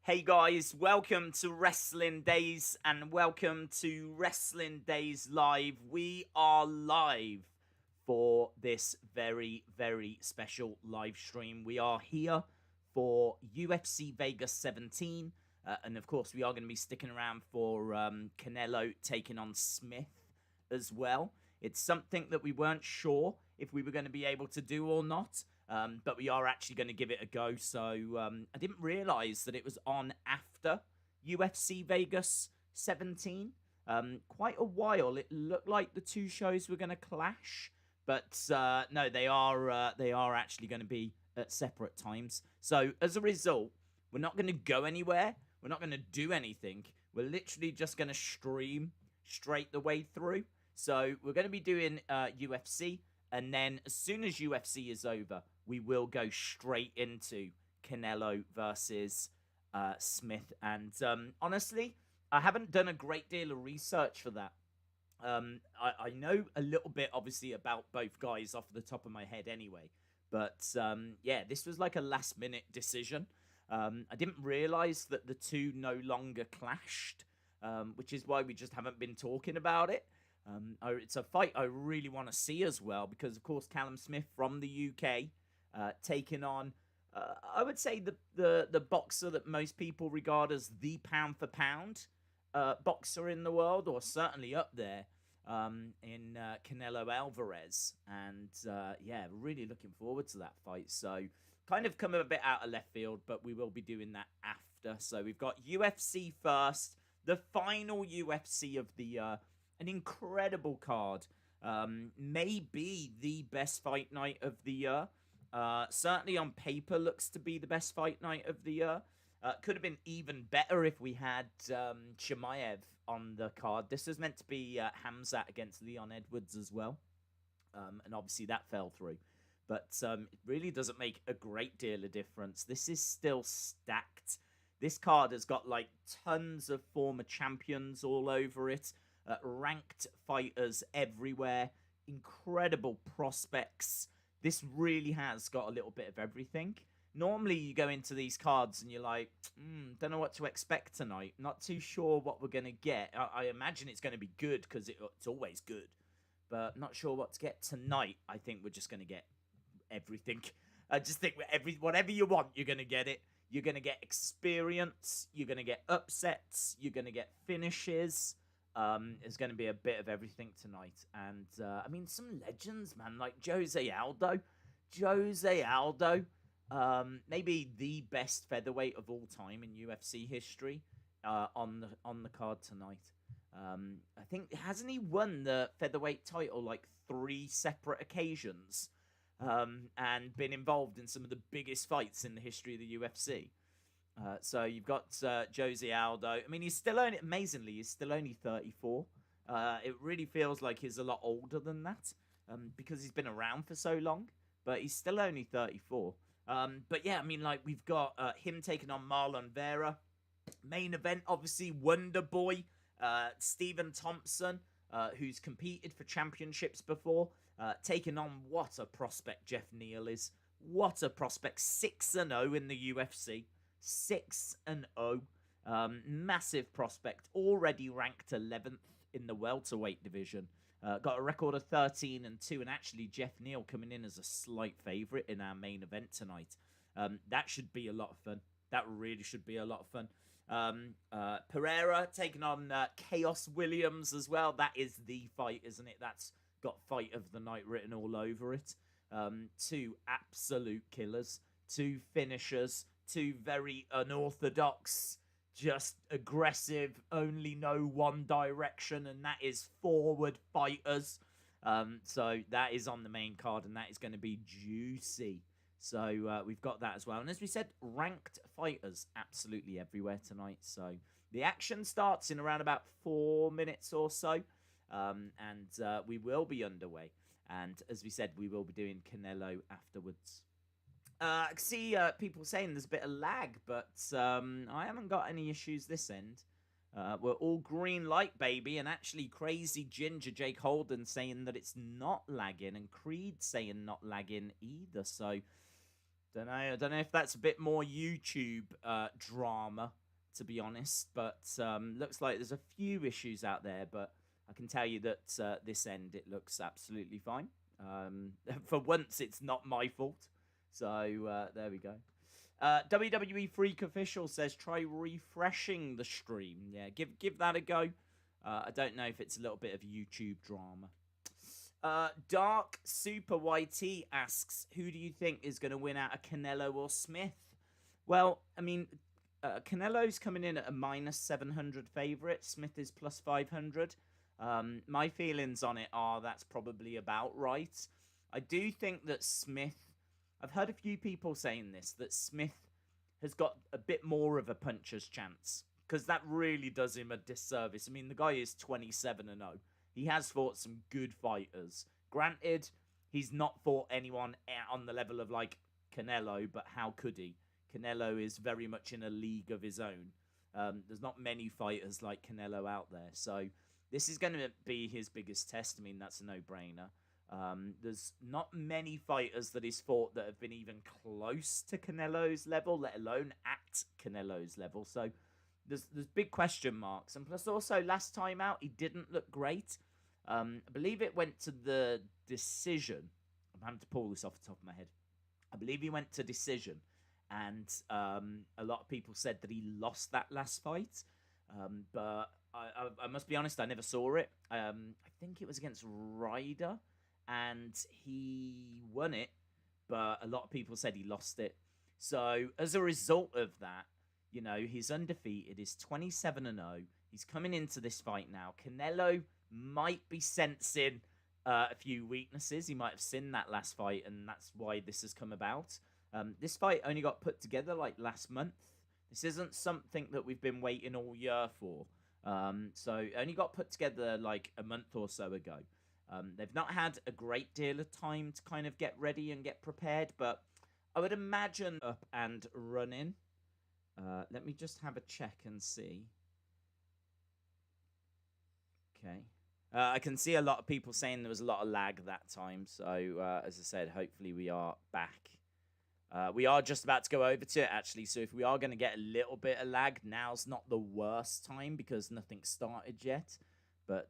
Hey guys, welcome to Wrestling Days and welcome to Wrestling Days Live. We are live for this very, very special live stream. We are here for UFC Vegas 17. And of course, we are going to be sticking around for Canelo taking on Smith as well. It's something that we weren't sure if we were going to be able to do or not. But we are actually going to give it a go. So I didn't realize that it was on after UFC Vegas 17. Quite a while. It looked like the two shows were going to clash. But no, they are actually going to be at separate times. So as a result, we're not going to go anywhere. We're not going to do anything. We're literally just going to stream straight the way through. So we're going to be doing UFC. And then as soon as UFC is over, we will go straight into Canelo versus Smith. And honestly, I haven't done a great deal of research for that. I know a little bit, obviously, about both guys off the top of my head anyway. But yeah, this was like a last-minute decision. I didn't realize that the two no longer clashed, which is why we just haven't been talking about it. It's a fight I really want to see as well because, of course, Callum Smith from the UK taking on, I would say, the boxer that most people regard as the pound-for-pound boxer in the world, or certainly up there in Canelo Alverez. And, yeah, really looking forward to that fight. So, kind of come a bit out of left field, but we will be doing that after. So, we've got UFC first, the final UFC of the year. An incredible card. Maybe the best fight night of the year. Certainly on paper looks to be the best fight night of the year. Could have been even better if we had Chimaev on the card. This was meant to be Hamzat against Leon Edwards as well. And obviously that fell through. But it really doesn't make a great deal of difference. This is still stacked. This card has got like tons of former champions all over it. Ranked fighters everywhere, incredible prospects. This really has got a little bit of everything. Normally, you go into these cards and you're like, don't know what to expect tonight. Not too sure what we're going to get. I imagine it's going to be good because it's always good. But not sure what to get tonight. I think we're just going to get everything. I just think whatever you want, you're going to get it. You're going to get experience. You're going to get upsets. You're going to get finishes. It's going to be a bit of everything tonight. And, I mean, some legends, man, like Jose Aldo. Jose Aldo, maybe the best featherweight of all time in UFC history, on the card tonight. I think, hasn't he won the featherweight title like 3 separate occasions? And been involved in some of the biggest fights in the history of the UFC. So you've got Jose Aldo. I mean, he's still only, amazingly, he's still only 34. It really feels like he's a lot older than that because he's been around for so long. But he's still only 34. But yeah, I mean, like, we've got him taking on Marlon Vera. Main event, obviously, Wonder Boy, Stephen Thompson, who's competed for championships before, taking on what a prospect Jeff Neal is. What a prospect. 6-0 in the UFC. 6-0. Massive prospect. Already ranked 11th in the welterweight division. Got a record of 13-2. And actually, Jeff Neal coming in as a slight favourite in our main event tonight. That should be a lot of fun. That really should be a lot of fun. Pereira taking on Chaos Williams as well. That is the fight, isn't it? That's got fight of the night written all over it. 2 absolute killers. 2 finishers. 2 very unorthodox, just aggressive, only know one direction, and that is forward fighters. So that is on the main card, and that is going to be juicy. So we've got that as well. And as we said, ranked fighters absolutely everywhere tonight. So the action starts in around about 4 minutes or so, and we will be underway. And as we said, we will be doing Canelo afterwards. I see people saying there's a bit of lag, but I haven't got any issues this end. We're all green light, baby, and actually Crazy Ginger Jake Holden saying that it's not lagging, and Creed saying not lagging either. So Don't know. I don't know if that's a bit more YouTube drama, to be honest. But looks like there's a few issues out there. But I can tell you that this end it looks absolutely fine. For once, it's not my fault. So there we go. WWE Freak Official says try refreshing the stream. Yeah, give that a go. I don't know if it's a little bit of YouTube drama. Dark Super YT asks, who do you think is going to win out of Canelo or Smith? Well, I mean, Canelo's coming in at a minus 700 favourite. Smith is plus 500. My feelings on it are that's probably about right. I do think that Smith, I've heard a few people saying this, that Smith has got a bit more of a puncher's chance, because that really does him a disservice. I mean, the guy is 27-0. He has fought some good fighters. Granted, he's not fought anyone on the level of, like, Canelo, but how could he? Canelo is very much in a league of his own. There's not many fighters like Canelo out there. So this is going to be his biggest test. I mean, that's a no-brainer. There's not many fighters that he's fought that have been even close to Canelo's level, let alone at Canelo's level. So there's big question marks. And plus also, last time out, he didn't look great. I believe it went to the decision. I'm having to pull this off the top of my head. I believe he went to decision. And a lot of people said that he lost that last fight. But I must be honest, I never saw it. I think it was against Ryder. And he won it. But a lot of people said he lost it. So as a result of that, you know, he's undefeated. He's 27-0. He's coming into this fight now. Canelo might be sensing a few weaknesses. He might have seen that last fight, and that's why this has come about. This fight only got put together like last month. This isn't something that we've been waiting all year for. So it only got put together like a month or so ago. They've not had a great deal of time to kind of get ready and get prepared, but I would imagine up and running. Let me just have a check and see. Okay. I can see a lot of people saying there was a lot of lag that time. So, as I said, hopefully we are back. We are just about to go over to it, actually. So if we are going to get a little bit of lag, now's not the worst time because nothing's started yet. But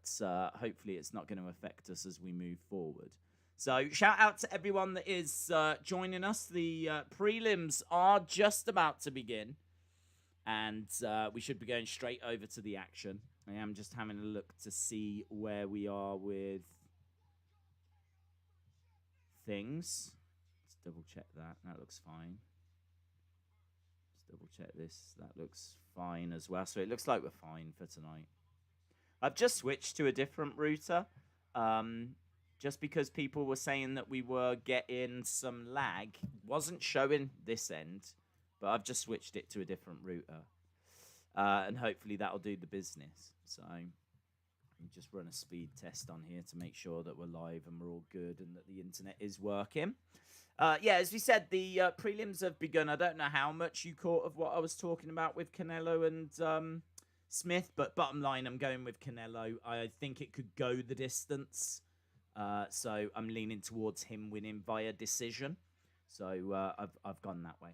hopefully it's not going to affect us as we move forward. So shout out to everyone that is joining us. The prelims are just about to begin. And we should be going straight over to the action. I am just having a look to see where we are with things. Let's double check that. That looks fine. Let's double check this. That looks fine as well. So it looks like we're fine for tonight. I've just switched to a different router. Just because people were saying that we were getting some lag. Wasn't showing this end. But I've just switched it to a different router. And hopefully that'll do the business. So we just run a speed test on here to make sure that we're live and we're all good and that the internet is working. Yeah, as we said, the prelims have begun. I don't know how much you caught of what I was talking about with Canelo and Smith. But bottom line, I'm going with Canelo. I think it could go the distance. So I'm leaning towards him winning via decision. So I've gone that way.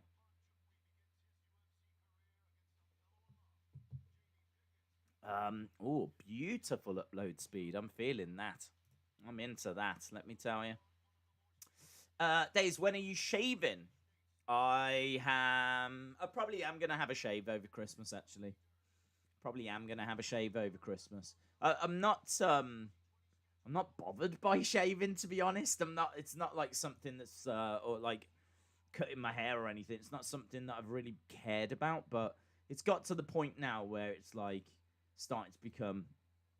Oh, beautiful upload speed. I'm feeling that. I'm into that, let me tell you. Days, when are you shaving? I probably am going to have a shave over Christmas, actually. Probably am going to have a shave over Christmas. I'm not bothered by shaving, to be honest. It's not like something that's, or like cutting my hair or anything. It's not something that I've really cared about, but it's got to the point now where it's like, starting to become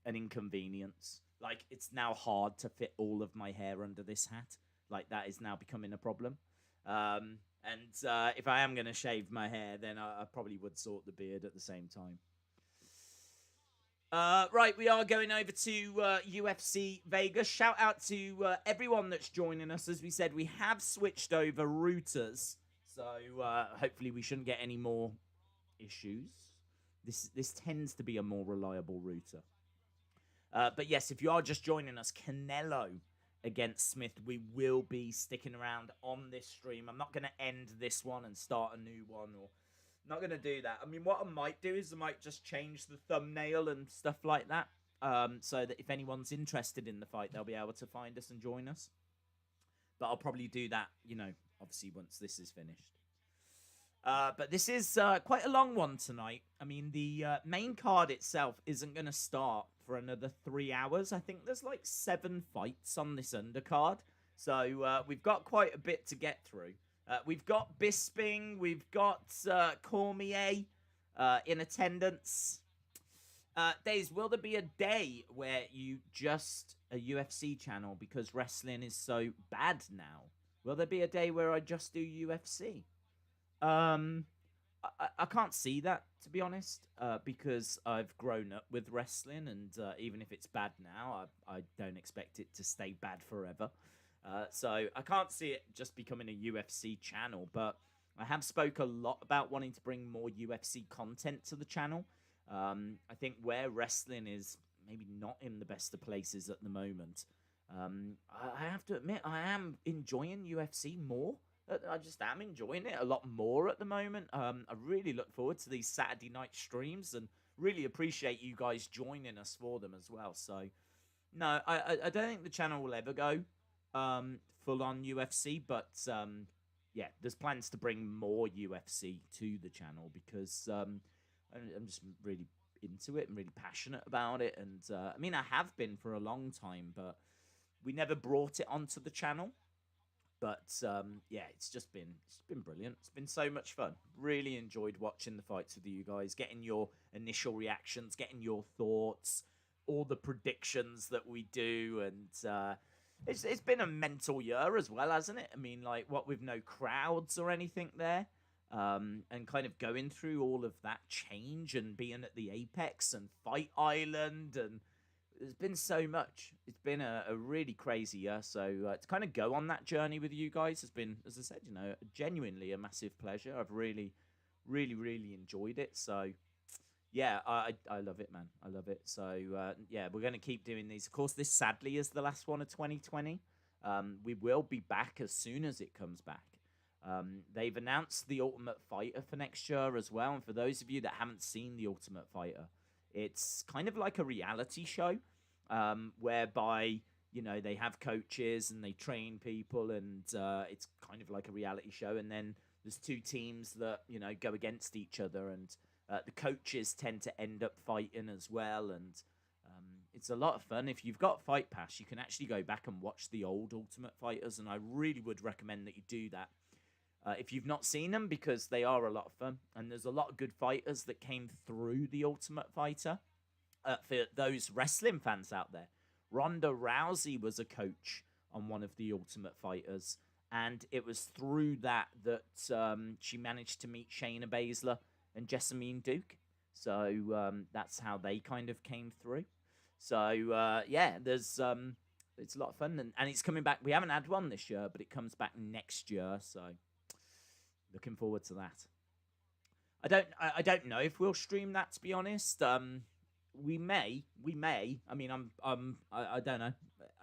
an inconvenience. Like, it's now hard to fit all of my hair under this hat. Like, that is now becoming a problem. And if I am going to shave my hair, then I probably would sort the beard at the same time. Right, we are going over to UFC Vegas. Shout out to everyone that's joining us. As we said, we have switched over routers. So hopefully we shouldn't get any more issues. This tends to be a more reliable router. But yes, if you are just joining us, Canelo against Smith. We will be sticking around on this stream. I'm not going to end this one and start a new one, or not going to do that. I mean, what I might do is I might just change the thumbnail and stuff like that, so that if anyone's interested in the fight, they'll be able to find us and join us. But I'll probably do that, obviously once this is finished. But this is quite a long one tonight. I mean, the main card itself isn't going to start for another 3 hours. I think there's like 7 fights on this undercard. So we've got quite a bit to get through. We've got Bisping. We've got Cormier in attendance. Days, will there be a day where you just a UFC channel because wrestling is so bad now? Will there be a day where I just do UFC? I can't see that, to be honest, because I've grown up with wrestling, and even if it's bad now, I don't expect it to stay bad forever. So I can't see it just becoming a UFC channel, but I have spoke a lot about wanting to bring more UFC content to the channel. I think where wrestling is maybe not in the best of places at the moment, I have to admit I am enjoying UFC more. I just am enjoying it a lot more at the moment. I really look forward to these Saturday night streams and really appreciate you guys joining us for them as well. So, no, I don't think the channel will ever go full on UFC, but yeah, there's plans to bring more UFC to the channel because I'm just really into it and really passionate about it. And I mean, I have been for a long time, but we never brought it onto the channel. But yeah, it's been brilliant. It's been so much fun. Really enjoyed watching the fights with you guys, getting your initial reactions, getting your thoughts, all the predictions that we do, and it's been a mental year as well, hasn't it? I mean, like what with no crowds or anything there, and kind of going through all of that change and being at the Apex and Fight Island and. There's been so much. It's been a really crazy year. So to kind of go on that journey with you guys has been, as I said, genuinely a massive pleasure. I've really, really, really enjoyed it. So yeah, I love it, man. I love it. So yeah, we're going to keep doing these. Of course, this sadly is the last one of 2020. We will be back as soon as it comes back. They've announced the Ultimate Fighter for next year as well. And for those of you that haven't seen the Ultimate Fighter, it's kind of like a reality show whereby, they have coaches and they train people, and it's kind of like a reality show. And then there's 2 teams that, go against each other, and the coaches tend to end up fighting as well. And it's a lot of fun. If you've got Fight Pass, you can actually go back and watch the old Ultimate Fighters, and I really would recommend that you do that. If you've not seen them, because they are a lot of fun. And there's a lot of good fighters that came through the Ultimate Fighter. For those wrestling fans out there, Ronda Rousey was a coach on one of the Ultimate Fighters. And it was through that she managed to meet Shayna Baszler and Jessamine Duke. So that's how they kind of came through. So, yeah, it's a lot of fun. And it's coming back. We haven't had one this year, but it comes back next year. So... looking forward to that. I don't know if we'll stream that, to be honest. We may. I mean, I don't know.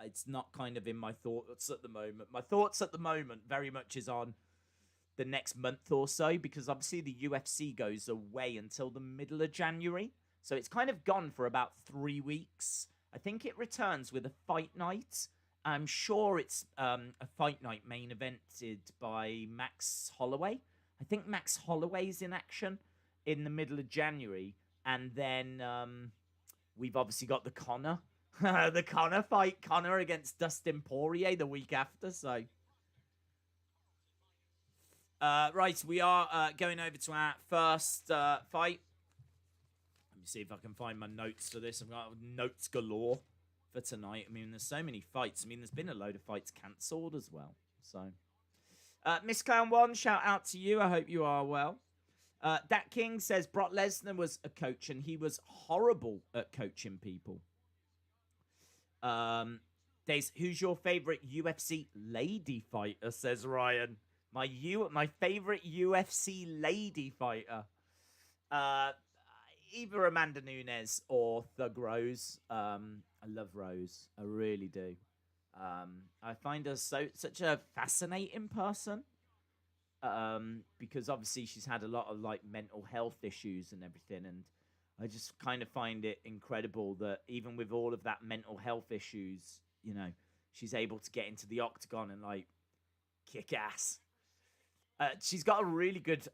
It's not kind of in my thoughts at the moment. My thoughts at the moment very much is on the next month or so, because obviously the UFC goes away until the middle of January. So it's kind of gone for about 3 weeks. I think it returns with a fight night. I'm sure it's a fight night main evented by Max Holloway. I think Max Holloway's in action in the middle of January. And then we've obviously got the Conor. The Conor fight. Conor against Dustin Poirier the week after. So, right, we are going over to our first fight. Let me see if I can find my notes for this. I've got notes galore for tonight. I mean, there's so many fights. I mean, there's been a load of fights cancelled as well. So, Miss Clown One, shout out to you. I hope you are well. Dat King says Brock Lesnar was a coach and he was horrible at coaching people. Days, who's your favorite UFC lady fighter? Says Ryan. My favorite UFC lady fighter. Either Amanda Nunes or Thug Rose. I love Rose. I really do. I find her such a fascinating person. Because obviously she's had a lot of like mental health issues and everything, and I just kind of find it incredible that even with all of that mental health issues, she's able to get into the octagon and like kick ass. She's got a really good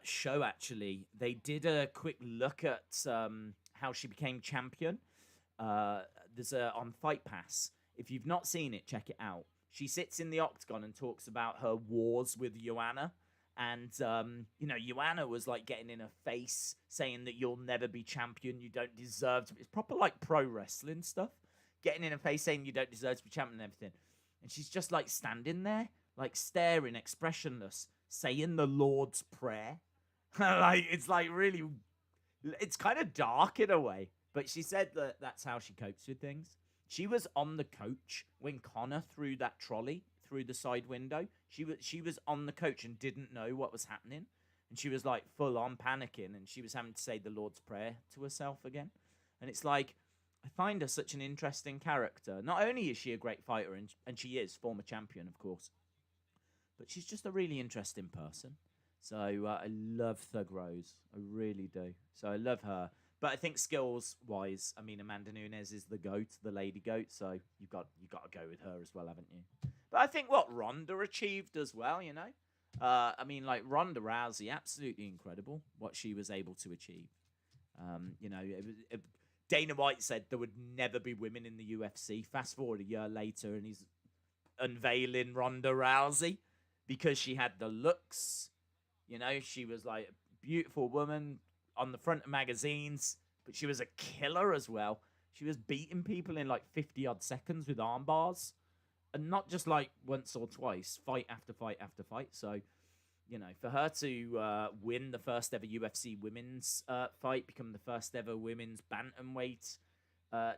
show actually. They did a quick look at how she became champion. There's on Fight Pass. If you've not seen it, check it out. She sits in the octagon and talks about her wars with Joanna. And, Joanna was like getting in her face, saying that you'll never be champion, you don't deserve to be. It's proper like pro wrestling stuff. Getting in her face, saying you don't deserve to be champion and everything. And she's just like standing there, like staring, expressionless, saying the Lord's Prayer. Like, it's like really, it's kind of dark in a way. But she said that that's how she copes with things. She was on the coach when Connor threw that trolley through the side window. She was on the coach and didn't know what was happening. And she was like full on panicking, and she was having to say the Lord's Prayer to herself again. And it's like, I find her such an interesting character. Not only is she a great fighter, and she is former champion, of course, but she's just a really interesting person. So I love Thug Rose. I really do. So I love her. But I think skills-wise, I mean, Amanda Nunes is the GOAT, the lady GOAT, so you've got to go with her as well, haven't you? But I think what Ronda achieved as well, I mean, like, Ronda Rousey, absolutely incredible what she was able to achieve. Dana White said there would never be women in the UFC. Fast forward a year later, and he's unveiling Ronda Rousey because she had the looks. She was like a beautiful woman on the front of magazines, but she was a killer as well. She was beating people in like 50-odd seconds with arm bars. And not just like once or twice, fight after fight after fight. So, for her to win the first ever UFC women's fight, become the first ever women's bantamweight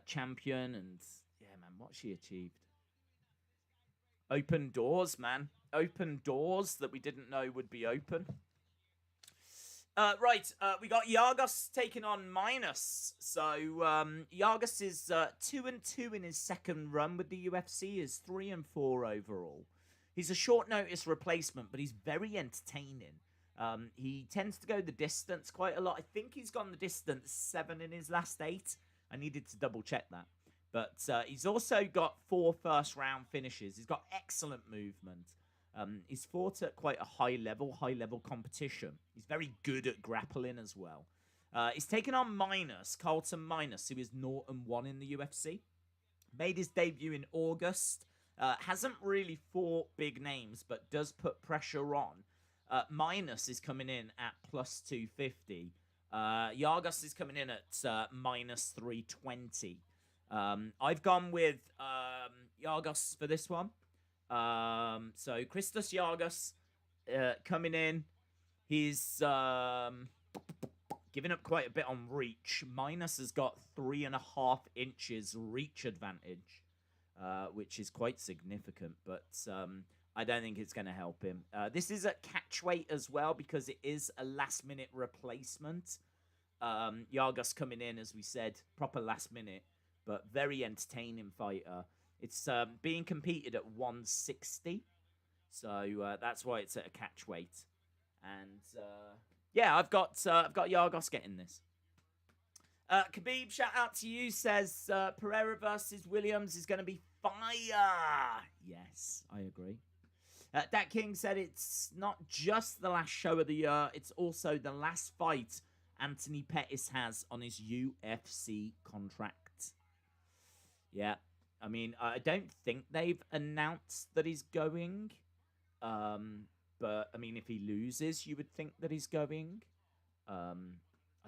champion, and yeah, man, what she achieved. Open doors, man. Open doors that we didn't know would be open. We got GIAGOS taking on Minus. So GIAGOS is 2-2 in his second run with the UFC. Is 3-4 overall. He's a short notice replacement, but he's very entertaining. He tends to go the distance quite a lot. I think he's gone the distance 7 in his last 8. I needed to double check that. But he's also got 4 first-round finishes. He's got excellent movement. He's fought at quite a high level competition. He's very good at grappling as well. He's taken on Callum Minus, who is 0-1 in the UFC. Made his debut in August. Hasn't really fought big names, but does put pressure on. Minus is coming in at plus 250. GIAGOS is coming in at minus 320. I've gone with GIAGOS for this one. So Christos GIAGOS coming in. He's giving up quite a bit on reach. Minus has got 3.5 inches reach advantage, which is quite significant, but I don't think it's going to help him. This is at catch weight as well because it is a last-minute replacement. GIAGOS coming in, as we said, proper last minute, but very entertaining fighter. It's being competed at 160, so that's why it's at a catch weight. And yeah, I've got GIAGOS getting this. Khabib, shout out to you, says Pereira versus Williams is going to be fire. Yes, I agree. Dat King said it's not just the last show of the year, it's also the last fight Anthony Pettis has on his UFC contract. Yeah. I mean, I don't think they've announced that he's going. But, I mean, if he loses, you would think that he's going. I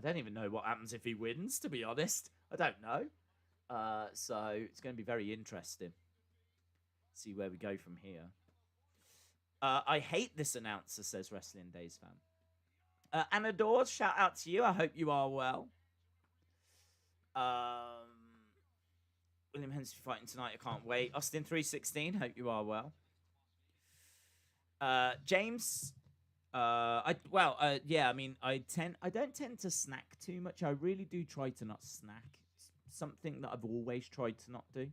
don't even know what happens if he wins, to be honest. I don't know. So, it's going to be very interesting. See where we go from here. I hate this announcer, says Wrestling Days fan. Anna Dawes, shout out to you. I hope you are well. William Hensley fighting tonight. I can't wait. Austin 316. Hope you are well. James. Yeah. I mean, I don't tend to snack too much. I really do try to not snack. It's something that I've always tried to not do.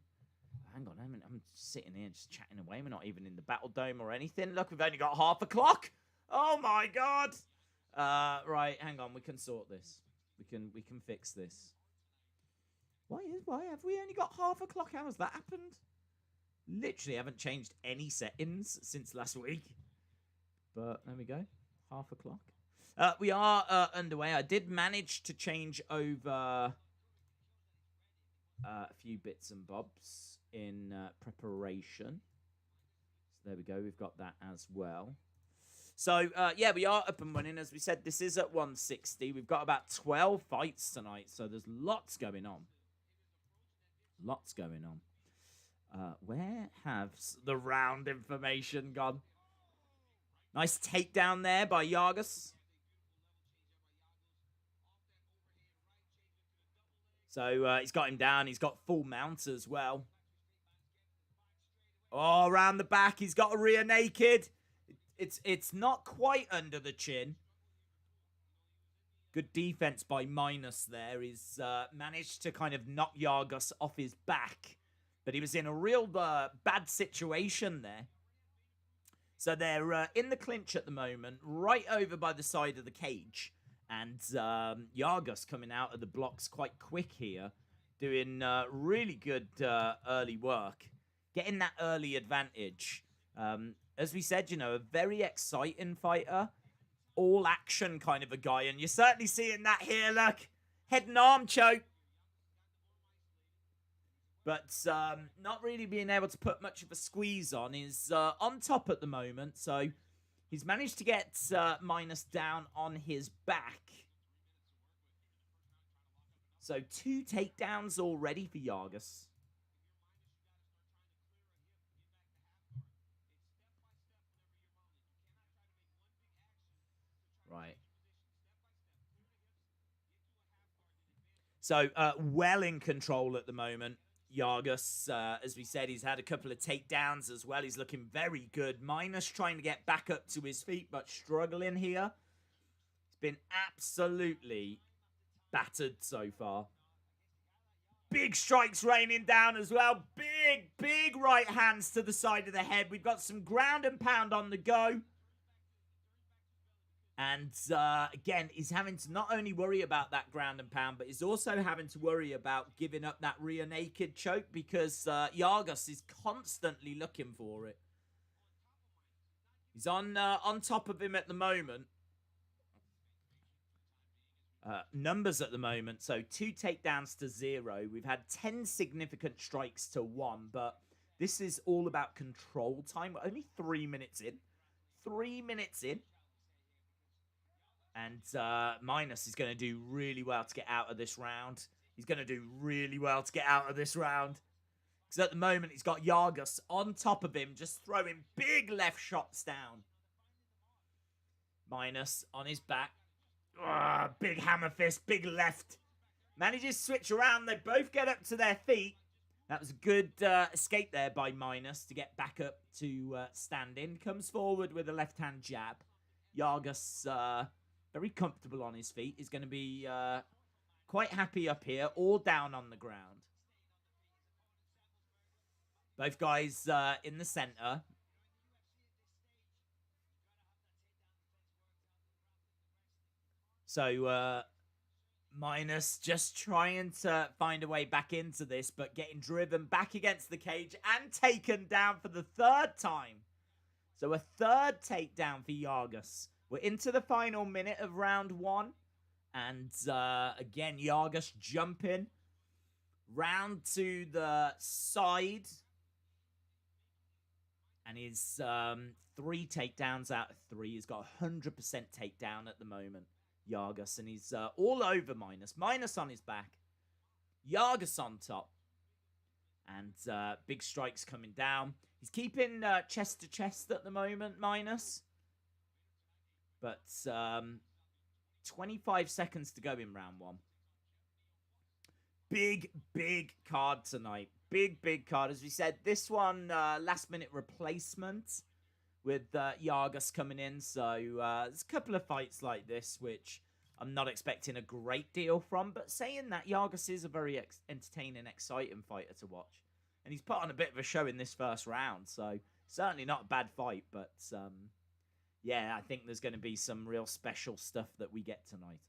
Hang on, I'm sitting here just chatting away. We're not even in the battle dome or anything. Look, we've only got half a clock. Oh my god. Right, hang on. We can sort this. We can fix this. Why have we only got half a clock? How has that happened? Literally haven't changed any settings since last week. But there we go. Half a clock. We are underway. I did manage to change over a few bits and bobs in preparation. So there we go. We've got that as well. So, yeah, we are up and running. As we said, this is at 160. We've got about 12 fights tonight, so there's lots going on. Lots going on. Where has the round information gone? Nice takedown there by GIAGOS. So, he's got him down. He's got full mount as well. Oh, around the back. He's got a rear naked. It's not quite under the chin. Good defense by Minus there. He's managed to kind of knock GIAGOS off his back. But he was in a real bad situation there. So they're in the clinch at the moment, right over by the side of the cage. And GIAGOS coming out of the blocks quite quick here. Doing really good early work. Getting that early advantage. As we said, you know, a very exciting fighter. All action kind of a guy. And you're certainly seeing that here, look. Head and arm choke. But not really being able to put much of a squeeze on. Is on top at the moment. So he's managed to get Minus down on his back. So 2 takedowns already for GIAGOS. Right. So, well in control at the moment. GIAGOS, as we said, he's had a couple of takedowns as well. He's looking very good. Minus trying to get back up to his feet, but struggling here. He's been absolutely battered so far. Big strikes raining down as well. Big right hands to the side of the head. We've got some ground and pound on the go. And, again, he's having to not only worry about that ground and pound, but he's also having to worry about giving up that rear naked choke because GIAGOS is constantly looking for it. He's on top of him at the moment. Numbers at the moment, so 2 takedowns to 0. We've had 10 significant strikes to 1, but this is all about control time. We're only 3 minutes in. 3 minutes in. And Minus is going to do really well to get out of this round. He's going to do really well to get out of this round. Because at the moment, he's got GIAGOS on top of him, just throwing big left shots down. Minus on his back. Big hammer fist, big left. Manages to switch around. They both get up to their feet. That was a good escape there by Minus to get back up to standing. Comes forward with a left-hand jab. GIAGOS... very comfortable on his feet. He's going to be quite happy up here or down on the ground. Both guys in the center. So Minus just trying to find a way back into this, but getting driven back against the cage and taken down for the 3rd time. So a 3rd takedown for GIAGOS. We're into the final minute of round 1. And, again, GIAGOS jumping. Round to the side. And he's 3 takedowns out of 3. He's got 100% takedown at the moment, GIAGOS. And he's all over Minus. Minus on his back. GIAGOS on top. And big strikes coming down. He's keeping chest to chest at the moment, Minus. But 25 seconds to go in round 1. Big card tonight. Big card. As we said, this one last-minute replacement with GIAGOS coming in. So there's a couple of fights like this, which I'm not expecting a great deal from. But saying that, GIAGOS is a very entertaining, exciting fighter to watch. And he's put on a bit of a show in this first round. So certainly not a bad fight. But yeah, I think there's going to be some real special stuff that we get tonight.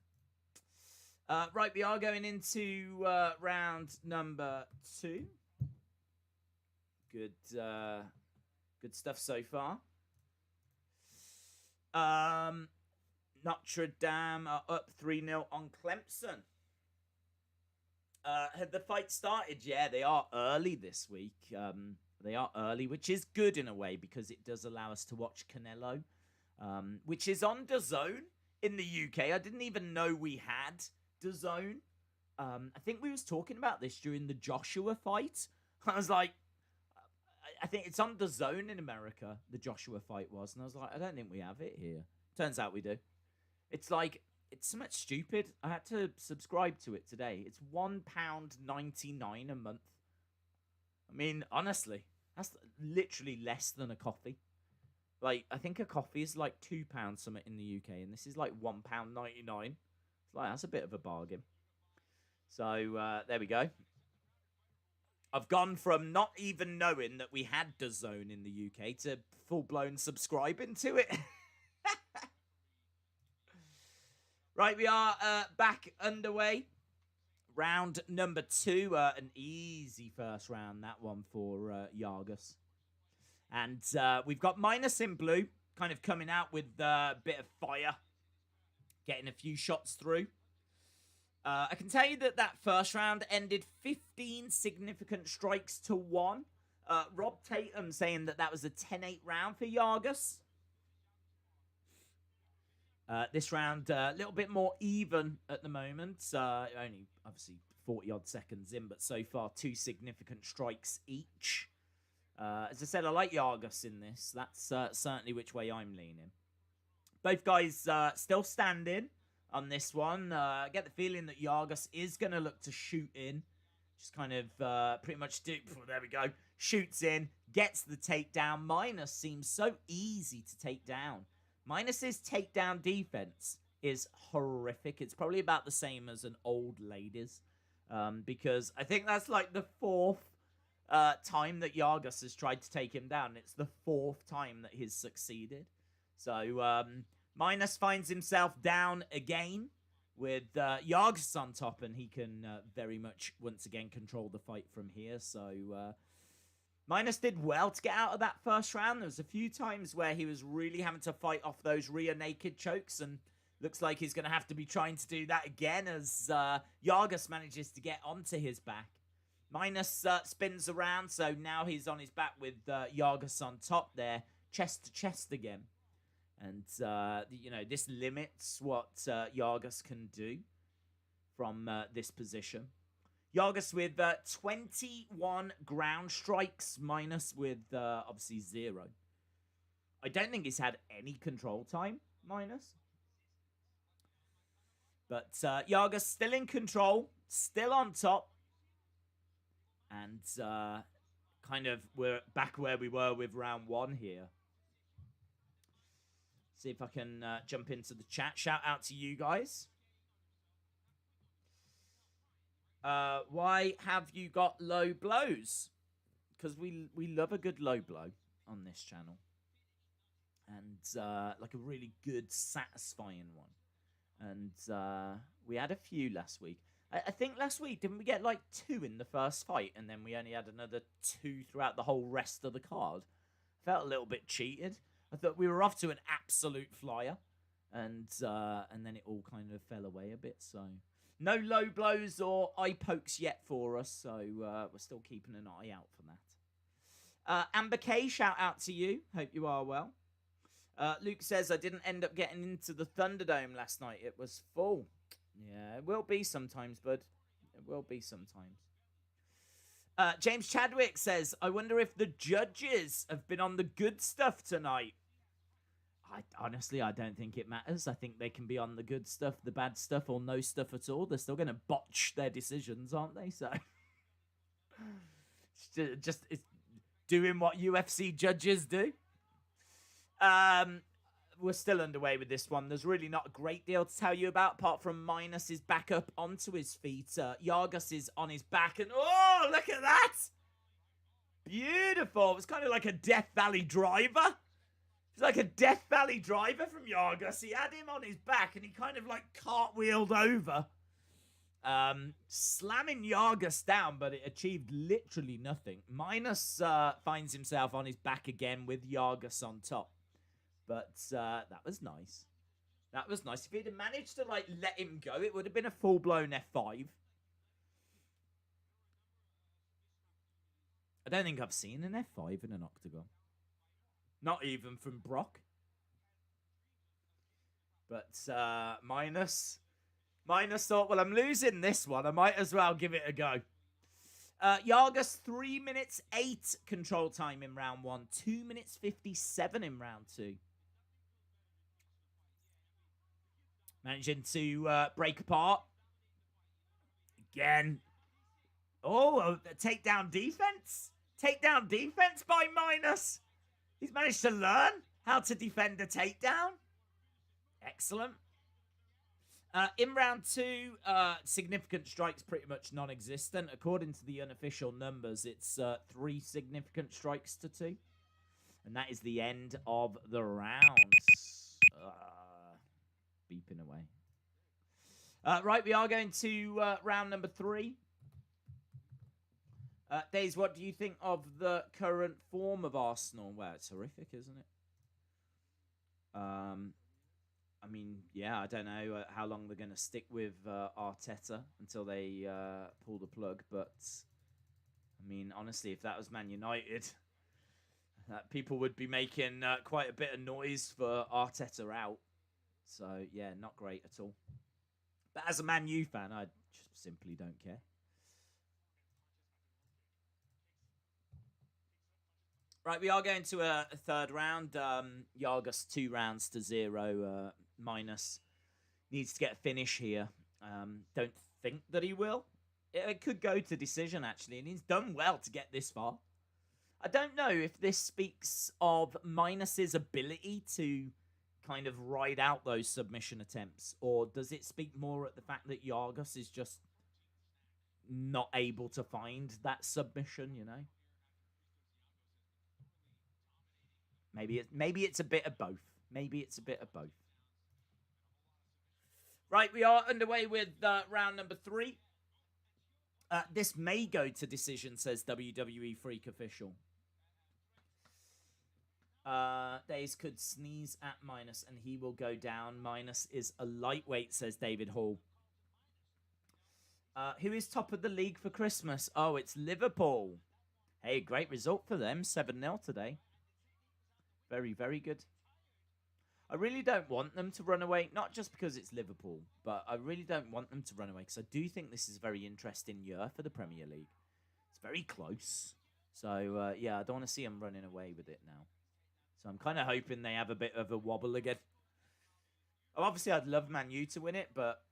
Right, we are going into round number 2. Good stuff so far. Notre Dame are up 3-0 on Clemson. Had the fight started? Yeah, they are early this week. They are early, which is good in a way because it does allow us to watch Canelo, which is on DAZN in the UK. I didn't even know we had DAZN. I think we was talking about this during the Joshua fight. I was like, I think it's on DAZN in America, the Joshua fight was. And I was like, I don't think we have it here. Turns out we do. It's like, it's so much stupid. I had to subscribe to it today. It's £1.99 a month. I mean, honestly, that's literally less than a coffee. Like, I think a coffee is like £2 something in the UK, and this is like £1.99. It's like, that's a bit of a bargain. So, there we go. I've gone from not even knowing that we had DAZN in the UK to full-blown subscribing to it. Right, we are back underway. Round number 2. An easy first round, that one for GIAGOS. And we've got Minus in blue, kind of coming out with a bit of fire. Getting a few shots through. I can tell you that first round ended 15 significant strikes to 1. Rob Tatum saying that was a 10-8 round for GIAGOS. This round, a little bit more even at the moment. Only, obviously, 40-odd seconds in, but so far, 2 significant strikes each. As I said, I like GIAGOS in this. That's certainly which way I'm leaning. Both guys still standing on this one. I get the feeling that GIAGOS is going to look to shoot in. Just kind of pretty much do... There we go. Shoots in, gets the takedown. Minus seems so easy to take down. Minus's takedown defense is horrific. It's probably about the same as an old lady's. Because I think that's like the 4th time that GIAGOS has tried to take him down. It's the 4th time that he's succeeded. So, Minus finds himself down again with GIAGOS on top. And he can very much, once again, control the fight from here. So, Minus did well to get out of that first round. There was a few times where he was really having to fight off those rear naked chokes, and looks like he's going to have to be trying to do that again as GIAGOS manages to get onto his back. Minus spins around, so now he's on his back with GIAGOS on top there, chest to chest again. And, you know, this limits what GIAGOS can do from this position. GIAGOS with 21 ground strikes, Minus with obviously 0. I don't think he's had any control time, Minus. But GIAGOS still in control, still on top. And kind of we're back where we were with round 1 here. See if I can jump into the chat. Shout out to you guys. Why have you got low blows? Because we love a good low blow on this channel. And like a really good, satisfying one. And we had a few last week. I think last week, didn't we get like 2 in the first fight? And then we only had another 2 throughout the whole rest of the card. Felt a little bit cheated. I thought we were off to an absolute flyer. And then it all kind of fell away a bit, so... No low blows or eye pokes yet for us, so we're still keeping an eye out for that. Amber K, shout out to you. Hope you are well. Luke says, I didn't end up getting into the Thunderdome last night. It was full. Yeah, it will be sometimes, bud. It will be sometimes. James Chadwick says, I wonder if the judges have been on the good stuff tonight. Honestly, I don't think it matters. I think they can be on the good stuff, the bad stuff, or no stuff at all. They're still going to botch their decisions, aren't they? So, it's doing what UFC judges do. We're still underway with this one. There's really not a great deal to tell you about, apart from Minus is back up onto his feet. GIAGOS is on his back, and oh, look at that! Beautiful. It was kind of like a Death Valley driver. It's like a Death Valley driver from GIAGOS. He had him on his back and he kind of like cartwheeled over. Slamming GIAGOS down, but it achieved literally nothing. Minus finds himself on his back again with GIAGOS on top. But that was nice. That was nice. If he'd have managed to like let him go, it would have been a full-blown F5. I don't think I've seen an F5 in an octagon. Not even from Brock. But Minus thought, well, I'm losing this one. I might as well give it a go. GIAGOS, 3 minutes 8 control time in round 1. 2 minutes 57 in round 2. Managing to break apart. Again. Oh, a takedown defense. Takedown defense by Minus. He's managed to learn how to defend a takedown. Excellent. In round 2, significant strikes pretty much non-existent. According to the unofficial numbers, it's 3 significant strikes to 2. And that is the end of the round. Beeping away. Right, we are going to round number 3. Daze, what do you think of the current form of Arsenal? Well, it's horrific, isn't it? I mean, yeah, I don't know how long they're going to stick with Arteta until they pull the plug. But, I mean, honestly, if that was Man United, people would be making quite a bit of noise for Arteta out. So, yeah, not great at all. But as a Man U fan, I just simply don't care. Right, we are going to a third round. GIAGOS 2 rounds to 0. Minus needs to get a finish here. Don't think that he will. It could go to decision, actually, and he's done well to get this far. I don't know if this speaks of Minus's ability to kind of ride out those submission attempts, or does it speak more at the fact that GIAGOS is just not able to find that submission, you know? Maybe it's a bit of both. Maybe it's a bit of both. Right, we are underway with round number 3. This may go to decision, says WWE Freak Official. Daze could sneeze at Minus and he will go down. Minus is a lightweight, says David Hall. Who is top of the league for Christmas? Oh, it's Liverpool. Hey, great result for them. 7-0 today. Very, very good. I really don't want them to run away, not just because it's Liverpool, but I really don't want them to run away because I do think this is a very interesting year for the Premier League. It's very close. So, yeah, I don't want to see them running away with it now. So I'm kind of hoping they have a bit of a wobble again. Obviously, I'd love Man U to win it, but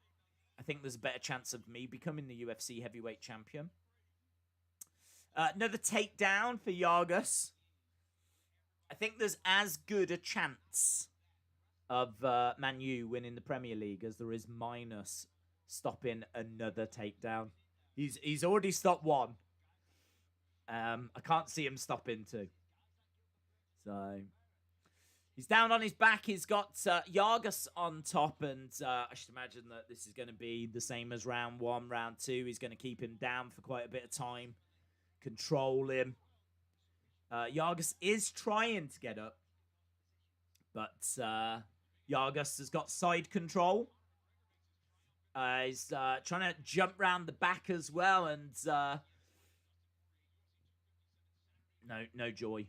I think there's a better chance of me becoming the UFC heavyweight champion. Another takedown for GIAGOS. I think there's as good a chance of Man U winning the Premier League as there is Minus stopping another takedown. He's already stopped 1. I can't see him stopping 2. So he's down on his back. He's got GIAGOS on top, and I should imagine that this is going to be the same as round 1, round 2. He's going to keep him down for quite a bit of time, control him. GIAGOS is trying to get up, but GIAGOS has got side control. He's trying to jump round the back as well, and no joy.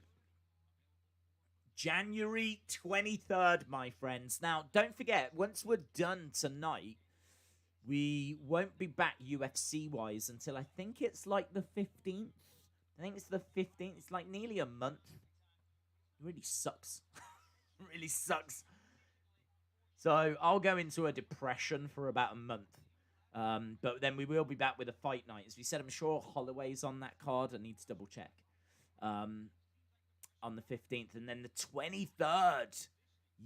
January 23rd, my friends. Now, don't forget, once we're done tonight, we won't be back UFC-wise until I think it's like the 15th. I think it's the 15th. It's like nearly a month. It really sucks. It really sucks. So I'll go into a depression for about a month. But then we will be back with a fight night. As we said, I'm sure Holloway's on that card. I need to double check. On the 15th. And then the 23rd.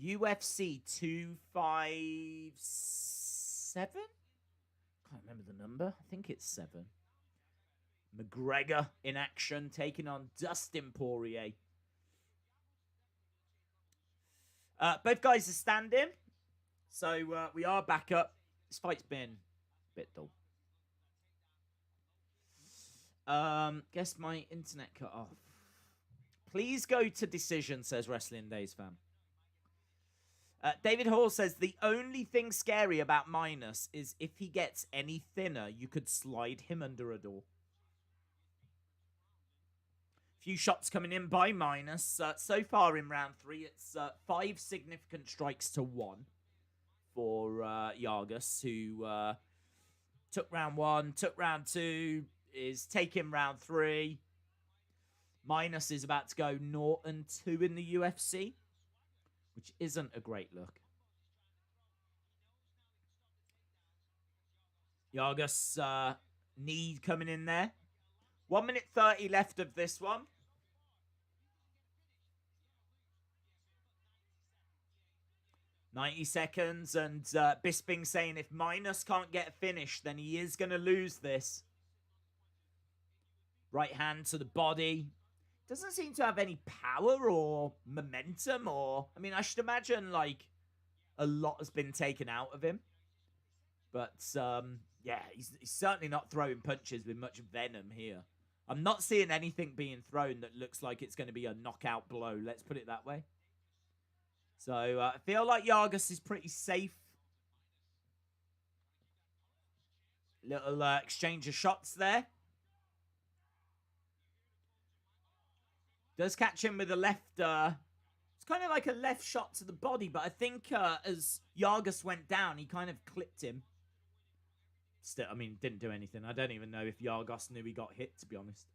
UFC 257? Can't remember the number. I think it's 7. McGregor in action, taking on Dustin Poirier. Both guys are standing. So we are back up. This fight's been a bit dull. Guess my internet cut off. Please go to decision, says Wrestling Days fam. David Hall says the only thing scary about Minus is if he gets any thinner, you could slide him under a door. Few shots coming in by Minus. So far in round 3, it's 5 significant strikes to 1 for GIAGOS, who took round 1, took round 2, is taking round 3. Minus is about to go 0-2 in the UFC, which isn't a great look. GIAGOS knee coming in there. 1 minute 30 left of this one. 90 seconds, and Bisping saying if Minus can't get a finish, then he is going to lose this. Right hand to the body. Doesn't seem to have any power or momentum, or... I mean, I should imagine, like, a lot has been taken out of him. But, yeah, he's certainly not throwing punches with much venom here. I'm not seeing anything being thrown that looks like it's going to be a knockout blow. Let's put it that way. So, I feel like GIAGOS is pretty safe. Little exchange of shots there. Does catch him with a left... it's kind of like a left shot to the body, but I think as GIAGOS went down, he kind of clipped him. Still, I mean, didn't do anything. I don't even know if GIAGOS knew he got hit, to be honest.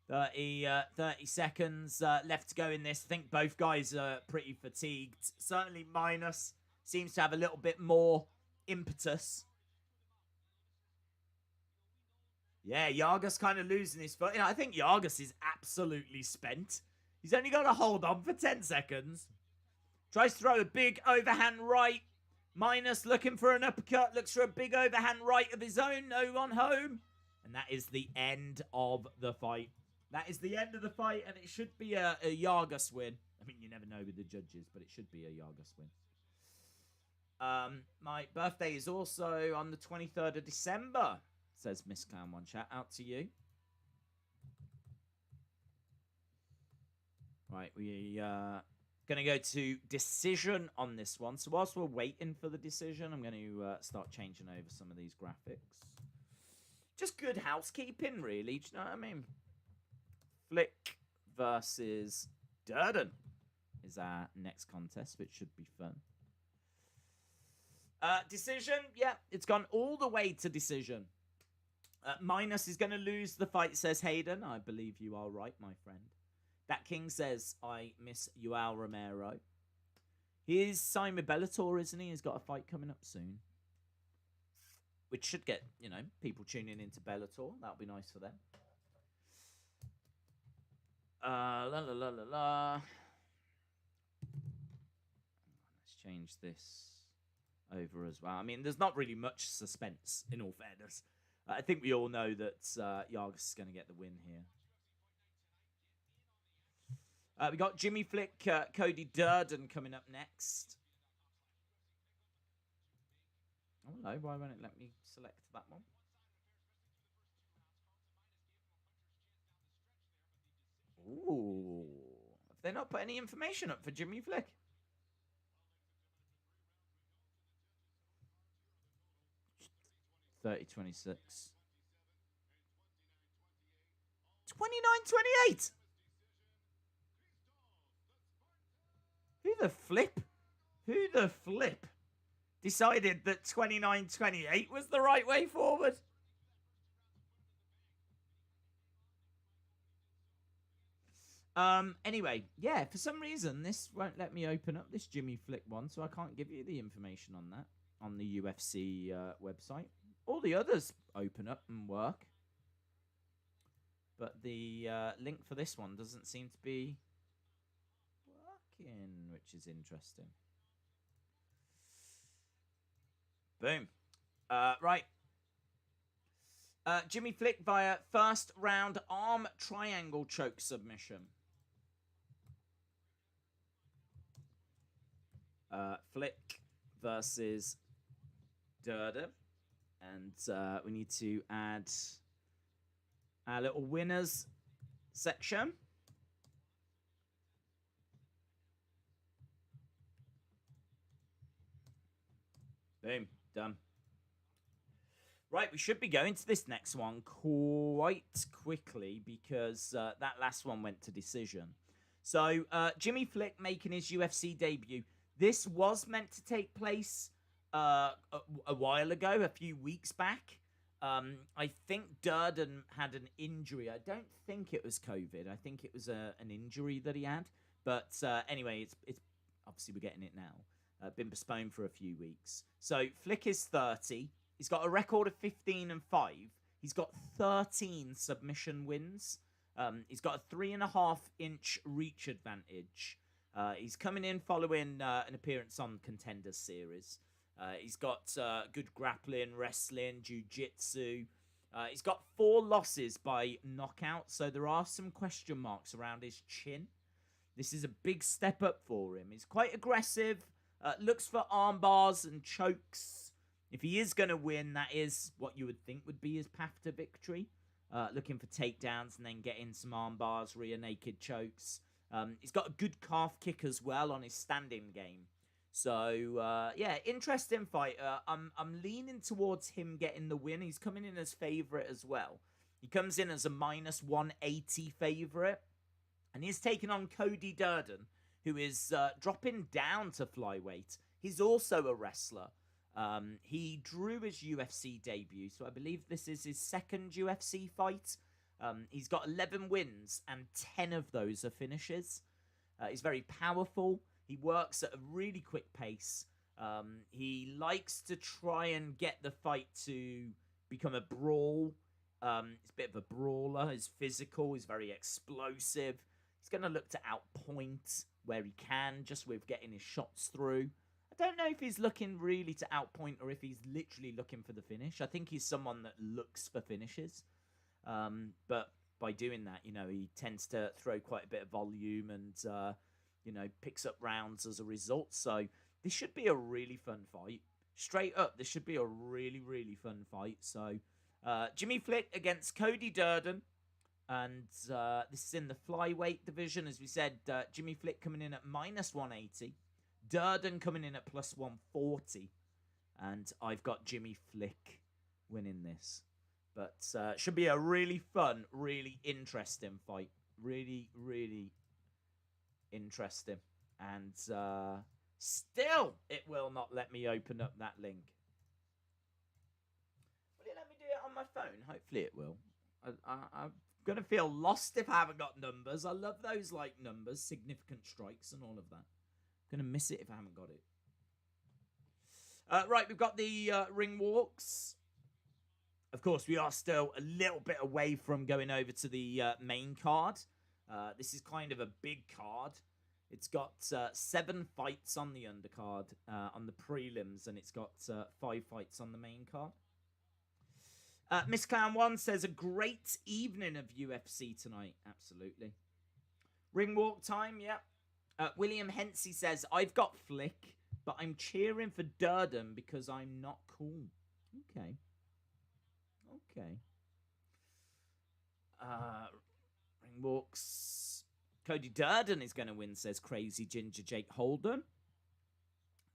30 seconds left to go in this. I think both guys are pretty fatigued. Certainly Minus seems to have a little bit more impetus. Yeah, GIAGOS kind of losing his foot. You know, I think GIAGOS is absolutely spent. He's only got to hold on for 10 seconds. Tries to throw a big overhand right. Minus looking for an uppercut. Looks for a big overhand right of his own. No one home. And that is the end of the fight. That is the end of the fight, and it should be a GIAGOS win. I mean, you never know with the judges, but it should be a GIAGOS win. My birthday is also on the 23rd of December, says Miss Clown One Chat. Out to you. Right, we going to go to decision on this one. So whilst we're waiting for the decision, I'm going to start changing over some of these graphics. Just good housekeeping, really. Do you know what I mean? Flick versus Durden is our next contest, which should be fun. Decision, yeah, it's gone all the way to decision. Minus is going to lose the fight, says Hayden. I believe you are right, my friend. That King says, I miss Yoel Romero. He is signed with Bellator, isn't he? He's got a fight coming up soon. Which should get, you know, people tuning into Bellator. That'll be nice for them. Let's change this over as well. I mean, there's not really much suspense, in all fairness. I think we all know that GIAGOS is going to get the win here. We got Jimmy Flick, Cody Durden coming up next. Oh, no, why won't it let me select that one? Ooh. Have they not put any information up for Jimmy Flick? $30.26. 29.28. Who the flip? Who the flip decided that 29.28 was the right way forward? Anyway, yeah, for some reason, this won't let me open up this Jimmy Flick one, so I can't give you the information on that on the UFC website. All the others open up and work. But the link for this one doesn't seem to be working, which is interesting. Boom. Right. Jimmy Flick via first round arm triangle choke submission. Flick versus Durden. And we need to add our little winners section. Boom. Done. Right, we should be going to this next one quite quickly because that last one went to decision. So, Jimmy Flick making his UFC debut. This was meant to take place a while ago, a few weeks back. I think Durden had an injury. I don't think it was COVID. I think it was an injury that he had. But anyway, it's obviously we're getting it now. Been postponed for a few weeks. So Flick is 30. He's got a record of 15-5. He's got 13 submission wins. He's got a 3.5-inch reach advantage. He's coming in following an appearance on Contenders Series. He's got good grappling, wrestling, jiu-jitsu. He's got 4 losses by knockout, so there are some question marks around his chin. This is a big step up for him. He's quite aggressive, looks for arm bars and chokes. If he is going to win, that is what you would think would be his path to victory. Looking for takedowns and then getting some arm bars, rear naked chokes. He's got a good calf kick as well on his standing game. So, yeah, interesting fight. I'm leaning towards him getting the win. He's coming in as favourite as well. He comes in as a -180 favourite. And he's taking on Cody Durden, who is dropping down to flyweight. He's also a wrestler. He drew his UFC debut, so I believe this is his second UFC fight. He's got 11 wins, and 10 of those are finishes. He's very powerful. He works at a really quick pace. He likes to try and get the fight to become a brawl. He's a bit of a brawler. He's physical. He's very explosive. He's going to look to outpoint where he can, just with getting his shots through. I don't know if he's looking really to outpoint or if he's literally looking for the finish. I think he's someone that looks for finishes. But by doing that, you know, he tends to throw quite a bit of volume and, you know, picks up rounds as a result. So this should be a really fun fight. Straight up, this should be a really, really fun fight. So Jimmy Flick against Cody Durden. And this is in the flyweight division. As we said, Jimmy Flick coming in at -180. Durden coming in at +140. And I've got Jimmy Flick winning this. But should be a really fun, really interesting fight. Really, really interesting. And still, it will not let me open up that link. Will it let me do it on my phone? Hopefully it will. I'm going to feel lost if I haven't got numbers. I love those, like, numbers, significant strikes and all of that. I'm going to miss it if I haven't got it. Right, we've got the ring walks. Of course, we are still a little bit away from going over to the main card. This is kind of a big card. It's got 7 fights on the undercard, on the prelims, and it's got 5 fights on the main card. Miss Clown 1 says, a great evening of UFC tonight. Absolutely. Ring walk time, yeah. William Hensey says, I've got Flick, but I'm cheering for Durden because I'm not cool. Okay. Okay. Ring walks. Cody Durden is going to win, says Crazy Ginger Jake Holden.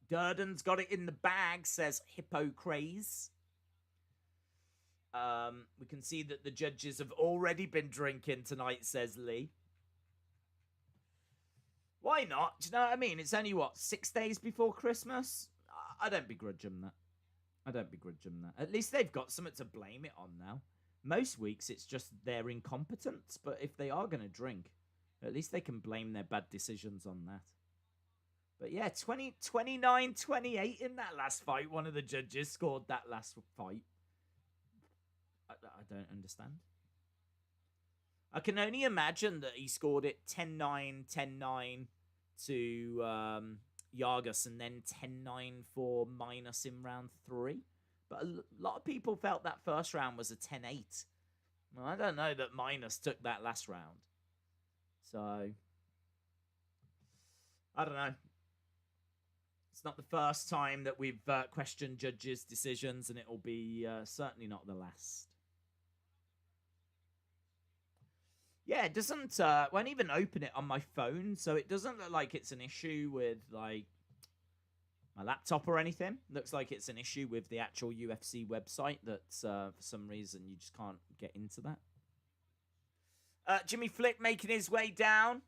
Durden's got it in the bag, says Hippo Craze. We can see that the judges have already been drinking tonight, says Lee. Why not? Do you know what I mean? It's only, what, 6 days before Christmas? I don't begrudge them that. I don't begrudge them that. At least they've got something to blame it on now. Most weeks, it's just their incompetence. But if they are going to drink, at least they can blame their bad decisions on that. But yeah, 29-28 in that last fight. One of the judges scored that last fight. I don't understand. I can only imagine that he scored it 10-9, 10-9 to GIAGOS and then 10-9 for Minus in round 3. But a lot of people felt that first round was a 10-8. Well, I don't know that Minus took that last round. So, I don't know. It's not the first time that we've questioned judges' decisions, and it'll be certainly not the last. Yeah, it doesn't, won't even open it on my phone, so it doesn't look like it's an issue with, like, my laptop or anything. Looks like it's an issue with the actual UFC website that, for some reason, you just can't get into that. Jimmy Flick making his way down.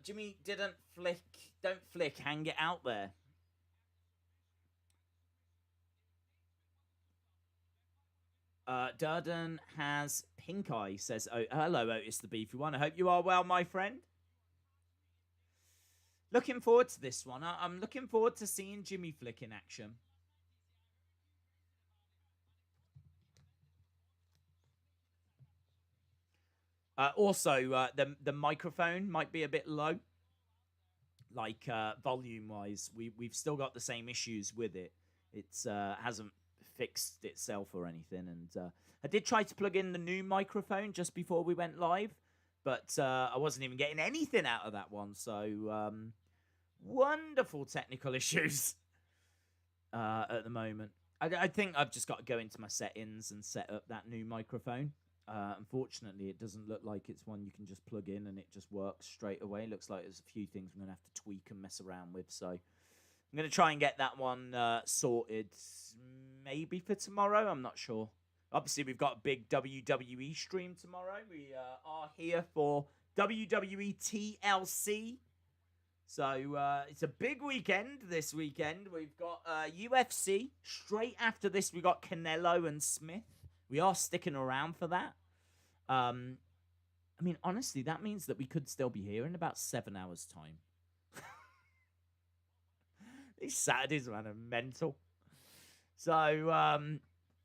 Jimmy didn't flick. Don't flick. Hang it out there. Durden has pink eye. Says, "Oh, hello, Otis the Beefy One. I hope you are well, my friend." Looking forward to this one. I'm looking forward to seeing Jimmy Flick in action. Also, the microphone might be a bit low, like volume wise. We've still got the same issues with it. It's hasn't fixed itself or anything. And I did try to plug in the new microphone just before we went live, but I wasn't even getting anything out of that one. So wonderful technical issues at the moment. I think I've just got to go into my settings and set up that new microphone. Unfortunately, it doesn't look like it's one you can just plug in and it just works straight away. Looks like there's a few things I'm going to have to tweak and mess around with. So I'm going to try and get that one sorted maybe for tomorrow. I'm not sure. Obviously, we've got a big WWE stream tomorrow. We are here for WWE TLC. So it's a big weekend this weekend. We've got UFC. Straight after this, we got Canelo and Smith. We are sticking around for that. I mean, honestly, that means that we could still be here in about 7 hours' time. These Saturdays, man, are mental. So,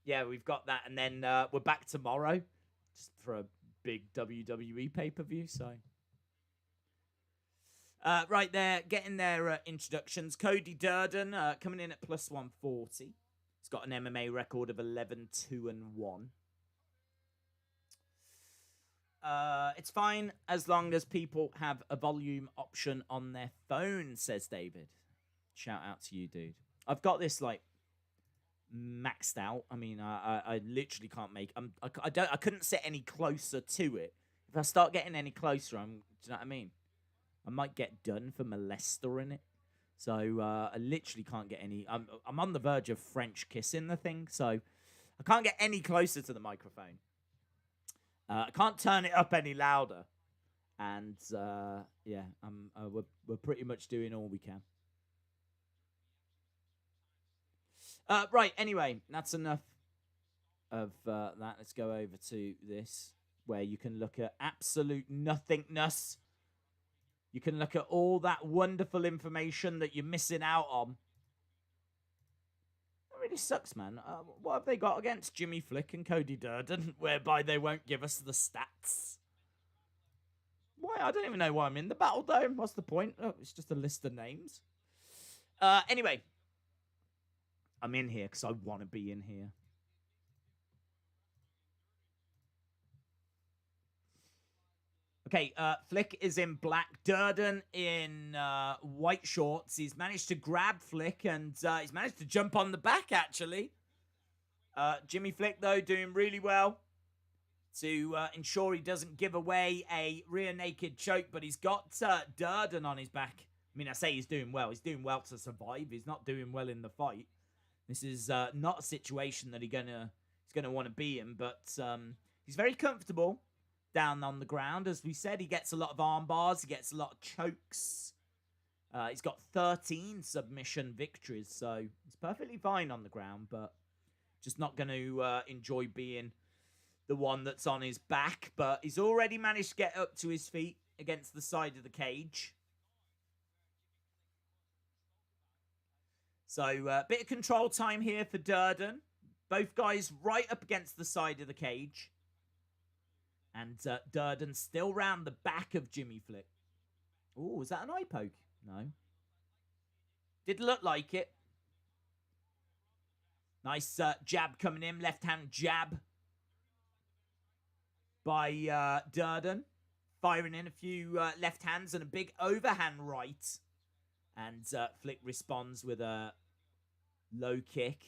yeah, we've got that. And then we're back tomorrow just for a big WWE pay-per-view. So, right there, getting their introductions. Cody Durden coming in at plus 140. He's got an MMA record of 11-2-1. It's fine as long as people have a volume option on their phone, says David. Shout out to you, dude. I've got this like maxed out. I mean, I literally can't make. I couldn't sit any closer to it. If I start getting any closer, do you know what I mean? I might get done for molester in it. So I literally can't get any. I'm on the verge of French kissing the thing, so I can't get any closer to the microphone. I can't turn it up any louder, and yeah, we're pretty much doing all we can. Right. Anyway, that's enough of that. Let's go over to this, where you can look at absolute nothingness. You can look at all that wonderful information that you're missing out on. It really sucks, man. What have they got against Jimmy Flick and Cody Durden, whereby they won't give us the stats? Why? I don't even know why I'm in the Battle Dome. What's the point? Oh, it's just a list of names. Anyway, I'm in here because I want to be in here. Okay, Flick is in black. Durden in white shorts. He's managed to grab Flick, and he's managed to jump on the back, actually. Jimmy Flick, though, doing really well to ensure he doesn't give away a rear naked choke, but he's got Durden on his back. I mean, I say he's doing well. He's doing well to survive. He's not doing well in the fight. This is not a situation that he's gonna want to be in, but he's very comfortable down on the ground. As we said, he gets a lot of arm bars. He gets a lot of chokes. He's got 13 submission victories, so he's perfectly fine on the ground, but just not going to enjoy being the one that's on his back. But he's already managed to get up to his feet against the side of the cage. So a bit of control time here for Durden. Both guys right up against the side of the cage. And Durden still round the back of Jimmy Flick. Oh, is that an eye poke? No. Did look like it. Nice jab coming in. Left-hand jab by Durden. Firing in a few left hands and a big overhand right. And Flick responds with a low kick.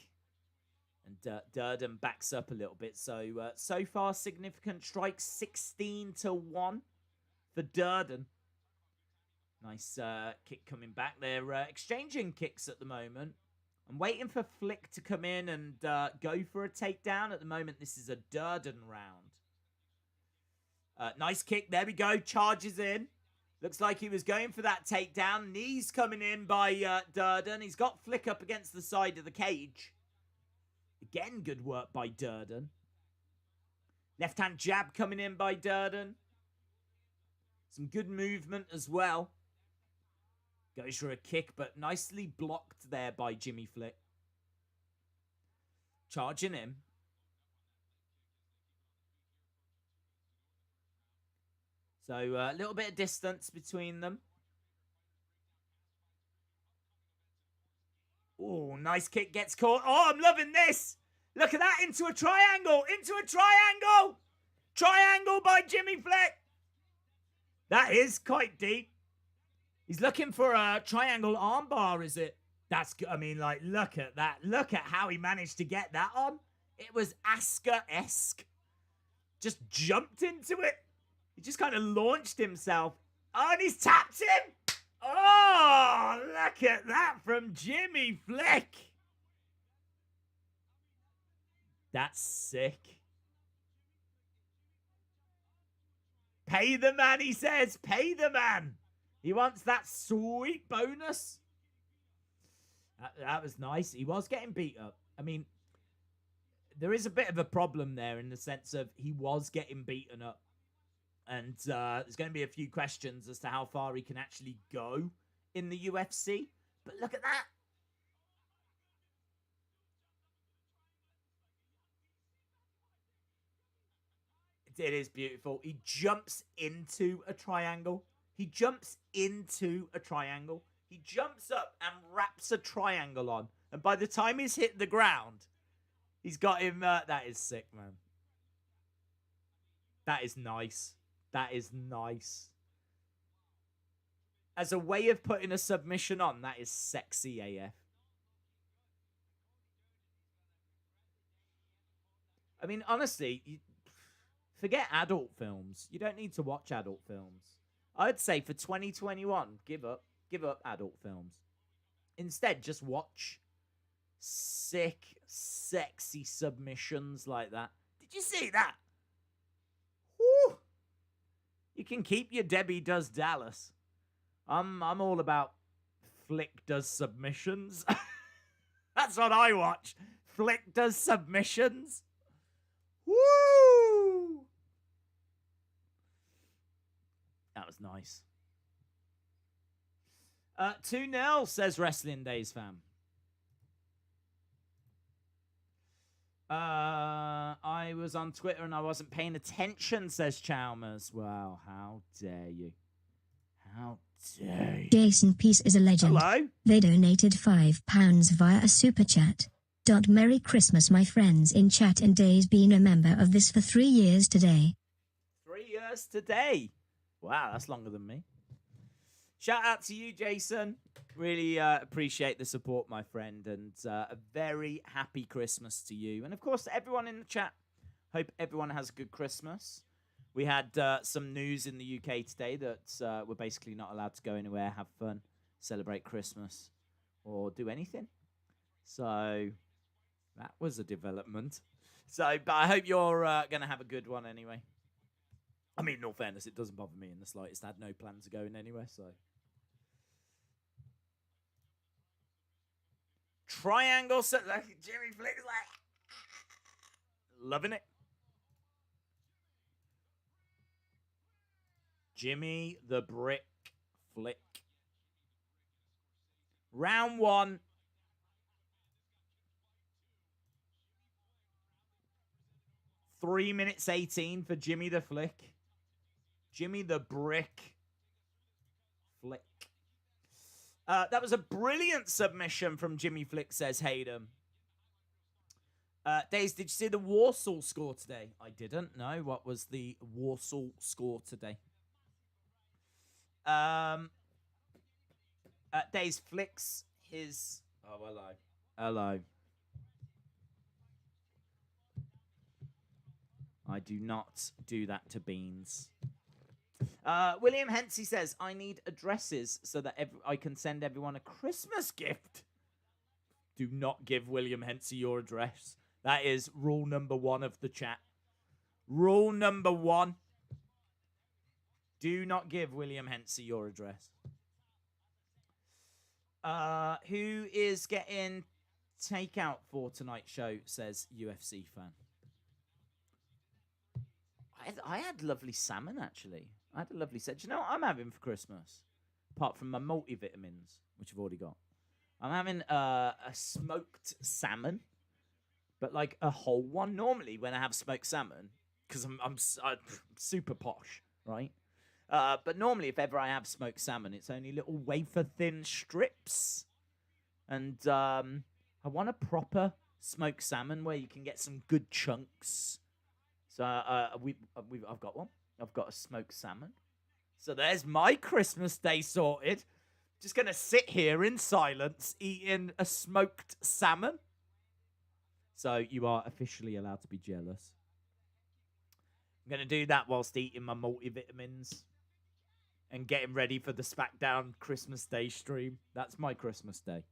And Durden backs up a little bit. So, so far, significant strikes. 16-1 for Durden. Nice kick coming back. They're exchanging kicks at the moment. I'm waiting for Flick to come in and go for a takedown. At the moment, this is a Durden round. Nice kick. There we go. Charges in. Looks like he was going for that takedown. Knees coming in by Durden. He's got Flick up against the side of the cage. Again, good work by Durden. Left-hand jab coming in by Durden. Some good movement as well. Goes for a kick, but nicely blocked there by Jimmy Flick. Charging him. So a little bit of distance between them. Oh, nice kick, gets caught. Oh, I'm loving this. Look at that, into a triangle, into a triangle. Triangle by Jimmy Flick. That is quite deep. He's looking for a triangle armbar, is it? That's good. I mean, like, look at that. Look at how he managed to get that on. It was Asuka-esque. Just jumped into it. He just kind of launched himself. Oh, and he's tapped him. Oh, look at that from Jimmy Flick. That's sick. Pay the man, he says. Pay the man. He wants that sweet bonus. That was nice. He was getting beat up. I mean, there is a bit of a problem there in the sense of he was getting beaten up. And there's going to be a few questions as to how far he can actually go in the UFC. But look at that. It is beautiful. He jumps into a triangle. He jumps into a triangle. He jumps up and wraps a triangle on. And by the time he's hit the ground, he's got him. That is sick, man. That is nice. That is nice. As a way of putting a submission on, that is sexy AF. I mean, honestly, forget adult films. You don't need to watch adult films. I'd say for 2021, give up adult films. Instead, just watch sick, sexy submissions like that. Did you see that? Woo! You can keep your Debbie Does Dallas. I'm all about Flick Does Submissions. That's what I watch. Flick Does Submissions. Woo! That was nice. 2-0, says Wrestling Days fam. I was on Twitter and I wasn't paying attention, says Chalmers. Wow, how dare you? How dare you? Jason Peace is a legend. Hello? They donated £5 via a super chat. Merry Christmas, my friends in chat, and Days been a member of this for 3 years today. 3 years today. Wow, that's longer than me. Shout out to you, Jason. Really appreciate the support, my friend, and a very happy Christmas to you. And, of course, everyone in the chat. Hope everyone has a good Christmas. We had some news in the UK today that we're basically not allowed to go anywhere, have fun, celebrate Christmas, or do anything. So that was a development. So, but I hope you're going to have a good one anyway. I mean, in all fairness, it doesn't bother me in the slightest. I had no plans of going anywhere, so. Triangle, so like Jimmy Flick's like loving it. Jimmy the Brick Flick. Round 1. 3 minutes 18 for Jimmy the Flick. Jimmy the Brick Flick. That was a brilliant submission from Jimmy Flick, says Hayden. Days, did you see the Warsaw score today? I didn't know. What was the Warsaw score today? Days flicks his... Oh, hello. Hello. I do not do that to beans. William Hensey says, I need addresses so that I can send everyone a Christmas gift. Do not give William Hensey your address. That is rule number 1 of the chat. Rule number 1. Do not give William Hensey your address. Who is getting takeout for tonight's show, says UFC fan. I had lovely salmon, actually. I had a lovely set. Do you know what I'm having for Christmas? Apart from my multivitamins, which I've already got. I'm having a smoked salmon, but like a whole one. Normally, when I have smoked salmon, because I'm super posh, right? But normally, if ever I have smoked salmon, it's only little wafer-thin strips. And I want a proper smoked salmon where you can get some good chunks. So I've got one. I've got a smoked salmon. So there's my Christmas day sorted. Just going to sit here in silence eating a smoked salmon. So you are officially allowed to be jealous. I'm going to do that whilst eating my multivitamins and getting ready for the SmackDown Christmas Day stream. That's my Christmas day.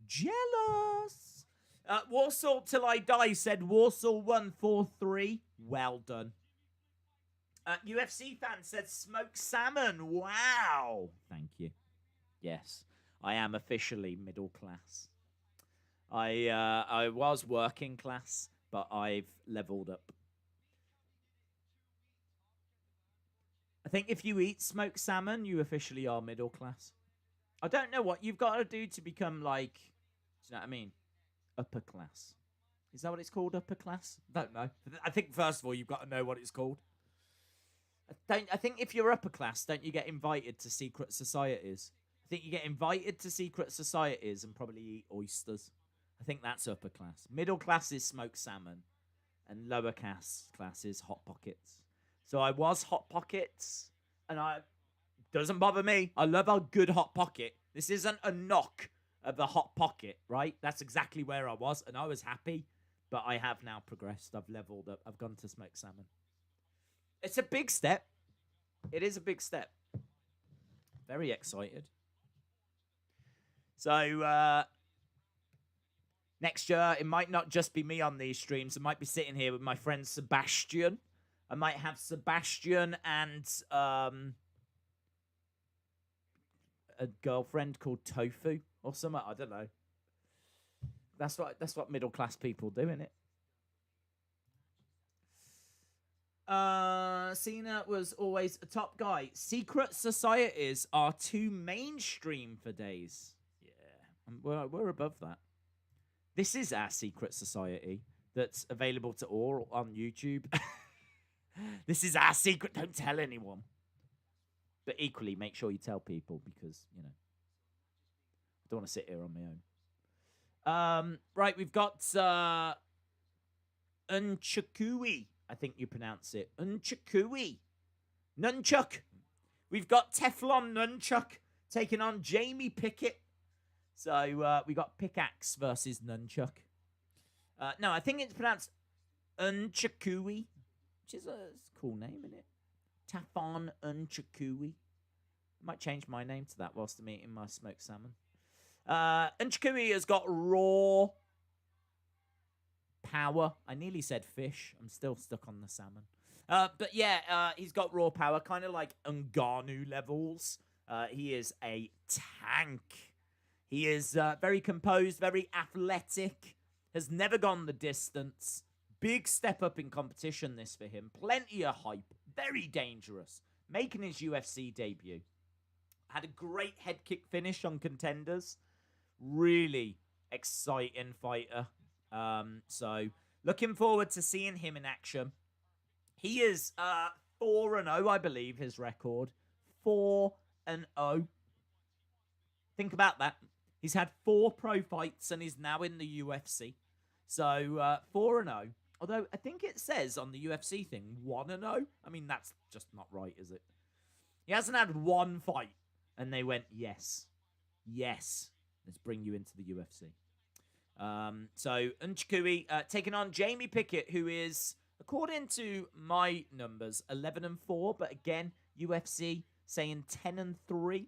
Jealous. Warsaw Till I Die said Warsaw 143. Well done. UFC fan said smoked salmon. Wow. Thank you. Yes, I am officially middle class. I was working class, but I've leveled up. I think if you eat smoked salmon, you officially are middle class. I don't know what you've got to do to become like, do you know what I mean? Upper class. Is that what it's called, upper class? Don't know. I think, first of all, you've got to know what it's called. I think if you're upper class, don't you get invited to secret societies? I think you get invited to secret societies and probably eat oysters. I think that's upper class. Middle class is smoked salmon. And lower class is Hot Pockets. So I was Hot Pockets. And doesn't bother me. I love a good Hot Pocket. This isn't a knock of the Hot Pocket, right? That's exactly where I was. And I was happy. But I have now progressed. I've leveled up. I've gone to smoked salmon. It's a big step. It is a big step. Very excited. So, next year, it might not just be me on these streams. I might be sitting here with my friend Sebastian. I might have Sebastian and a girlfriend called Tofu or something. I don't know. That's what middle class people do, innit? Cena was always a top guy. Secret societies are too mainstream for days. Yeah, we're above that. This is our secret society that's available to all on YouTube. This is our secret. Don't tell anyone. But equally, make sure you tell people because, you know, I don't want to sit here on my own. Right, we've got NCHUKWI. I think you pronounce it. NCHUKWI. Nunchuck. We've got Teflon Nunchuck taking on Jamie Pickett. So we got Pickaxe versus Nunchuck. No, I think it's pronounced NCHUKWI, which is a cool name, isn't it? Teflon NCHUKWI. I might change my name to that whilst I'm eating my smoked salmon. NCHUKWI has got raw power. I nearly said fish. I'm still stuck on the salmon. But yeah, he's got raw power, kind of like Ngannou levels. He is a tank. He is very composed, very athletic, has never gone the distance. Big step up in competition, this for him. Plenty of hype, very dangerous. Making his UFC debut. Had a great head kick finish on Contenders. Really exciting fighter. So Looking forward to seeing him in action. He is 4-0, I believe, his record. 4-0. Think about that. He's had 4 pro fights and he's now in the UFC. So 4-0. Although I think it says on the UFC thing 1-0. I mean, that's just not right, is it? He hasn't had 1 fight. And they went, yes. Yes. Let's bring you into the UFC. So NCHUKWI taking on Jamie Pickett, who is, according to my numbers, 11-4. But again, UFC saying 10-3.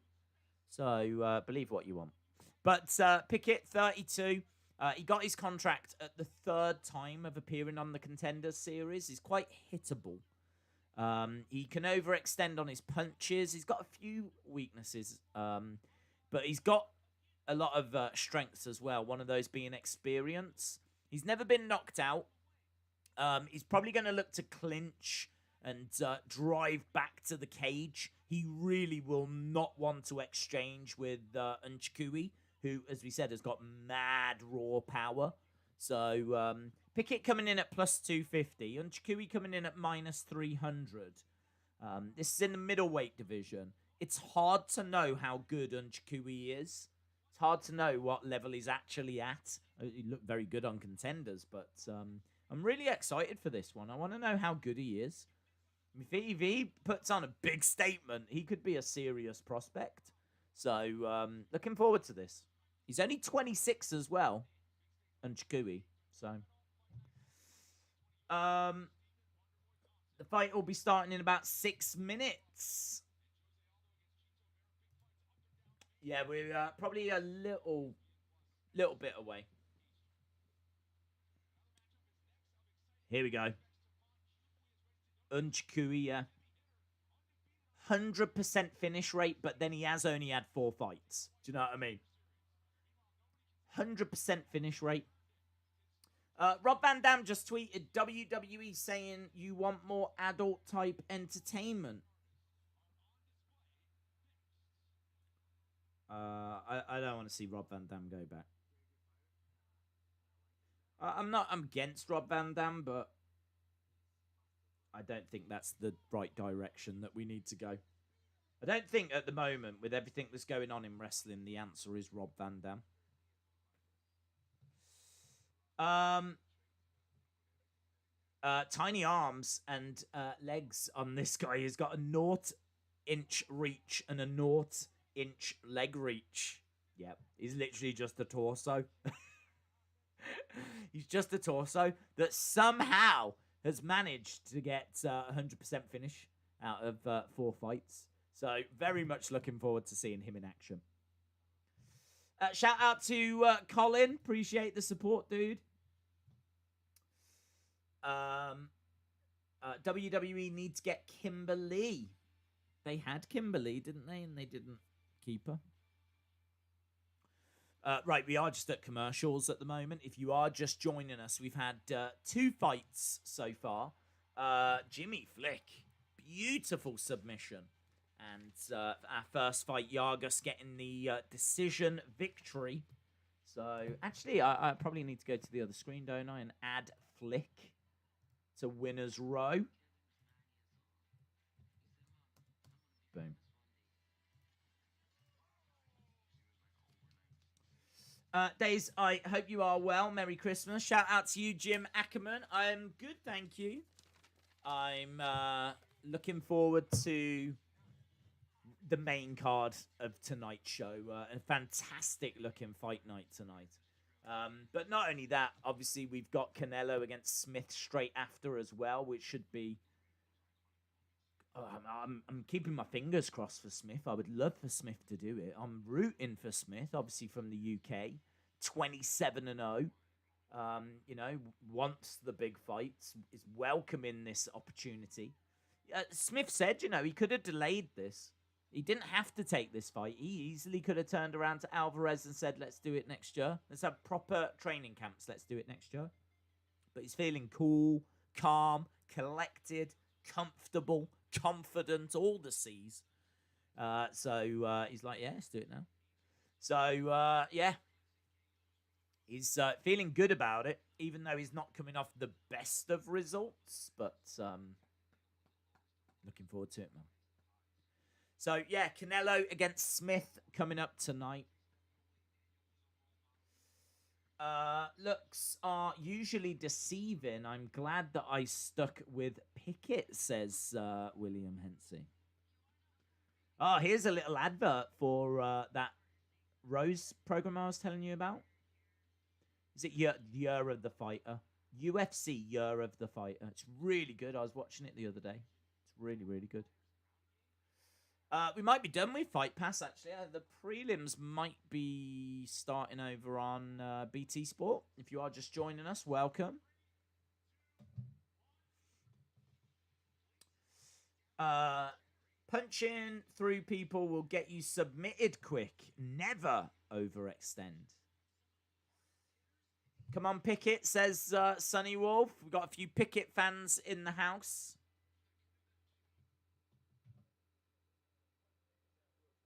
So believe what you want. But Pickett, 32. He got his contract at the 3rd time of appearing on the Contenders series. He's quite hittable. He can overextend on his punches. He's got a few weaknesses, but he's got a lot of strengths as well. One of those being experience. He's never been knocked out. He's probably going to look to clinch and drive back to the cage. He really will not want to exchange with NCHUKWI, who, as we said, has got mad raw power. So Pickett coming in at plus 250. NCHUKWI coming in at minus 300. This is in the middleweight division. It's hard to know how good NCHUKWI is. It's hard to know what level he's actually at. He looked very good on Contenders, but I'm really excited for this one. I want to know how good he is. If he puts on a big statement, he could be a serious prospect. So, looking forward to this. He's only 26 as well, NCHUKWI. So, the fight will be starting in about 6 minutes. Yeah, we're probably a little bit away. Here we go. NCHUKWI, 100% finish rate, but then he has only had 4 fights. Do you know what I mean? 100% finish rate. Rob Van Dam just tweeted WWE saying you want more adult type entertainment. I don't want to see Rob Van Dam go back. I'm against Rob Van Dam, but I don't think that's the right direction that we need to go. I don't think at the moment, with everything that's going on in wrestling, the answer is Rob Van Dam. Tiny arms and legs on this guy. He's got a 0-inch reach and a 0-inch leg reach. Yep, he's literally just a torso. He's just a torso that somehow has managed to get 100% finish out of 4 fights. So very much looking forward to seeing him in action. Shout out to Colin. Appreciate the support, dude. WWE need to get Kimberly. They had Kimberly, didn't they? And they didn't keep her. Right, we are just at commercials at the moment. If you are just joining us, we've had 2 fights so far. Jimmy Flick, beautiful submission. And our first fight, GIAGOS getting the decision victory. So, actually, I probably need to go to the other screen, don't I? And add Flick to winner's row. Boom. Days, I hope you are well. Merry Christmas. Shout out to you, Jim Ackerman. I'm good, thank you. I'm looking forward to the main card of tonight's show. A fantastic looking fight night tonight. But not only that, obviously we've got Canelo against Smith straight after as well, which should be... I'm keeping my fingers crossed for Smith. I would love for Smith to do it. I'm rooting for Smith, obviously from the UK. 27-0. You know, wants the big fights. Is welcoming this opportunity. Smith said, you know, he could have delayed this. He didn't have to take this fight. He easily could have turned around to Aleverez and said, let's do it next year. Let's have proper training camps. Let's do it next year. But he's feeling cool, calm, collected, comfortable, confident, all the C's. So he's like, yeah, let's do it now. So, yeah. He's feeling good about it, even though he's not coming off the best of results. But looking forward to it, man. So, yeah, Canelo against Smith coming up tonight. Looks are usually deceiving. I'm glad that I stuck with Pickett, says William Hensey. Oh, here's a little advert for that Rose program I was telling you about. Is it Year of the Fighter? UFC Year of the Fighter. It's really good. I was watching it the other day. It's really, really good. We might be done with Fight Pass, actually. The prelims might be starting over on BT Sport. If you are just joining us, welcome. Punching through people will get you submitted quick. Never overextend. Come on, Pickett, says Sunny Wolf. We've got a few Pickett fans in the house.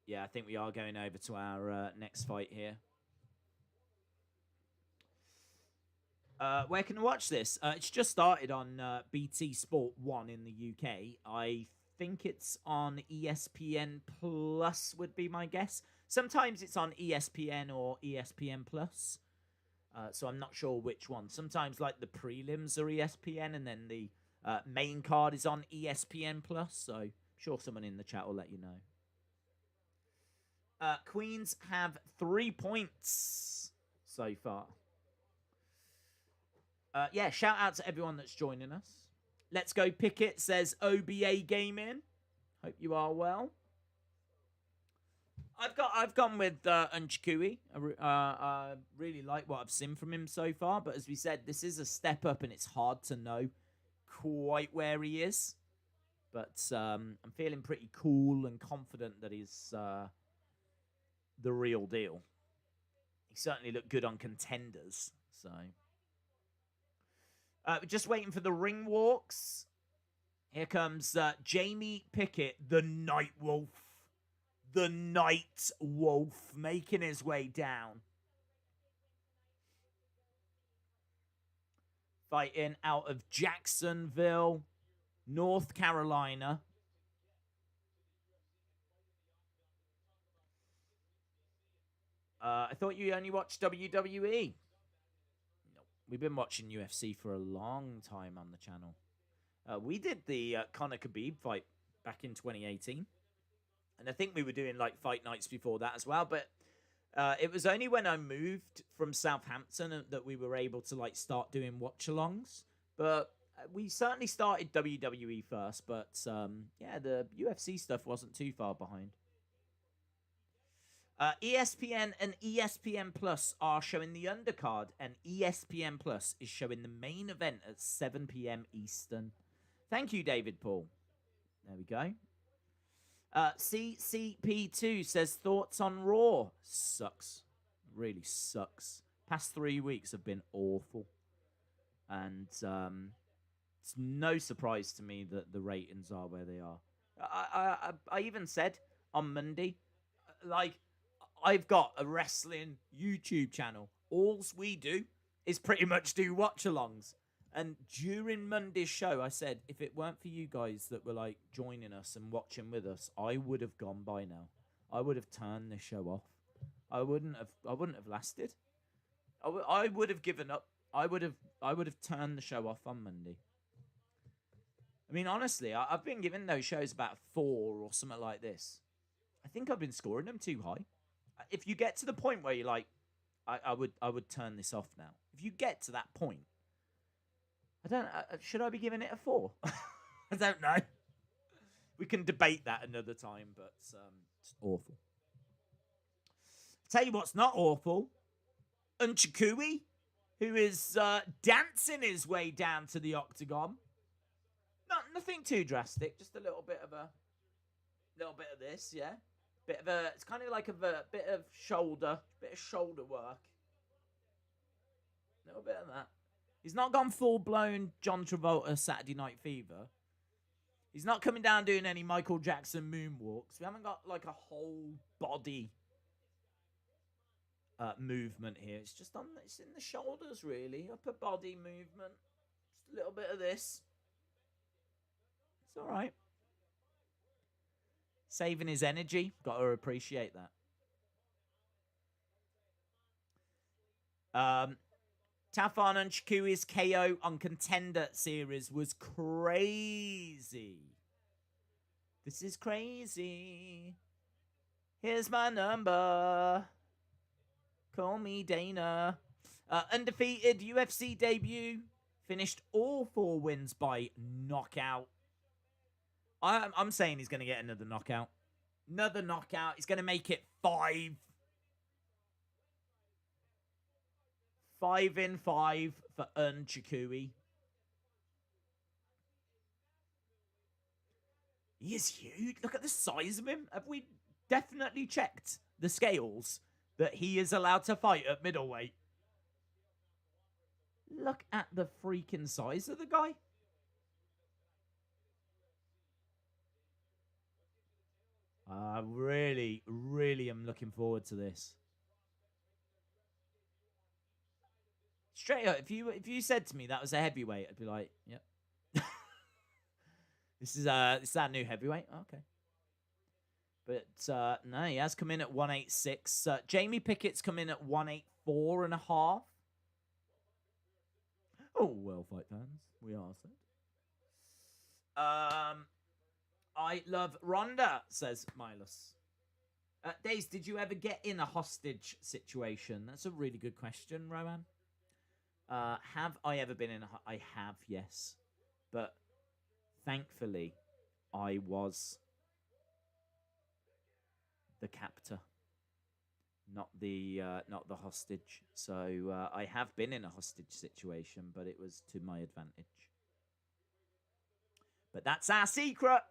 Yeah, I think we are going over to our next fight here. Where can I watch this? It's just started on BT Sport 1 in the UK. I think it's on ESPN Plus would be my guess. Sometimes it's on ESPN or ESPN Plus. So I'm not sure which one. Sometimes like the prelims are ESPN and then the main card is on ESPN Plus. So I'm sure someone in the chat will let you know. Queens have 3 points so far. Yeah, shout out to everyone that's joining us. Let's go Pickett, says OBA Gaming. Hope you are well. I've gone with NCHUKWI. I really like what I've seen from him so far, but as we said, this is a step up and it's hard to know quite where he is. But I'm feeling pretty cool and confident that he's the real deal. He certainly looked good on Contenders. So we're just waiting for the ring walks. Here comes Jamie Pickett, the Night Wolf. The Night Wolf making his way down. Fighting out of Jacksonville, North Carolina. I thought you only watched WWE. No, we've been watching UFC for a long time on the channel. We did the Conor Khabib fight back in 2018. And I think we were doing like fight nights before that as well. But it was only when I moved from Southampton that we were able to like start doing watch-alongs. But we certainly started WWE first. But yeah, the UFC stuff wasn't too far behind. ESPN and ESPN Plus are showing the undercard, and ESPN Plus is showing the main event at 7 p.m. Eastern. Thank you, David Paul. There we go. CCP2 says, thoughts on Raw? Sucks. Really sucks. Past 3 weeks have been awful. And it's no surprise to me that the ratings are where they are. I even said on Monday, like, I've got a wrestling YouTube channel. All we do is pretty much do watch-alongs. And during Monday's show, I said, if it weren't for you guys that were like joining us and watching with us, I would have gone by now. I would have turned this show off. I wouldn't have lasted. I would have given up. I would have turned the show off on Monday. I mean, honestly, I've been giving those shows about 4 or something like this. I think I've been scoring them too high. If you get to the point where you're like, I would turn this off now. If you get to that point, I don't. Should I be giving it a 4? I don't know. We can debate that another time, but it's awful. Tell you what's not awful. NCHUKWI, who is dancing his way down to the octagon. Nothing too drastic. Just a little bit of this, yeah. It's kind of like a bit of shoulder work. A little bit of that. He's not gone full-blown John Travolta Saturday Night Fever. He's not coming down doing any Michael Jackson moonwalks. We haven't got like a whole body movement here. It's just it's in the shoulders, really. Upper body movement. Just a little bit of this. It's all right. Saving his energy. Got to appreciate that. Tafan Untitled KO on Contender Series was crazy. This is crazy. Here's my number. Call me Dana. Undefeated UFC debut. Finished all 4 wins by knockout. I'm saying he's going to get another knockout. Another knockout. He's going to make it 5. 5 in 5 for NCHUKWI. He is huge. Look at the size of him. Have we definitely checked the scales that he is allowed to fight at middleweight? Look at the freaking size of the guy. I really, really am looking forward to this. Straight up, if you said to me that was a heavyweight, I'd be like, yep. This is that new heavyweight? Okay. But no, he has come in at 186. Jamie Pickett's come in at 184.5. Oh, well, fight fans, we are said. I love Ronda, says Milos. Daze, did you ever get in a hostage situation? That's a really good question, Rowan. Have I ever been in I have, yes. But thankfully, I was the captor, not the hostage. So I have been in a hostage situation, but it was to my advantage. But that's our secret.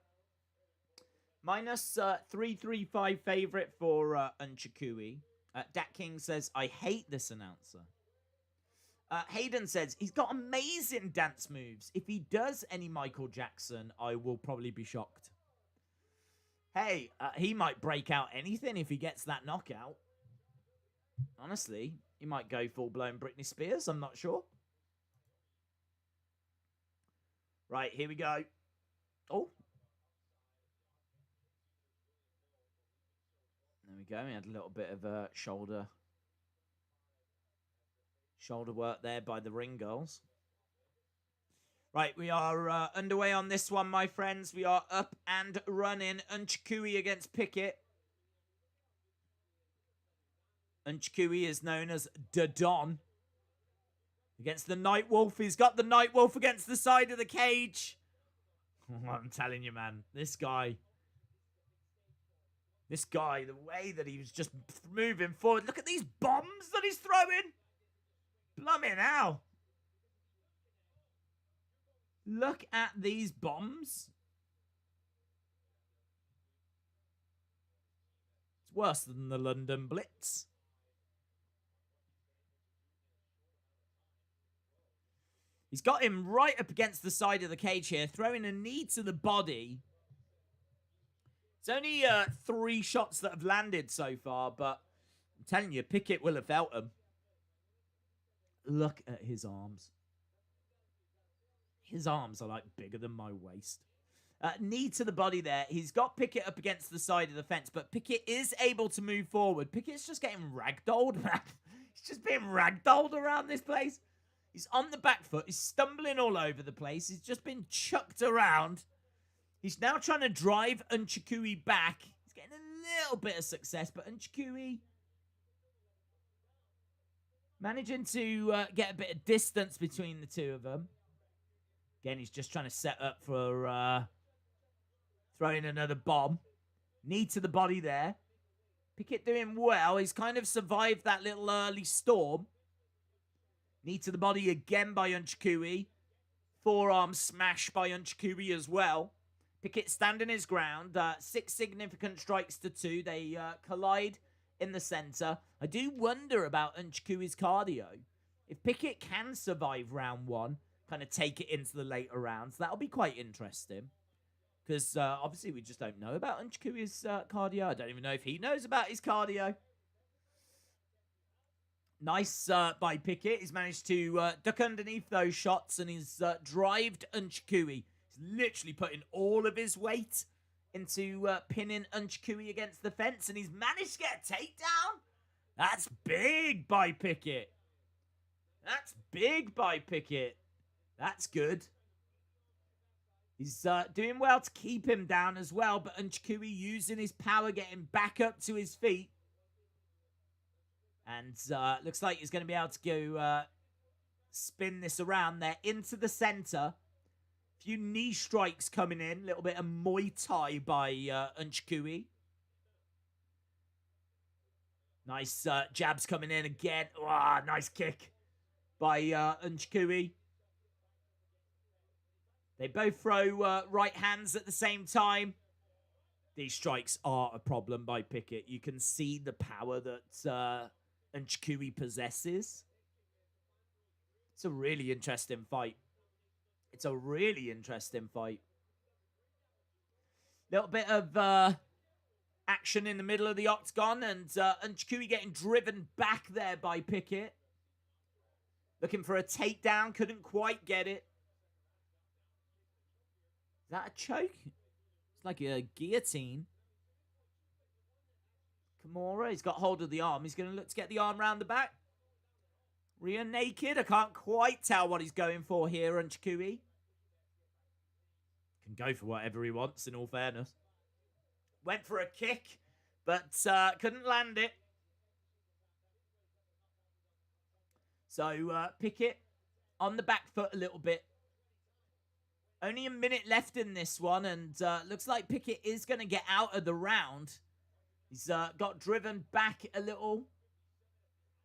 Minus 335 favorite for NCHUKWI. Dat King says, I hate this announcer. Hayden says, he's got amazing dance moves. If he does any Michael Jackson, I will probably be shocked. Hey, he might break out anything if he gets that knockout. Honestly, he might go full-blown Britney Spears. I'm not sure. Right, here we go. Oh. There we go. We had a little bit of shoulder work there by the ring girls. Right, we are underway on this one, my friends. We are up and running. NCHUKWI against Pickett. NCHUKWI is known as DURDEN. Against the Nightwolf. He's got the Nightwolf against the side of the cage. I'm telling you, man. This guy, the way that he was just moving forward. Look at these bombs that he's throwing. Blumming hell. Look at these bombs. It's worse than the London Blitz. He's got him right up against the side of the cage here, throwing a knee to the body. It's only 3 shots that have landed so far, but I'm telling you, Pickett will have felt them. Look at his arms. His arms are like bigger than my waist. Knee to the body there. He's got Pickett up against the side of the fence, but Pickett is able to move forward. Pickett's just getting ragdolled, man. He's just being ragdolled around this place. He's on the back foot. He's stumbling all over the place. He's just been chucked around. He's now trying to drive NCHUKWI back. He's getting a little bit of success, but NCHUKWI managing to get a bit of distance between the two of them. Again, he's just trying to set up for throwing another bomb. Knee to the body there. Pickett doing well. He's kind of survived that little early storm. Knee to the body again by NCHUKWI. Forearm smash by NCHUKWI as well. Pickett standing his ground. 6 significant strikes to 2. They collide in the center. I do wonder about NCHUKWI's cardio. If Pickett can survive round 1, kind of take it into the later rounds, that'll be quite interesting. Because obviously we just don't know about NCHUKWI's cardio. I don't even know if he knows about his cardio. Nice by Pickett. He's managed to duck underneath those shots, and he's drived NCHUKWI. He's literally putting all of his weight into pinning NCHUKWI against the fence, and he's managed to get a takedown. That's big by Pickett. That's big by Pickett. That's good. He's doing well to keep him down as well, but NCHUKWI using his power, getting back up to his feet. And looks like he's going to be able to go spin this around there into the center. Few knee strikes coming in. A little bit of Muay Thai by NCHUKWI. Nice jabs coming in again. Oh, nice kick by NCHUKWI. They both throw right hands at the same time. These strikes are a problem by Pickett. You can see the power that NCHUKWI possesses. It's a really interesting fight. It's a really interesting fight. Little bit of action in the middle of the octagon, and NCHUKWI getting driven back there by Pickett. Looking for a takedown, couldn't quite get it. Is that a choke? It's like a guillotine. Kimura, he's got hold of the arm. He's going to look to get the arm round the back. Rear naked. I can't quite tell what he's going for here, NCHUKWI. Can go for whatever he wants, in all fairness. Went for a kick, but couldn't land it. So Pickett on the back foot a little bit. Only a minute left in this one, and looks like Pickett is going to get out of the round. He's got driven back a little.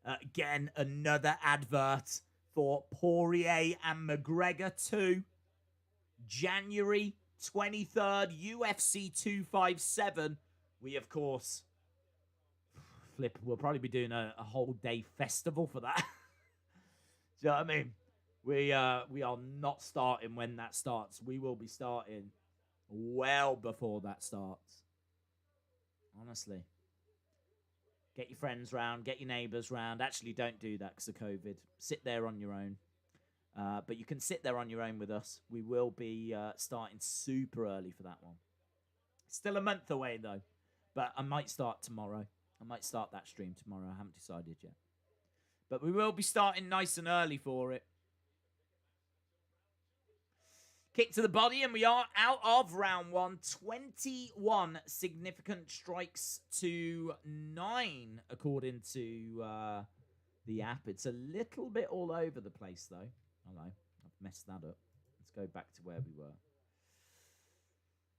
Again, another advert for Poirier and McGregor 2. January 23rd, UFC 257. We, of course, we'll probably be doing a whole day festival for that. Do you know what I mean? We are not starting when that starts. We will be starting well before that starts. Honestly. Get your friends round, get your neighbours round. Actually, don't do that because of COVID. Sit there on your own. But you can sit there on your own with us. We will be starting super early for that one. Still a month away, though. But I might start tomorrow. I might start that stream tomorrow. I haven't decided yet. But we will be starting nice and early for it. Kick to the body, and we are out of round one. 21 significant strikes to 9, according to the app. It's a little bit all over the place, though. Hello, I've messed that up. Let's go back to where we were.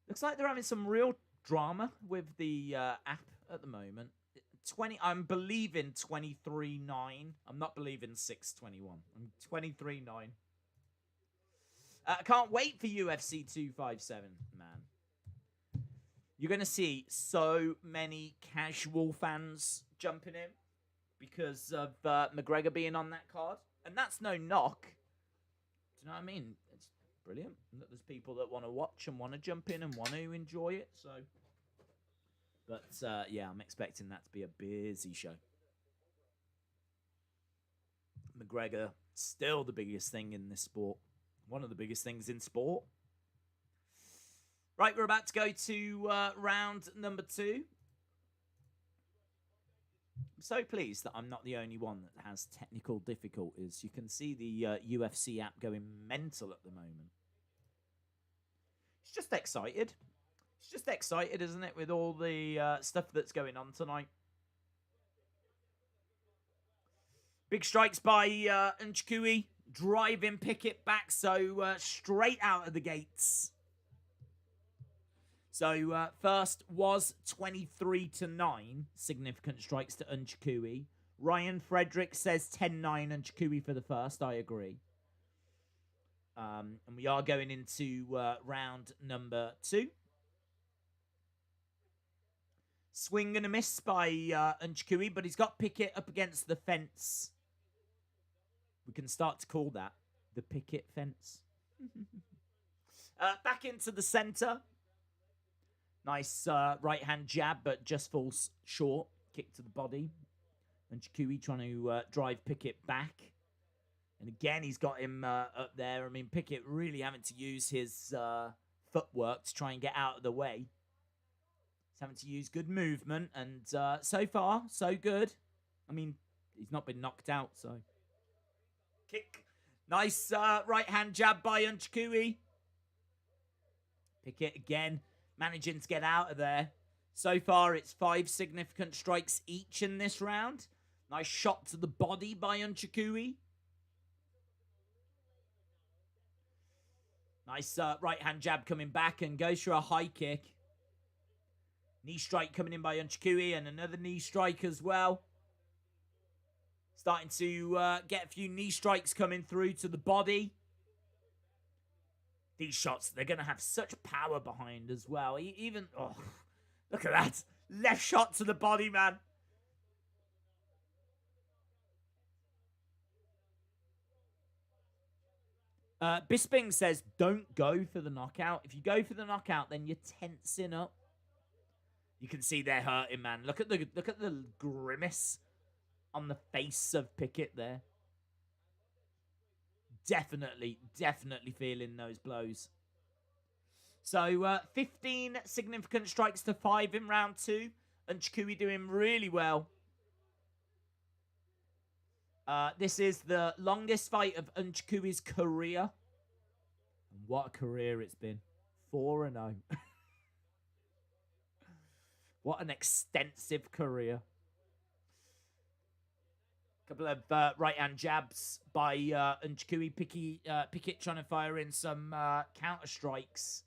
Looks like they're having some real drama with the app at the moment. I'm believing 23-9. I'm not believing 6-21. I'm 23-9. I can't wait for UFC 257, man. You're going to see so many casual fans jumping in because of McGregor being on that card. And that's no knock. Do you know what I mean? It's brilliant. There's people that want to watch and want to jump in and want to enjoy it. So, but yeah, I'm expecting that to be a busy show. McGregor, still the biggest thing in this sport. One of the biggest things in sport. Right, we're about to go to round number 2. I'm so pleased that I'm not the only one that has technical difficulties. You can see the UFC app going mental at the moment. It's just excited. It's just excited, isn't it, with all the stuff that's going on tonight. Big strikes by NCHUKWI. Driving Pickett back, so straight out of the gates. So first was 23-9, significant strikes to NCHUKWI. Ryan Frederick says 10-9 NCHUKWI for the first. I agree. And we are going into round number 2. Swing and a miss by NCHUKWI, but he's got Pickett up against the fence. We can start to call that the picket fence. Back into the center. Nice right-hand jab, but just falls short. Kick to the body. NCHUKWI trying to drive Pickett back. And again, he's got him up there. I mean, Pickett really having to use his footwork to try and get out of the way. He's having to use good movement. And so far, so good. I mean, he's not been knocked out, so. Kick. Nice right-hand jab by NCHUKWI. Pickett again, managing to get out of there. So far, it's 5 significant strikes each in this round. Nice shot to the body by NCHUKWI. Nice right-hand jab coming back and goes for a high kick. Knee strike coming in by NCHUKWI and another knee strike as well. Starting to get a few knee strikes coming through to the body. These shots, they're going to have such power behind as well. Even, oh, look at that. Left shot to the body, man. Bisping says, don't go for the knockout. If you go for the knockout, then you're tensing up. You can see they're hurting, man. Look at the grimace on the face of Pickett there. Definitely feeling those blows. So, 15 significant strikes to 5 in round 2. NCHUKWI doing really well. This is the longest fight of NCHUKWI's career. And what a career it's been. 4-0. What an extensive career. Couple of right-hand jabs by NCHUKWI. Pickett trying to fire in some counter strikes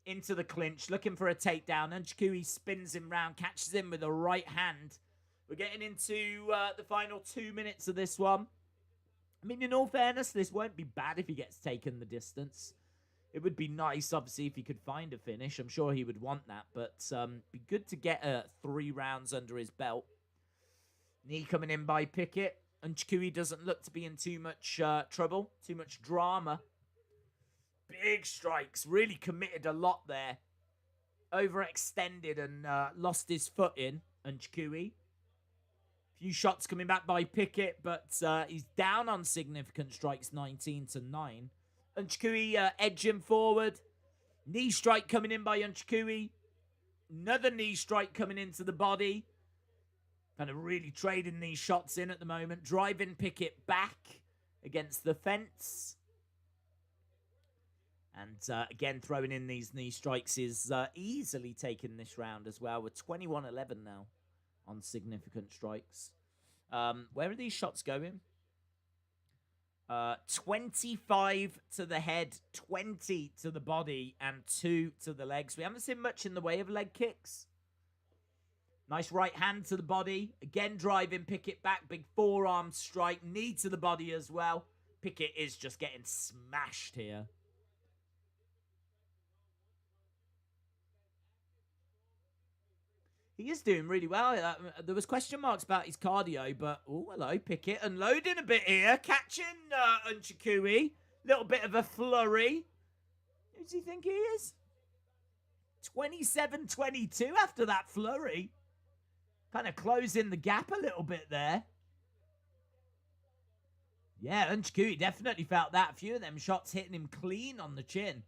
into the clinch, looking for a takedown. NCHUKWI spins him round, catches him with a right hand. We're getting into the final 2 minutes of this one. I mean, in all fairness, this won't be bad if he gets taken the distance. It would be nice, obviously, if he could find a finish. I'm sure he would want that, but be good to get 3 rounds under his belt. Knee coming in by Pickett. NCHUKWI doesn't look to be in too much trouble, too much drama. Big strikes, really committed a lot there. Overextended and lost his foot in, NCHUKWI. Few shots coming back by Pickett, but he's down on significant strikes, 19-9. NCHUKWI edging forward. Knee strike coming in by NCHUKWI. Another knee strike coming into the body. Kind of really trading these shots in at the moment. Driving Pickett back against the fence. And again, throwing in these knee strikes is easily taking this round as well. We're 21-11 now on significant strikes. Where are these shots going? 25 to the head, 20 to the body, and 2 to the legs. We haven't seen much in the way of leg kicks. Nice right hand to the body. Again, driving Pickett back. Big forearm strike. Knee to the body as well. Pickett is just getting smashed here. He is doing really well. There was question marks about his cardio, but... Oh, hello, Pickett. Unloading a bit here. Catching NCHUKWI. Little bit of a flurry. Who does he think he is? 27-22 after that flurry. Kind of closing the gap a little bit there. Yeah, NCHUKWI definitely felt that. A few of them shots hitting him clean on the chin.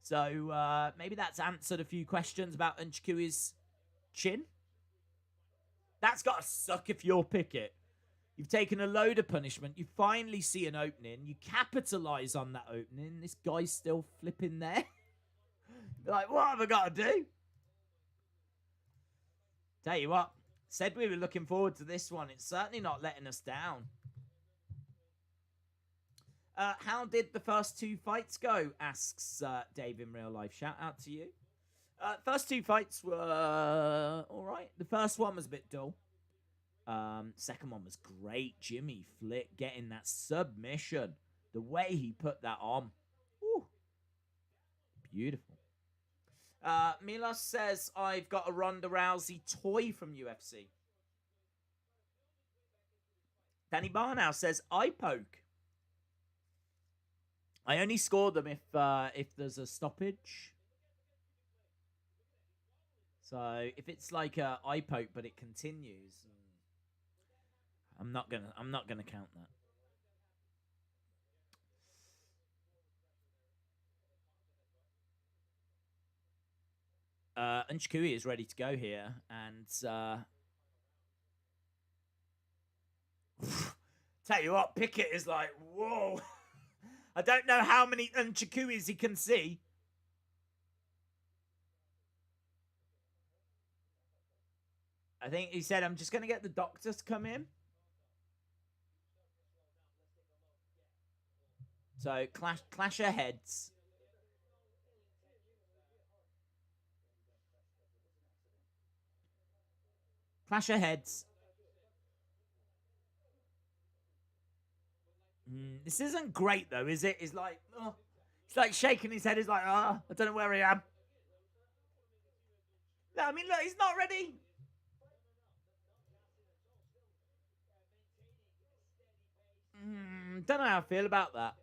So maybe that's answered a few questions about NCHUKWI's chin. That's got to suck if you're Pickett. You've taken a load of punishment. You finally see an opening. You capitalise on that opening. This guy's still flipping there. Like, what have I got to do? Tell you what, said we were looking forward to this one. It's certainly not letting us down. How did the first 2 fights go? Asks Dave in real life. Shout out to you. First 2 fights were all right. The first one was a bit dull. Second one was great. Jimmy Flick getting that submission. The way he put that on. Woo. Beautiful. Milos says, I've got a Ronda Rousey toy from UFC. Danny Barnow says, I poke. I only score them if there's a stoppage. So if it's like a eye poke, but it continues. I'm not gonna count that. NCHUKWI is ready to go here, and tell you what, Pickett is like, whoa. I don't know how many NCHUKWIs he can see. I think he said, I'm just going to get the doctor to come in. So, clash of heads. Clash of heads. This isn't great, though, is it? He's like, oh. He's like shaking his head. He's like, oh, I don't know where I am. No, I mean, look, he's not ready. Don't know how I feel about that.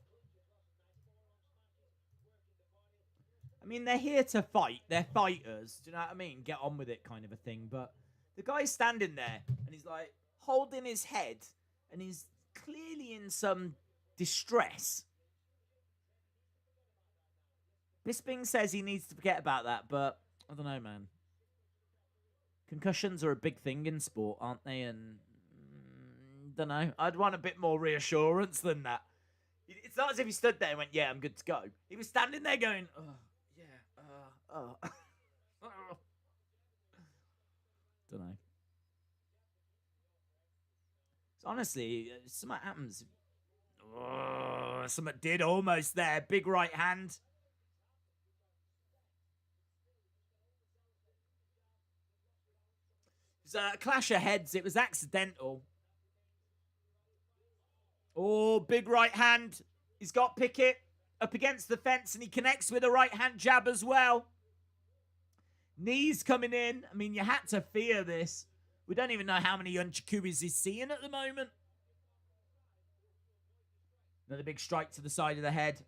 I mean, they're here to fight. They're fighters. Do you know what I mean? Get on with it kind of a thing. But the guy's standing there, and he's like holding his head, and he's clearly in some distress. Bisping says he needs to forget about that, but I don't know, man. Concussions are a big thing in sport, aren't they? And don't know. I'd want a bit more reassurance than that. It's not as if he stood there and went, yeah, I'm good to go. He was standing there going, oh, yeah, don't know. So honestly, something happens. Oh, something did almost there. Big right hand. It was a clash of heads. It was accidental. Oh, big right hand. He's got Pickett up against the fence, and he connects with a right hand jab as well. Knees coming in. I mean, you had to fear this. We don't even know how many NCHUKWIs he's seeing at the moment. Another big strike to the side of the head.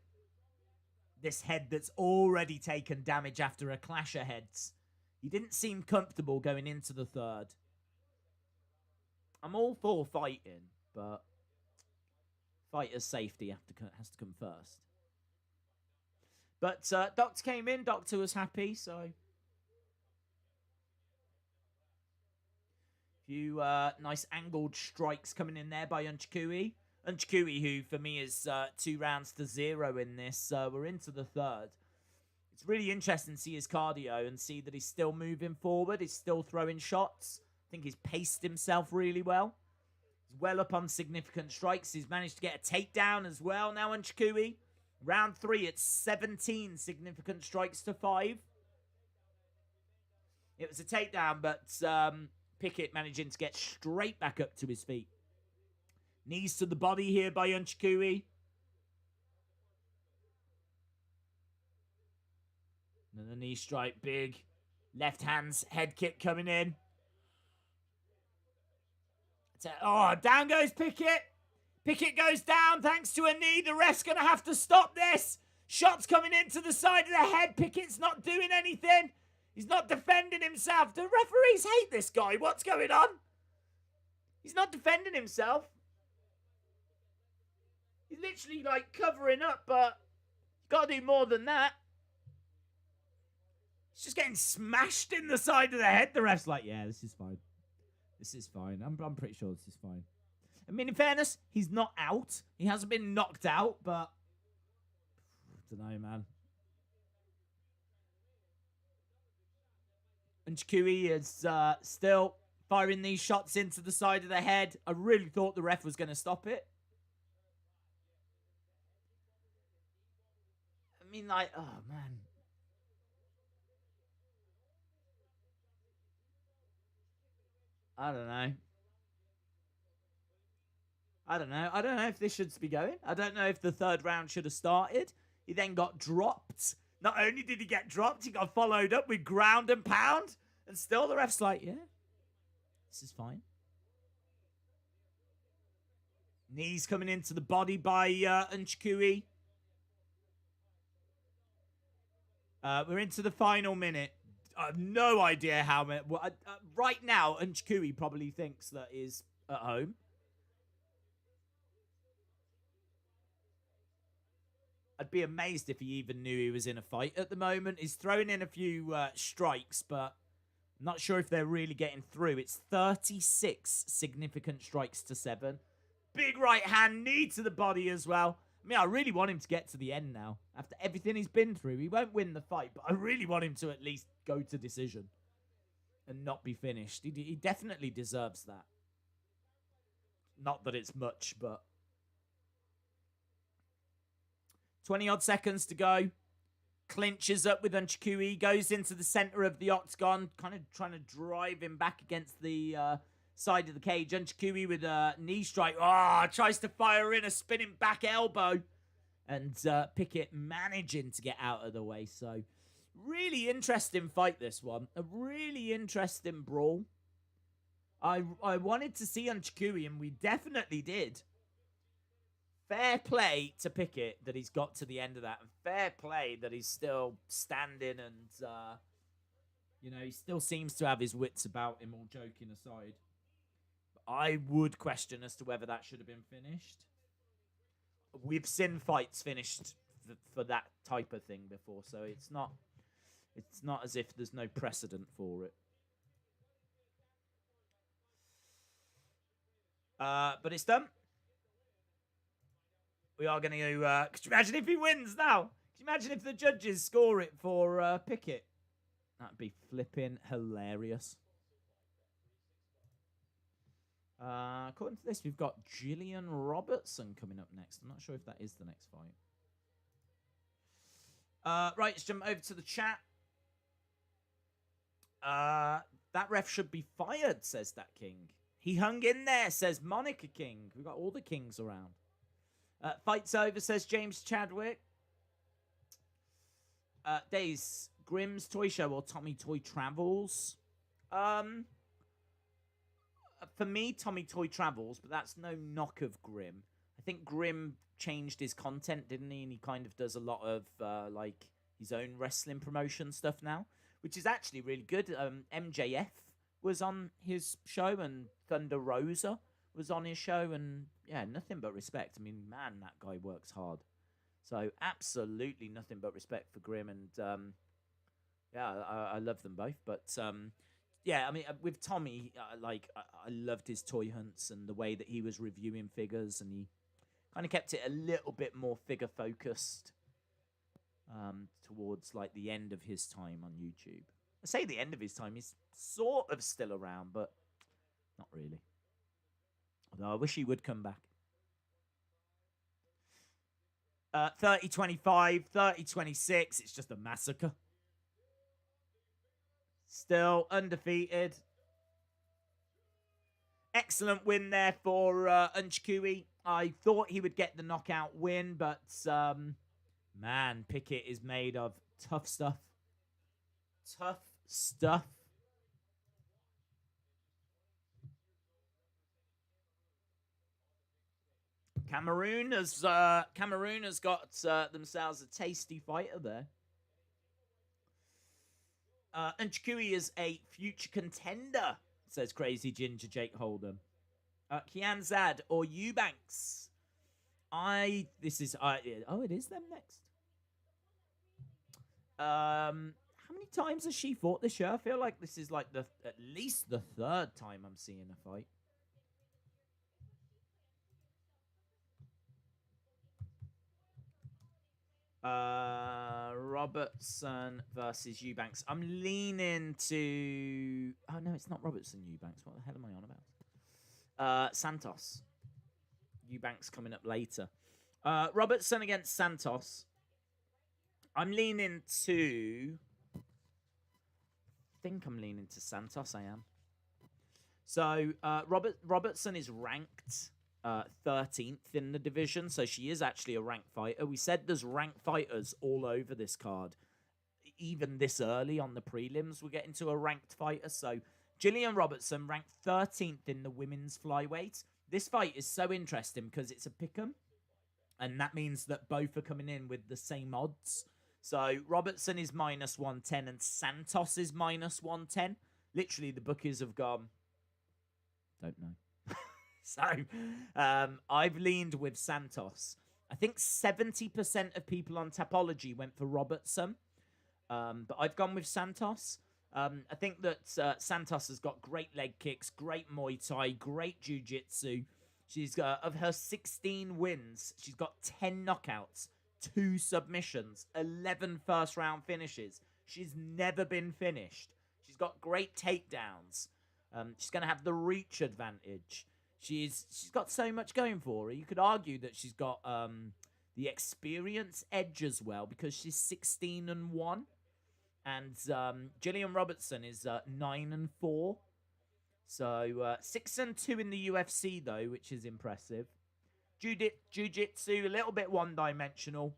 This head that's already taken damage after a clash of heads. He didn't seem comfortable going into the third. I'm all for fighting, but fighter's safety has to come first. But Doctor came in. Doctor was happy, so few nice angled strikes coming in there by NCHUKWI. NCHUKWI, who for me is 2 rounds to 0 in this. We're into the third. It's really interesting to see his cardio and see that he's still moving forward. He's still throwing shots. I think he's paced himself really well. He's well up on significant strikes. He's managed to get a takedown as well now, NCHUKWI. Round 3, it's 17 significant strikes to 5. It was a takedown, but Pickett managing to get straight back up to his feet. Knees to the body here by NCHUKWI. Another knee strike, big. Left hand's head kick coming in. Oh, down goes Pickett. Pickett goes down thanks to a knee. The ref's going to have to stop this. Shots coming into the side of the head. Pickett's not doing anything. He's not defending himself. The referees hate this guy. What's going on? He's not defending himself. He's literally like covering up, but you've got to do more than that. He's just getting smashed in the side of the head. The ref's like, yeah, this is fine. This is fine. I'm pretty sure this is fine. I mean, in fairness, he's not out. He hasn't been knocked out, but I don't know, man. NCHUKWI is still firing these shots into the side of the head. I really thought the ref was going to stop it. I mean, like, oh, man. I don't know. I don't know if this should be going. I don't know if the third round should have started. He then got dropped. Not only did he get dropped, he got followed up with ground and pound. And still the ref's like, yeah, this is fine. Knees coming into the body by NCHUKWI. We're into the final minute. I have no idea how many. Right now, NCHUKWI probably thinks that he's at home. I'd be amazed if he even knew he was in a fight at the moment. He's throwing in a few strikes, but I'm not sure if they're really getting through. It's 36 significant strikes to 7. Big right hand, knee to the body as well. I mean, I really want him to get to the end now. After everything he's been through, he won't win the fight, but I really want him to at least go to decision and not be finished. He definitely deserves that. Not that it's much, but 20-odd seconds to go. Clinches up with NCHUKWI, goes into the center of the octagon, kind of trying to drive him back against the side of the cage. NCHUKWI with a knee strike. Tries to fire in a spinning back elbow. And Pickett managing to get out of the way. So, really interesting fight, this one. A really interesting brawl. I wanted to see NCHUKWI, and we definitely did. Fair play to Pickett that he's got to the end of that. And fair play that he's still standing and, he still seems to have his wits about him, all joking aside. But I would question as to whether that should have been finished. We've seen fights finished for that type of thing before, so it's not as if there's no precedent for it. But it's done. We are going to... could you imagine if he wins now? Could you imagine if the judges score it for Pickett? That'd be flipping hilarious. According to this, we've got Gillian Robertson coming up next. I'm not sure if that is the next fight. Right, let's jump over to the chat. That ref should be fired, says that king. He hung in there, says Monica King. We've got all the kings around. Fight's over, says James Chadwick. Days, Grimm's Toy Show or Tommy Toy Travels? For me, Tommy Toy Travels, but that's no knock of Grimm. I think Grimm changed his content, didn't he? And he kind of does a lot of, his own wrestling promotion stuff now, which is actually really good. MJF was on his show, and Thunder Rosa was on his show, and, yeah, nothing but respect. I mean, man, that guy works hard. So, absolutely nothing but respect for Grimm, and, I love them both, but... yeah, I mean, with Tommy, I loved his toy hunts and the way that he was reviewing figures, and he kind of kept it a little bit more figure-focused towards, the end of his time on YouTube. I say the end of his time, he's sort of still around, but not really. Although I wish he would come back. 30-25, 30-26, it's just a massacre. Still undefeated. Excellent win there for NCHUKWI. I thought he would get the knockout win, but man, Pickett is made of tough stuff. Tough stuff. Cameroon has got themselves a tasty fighter there. NCHUKWI is a future contender, says Crazy Ginger Jake Hold'em. Kian Zad or Eubanks. It is them next. How many times has she fought this year? I feel like this is at least the third time I'm seeing a fight. Robertson versus Eubanks. I'm leaning to... Oh, no, it's not Robertson, Eubanks. What the hell am I on about? Santos. Eubanks coming up later. Robertson against Santos. I'm leaning to... I think I'm leaning to Santos, I am. So, Robertson is ranked... 13th in the division, so she is actually a ranked fighter. We said there's ranked fighters all over this card. Even this early on the prelims, we're getting to a ranked fighter. So, Gillian Robertson ranked 13th in the women's flyweight. This fight is so interesting because it's a pick'em, and that means that both are coming in with the same odds. So, Robertson is -110 and Santos is -110. Literally, the bookies have gone... Don't know. So, I've leaned with Santos. I think 70% of people on Tapology went for Robertson, but I've gone with Santos. I think that Santos has got great leg kicks, great Muay Thai, great Jiu-Jitsu. She's of her 16 wins, she's got 10 knockouts, 2 submissions, 11 first-round finishes. She's never been finished. She's got great takedowns. She's going to have the reach advantage. She's got so much going for her. You could argue that she's got the experience edge as well because she's 16-1. And Gillian Robertson is 9-4. So 6-2 in the UFC though, which is impressive. Jiu-Jitsu, a little bit one-dimensional.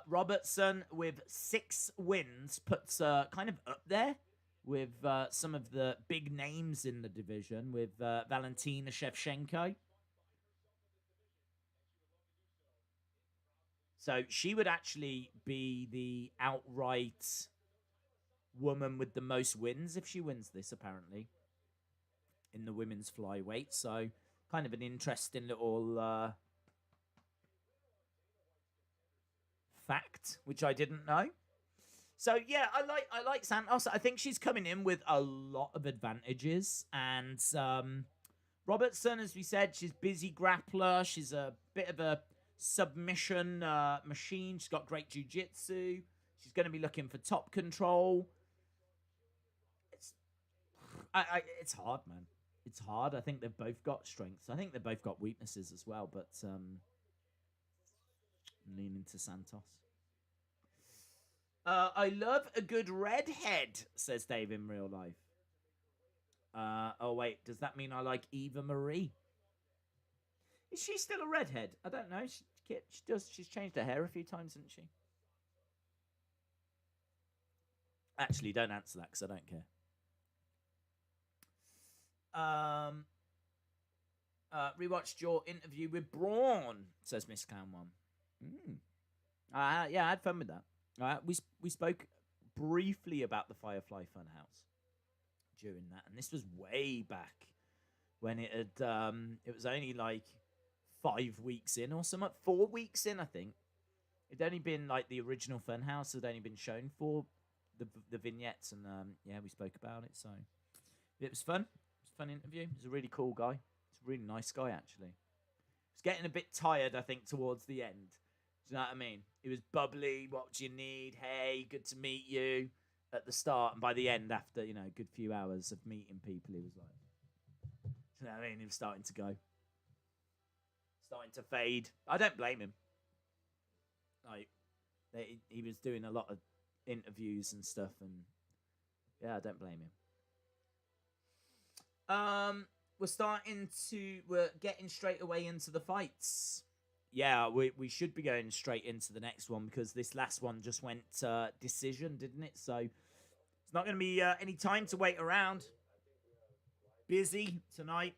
Robertson with 6 wins puts kind of up there with some of the big names in the division, with Valentina Shevchenko. So she would actually be the outright woman with the most wins if she wins this, apparently, in the women's flyweight. So kind of an interesting little fact, which I didn't know. So yeah, I like Santos. I think she's coming in with a lot of advantages. And Robertson, as we said, she's busy grappler. She's a bit of a submission machine. She's got great jiu-jitsu. She's going to be looking for top control. It's hard, man. It's hard. I think they've both got strengths. I think they've both got weaknesses as well, but I'm leaning to Santos. I love a good redhead, says Dave in real life. Oh, wait. Does that mean I like Eva Marie? Is she still a redhead? I don't know. She does. She's changed her hair a few times, hasn't she? Actually, don't answer that because I don't care. Rewatched your interview with Braun, says Miss Clown One. Yeah, I had fun with that. We spoke briefly about the Firefly Funhouse during that, and this was way back when it had it was only like 5 weeks in or something, 4 weeks in, I think. It'd only been like the original Funhouse had only been shown for the vignettes, and yeah, we spoke about it. So it was fun. It was a fun interview. He's a really cool guy. He's a really nice guy, actually. He was getting a bit tired, I think, towards the end. Do you know what I mean? He was bubbly. What do you need? Hey, good to meet you at the start, and by the end, after a good few hours of meeting people, he was like, do you know what I mean? He was starting to go. Starting to fade. I don't blame him. Like, he was doing a lot of interviews and stuff, and yeah, I don't blame him. We're getting straight away into the fights. Yeah, we should be going straight into the next one because this last one just went decision, didn't it? So it's not going to be any time to wait around. Busy tonight.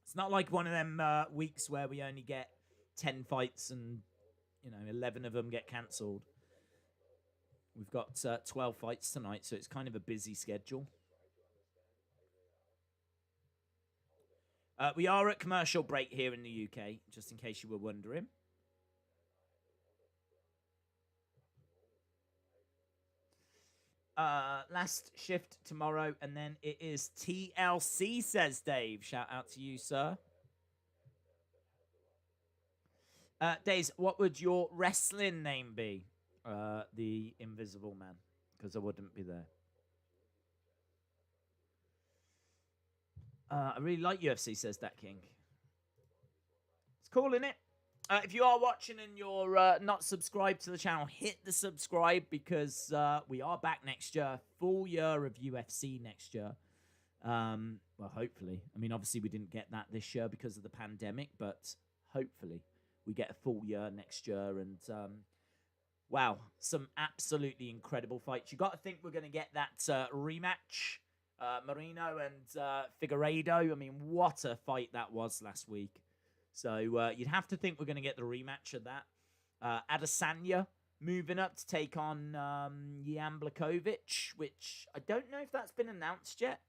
It's not like one of them weeks where we only get 10 fights and 11 of them get cancelled. We've got 12 fights tonight, so it's kind of a busy schedule. We are at commercial break here in the UK, just in case you were wondering. Last shift tomorrow, and then it is TLC, says Dave. Shout out to you, sir. Days, what would your wrestling name be? The Invisible Man, because I wouldn't be there. I really like UFC, says that King. It's cool, isn't it? If you are watching and you're not subscribed to the channel, hit the subscribe because we are back next year. Full year of UFC next year. Well, hopefully. I mean, obviously we didn't get that this year because of the pandemic, but hopefully we get a full year next year. And wow, some absolutely incredible fights. You got to think we're going to get that rematch. Marino and Figueiredo. I mean, what a fight that was last week. So you'd have to think we're going to get the rematch of that. Adesanya moving up to take on Jan Blachowicz, which I don't know if that's been announced yet.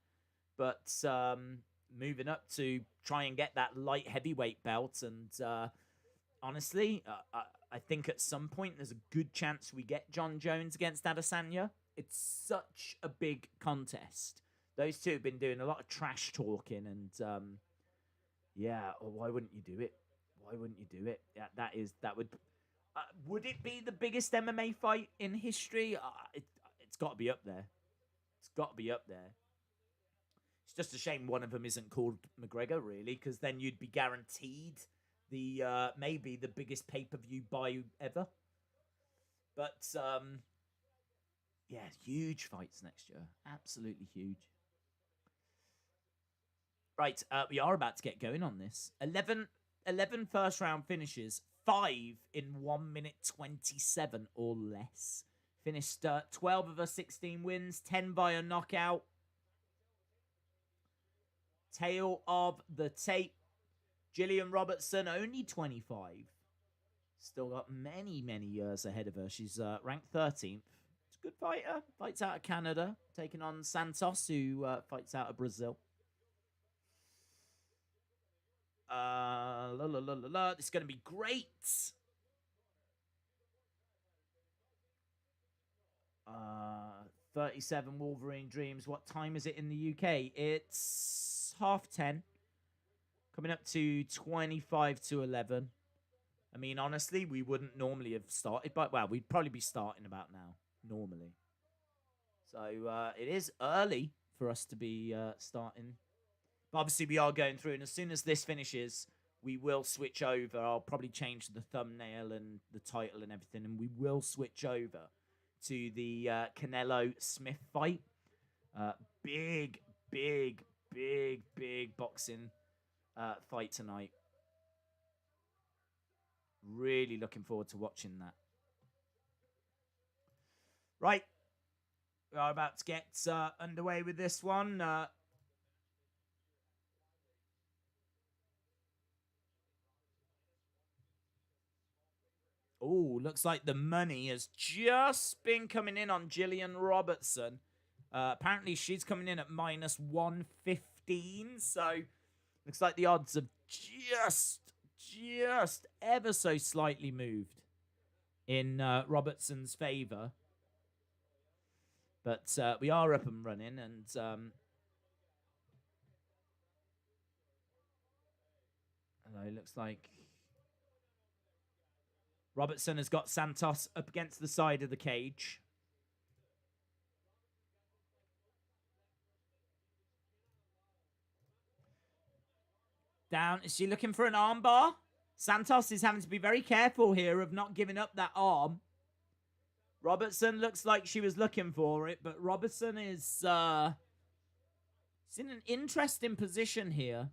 But moving up to try and get that light heavyweight belt. And honestly, I think at some point there's a good chance we get John Jones against Adesanya. It's such a big contest. Those two have been doing a lot of trash talking, and yeah, why wouldn't you do it? Why wouldn't you do it? Yeah, that would it be the biggest MMA fight in history? It's got to be up there. It's got to be up there. It's just a shame one of them isn't called McGregor, really, because then you'd be guaranteed the maybe the biggest pay-per-view buy ever. But yeah, huge fights next year. Absolutely huge. Right, we are about to get going on this. 11 first round finishes, 5 in 1 minute 27 or less. Finished 12 of her 16 wins, 10 via knockout. Tail of the tape. Gillian Robertson, only 25. Still got many, many years ahead of her. She's ranked 13th. It's a good fighter. Fights out of Canada. Taking on Santos, who fights out of Brazil. This is going to be great. 37 Wolverine Dreams. What time is it in the UK? It's 10:30. Coming up to 25 to 11. I mean, honestly, we wouldn't normally have started, but well, we'd probably be starting about now, normally. So it is early for us to be starting. But obviously, we are going through, and as soon as this finishes, we will switch over. I'll probably change the thumbnail and the title and everything, and we will switch over to the Canelo Smith fight. Big boxing fight tonight. Really looking forward to watching that. Right. We are about to get underway with this one. Oh, looks like the money has just been coming in on Gillian Robertson. Apparently, she's coming in at minus 115. So, looks like the odds have just ever so slightly moved in Robertson's favor. But we are up and running, and hello, looks like Robertson has got Santos up against the side of the cage. Down. Is she looking for an armbar? Santos is having to be very careful here of not giving up that arm. Robertson looks like she was looking for it, but Robertson is she's in an interesting position here.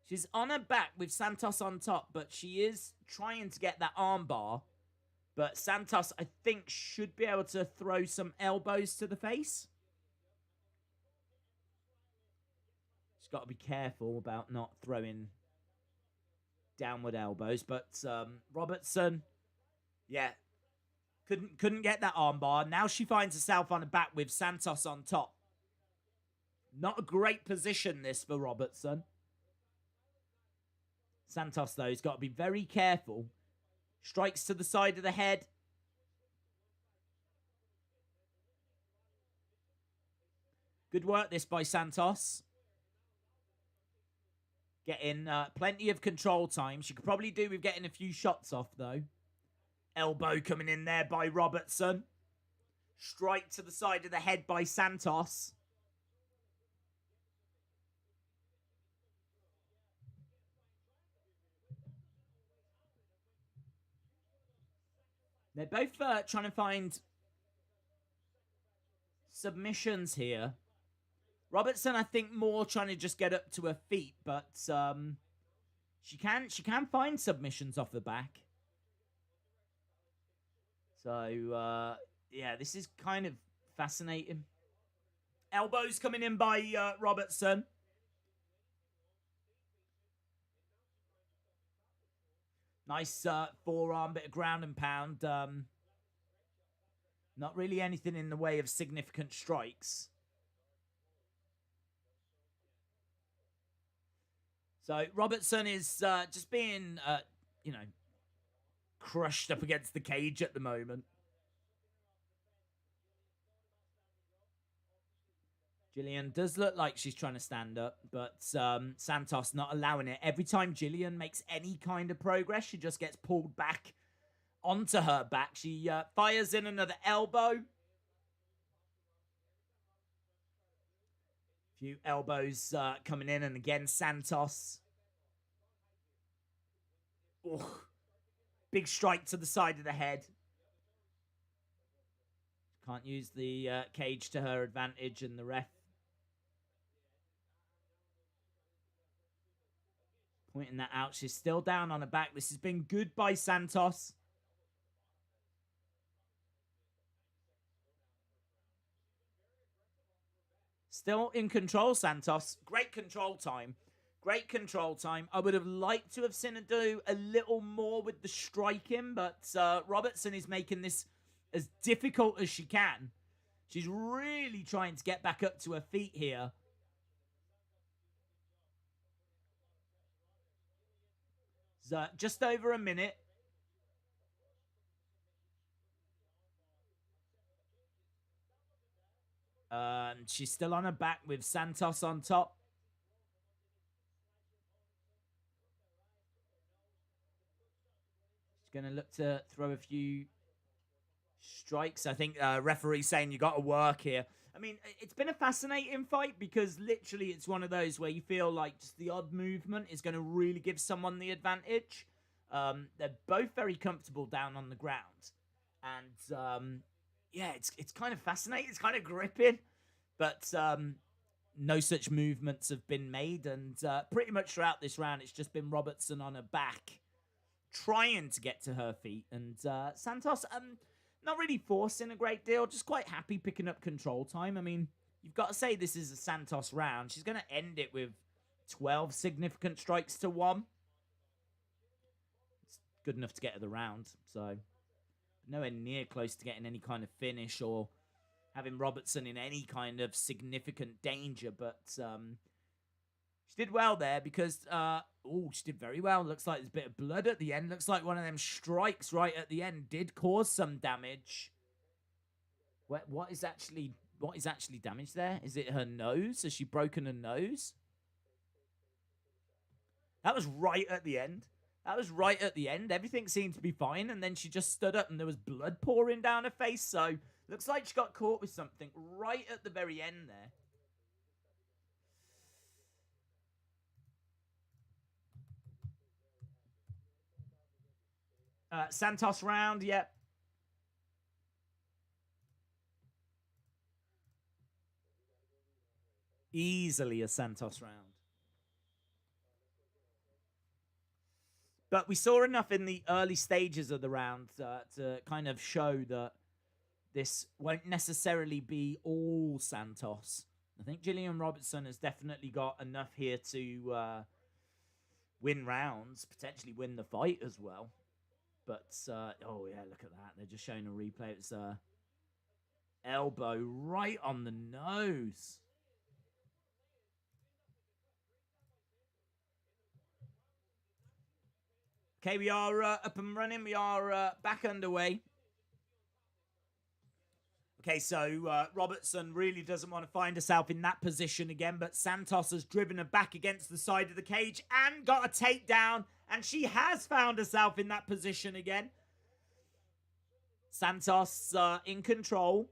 She's on her back with Santos on top, but she is trying to get that armbar. But Santos, I think, should be able to throw some elbows to the face. She's got to be careful about not throwing downward elbows. But Robertson, yeah, couldn't get that armbar. Now she finds herself on her back with Santos on top. Not a great position, this, for Robertson. Santos, though, has got to be very careful. Strikes to the side of the head. Good work, this, by Santos. Getting plenty of control time. She could probably do with getting a few shots off, though. Elbow coming in there by Robertson. Strike to the side of the head by Santos. They're both trying to find submissions here. Robertson, I think, more trying to just get up to her feet, but she can find submissions off the back. So yeah, this is kind of fascinating. Elbows coming in by Robertson. Nice forearm, bit of ground and pound. Not really anything in the way of significant strikes. So Robertson is just being, you know, crushed up against the cage at the moment. Gillian does look like she's trying to stand up, but Santos not allowing it. Every time Gillian makes any kind of progress, she just gets pulled back onto her back. She fires in another elbow. Few elbows coming in, and again, Santos. Ooh, big strike to the side of the head. Can't use the cage to her advantage, and the ref pointing that out. She's still down on her back. This has been good by Santos. Still in control, Santos. Great control time. Great control time. I would have liked to have seen her do a little more with the striking, but Robertson is making this as difficult as she can. She's really trying to get back up to her feet here. So just over a minute. She's still on her back with Santos on top. She's going to look to throw a few strikes. I think referee saying you got to work here. I mean, it's been a fascinating fight because literally it's one of those where you feel like just the odd movement is going to really give someone the advantage. They're both very comfortable down on the ground. And yeah, it's kind of fascinating. It's kind of gripping. But no such movements have been made. And pretty much throughout this round, it's just been Robertson on her back trying to get to her feet. And Santos... not really forcing a great deal, just quite happy picking up control time. I mean, you've got to say this is a Santos round. She's going to end it with 12 significant strikes to 1. It's good enough to get her the round, so nowhere near close to getting any kind of finish or having Robertson in any kind of significant danger, but she did well there because, she did very well. Looks like there's a bit of blood at the end. Looks like one of them strikes right at the end did cause some damage. What is actually damaged there? Is it her nose? Has she broken her nose? That was right at the end. That was right at the end. Everything seemed to be fine, and then she just stood up and there was blood pouring down her face, so looks like she got caught with something right at the very end there. Santos round, yep. Easily a Santos round. But we saw enough in the early stages of the round to kind of show that this won't necessarily be all Santos. I think Gillian Robertson has definitely got enough here to win rounds, potentially win the fight as well. But, oh yeah, look at that. They're just showing a replay. It's elbow right on the nose. Okay, we are up and running. We are back underway. Okay, so Robertson really doesn't want to find herself in that position again, but Santos has driven her back against the side of the cage and got a takedown, and she has found herself in that position again. Santos in control.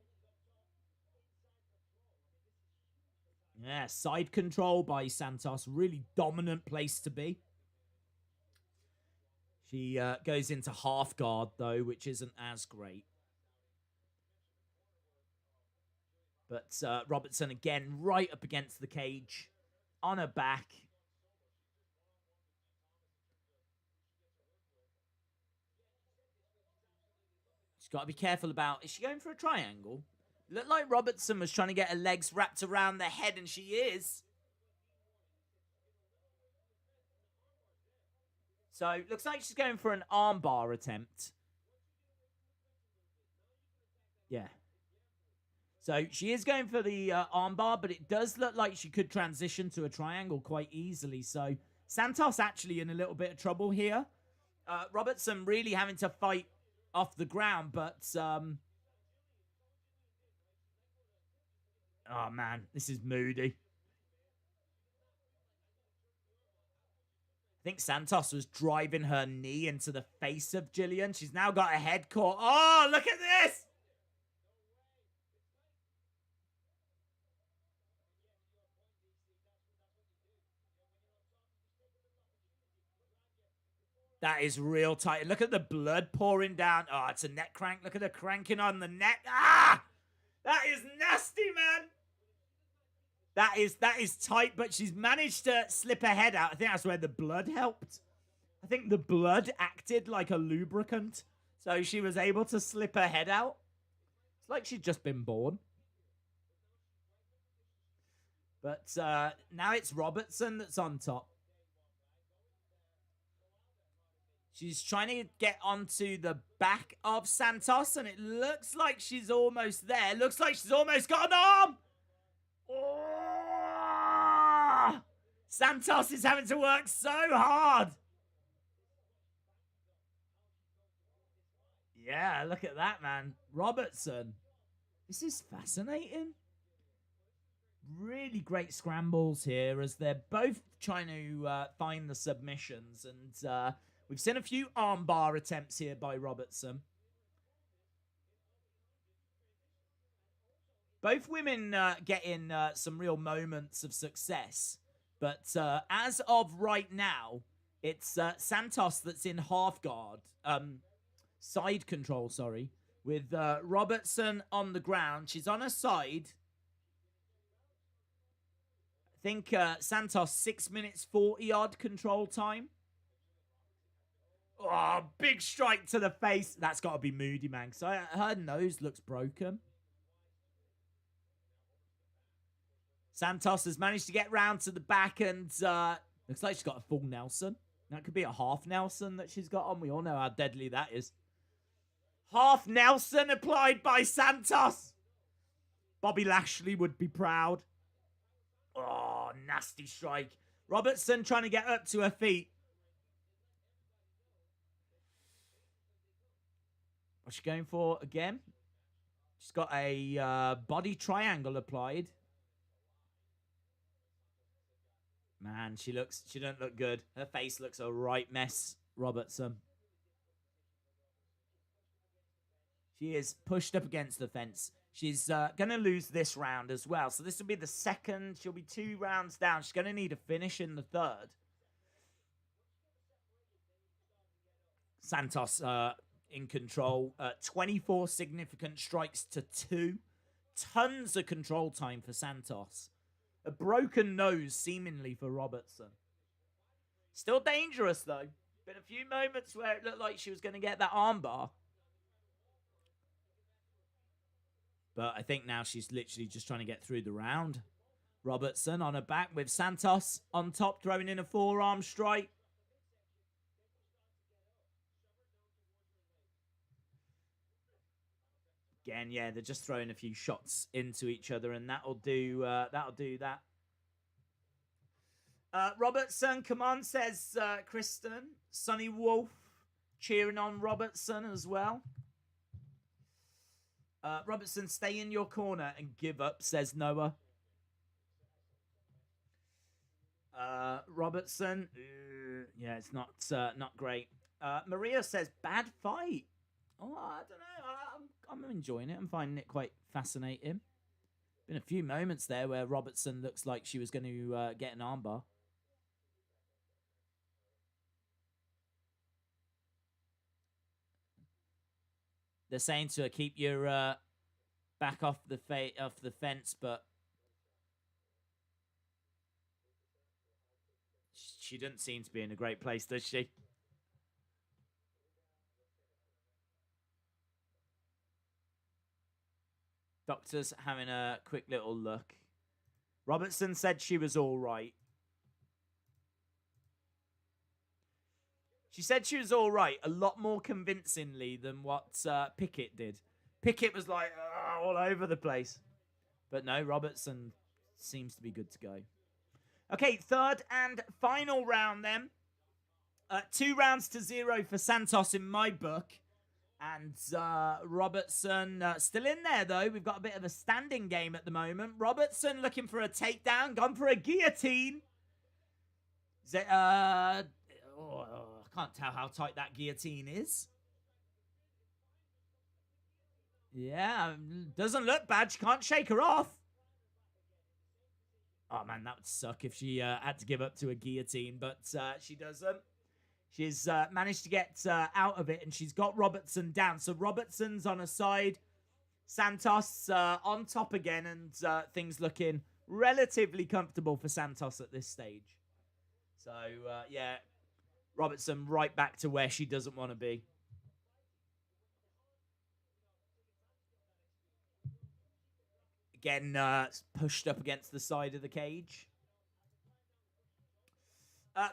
Yeah, side control by Santos. Really dominant place to be. She goes into half guard, though, which isn't as great. But Robertson, again, right up against the cage, on her back. She's got to be careful about... Is she going for a triangle? Looked like Robertson was trying to get her legs wrapped around the head, and she is. So, looks like she's going for an armbar attempt. Yeah. So, she is going for the armbar, but it does look like she could transition to a triangle quite easily. So, Santos actually in a little bit of trouble here. Robertson really having to fight off the ground, but oh man, this is moody. I think Santos was driving her knee into the face of Gillian. She's now got a head caught. Oh, look at this! That is real tight. Look at the blood pouring down. Oh, it's a neck crank. Look at her cranking on the neck. Ah! That is nasty, man. That is tight, but she's managed to slip her head out. I think that's where the blood helped. I think the blood acted like a lubricant, so she was able to slip her head out. It's like she'd just been born. But now it's Robertson that's on top. She's trying to get onto the back of Santos, and it looks like she's almost there. Looks like she's almost got an arm. Oh! Santos is having to work so hard. Yeah, look at that, man. Robertson. This is fascinating. Really great scrambles here as they're both trying to find the submissions, and we've seen a few armbar attempts here by Robertson. Both women getting some real moments of success, but as of right now, it's Santos that's in half guard, side control, sorry, with Robertson on the ground. She's on her side. I think Santos 6 minutes 40 odd control time. Oh, big strike to the face. That's got to be Moody, man. So her nose looks broken. Santos has managed to get round to the back and looks like she's got a full Nelson. That could be a half Nelson that she's got on. We all know how deadly that is. Half Nelson applied by Santos. Bobby Lashley would be proud. Oh, nasty strike. Robertson trying to get up to her feet. What's she going for again? She's got a body triangle applied. Man, she doesn't look good. Her face looks a right mess, Robertson. She is pushed up against the fence. She's going to lose this round as well. So this will be the second. She'll be 2 rounds down. She's going to need a finish in the third. Santos in control. 24 significant strikes to 2. Tons of control time for Santos. A broken nose, seemingly, for Robertson. Still dangerous, though. Been a few moments where it looked like she was going to get that armbar. But I think now she's literally just trying to get through the round. Robertson on her back with Santos on top, throwing in a forearm strike. Again, yeah, they're just throwing a few shots into each other, and that'll do that. Robertson, come on, says Kristen. Sonny Wolf cheering on Robertson as well. Robertson, stay in your corner and give up, says Noah. Robertson, yeah, it's not great. Maria says, bad fight. Oh, I don't know. I'm enjoying it. I'm finding it quite fascinating. Been a few moments there where Robertson looks like she was going to get an armbar. They're saying to her, keep your back off the fence, but she doesn't seem to be in a great place, does she? Doctor's having a quick little look. Robertson said she was all right. She said she was all right, a lot more convincingly than what Pickett did. Pickett was like all over the place. But no, Robertson seems to be good to go. Okay, third and final round then. 2 rounds to 0 for Santos in my book. And Robertson still in there, though. We've got a bit of a standing game at the moment. Robertson looking for a takedown. Gone for a guillotine. Is it, I can't tell how tight that guillotine is. Yeah, doesn't look bad. She can't shake her off. Oh, man, that would suck if she had to give up to a guillotine, but she doesn't. She's managed to get out of it, and she's got Robertson down. So Robertson's on her side. Santos on top again, and things looking relatively comfortable for Santos at this stage. So, yeah, Robertson right back to where she doesn't want to be. Again, pushed up against the side of the cage.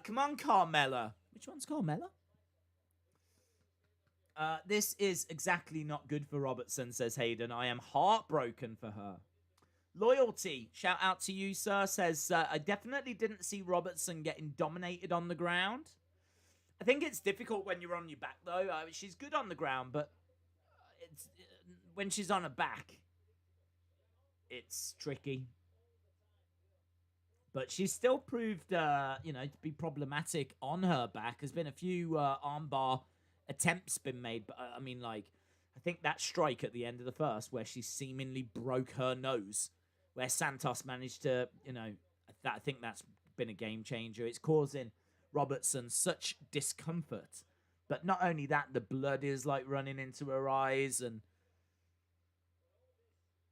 Come on, Carmella. Which one's Carmella? This is exactly not good for Robertson, says Hayden. I am heartbroken for her. Loyalty, shout out to you, sir, says, I definitely didn't see Robertson getting dominated on the ground. I think it's difficult when you're on your back, though. She's good on the ground, but it's when she's on her back, it's tricky. But she's still proved, to be problematic on her back. There's been a few armbar attempts been made. But, I think that strike at the end of the first where she seemingly broke her nose, where Santos managed to, I think that's been a game changer. It's causing Robertson such discomfort. But not only that, the blood is, running into her eyes, and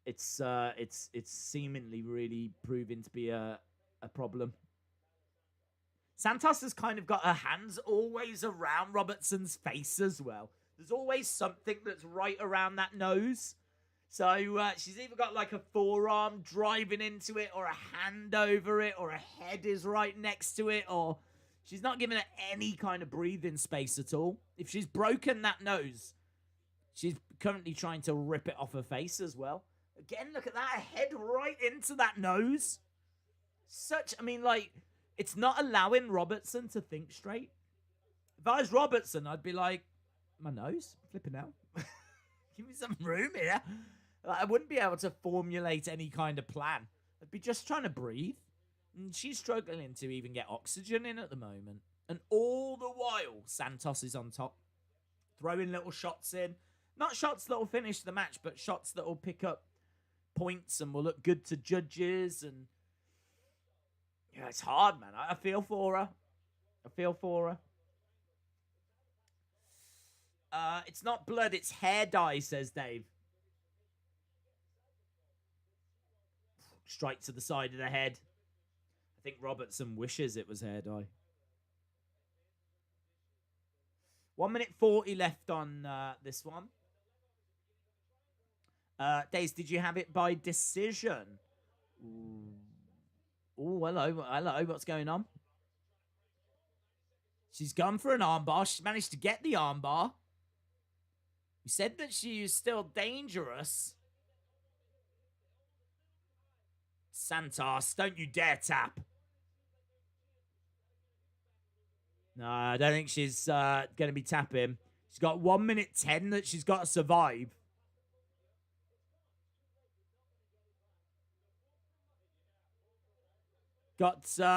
it's seemingly really proving to be a problem. Santos has kind of got her hands always around Robertson's face as well. There's always something that's right around that nose. So she's either got a forearm driving into it, or a hand over it, or a head is right next to it, or she's not giving it any kind of breathing space at all. If she's broken that nose, she's currently trying to rip it off her face as well. Again, look at that, a head right into that nose. It's not allowing Robertson to think straight. If I was Robertson, I'd be like, my nose? Flipping out. Give me some room here. I wouldn't be able to formulate any kind of plan. I'd be just trying to breathe. And she's struggling to even get oxygen in at the moment. And all the while, Santos is on top. Throwing little shots in. Not shots that will finish the match, but shots that will pick up points and will look good to judges. And yeah, it's hard, man. I feel for her. It's not blood, it's hair dye, says Dave. Straight to the side of the head. I think Robertson wishes it was hair dye. 1 minute 40 left on this one. Days, did you have it by decision? Oh, hello. What's going on? She's gone for an armbar. She's managed to get the armbar. You said that she is still dangerous. Santos, don't you dare tap. No, I don't think she's going to be tapping. She's got 1 minute 10 that she's got to survive. She's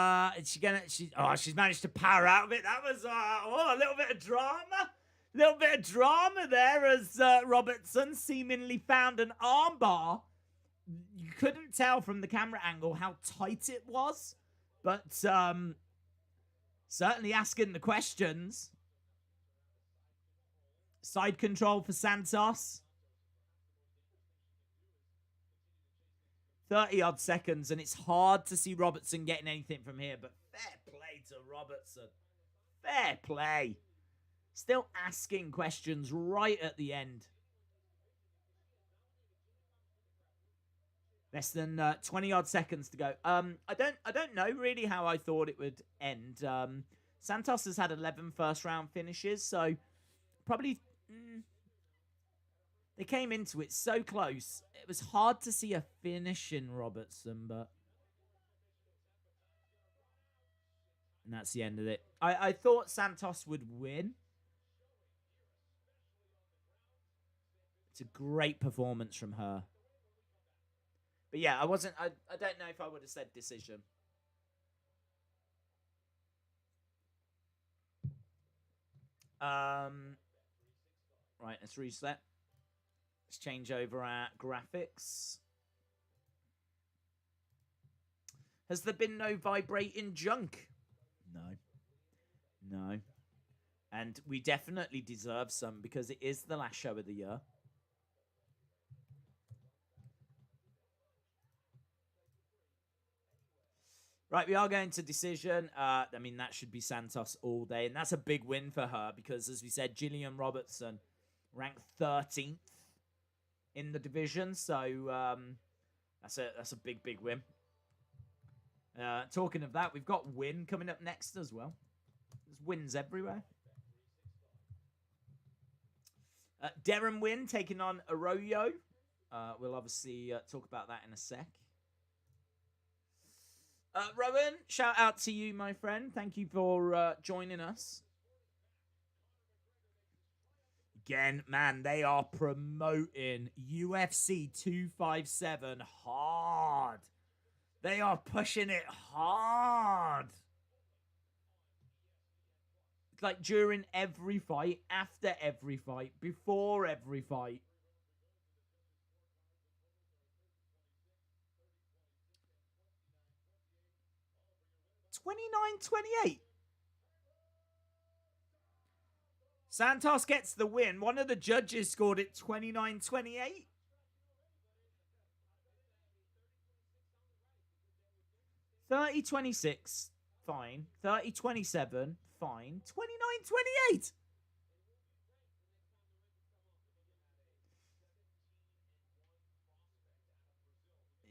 managed to power out of it. That was a little bit of drama. Little bit of drama there as Robertson seemingly found an armbar. You couldn't tell from the camera angle how tight it was, but certainly asking the questions. Side control for Santos. 30-odd seconds, and it's hard to see Robertson getting anything from here, but fair play to Robertson. Fair play. Still asking questions right at the end. Less than 20-odd seconds to go. I don't know really how I thought it would end. Santos has had 11 first-round finishes, so probably... They came into it so close. It was hard to see a finish in Robertson, but... And that's the end of it. I thought Santos would win. It's a great performance from her. But yeah, I don't know if I would have said decision. Right, let's reset. Let's change over our graphics. Has there been no vibrating junk? No. And we definitely deserve some because it is the last show of the year. Right, we are going to decision. I mean, that should be Santos all day. And that's a big win for her because, as we said, Gillian Robertson ranked 13th in the division. So that's a big, big win. Talking of that, we've got Win coming up next as well. There's wins everywhere. Darren Win taking on Arroyo. We'll obviously talk about that in a sec. Rowan, shout out to you, my friend. Thank you for joining us. Again, man, they are promoting UFC 257 hard. They are pushing it hard. Like during every fight, after every fight, before every fight. $29.28. Santos gets the win. One of the judges scored it $29.28. $30.26, fine. $30.27, fine. $29.28.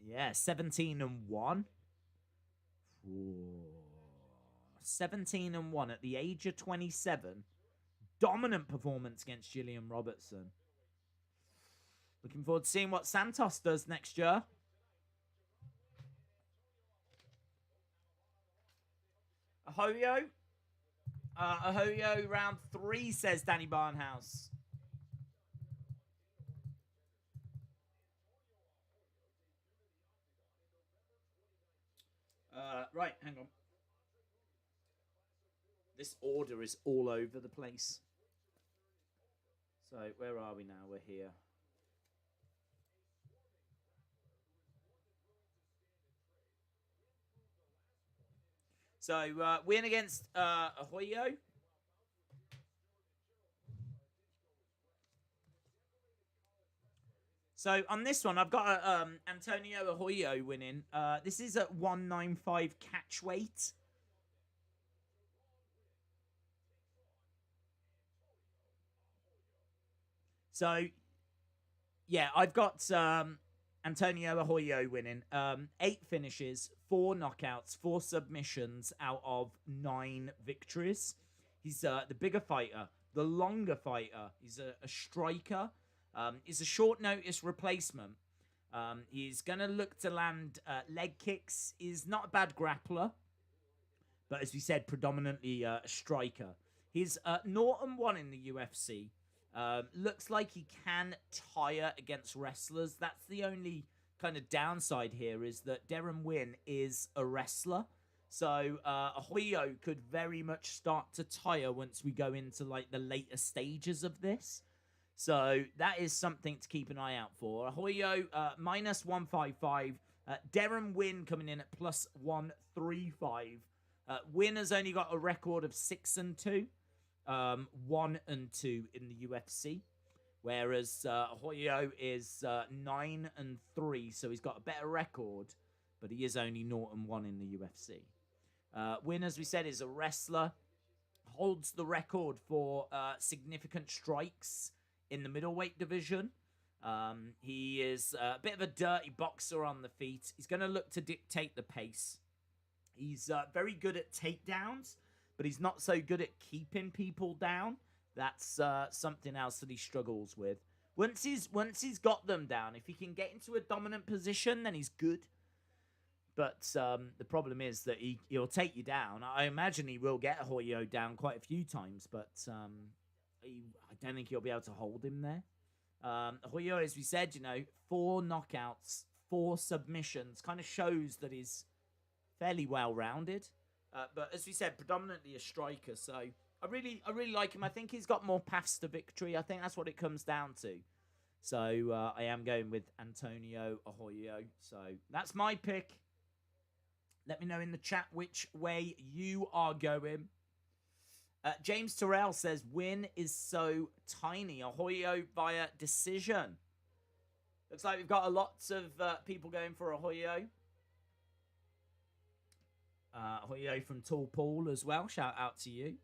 Yeah, 17-1. 17-1 at the age of 27. Dominant performance against Gillian Robertson. Looking forward to seeing what Santos does next year. Ahoyo. Ahoyo round 3, says Danny Barnhouse. Right, hang on. This order is all over the place. So, where are we now? We're here. So, win against Ahoyo. So, on this one, I've got Antonio Ahoyo winning. This is at 195 catch weight. So, yeah, I've got Antonio Ahoyo winning. 8 finishes, 4 knockouts, 4 submissions out of 9 victories. He's the bigger fighter, the longer fighter. He's a striker. He's a short notice replacement. He's going to look to land leg kicks. He's not a bad grappler, but as we said, predominantly a striker. He's 0-1 in the UFC. Looks like he can tire against wrestlers. That's the only kind of downside here, is that Darren Wynn is a wrestler. So Ahoyo could very much start to tire once we go into like the later stages of this. So that is something to keep an eye out for. Ahoyo minus 155. Darren Wynn coming in at plus 135. Wynn has only got a record of 6-2. 1-2 in the UFC, whereas Ahoyo is 9-3, so he's got a better record, but he is only 0-1 in the UFC. Wynn, as we said, is a wrestler, holds the record for significant strikes in the middleweight division. He is a bit of a dirty boxer on the feet. He's going to look to dictate the pace. He's very good at takedowns, but he's not so good at keeping people down. That's something else that he struggles with. Once he's got them down, if he can get into a dominant position, then he's good. But the problem is that he'll take you down. I imagine he will get Hoyo down quite a few times, but I don't think he'll be able to hold him there. Hoyo, as we said, 4 knockouts, 4 submissions, kind of shows that he's fairly well-rounded. But as we said, predominantly a striker. So I really like him. I think he's got more paths to victory. I think that's what it comes down to. So I am going with Antonio Arroyo. So that's my pick. Let me know in the chat which way you are going. James Terrell says, win is so tiny. Arroyo via decision. Looks like we've got a lots of people going for Arroyo. Arroyo from Tall Paul as well. Shout out to you.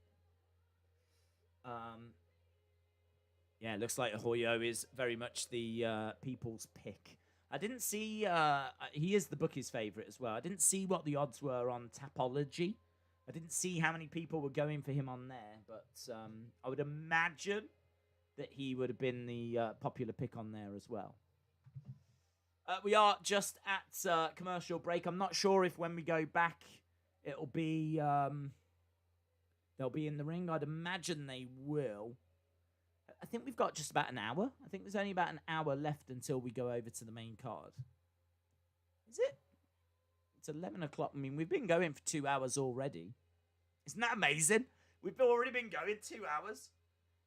Yeah, looks like Arroyo is very much the people's pick. I didn't see... he is the bookie's favourite as well. I didn't see what the odds were on Tapology. I didn't see how many people were going for him on there. But I would imagine that he would have been the popular pick on there as well. We are just at commercial break. I'm not sure if when we go back, it'll be... they'll be in the ring. I'd imagine they will. I think we've got just about an hour. I think there's only about an hour left until we go over to the main card. Is it? It's 11 o'clock. I mean, we've been going for 2 hours already. Isn't that amazing? We've already been going 2 hours.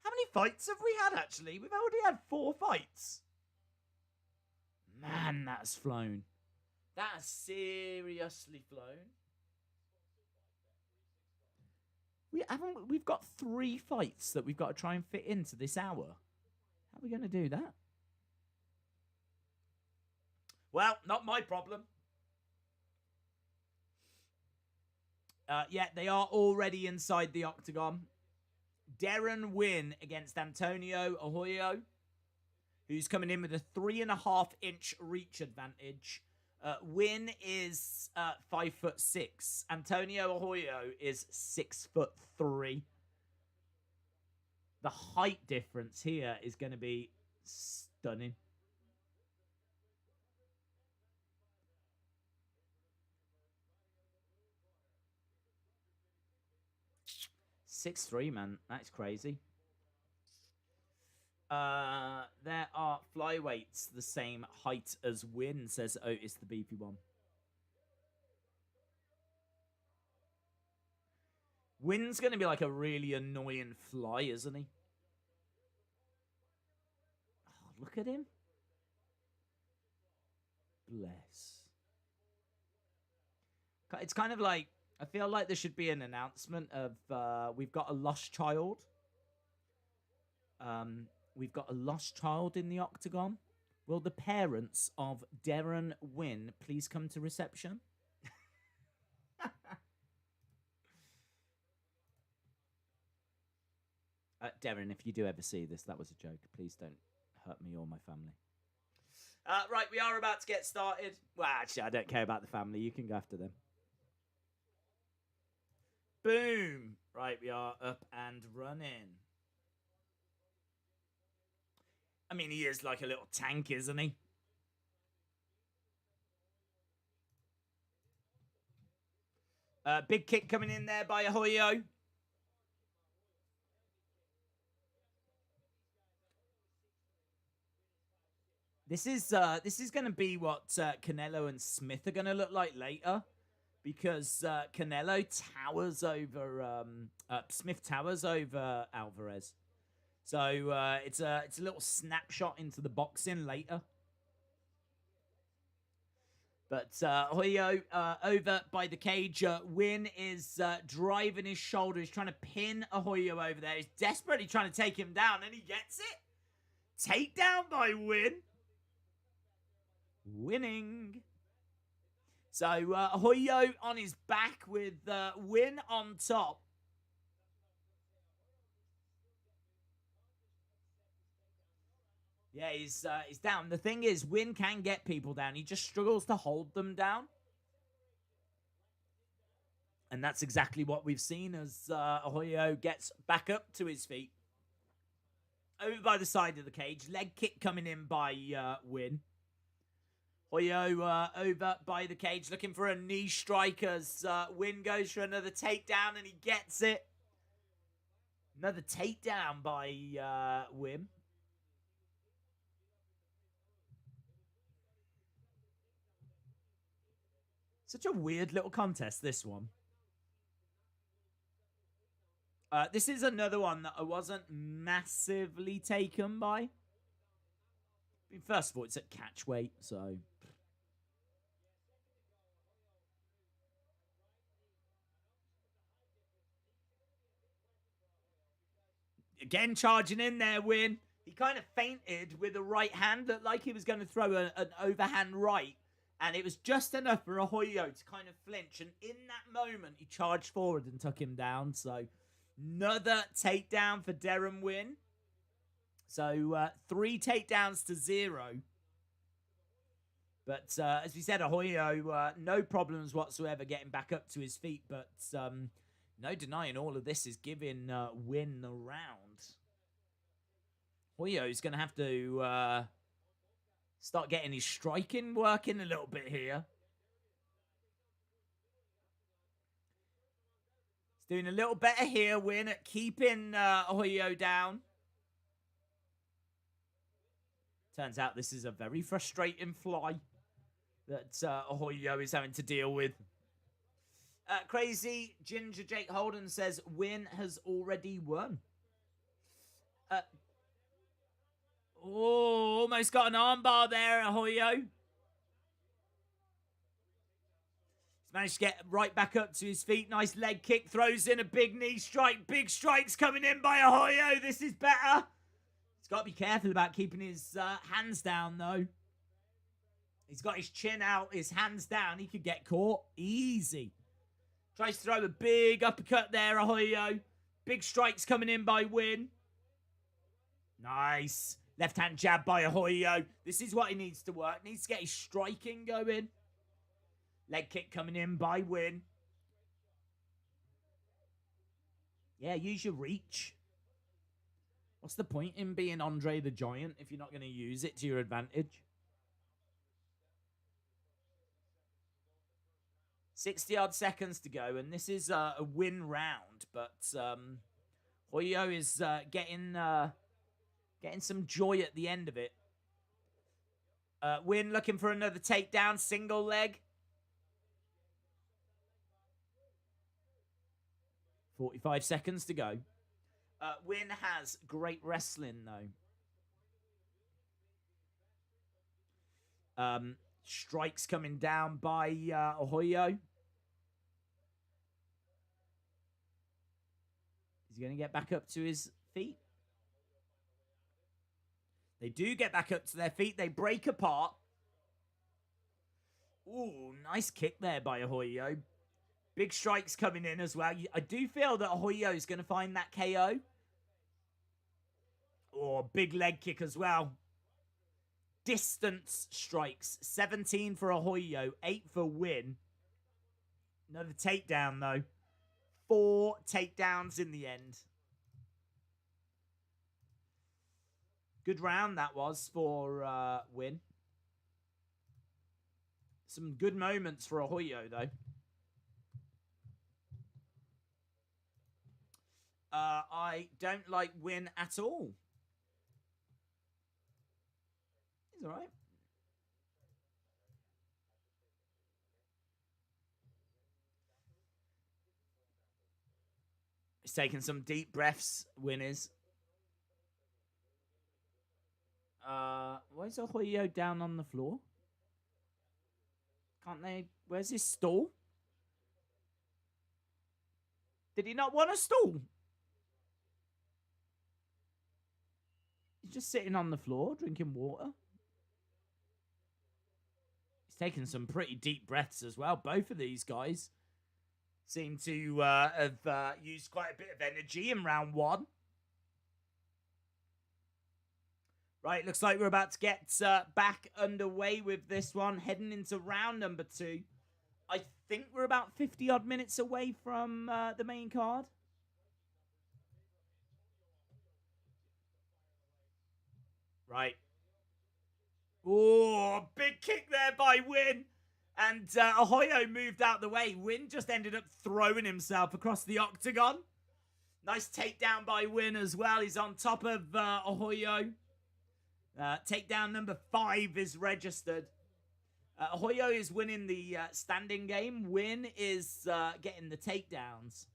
How many fights have we had, actually? We've already had 4 fights. Man, that's flown. That has seriously flown. We've got 3 fights that we've got to try and fit into this hour. How are we going to do that? Well, not my problem. Yeah, they are already inside the octagon. Darren Wynn against Antonio Arroyo, who's coming in with a 3.5-inch reach advantage. Wynn is 5'6". Antonio Arroyo is 6'3". The height difference here is going to be stunning. Six three, man. That's crazy. There are flyweights the same height as Wynn, says Otis the beefy one. Wynn's going to be like a really annoying fly, isn't he? Oh, look at him. Bless. It's kind of like, I feel like there should be an announcement of we've got a lost child. We've got a lost child in the octagon. Will the parents of Darren Wynn please come to reception? Darren, if you do ever see this, that was a joke. Please don't hurt me or my family. Right, we are about to get started. Well, actually, I don't care about the family. You can go after them. Boom. Right, we are up and running. I mean, he is like a little tank, isn't he? Big kick coming in there by Arroyo. This is going to be what Canelo and Smith are going to look like later, because Canelo towers over Smith towers over Aleverez. So it's a little snapshot into the boxing later. But Arroyo over by the cage. Wynn is driving his shoulder. He's trying to pin Arroyo over there. He's desperately trying to take him down, and he gets it. Takedown by Wynn. Winning. So Arroyo on his back with Wynn on top. Yeah, he's down. The thing is, Wynn can get people down. He just struggles to hold them down. And that's exactly what we've seen as Arroyo gets back up to his feet. Over by the side of the cage. Leg kick coming in by Wynn. Hoyo over by the cage, looking for a knee strike as Win goes for another takedown, and he gets it. Another takedown by Wim. Such a weird little contest, this one. This is another one that I wasn't massively taken by. I mean, first of all, it's at catch weight, so... Again, charging in there, Win. He kind of fainted with a right hand. Looked like he was going to throw an overhand right. And it was just enough for Hoyo to kind of flinch. And in that moment, he charged forward and took him down. So, another takedown for Darren Win. So, 3 takedowns to 0. But, as we said, Hoyo, no problems whatsoever getting back up to his feet. But, no denying all of this is giving Win the round. Hoyo's going to have to start getting his striking working a little bit here. He's doing a little better here, Win, at keeping Hoyo down. Turns out this is a very frustrating fly that Hoyo is having to deal with. Crazy Ginger Jake Holden says Win has already won. Almost got an armbar there, Hoyo. He's managed to get right back up to his feet. Nice leg kick, throws in a big knee strike. Big strikes coming in by Hoyo. This is better. He's got to be careful about keeping his hands down, though. He's got his chin out, his hands down. He could get caught easy. Tries to throw a big uppercut there, Hoyo. Big strikes coming in by Win. Nice. Left-hand jab by Hoyo. This is what he needs to work. Needs to get his striking going. Leg kick coming in by Win. Yeah, use your reach. What's the point in being Andre the Giant if you're not going to use it to your advantage? 60-odd seconds to go, and this is a win round, but Hoyo is getting some joy at the end of it. Win looking for another takedown, single leg. 45 seconds to go. Win has great wrestling, though. Strikes coming down by Hoyo. Is he going to get back up to his feet? They do get back up to their feet. They break apart. Ooh, nice kick there by Hoyo. Big strikes coming in as well. I do feel that Hoyo is going to find that KO. Oh, big leg kick as well. Distance strikes. 17 for Hoyo, 8 for Win. Another takedown, though. 4 takedowns in the end. Good round that was for Win. Some good moments for Hoyo, though. I don't like Win at all. He's all right. He's taking some deep breaths, Win is. Why is Hoyo down on the floor? Can't they... Where's his stool? Did he not want a stool? He's just sitting on the floor, drinking water. He's taking some pretty deep breaths as well. Both of these guys seem to have used quite a bit of energy in round 1. Right, looks like we're about to get back underway with this one, heading into round number 2. I think we're about 50-odd minutes away from the main card. Right. Oh, big kick there by Win. And Ahoyo moved out the way. Win just ended up throwing himself across the octagon. Nice takedown by Win as well. He's on top of Ahoyo. Takedown number 5 is registered. Ahoyo is winning the standing game. Win is getting the takedowns.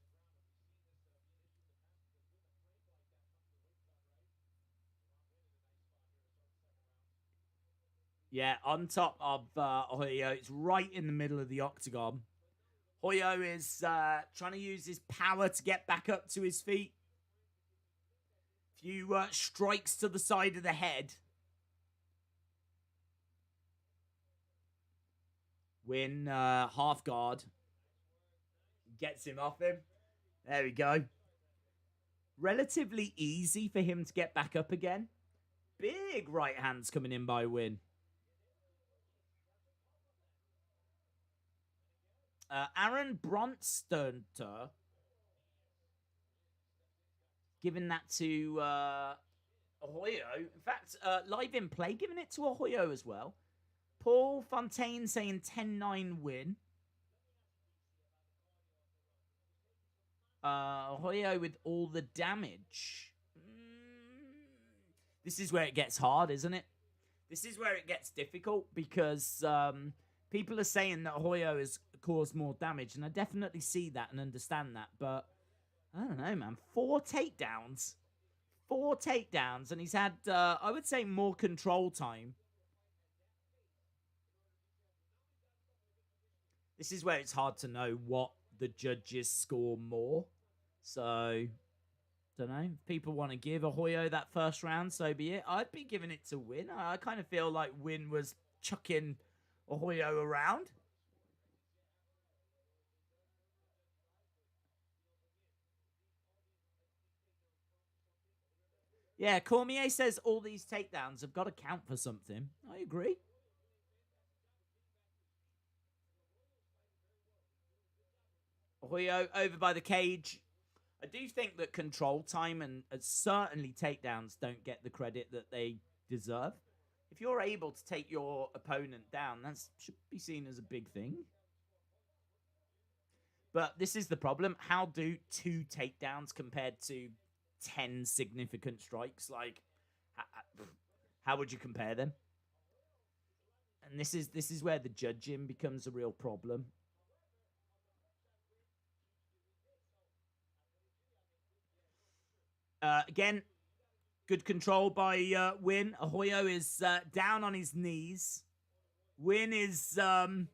Yeah, on top of Hoyo. It's right in the middle of the octagon. Hoyo is trying to use his power to get back up to his feet. Few strikes to the side of the head. Win half guard. Gets him off him. There we go. Relatively easy for him to get back up again. Big right hands coming in by Win. Aaron Bronstonter giving that to Ahoyo. In fact, live in play, giving it to Ahoyo as well. Paul Fontaine saying 10-9 Win. Ahoyo with all the damage. This is where it gets hard, isn't it? This is where it gets difficult because people are saying that Ahoyo has caused more damage, and I definitely see that and understand that, but I don't know, man. 4 takedowns. 4 takedowns, and he's had, I would say, more control time. This is where it's hard to know what the judges score more. So, don't know. If people want to give Ahoyo that first round, so be it. I'd be giving it to Win. I kind of feel like Win was chucking Ahoyo around. Yeah, Cormier says all these takedowns have got to count for something. I agree. Ahoyo over by the cage. I do think that control time and certainly takedowns don't get the credit that they deserve. If you're able to take your opponent down, that should be seen as a big thing. But this is the problem. How do 2 takedowns compared to 10 significant strikes? Like, how would you compare them? And this is where the judging becomes a real problem. Again, good control by Win. Ahoyo is down on his knees. Win is trying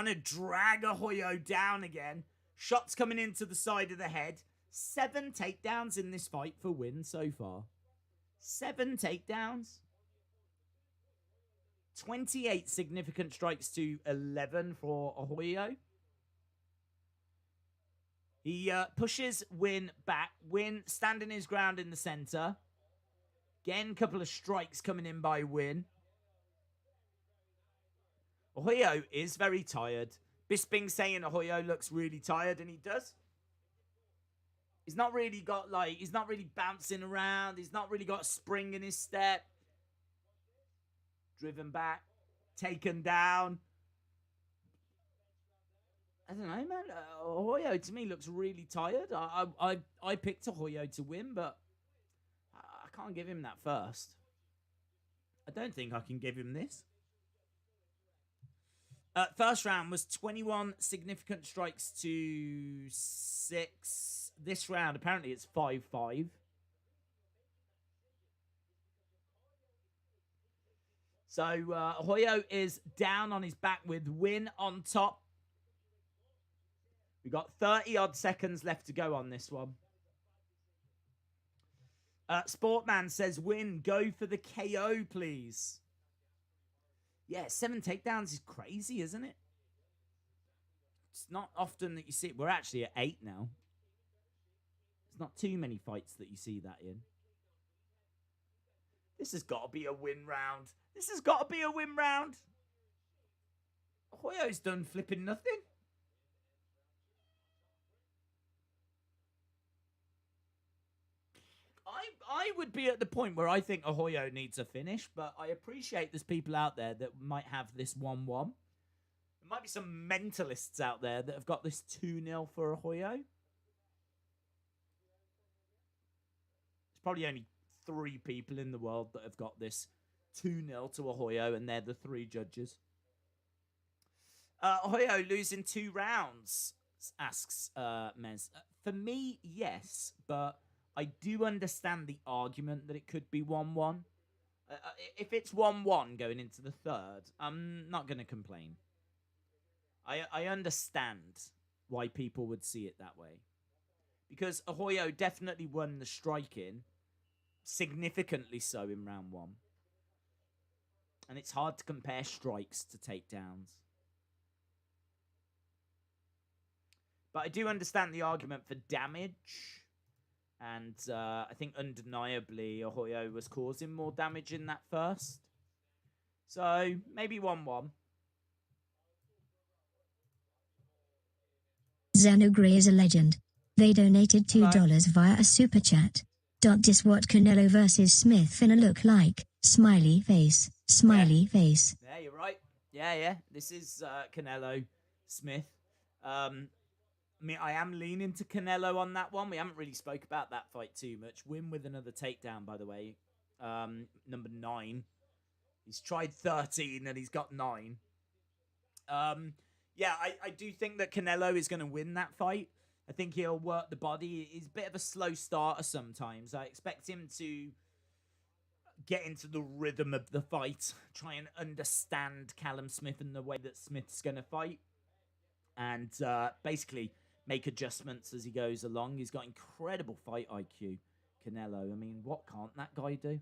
to drag Ahoyo down again. Shots coming into the side of the head. 7 takedowns in this fight for Win so far. 7 takedowns. 28 significant strikes to 11 for Ahoyo. He pushes Win back. Win standing his ground in the center. Again, a couple of strikes coming in by Win. Ahoyo is very tired. Bisping saying Ahoyo looks really tired, and he does. He's not really got, like, he's not really bouncing around. He's not really got a spring in his step. Driven back. Taken down. I don't know, man. Ahoyo, to me, looks really tired. I picked Ahoyo to win, but I can't give him that first. I don't think I can give him this. First round was 21 significant strikes to 6. This round, apparently, it's 5-5. So, Ahoyo is down on his back with Win on top. We got 30-odd seconds left to go on this one. Sportman says, Win, go for the KO, please. Yeah, 7 takedowns is crazy, isn't it? It's not often that you see it. We're actually at 8 now. There's not too many fights that you see that in. This has got to be a win round. This has got to be a win round. Hoyo's done flipping nothing. I I would be at the point where I think Ahoyo needs a finish, but I appreciate there's people out there that might have this 1-1. There might be some mentalists out there that have got this 2-0 for Ahoyo. There's probably only 3 people in the world that have got this 2-0 to Ahoyo, and they're the 3 judges. Ahoyo losing 2 rounds, asks Mez. For me, yes, but I do understand the argument that it could be 1-1. If it's 1-1 going into the 3rd, I'm not going to complain. I understand why people would see it that way. Because Ahoyo definitely won the striking, significantly so in round 1. And it's hard to compare strikes to takedowns. But I do understand the argument for damage. And I think undeniably Ahoyo was causing more damage in that first. So maybe 1-1. Xanogray is a legend. They donated $2 via a super chat. This what Canelo versus Smith in a look like. Smiley face. Smiley face. Yeah, you're right. Yeah. This is Canelo Smith. I mean, I am leaning to Canelo on that one. We haven't really spoke about that fight too much. Win with another takedown, by the way. Number 9. He's tried 13 and he's got 9. Yeah, I do think that Canelo is going to win that fight. I think he'll work the body. He's a bit of a slow starter sometimes. I expect him to get into the rhythm of the fight, try and understand Callum Smith and the way that Smith's going to fight, and basically make adjustments as he goes along. He's got incredible fight IQ, Canelo. I mean, what can't that guy do?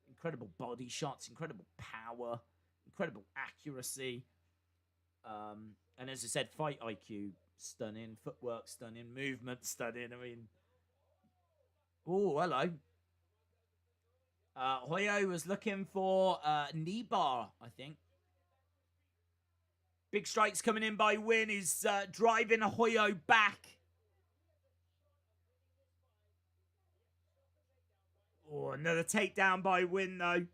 Incredible body shots, incredible power, incredible accuracy. And as I said, fight IQ, stunning. Footwork, stunning. Movement, stunning. I mean... Oh, hello. Hoyo was looking for knee bar, I think. Big strikes coming in by Win. He's driving Hoyo back. Oh, another takedown by Win, though.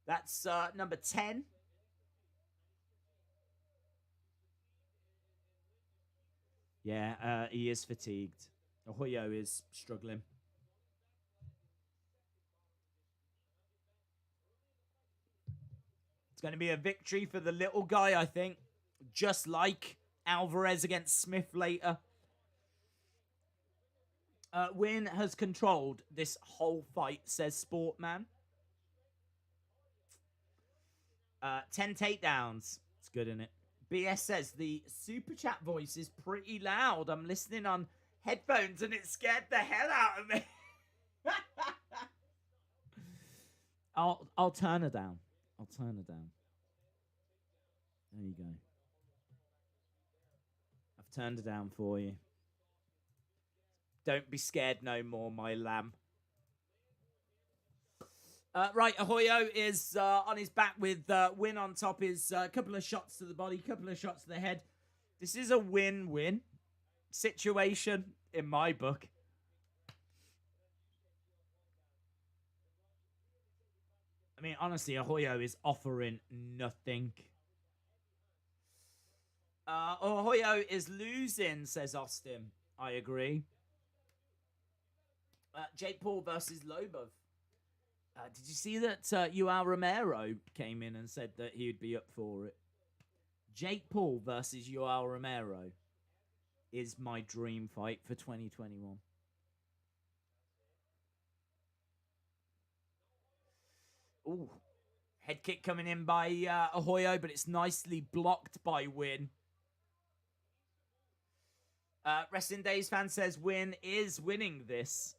That's number 10. Yeah, he is fatigued. Hoyo is struggling. It's going to be a victory for the little guy, I think. Just like Alverez against Smith later. Win has controlled this whole fight, says Sportman. 10 takedowns. It's good, isn't it? BS says the super chat voice is pretty loud. I'm listening on headphones and it scared the hell out of me. I'll turn her down. I'll turn her down. There you go. I've turned her down for you. Don't be scared no more, my lamb. Right, Ahoyo is on his back with Win on top. Is a couple of shots to the body, couple of shots to the head. This is a win-win situation in my book. I mean, honestly, Ahoyo is offering nothing. Ahoyo is losing, says Austin. I agree. Jake Paul versus Lobov. Did you see that Yoel Romero came in and said that he would be up for it? Jake Paul versus Yoel Romero is my dream fight for 2021. Ooh. Head kick coming in by Ahoyo, but it's nicely blocked by Win. Wrestling Days fan says Win is winning this.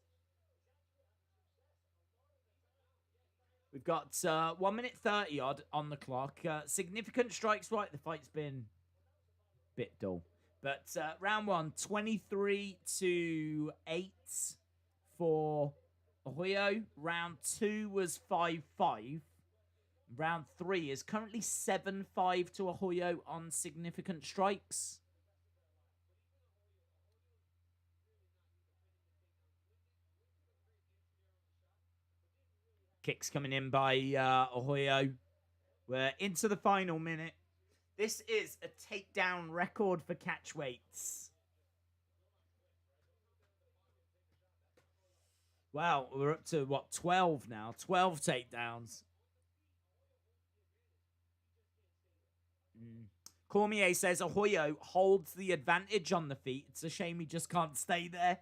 We've got 1 minute 30 odd on the clock. Significant strikes right. The fight's been a bit dull. But round 1, 23-8 for Ahoyo. Round 2 was 5-5. Round 3 is currently 7-5 to Ahoyo on significant strikes. Kicks coming in by Ahoyo. We're into the final minute. This is a takedown record for catchweights. Wow, we're up to, what, 12 now? 12 takedowns. Cormier says Ahoyo holds the advantage on the feet. It's a shame he just can't stay there.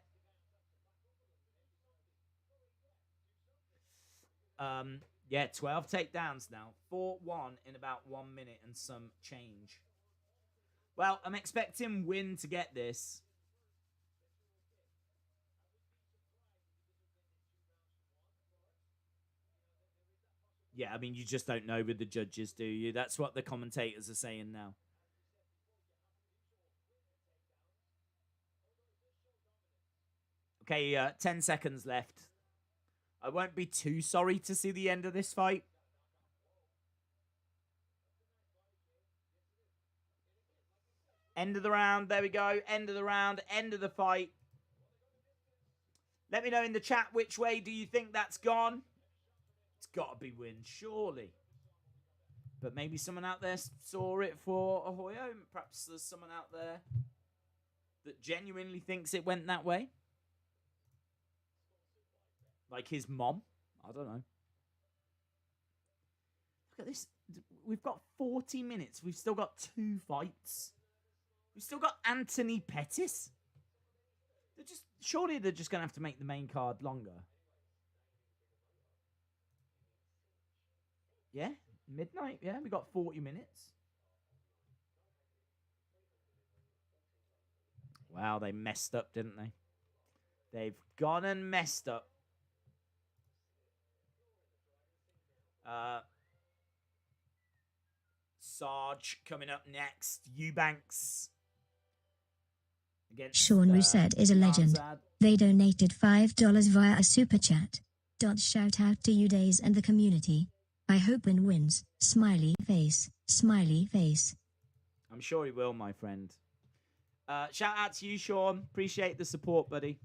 Yeah, 12 takedowns now. 4-1 in about 1 minute and some change. Well, I'm expecting Win to get this. Yeah, I mean, you just don't know with the judges, do you? That's what the commentators are saying now. Okay, 10 seconds left. I won't be too sorry to see the end of this fight. End of the round. There we go. End of the round. End of the fight. Let me know in the chat which way do you think that's gone. It's got to be Win, surely. But maybe someone out there saw it for Ahoyo. Perhaps there's someone out there that genuinely thinks it went that way. Like his mom. I don't know. Look at this. We've got 40 minutes. We've still got 2 fights. We've still got Anthony Pettis. Surely they're just going to have to make the main card longer. Yeah, midnight. Yeah, we got 40 minutes. Wow, they messed up, didn't they? They've gone and messed up. Sarge coming up next. Eubanks. Sean Rousset is a legend. They donated $5 via a super chat. Shout out to you Days and the community. I hope Win wins. Smiley face. Smiley face. I'm sure he will, my friend. Shout out to you, Sean. Appreciate the support, buddy.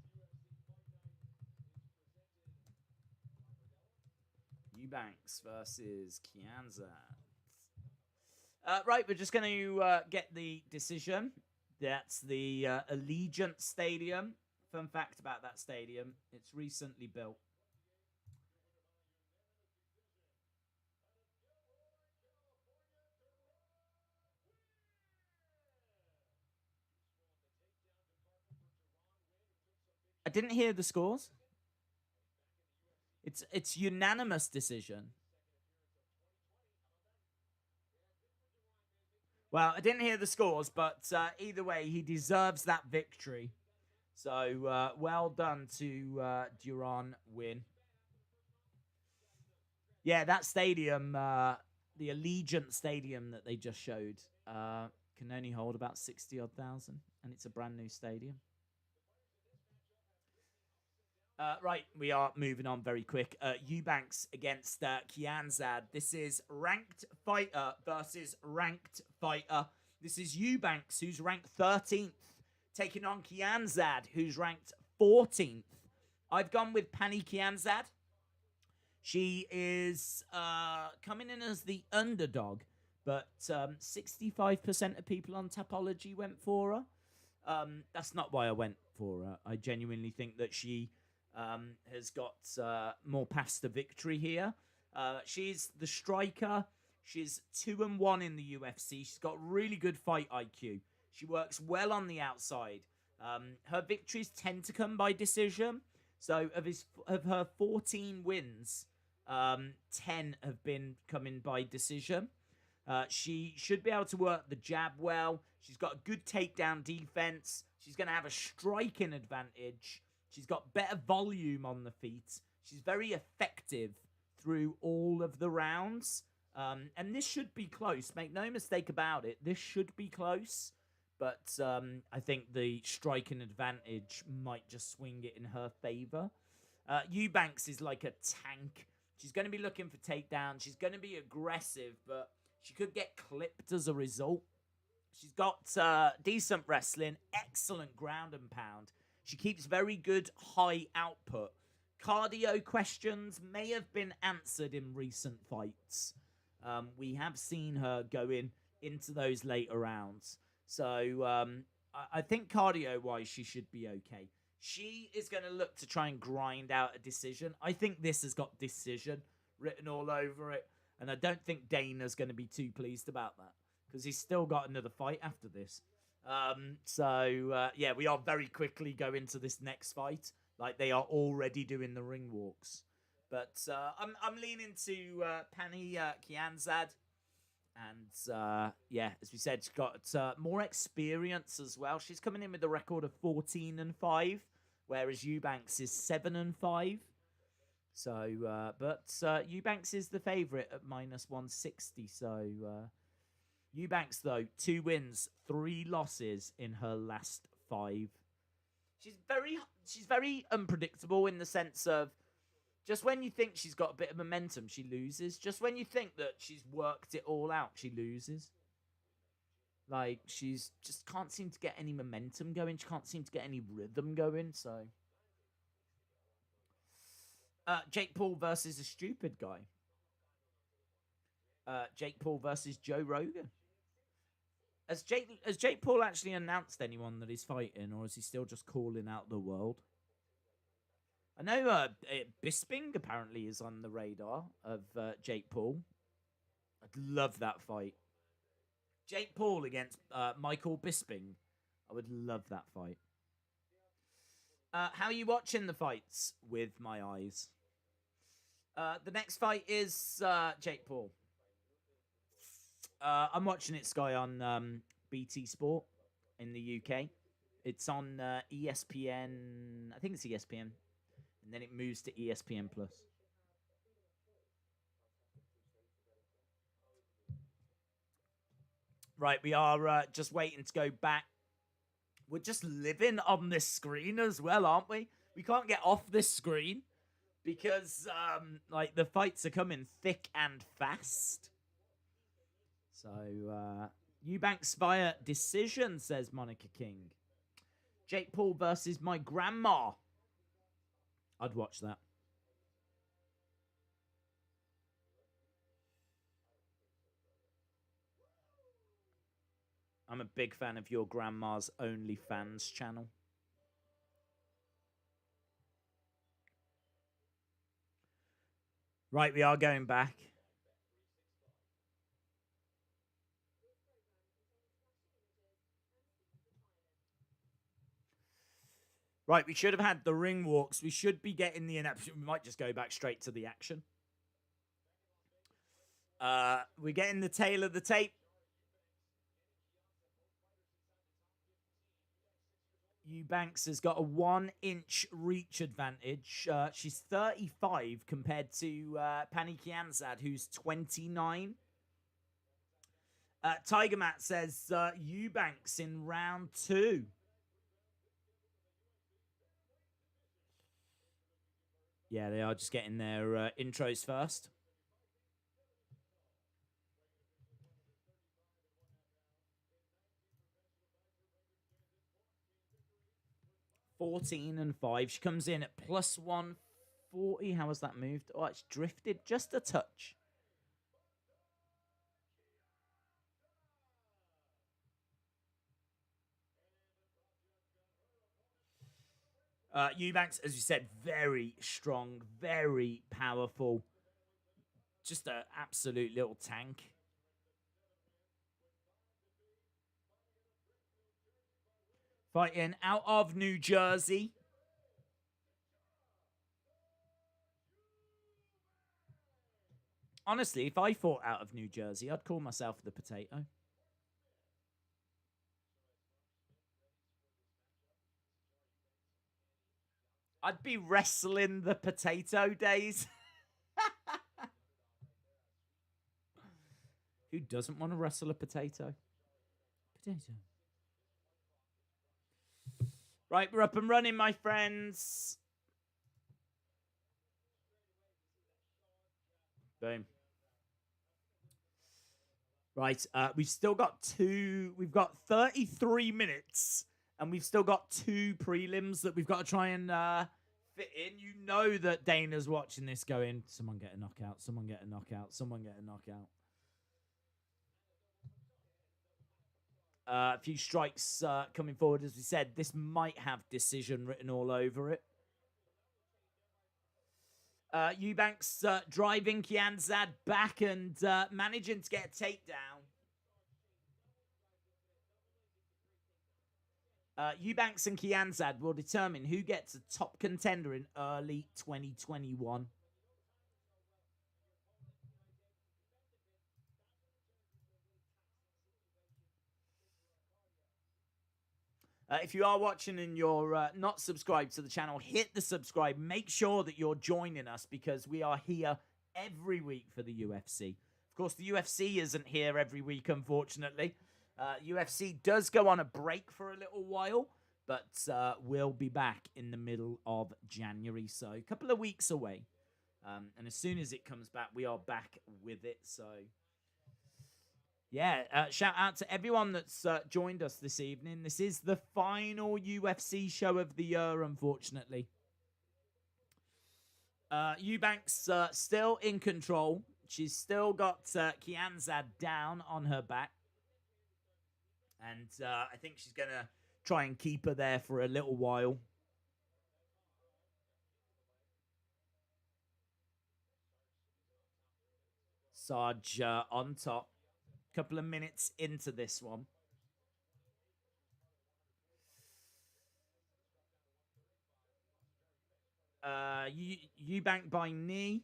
Eubanks versus Kianzad. Right, we're just going to get the decision. That's the Allegiant Stadium. Fun fact about that stadium, it's recently built. I didn't hear the scores. It's unanimous decision. Well, I didn't hear the scores, but either way, he deserves that victory. So, well done to Duran Win. Yeah, that stadium, the Allegiant Stadium that they just showed, can only hold about 60-odd thousand, and it's a brand new stadium. Right, we are moving on very quick. Eubanks against Kianzad. This is ranked fighter versus ranked fighter. This is Eubanks, who's ranked 13th, taking on Kianzad, who's ranked 14th. I've gone with Pani Kianzad. She is coming in as the underdog, but 65% of people on Tapology went for her. That's not why I went for her. I genuinely think that she has got more paths to victory here. She's the striker. She's 2-1 in the UFC. She's got really good fight IQ. She works well on the outside. Her victories tend to come by decision. So of her 14 wins, 10 have been coming by decision. She should be able to work the jab well. She's got a good takedown defense. She's going to have a striking advantage. She's got better volume on the feet. She's very effective through all of the rounds. And this should be close. Make no mistake about it. This should be close. But I think the striking advantage might just swing it in her favor. Eubanks is like a tank. She's going to be looking for takedowns. She's going to be aggressive, but she could get clipped as a result. She's got decent wrestling, excellent ground and pound. She keeps very good high output, cardio questions may have been answered in recent fights. We have seen her go into those later rounds. So I think cardio-wise, she should be okay. She is going to look to try and grind out a decision. I think this has got decision written all over it. And I don't think Dana's going to be too pleased about that. Because he's still got another fight after this. Yeah, we are very quickly going to this next fight. Like, they are already doing the ring walks. But I'm leaning to Pani Kianzad. And, yeah, as we said, she's got more experience as well. She's coming in with a record of 14-5, whereas Eubanks is 7-5. So, but Eubanks is the favourite at -160. So, Eubanks, though, 2 wins, 3 losses in her last 5. She's very unpredictable in the sense of just when you think she's got a bit of momentum, she loses. Just when you think that she's worked it all out, she loses. Like, she's just can't seem to get any momentum going. She can't seem to get any rhythm going, so. Jake Paul versus a stupid guy. Jake Paul versus Joe Rogan. Has Jake Paul actually announced anyone that he's fighting, or is he still just calling out the world? I know Bisping apparently is on the radar of Jake Paul. I'd love that fight. Jake Paul against Michael Bisping. I would love that fight. How are you watching the fights? With my eyes. The next fight is Jake Paul. I'm watching it, Sky, on BT Sport in the UK. It's on ESPN. I think it's ESPN. And then it moves to ESPN+. Right, we are just waiting to go back. We're just living on this screen as well, aren't we? We can't get off this screen because, like, the fights are coming thick and fast. So, Eubanks via decision, says Monica King. Jake Paul versus my grandma. I'd watch that. I'm a big fan of your grandma's OnlyFans channel. Right, we are going back. Right, we should have had the ring walks. We should be getting the ineption. We might just go back straight to the action. We're getting the tail of the tape. Eubanks has got a 1-inch reach advantage. She's 35 compared to Pani Kianzad, who's 29. Tiger Matt says Eubanks in round 2. Yeah, they are just getting their intros first. $14-5. She comes in at +140. How has that moved? Oh, it's drifted just a touch. Eubanks, as you said, very strong, very powerful. Just an absolute little tank. Fighting out of New Jersey. Honestly, if I fought out of New Jersey, I'd call myself the potato. I'd be wrestling the potato days. Who doesn't want to wrestle a potato? Potato. Right, we're up and running, my friends. Boom. Right, we've still got we've got 33 minutes, and we've still got 2 prelims that we've got to try and fit in. You know that Dana's watching this going, someone get a knockout, someone get a knockout, someone get a knockout. A few strikes coming forward, as we said. This might have decision written all over it. Eubanks driving Kianzad back and managing to get a takedown. Eubanks and Kianzad will determine who gets a top contender in early 2021. If you are watching and you're not subscribed to the channel, hit the subscribe. Make sure that you're joining us because we are here every week for the UFC. Of course, the UFC isn't here every week, unfortunately. UFC does go on a break for a little while, but we'll be back in the middle of January, so a couple of weeks away. And as soon as it comes back, we are back with it, so... Yeah, shout out to everyone that's joined us this evening. This is the final UFC show of the year, unfortunately. Eubanks still in control. She's still got Kianzad down on her back. And I think she's going to try and keep her there for a little while. Sarge on top. Couple of minutes into this one. Eubank by knee.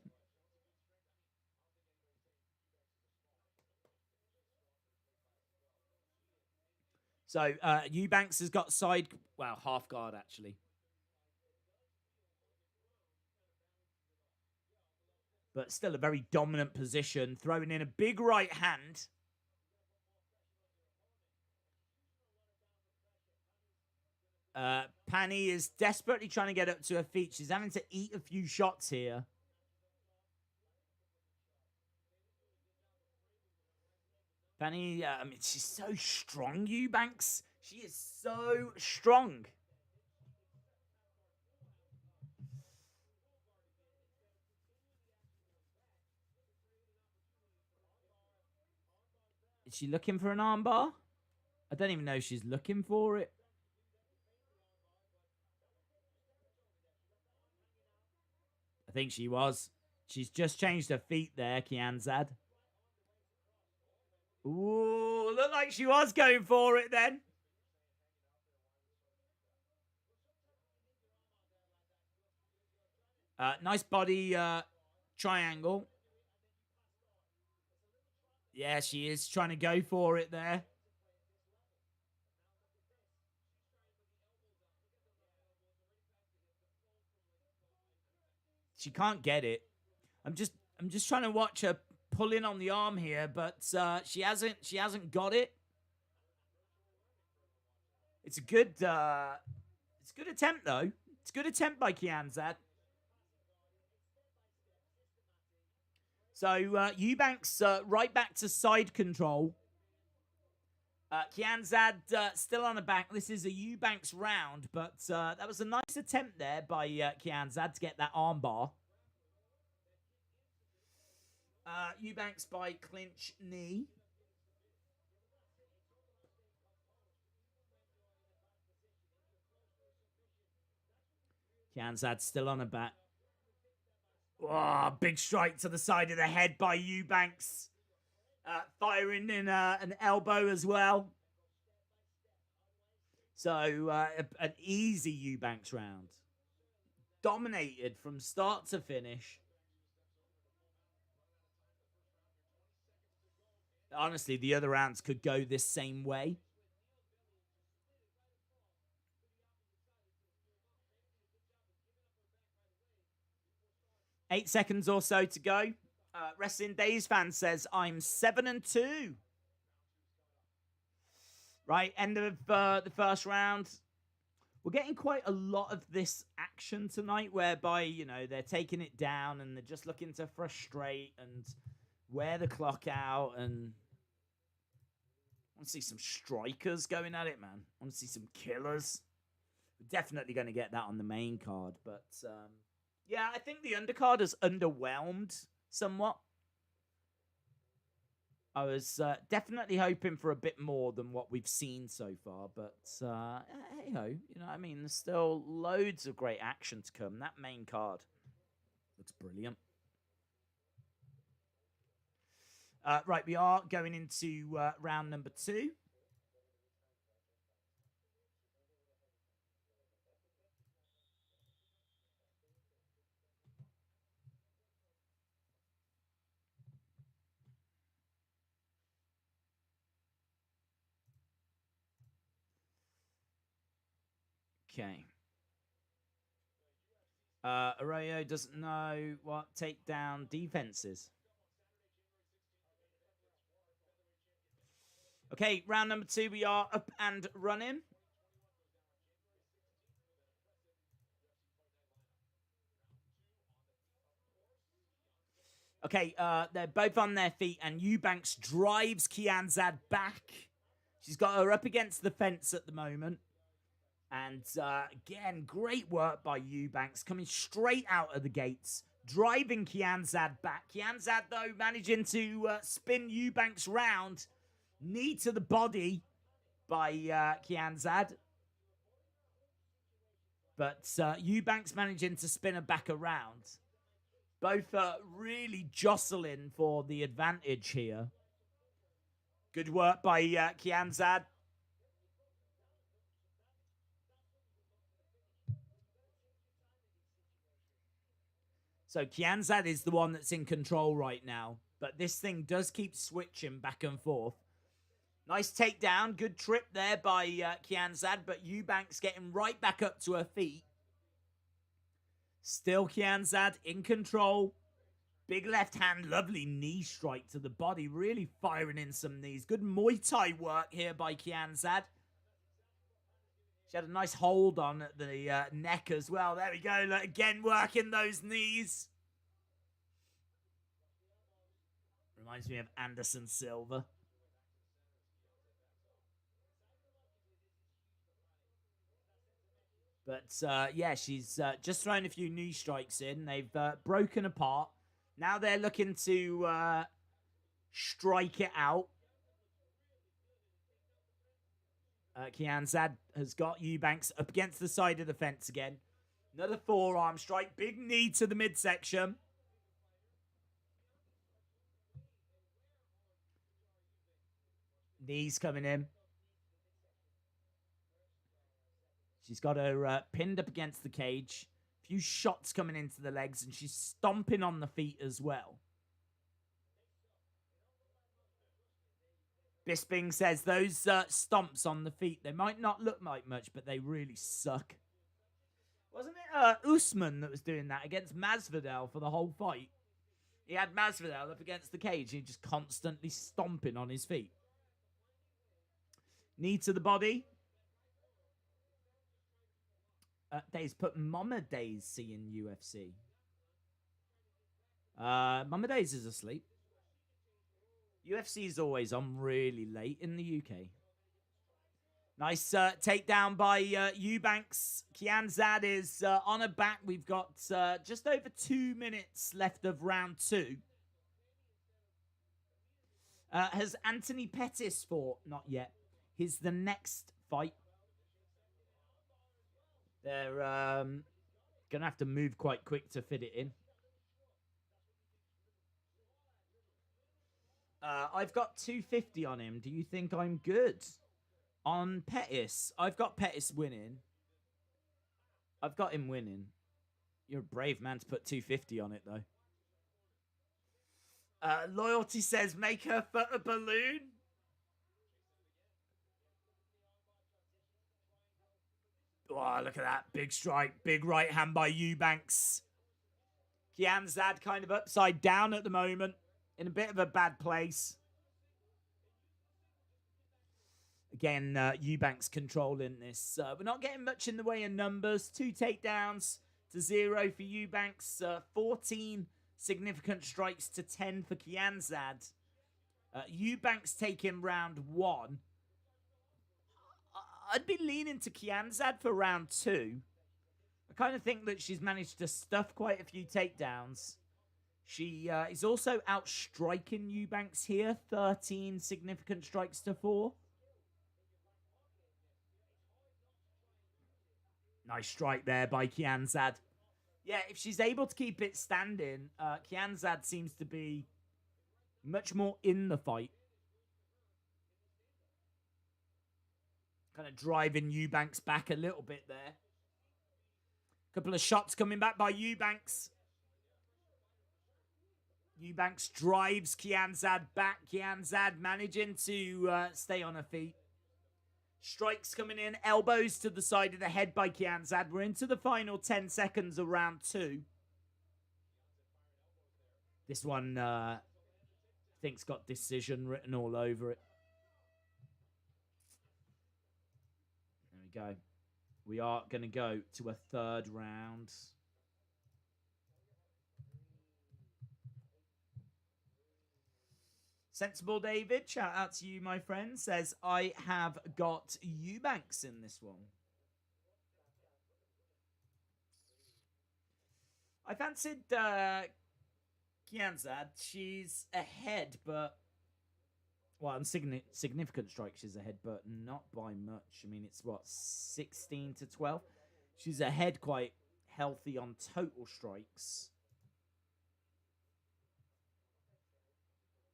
So Eubanks has got side, well, half guard actually. But still a very dominant position, throwing in a big right hand. Pani is desperately trying to get up to her feet. She's having to eat a few shots here. Pani, I mean, she's so strong, Eubanks. She is so strong. Is she looking for an armbar? I don't even know if she's looking for it. I think she was. She's just changed her feet there, Kianzad. Ooh, looked like she was going for it then. Nice body triangle. Yeah, she is trying to go for it there. She can't get it. I'm just trying to watch her pulling on the arm here, but she hasn't got it. It's a good attempt though. It's a good attempt by Kianzad. So Eubanks right back to side control. Kianzad still on the back. This is a Eubanks round, but that was a nice attempt there by Kianzad to get that armbar. Eubanks by clinch knee. Kianzad still on her back. Oh, big strike to the side of the head by Eubanks. Firing in an elbow as well. So, an easy Eubanks round. Dominated from start to finish. Honestly, the other rounds could go this same way. Eight seconds or so to go. Wrestling Days fan says, I'm 7-2. Right, end of the first round. We're getting quite a lot of this action tonight whereby, you know, they're taking it down and they're just looking to frustrate and wear the clock out. And I want to see some strikers going at it, man. I want to see some killers. We're definitely going to get that on the main card. But, yeah, I think the undercard has underwhelmed somewhat. I was definitely hoping for a bit more than what we've seen so far, but hey ho, you know what I mean? There's still loads of great action to come. That main card looks brilliant. Right, we are going into round number 2. Okay. Arroyo doesn't know what takedown defense is. Okay, round number 2, we are up and running. Okay, they're both on their feet, and Eubanks drives Kianzad back. She's got her up against the fence at the moment. And again, great work by Eubanks, coming straight out of the gates, driving Kianzad back. Kianzad, though, managing to spin Eubanks round. Knee to the body by Kianzad. But Eubanks managing to spin her back around. Both really jostling for the advantage here. Good work by Kianzad. So Kianzad is the one that's in control right now. But this thing does keep switching back and forth. Nice takedown. Good trip there by Kianzad. But Eubanks getting right back up to her feet. Still Kianzad in control. Big left hand. Lovely knee strike to the body. Really firing in some knees. Good Muay Thai work here by Kianzad. She had a nice hold on at the neck as well. There we go. Look, again, working those knees. Reminds me of Anderson Silva. But, yeah, she's just thrown a few knee strikes in. They've broken apart. Now they're looking to strike it out. Kianzad has got Eubanks up against the side of the fence again. Another forearm strike. Big knee to the midsection. Knees coming in. She's got her pinned up against the cage. A few shots coming into the legs, and she's stomping on the feet as well. Bisping says those stomps on the feet, they might not look like much, but they really suck. Wasn't it Usman that was doing that against Masvidal for the whole fight? He had Masvidal up against the cage. He just constantly stomping on his feet. Knee to the body. Days put Mama Days seeing UFC. Mama Days is asleep. UFC is always on really late in the UK. Nice takedown by Eubanks. Kianzad is on her back. We've got just over 2 minutes left of round 2. Has Anthony Pettis fought? Not yet. He's the next fight. They're going to have to move quite quick to fit it in. I've got 250 on him. Do you think I'm good? On Pettis, I've got Pettis winning. I've got him winning. You're a brave man to put 250 on it, though. Loyalty says, make her foot a balloon. Oh, look at that. Big strike. Big right hand by Eubanks. Kianzad kind of upside down at the moment. In a bit of a bad place. Again, Eubanks controlling this. We're not getting much in the way of numbers. 2 takedowns to 0 for Eubanks. 14 significant strikes to 10 for Kianzad. Eubanks taking round 1. I'd be leaning to Kianzad for round 2. I kind of think that she's managed to stuff quite a few takedowns. She is also outstriking Eubanks here. 13 significant strikes to 4. Nice strike there by Kianzad. Yeah, if she's able to keep it standing, Kianzad seems to be much more in the fight. Kind of driving Eubanks back a little bit there. Couple of shots coming back by Eubanks. Eubanks drives Kianzad back. Kianzad managing to stay on her feet. Strikes coming in. Elbows to the side of the head by Kianzad. We're into the final 10 seconds of round 2. This one, I think's got decision written all over it. There we go. We are going to go to a 3rd round. Sensible David, shout out to you, my friend, says, I have got Eubanks in this one. I fancied Kianzad. She's ahead, but... Well, on significant strikes, she's ahead, but not by much. I mean, it's, what, 16 to 12? She's ahead quite healthy on total strikes.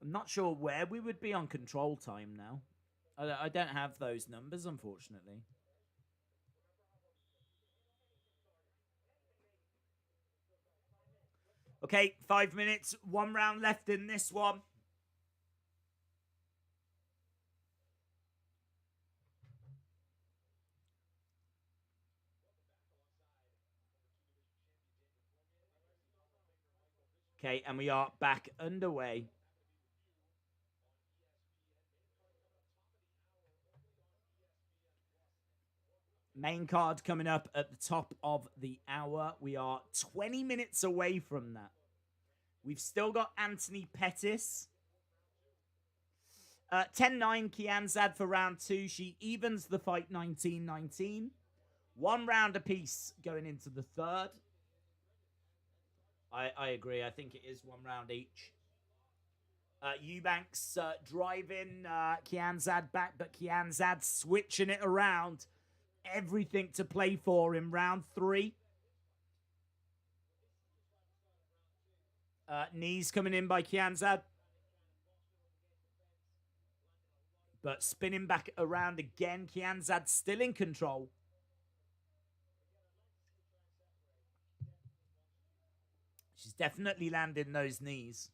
I'm not sure where we would be on control time now. I don't have those numbers, unfortunately. Okay, 5 minutes. 1 round left in this one. Okay, and we are back underway. Main card coming up at the top of the hour. We are 20 minutes away from that. We've still got Anthony Pettis. 10-9 Kianzad for round 2. She evens the fight 19-19. 1 round apiece going into the 3rd. I agree. I think it is 1 round each. Eubanks driving Kianzad back, but Kianzad switching it around. Everything to play for in round 3. Knees coming in by Kianzad. But spinning back around again. Kianzad still in control. She's definitely landing those knees.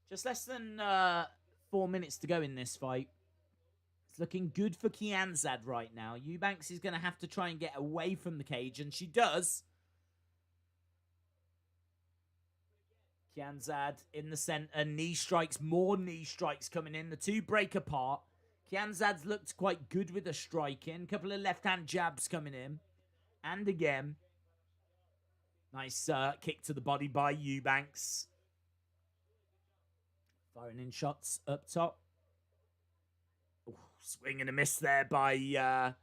Just less than 4 minutes to go in this fight. It's looking good for Kianzad right now. Eubanks is going to have to try and get away from the cage, and she does. Kianzad in the center. Knee strikes. More knee strikes coming in. The 2 break apart. Kianzad's looked quite good with a striking. Couple of left-hand jabs coming in. And again. Nice kick to the body by Eubanks. Firing in shots up top. Ooh, swing and a miss there by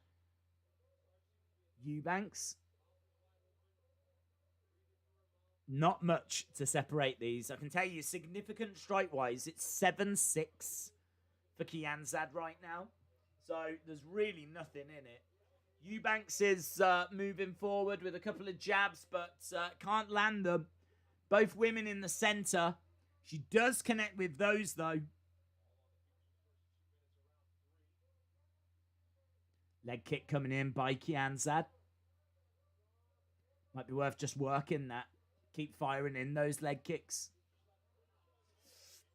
Eubanks. Not much to separate these. I can tell you, significant strike-wise, it's 7-6 for Kianzad right now. So there's really nothing in it. Eubanks is moving forward with a couple of jabs, but can't land them. Both women in the center. She does connect with those, though. Leg kick coming in by Kianzad. Might be worth just working that. Keep firing in those leg kicks.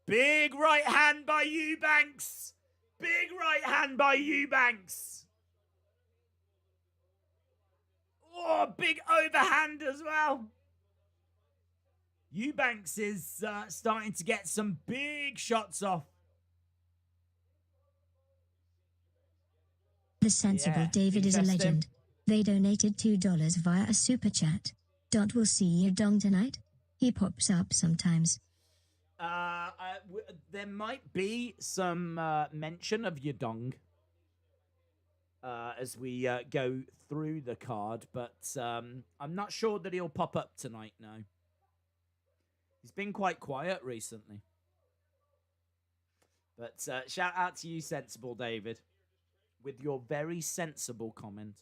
Big right hand by Eubanks. Big right hand by Eubanks. Oh, big overhand as well. Eubanks is starting to get some big shots off. The sensible David is a legend. They donated $2 via a super chat. We'll see you Dong tonight. He pops up sometimes. There might be some mention of Yadong as we go through the card, but I'm not sure that he'll pop up tonight, no. He's been quite quiet recently. But shout out to you, Sensible David, with your very sensible comment.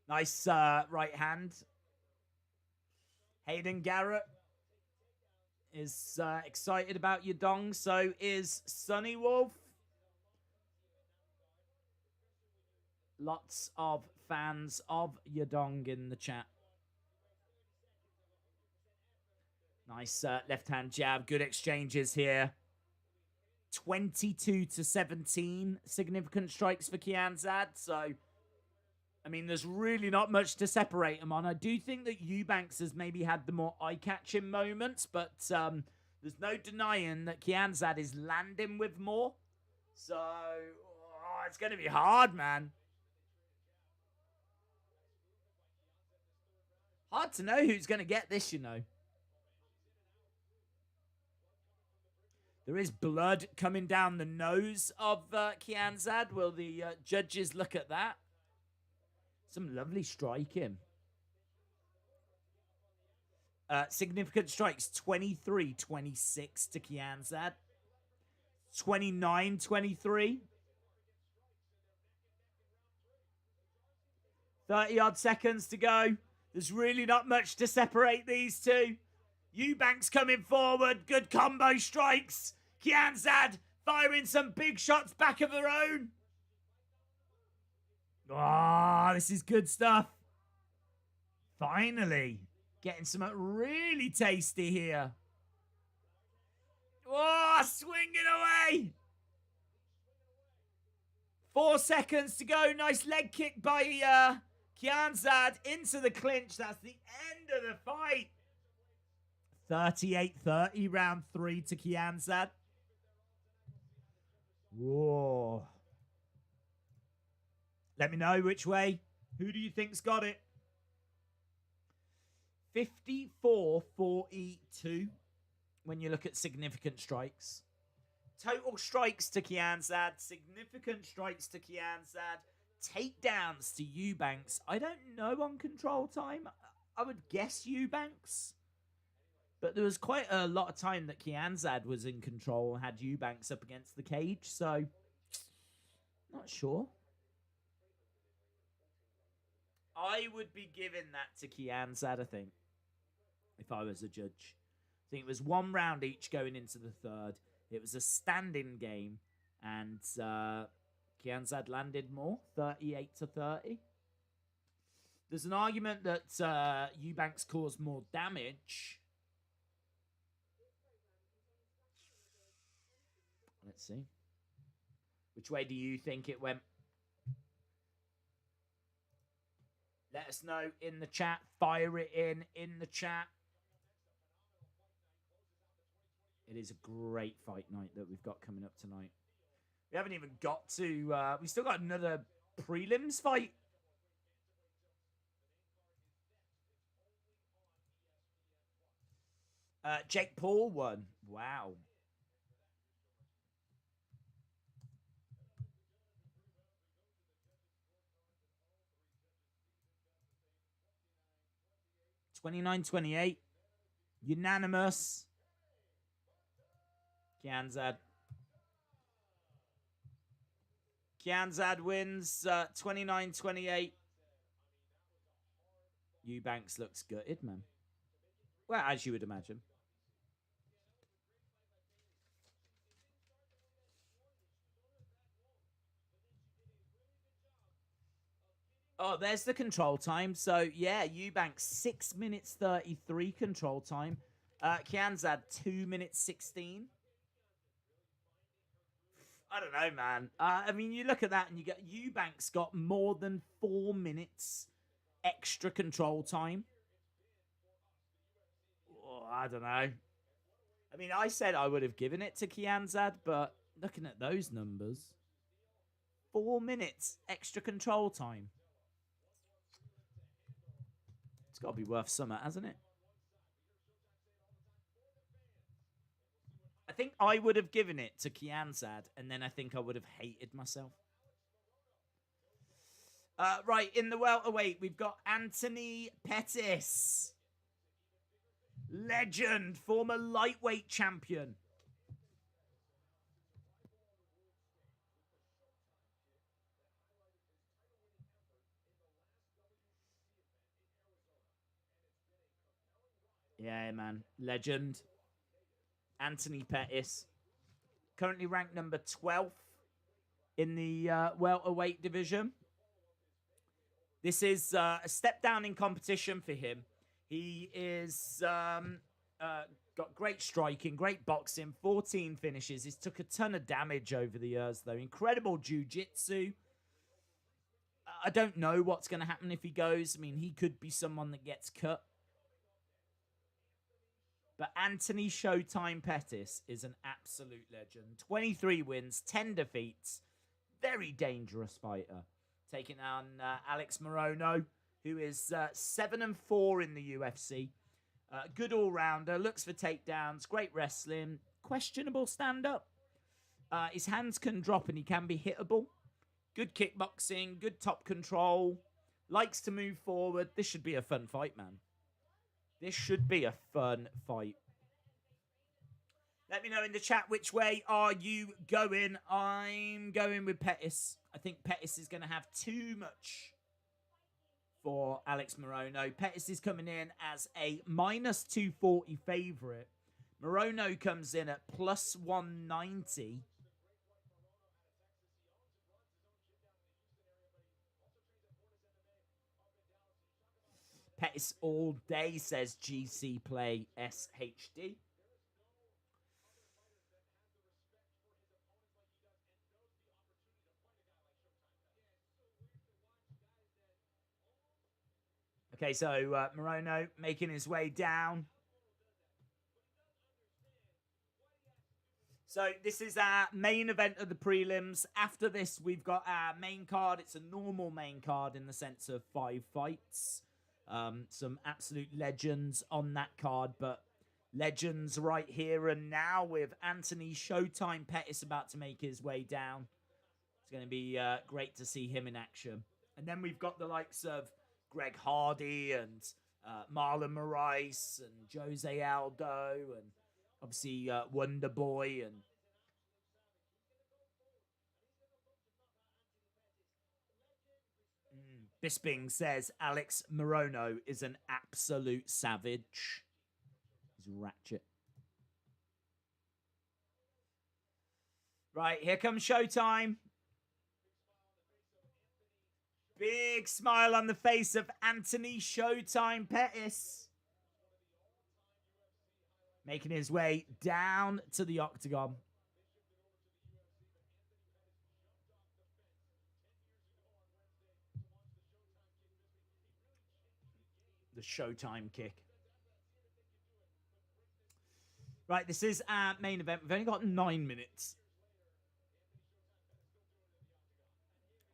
Nice right hand. Hayden Garrett is excited about Yadong. So is Sunny Wolf. Lots of fans of Yadong in the chat. Nice left-hand jab. Good exchanges here. 22-17. Significant strikes for Kianzad. So, I mean, there's really not much to separate them on. I do think that Eubanks has maybe had the more eye-catching moments, but there's no denying that Kianzad is landing with more. So, it's going to be hard, man. Hard to know who's going to get this, you know. There is blood coming down the nose of Kianzad. Will the judges look at that? Some lovely striking. Significant strikes, 23-26 to Kianzad. 29-23. 30-odd seconds to go. There's really not much to separate these two. Eubanks coming forward. Good combo strikes. Kianzad firing some big shots back of her own. Oh, this is good stuff. Finally, getting something really tasty here. Oh, swinging away. 4 seconds to go. Nice leg kick by Kianzad into the clinch. That's the end of the fight. 38-30, round 3 to Kianzad. Whoa. Let me know which way. Who do you think's got it? 54-42 when you look at significant strikes. Total strikes to Kianzad. Significant strikes to Kianzad. Takedowns to Eubanks. I don't know on control time. I would guess Eubanks. But there was quite a lot of time that Kianzad was in control and had Eubanks up against the cage, so not sure. I would be giving that to Kianzad, I think, if I was a judge. I think it was 1 round each going into the third. It was a standing game, and Kianzad landed more, 38-30. There's an argument that Eubanks caused more damage. Let's see. Which way do you think it went? Let us know in the chat. Fire it in the chat. It is a great fight night that we've got coming up tonight. We haven't even got to... we still got another prelims fight. Jake Paul won. Wow. $29-28. Unanimous. Kianzad. Kianzad wins 29-28. Eubanks looks gutted, man. Well, as you would imagine. Oh, there's the control time. So, yeah, Eubanks 6 minutes 33 control time. Kianzad 2 minutes 16. I don't know, man. I mean, you look at that and you get Eubanks got more than 4 minutes extra control time. Oh, I don't know. I mean, I said I would have given it to Kianzad, but looking at those numbers, 4 minutes extra control time. It's got to be worth something, hasn't it? think I would have given it to Kianzad, and then I think I would have hated myself. Right, in the welterweight, we've got Anthony Pettis. Legend, former lightweight champion. Yeah, man. Legend. Anthony Pettis. Currently ranked number 12th in the welterweight division. This is a step down in competition for him. He is got great striking, great boxing, 14 finishes. He's took a ton of damage over the years, though. Incredible jiu-jitsu. I don't know what's going to happen if he goes. I mean, he could be someone that gets cut. But Anthony Showtime Pettis is an absolute legend. 23 wins, 10 defeats. Very dangerous fighter. Taking on Alex Morono, who is 7-4 in the UFC. Good all-rounder, looks for takedowns, great wrestling, questionable stand-up. His hands can drop and he can be hittable. Good kickboxing, good top control. Likes to move forward. This should be a fun fight, man. This should be a fun fight. Let me know in the chat which way are you going. I'm going with Pettis. I think Pettis is going to have too much for Alex Morono. Pettis is coming in as a minus 240 favourite. Morono comes in at plus 190. Pettis all day, says GC Play SHD. Okay, so Morono making his way down. So this is our main event of the prelims. After this, we've got our main card. It's a normal main card in the sense of 5 fights. Some absolute legends on that card, but legends right here and now with Anthony Showtime Pettis about to make his way down. It's going to be great to see him in action. And then we've got the likes of Greg Hardy and Marlon Moraes and Jose Aldo and obviously Wonder Boy and Bisping says Alex Morono is an absolute savage. He's ratchet. Right, here comes Showtime. Big smile on the face of Anthony Showtime Pettis. Making his way down to the octagon. The Showtime kick. Right, this is our main event. We've only got 9 minutes.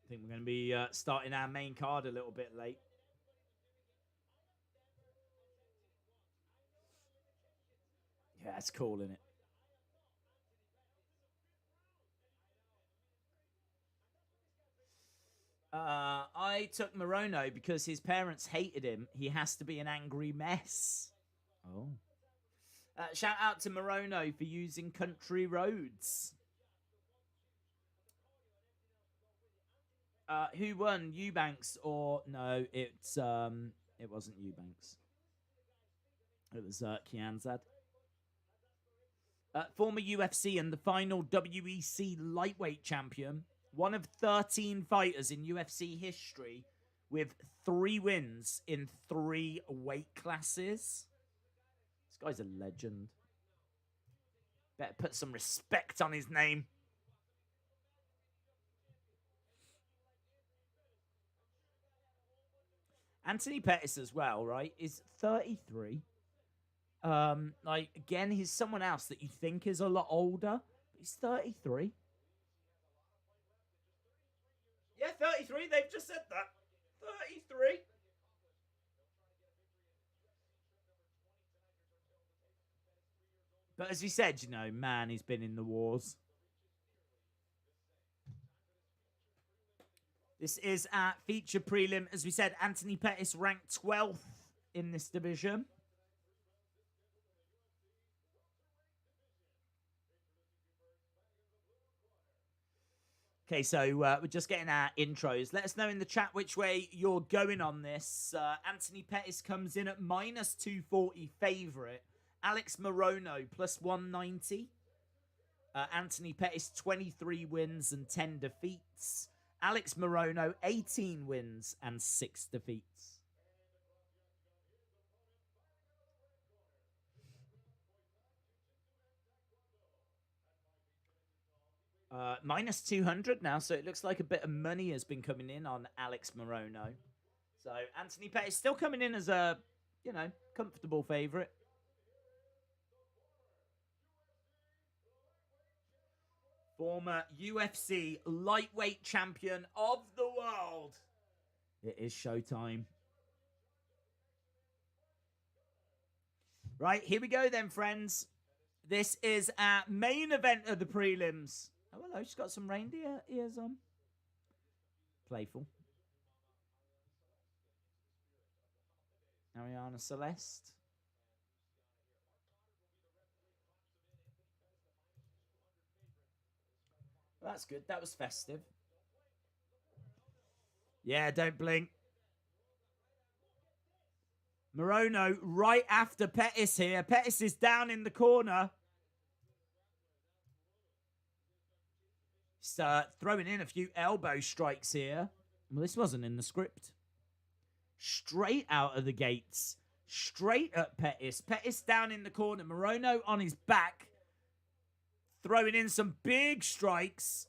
I think we're going to be starting our main card a little bit late. Yeah, that's cool, isn't it? I took Morono because his parents hated him. He has to be an angry mess. Oh. Shout out to Morono for using country roads. Who won, Eubanks or no? It wasn't Eubanks. It was Kianzad. Former UFC and the final WEC lightweight champion. One of 13 fighters in UFC history with 3 wins in 3 weight classes. This guy's a legend. Better put some respect on his name. Anthony Pettis as well, right, is 33. Like, again, he's someone else that you think is a lot older, but he's 33. Yeah, 33. They've just said that. 33. But as he said, you know, man, he's been in the wars. This is our feature prelim. As we said, Anthony Pettis ranked 12th in this division. Okay, so we're just getting our intros. Let us know in the chat which way you're going on this. Anthony Pettis comes in at minus 240 favourite. Alex Morono plus 190. Anthony Pettis 23 wins and 10 defeats. Alex Morono 18 wins and 6 defeats. Minus 200 now, so it looks like a bit of money has been coming in on Alex Morono. So Anthony Pettis still coming in as a, you know, comfortable favourite. Former UFC lightweight champion of the world. It is showtime. Right, here we go then, friends. This is our main event of the prelims. Oh, hello, she's got some reindeer ears on. Playful. Ariana Celeste. Well, that's good. That was festive. Yeah, don't blink. Morono right after Pettis here. Pettis is down in the corner. He's throwing in a few elbow strikes here. Well, this wasn't in the script. Straight out of the gates. Straight at Pettis. Pettis down in the corner. Morono on his back. Throwing in some big strikes.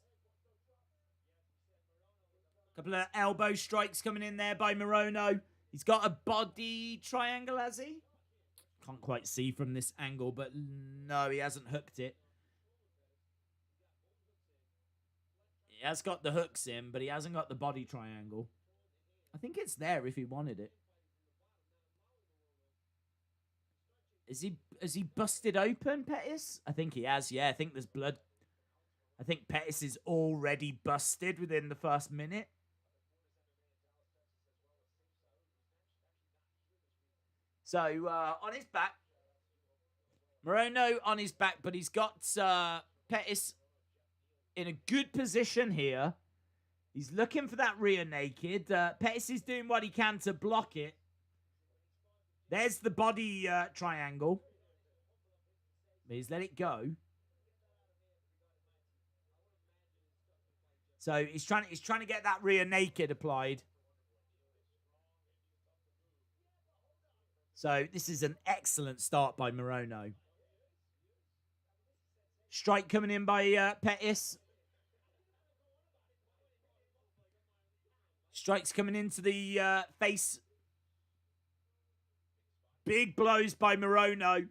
Couple of elbow strikes coming in there by Morono. He's got a body triangle, has he? Can't quite see from this angle, but no, he hasn't hooked it. He has got the hooks in, but he hasn't got the body triangle. I think it's there if he wanted it. Has he busted open, Pettis? I think he has, yeah. I think there's blood. I think Pettis is already busted within the first minute. So, on his back. Morono on his back, but he's got Pettis in a good position here. He's looking for that rear naked. Pettis is doing what he can to block it. There's the body triangle. He's let it go. So he's trying to get that rear naked applied. So this is an excellent start by Morono. Strike coming in by Pettis. Strikes coming into the face. Big blows by Morono.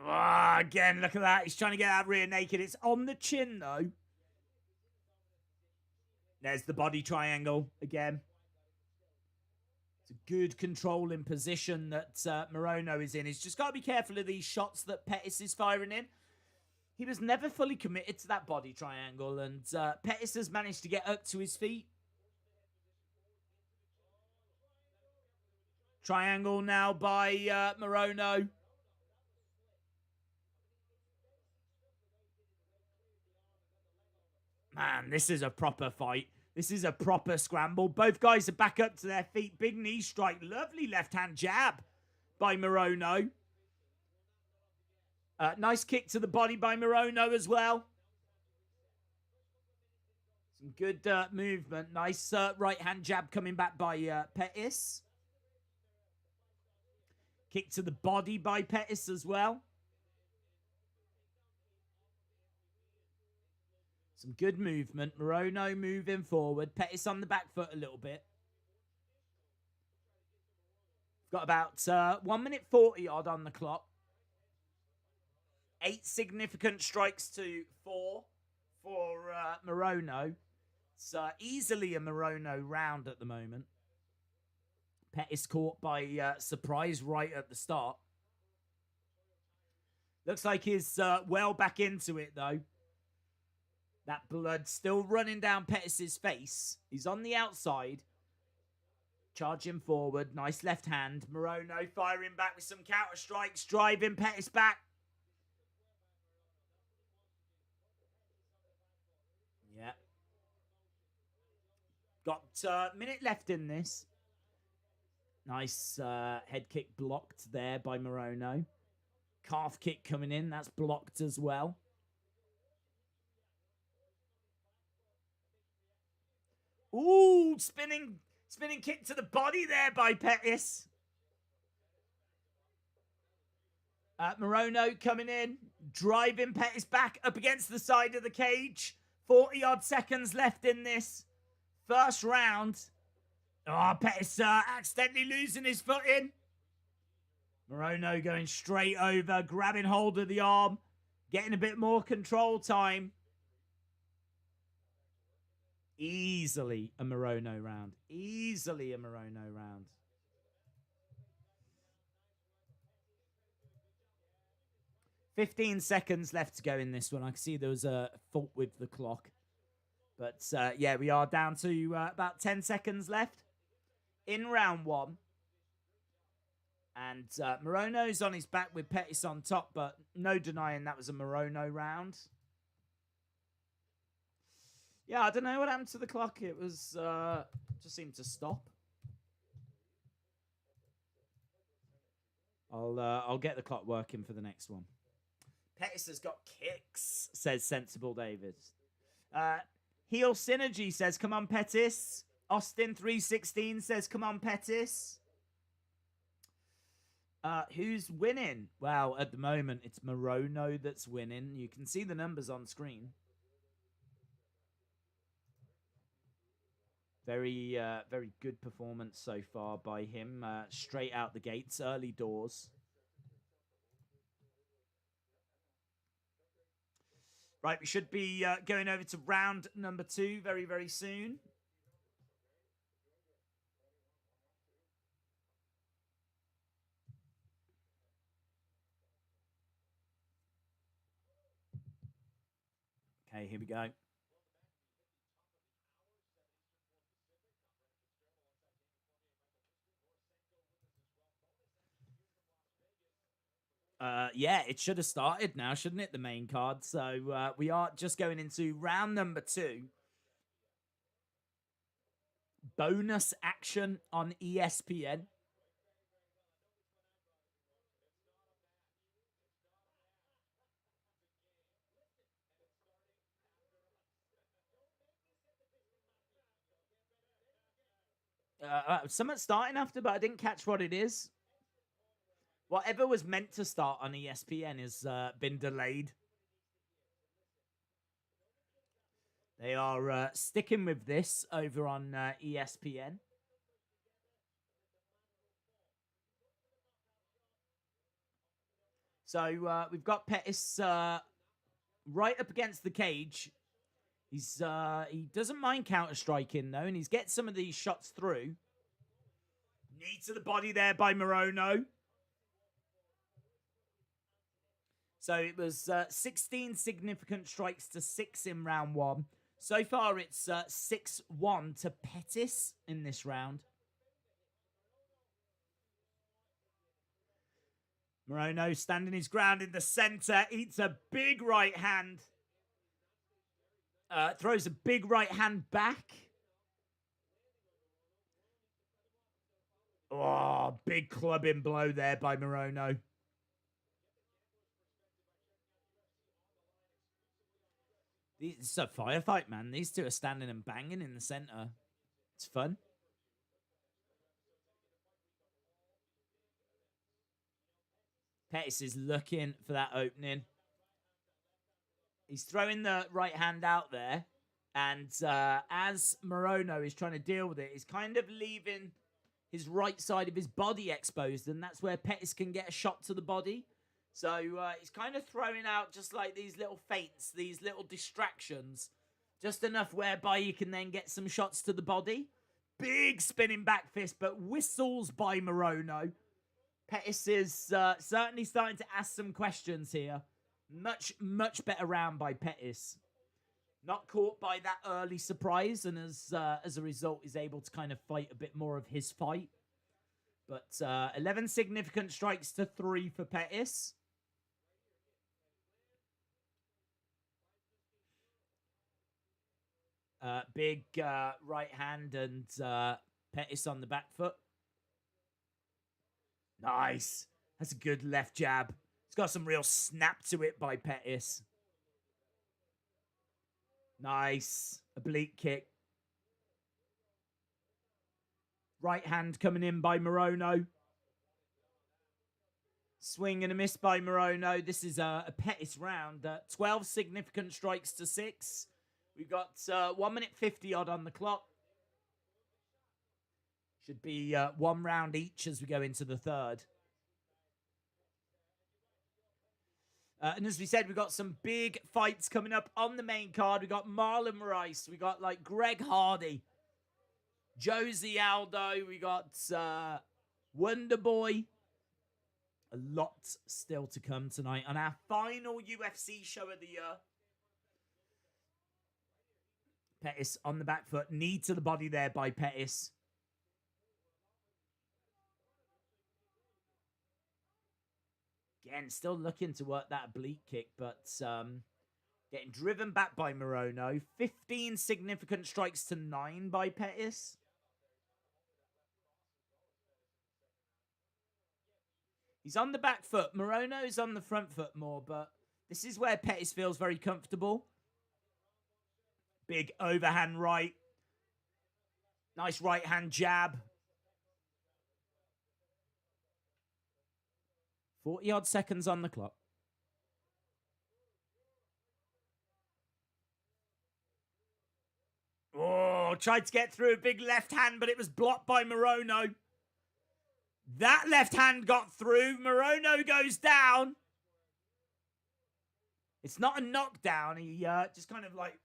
Oh, again, look at that. He's trying to get that rear naked. It's on the chin, though. There's the body triangle again. It's a good controlling position that Morono is in. He's just got to be careful of these shots that Pettis is firing in. He was never fully committed to that body triangle, and Pettis has managed to get up to his feet. Triangle now by Morono. Man, this is a proper fight. This is a proper scramble. Both guys are back up to their feet. Big knee strike. Lovely left-hand jab by Morono. Nice kick to the body by Morono as well. Some good movement. Nice right-hand jab coming back by Pettis. Kick to the body by Pettis as well. Some good movement. Morono moving forward. Pettis on the back foot a little bit. Got about 1 minute 40 odd on the clock. 8 significant strikes to 4 for Morono. It's easily a Morono round at the moment. Pettis caught by surprise right at the start. Looks like he's well back into it, though. That blood still running down Pettis' face. He's on the outside. Charging forward. Nice left hand. Morono firing back with some counter strikes. Driving Pettis back. Yeah. Got a minute left in this. Nice head kick blocked there by Morono. Calf kick coming in. That's blocked as well. Ooh, spinning kick to the body there by Pettis. Morono coming in, driving Pettis back up against the side of the cage. 40-odd seconds left in this first round. Oh, Pettis accidentally losing his footing. Morono going straight over, grabbing hold of the arm, getting a bit more control time. Easily a Morono round. Easily a Morono round. $15 seconds left to go in this one. I can see there was a fault with the clock. But, yeah, we are down to about 10 seconds left in round one. And Morono's on his back with Pettis on top, but no denying that was a Morono round. Yeah, I don't know what happened to the clock. It was just seemed to stop. I'll get the clock working for the next one. Pettis has got kicks, says Sensible David. Heel Synergy says, come on, Pettis. Austin 316 says, come on, Pettis. Who's winning? Well, at the moment, it's Morono that's winning. You can see the numbers on screen. Very, very good performance so far by him. Straight out the gates, early doors. Right, we should be going over to round number 2 very, very soon. Okay, here we go. Yeah, it should have started now, shouldn't it, the main card? So we are just going into round number 2. Bonus action on ESPN. Something starting after, but I didn't catch what it is. Whatever was meant to start on ESPN has been delayed. They are sticking with this over on ESPN. So we've got Pettis right up against the cage. He doesn't mind counter striking though, and he's getting some of these shots through. Knee to the body there by Morono. So it was 16 significant strikes to 6 in round 1. So far, it's 6-1 to Pettis in this round. Morono standing his ground in the center. Eats a big right hand. Throws a big right hand back. Oh, big clubbing blow there by Morono. It's a firefight, man. These two are standing and banging in the center. It's fun. Pettis is looking for that opening. He's throwing the right hand out there. And as Morono is trying to deal with it, he's kind of leaving his right side of his body exposed. And that's where Pettis can get a shot to the body. So he's kind of throwing out just like these little feints, these little distractions. Just enough whereby you can then get some shots to the body. Big spinning back fist, but whistles by Morono. Pettis is certainly starting to ask some questions here. Much better round by Pettis. Not caught by that early surprise, and as a result, is able to kind of fight a bit more of his fight. But 11 significant strikes to 3 for Pettis. Big right hand and Pettis on the back foot. Nice. That's a good left jab. It's got some real snap to it by Pettis. Nice. Oblique kick. Right hand coming in by Morono. Swing and a miss by Morono. This is a Pettis round. 12 significant strikes to 6. We've got 1 minute 50 odd on the clock. Should be 1 round each as we go into the third. And as we said, we've got some big fights coming up on the main card. We've got Marlon Rice. We got like Greg Hardy. Josie Aldo. We got Wonder Boy. A lot still to come tonight on our final UFC show of the year. Pettis on the back foot. Knee to the body there by Pettis. Again, still looking to work that oblique kick, but getting driven back by Morono. 15 significant strikes to 9 by Pettis. He's on the back foot. Morono's on the front foot more, but this is where Pettis feels very comfortable. Big overhand right. Nice right hand jab. 40 odd seconds on the clock. Oh, tried to get through a big left hand, but it was blocked by Morono. That left hand got through. Morono goes down. It's not a knockdown. He just kind of like,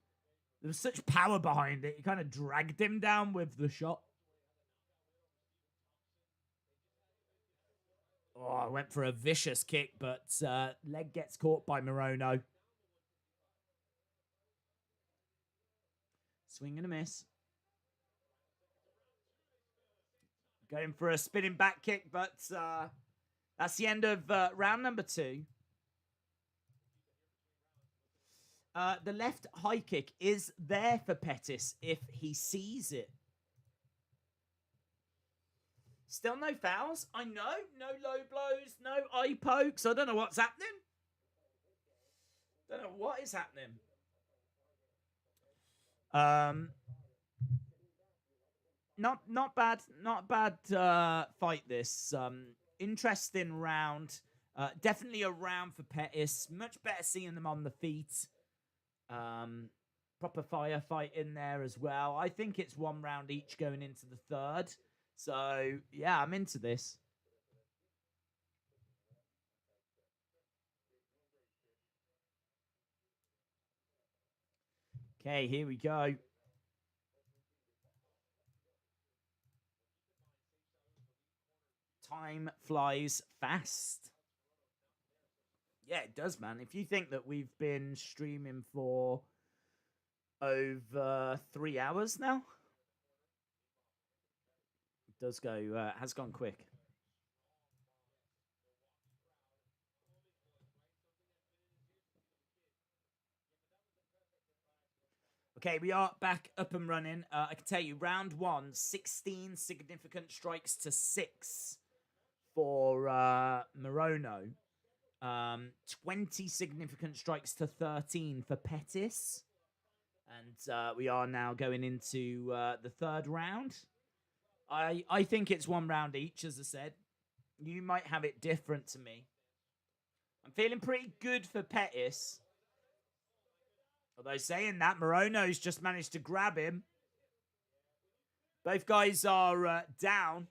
there was such power behind it. He kind of dragged him down with the shot. Oh, I went for a vicious kick, but leg gets caught by Morono. Swing and a miss. Going for a spinning back kick, but that's the end of round number 2. The left high kick is there for Pettis if he sees it. Still no fouls. I know. No low blows. No eye pokes. I don't know what's happening. Don't know what is happening. Not bad. Not bad fight this. Interesting round. Definitely a round for Pettis. Much better seeing them on the feet. Proper firefight in there as well. I think it's 1 round each going into the third. So, yeah, I'm into this. Okay, here we go. Time flies fast. Yeah, it does, man. If you think that we've been streaming for over 3 hours now, it does go, has gone quick. Okay, we are back up and running. I can tell you, round 1, 16 significant strikes to 6 for Morono. 20 significant strikes to 13 for Pettis. And we are now going into the third round. I think it's 1 round each, as I said. You might have it different to me. I'm feeling pretty good for Pettis. Although saying that, Morono's just managed to grab him. Both guys are down.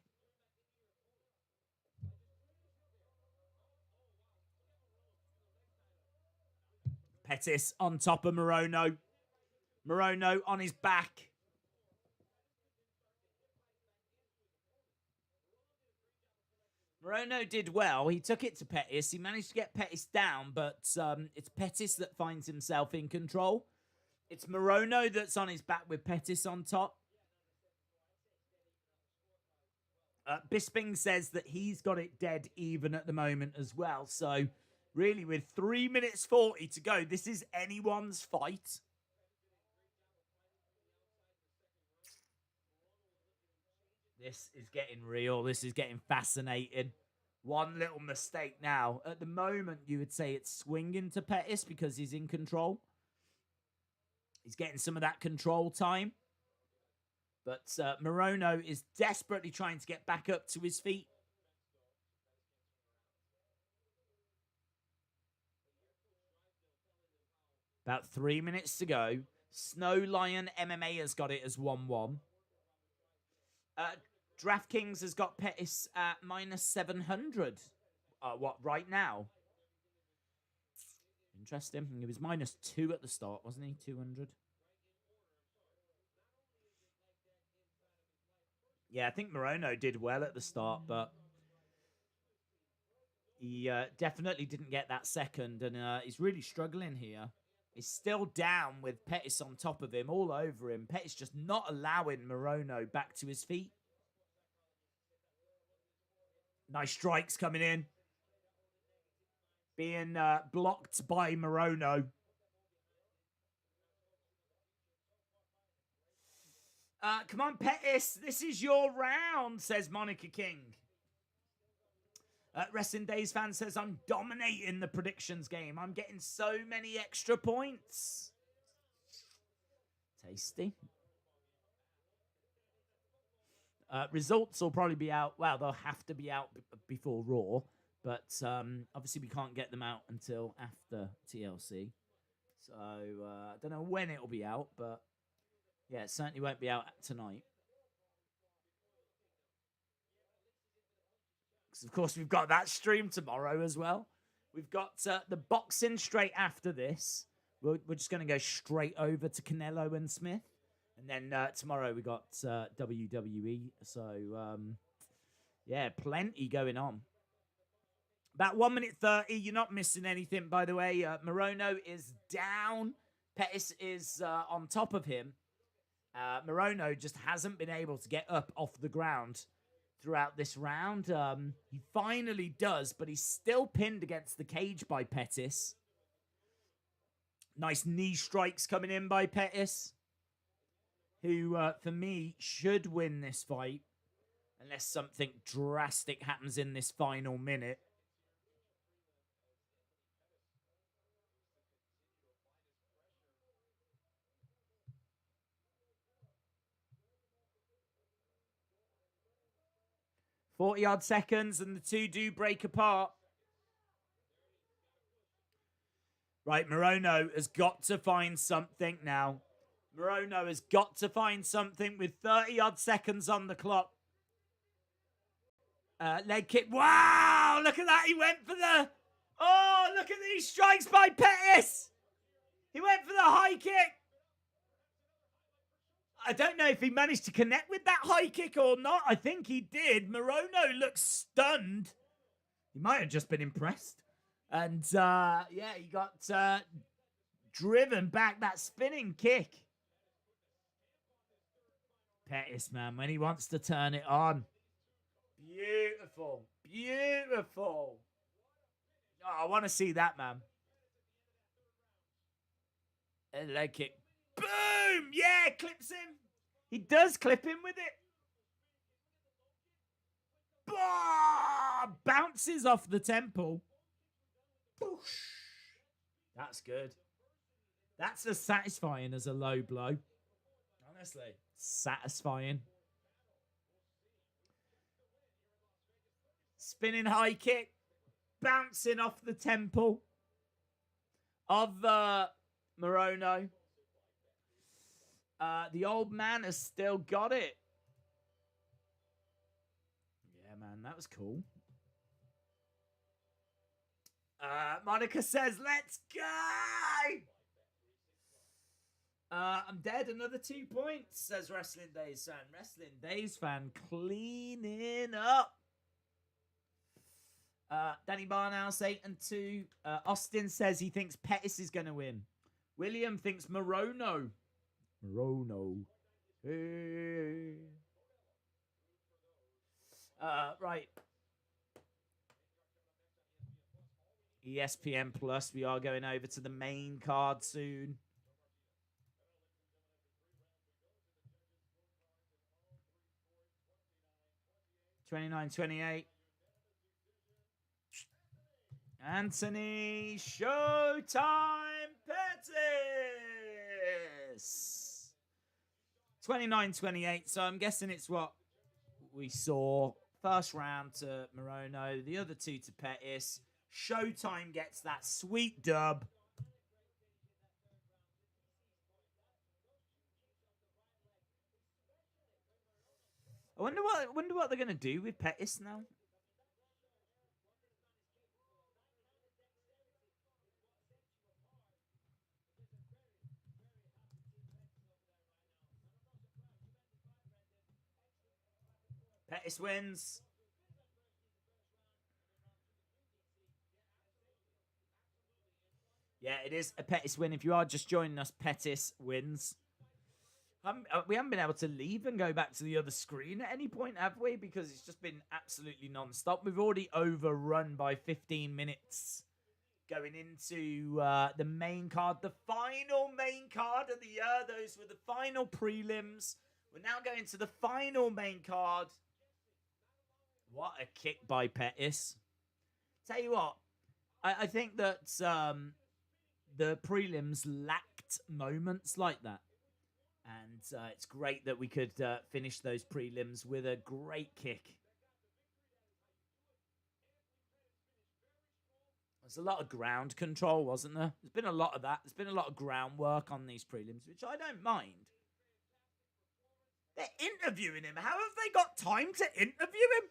Pettis on top of Morono. Morono on his back. Morono did well. He took it to Pettis. He managed to get Pettis down, but it's Pettis that finds himself in control. It's Morono that's on his back with Pettis on top. Bisping says that he's got it dead even at the moment as well. So, really, with 3 minutes 40 to go, this is anyone's fight. This is getting real. This is getting fascinating. One little mistake now. At the moment, you would say it's swinging to Pettis because he's in control. He's getting some of that control time. But Morono is desperately trying to get back up to his feet. About 3 minutes to go. Snow Lion MMA has got it as 1-1. DraftKings has got Pettis at minus 700. What, right now? Interesting. He was minus 2 at the start, wasn't he? 200. Yeah, I think Morono did well at the start, but he definitely didn't get that second, and he's really struggling here. He's still down with Pettis on top of him, all over him. Pettis just not allowing Morono back to his feet. Nice strikes coming in. Being blocked by Morono. Come on, Pettis. This is your round, says Monica King. Wrestling Days fan says, I'm dominating the predictions game. I'm getting so many extra points. Tasty. Results will probably be out. Well, they'll have to be out before Raw. But obviously we can't get them out until after TLC. So I don't know when it will be out, but yeah, it certainly won't be out tonight. Because, of course, we've got that stream tomorrow as well. We've got the boxing straight after this. We're just going to go straight over to Canelo and Smith. And then tomorrow we got WWE. So, yeah, plenty going on. About 1 minute 30. You're not missing anything, by the way. Morono is down. Pettis is on top of him. Morono just hasn't been able to get up off the ground throughout this round. He finally does, but he's still pinned against the cage by Pettis. Nice knee strikes coming in by Pettis, who, for me, should win this fight unless something drastic happens in this final minute. Forty-odd seconds, and the two do break apart. Right, Morono has got to find something now. Morono has got to find something with 30-odd seconds on the clock. Leg kick. Wow, look at that. He went for the... Oh, look at these strikes by Pettis. He went for the high kick. I don't know if he managed to connect with that high kick or not. I think he did. Morono looks stunned. He might have just been impressed. And, yeah, he got driven back. That spinning kick. Pettis, man, when he wants to turn it on. Beautiful. Beautiful. Oh, I want to see that, man. A leg kick. Boom! Yeah, clips him. He does clip him with it. Bah! Bounces off the temple. Boosh. That's good. That's as satisfying as a low blow. Honestly, satisfying. Spinning high kick. Bouncing off the temple of Morono. The old man has still got it. Yeah, man, that was cool. Monica says, let's go! I'm dead. Another 2 points, says Wrestling Days fan. Wrestling Days fan cleaning up. Danny Barnhouse 8-2. Austin says he thinks Pettis is going to win. William thinks Morono. Hey. Right. ESPN Plus. We are going over to the main card soon. 29-28. Anthony Showtime Pettis. 29-28. So I'm guessing it's what we saw. First round to Morono. The other two to Pettis. Showtime gets that sweet dub. I wonder what they're going to do with Pettis now. Pettis wins. Yeah, it is a Pettis win. If you are just joining us, Pettis wins. We haven't been able to leave and go back to the other screen at any point, have we? Because it's just been absolutely non-stop. We've already overrun by 15 minutes going into the main card. The final main card of the year. Those were the final prelims. We're now going to the final main card. What a kick by Pettis. Tell you what, I think that the prelims lacked moments like that. And it's great that we could finish those prelims with a great kick. There's a lot of ground control, wasn't there? There's been a lot of that. There's been a lot of groundwork on these prelims, which I don't mind. They're interviewing him. How have they got time to interview him?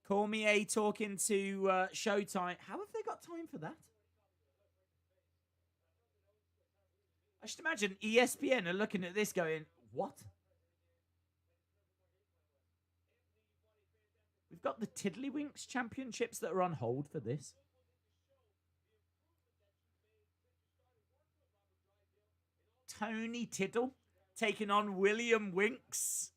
Cormier talking to Showtime. How have they got time for that? I should imagine ESPN are looking at this going, what? We've got the Tiddlywinks Championships that are on hold for this. Tony Tiddle taking on William Winks.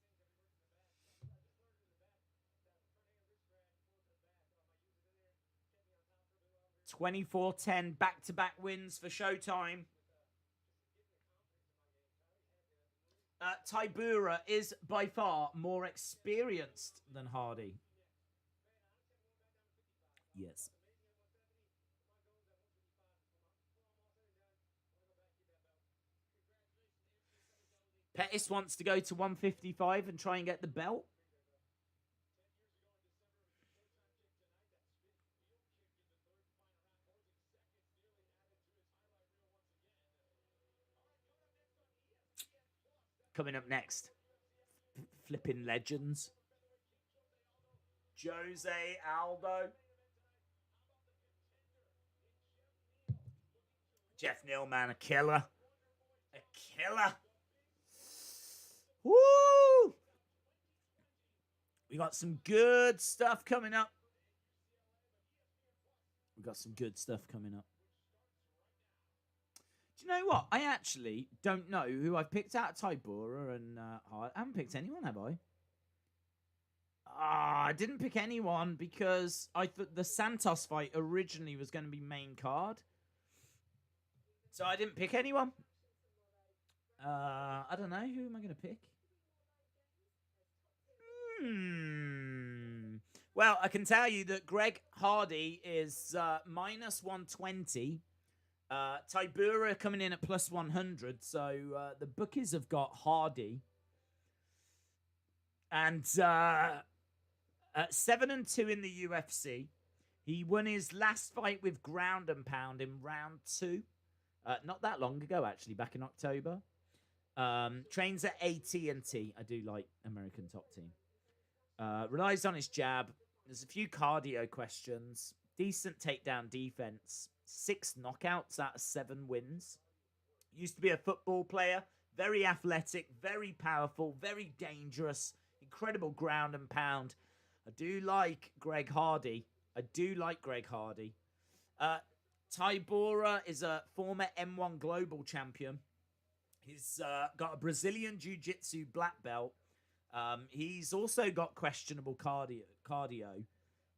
24-10 back-to-back wins for Showtime. Tybura is by far more experienced than Hardy. Yes. Pettis wants to go to 155 and try and get the belt. Coming up next, flipping legends. Jose Aldo. Jeff Nealman, a killer. A killer. Woo! We got some good stuff coming up. Do you know what? I actually don't know who I've picked out of Tybura and Hart. I haven't picked anyone, have I? I didn't pick anyone because I thought the Santos fight originally was going to be main card. So I didn't pick anyone. I don't know. Who am I going to pick? Well, I can tell you that Greg Hardy is minus 120. Tybura coming in at plus 100. So the bookies have got Hardy. And 7-2 in the UFC. He won his last fight with ground and pound in round 2. Not that long ago, actually, back in October. Trains at AT&T. I do like American Top Team. Relies on his jab. There's a few cardio questions. Decent takedown defense. 6 knockouts out of 7 wins. Used to be a football player. Very athletic. Very powerful. Very dangerous. He incredible ground and pound. I do like Greg Hardy. Tybura is a former M1 global champion. He's got a Brazilian Jiu-Jitsu black belt. He's also got questionable cardio.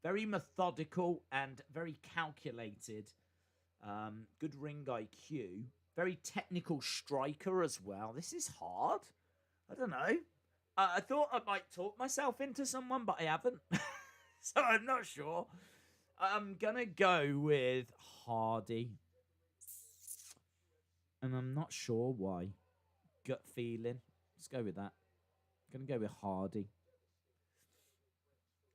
Very methodical and very calculated. Good ring IQ. Very technical striker as well. This is hard. I don't know. I thought I might talk myself into someone, but I haven't. So I'm not sure. I'm going to go with Hardy. And I'm not sure why. Gut feeling. Let's go with that. I'm going to go with Hardy.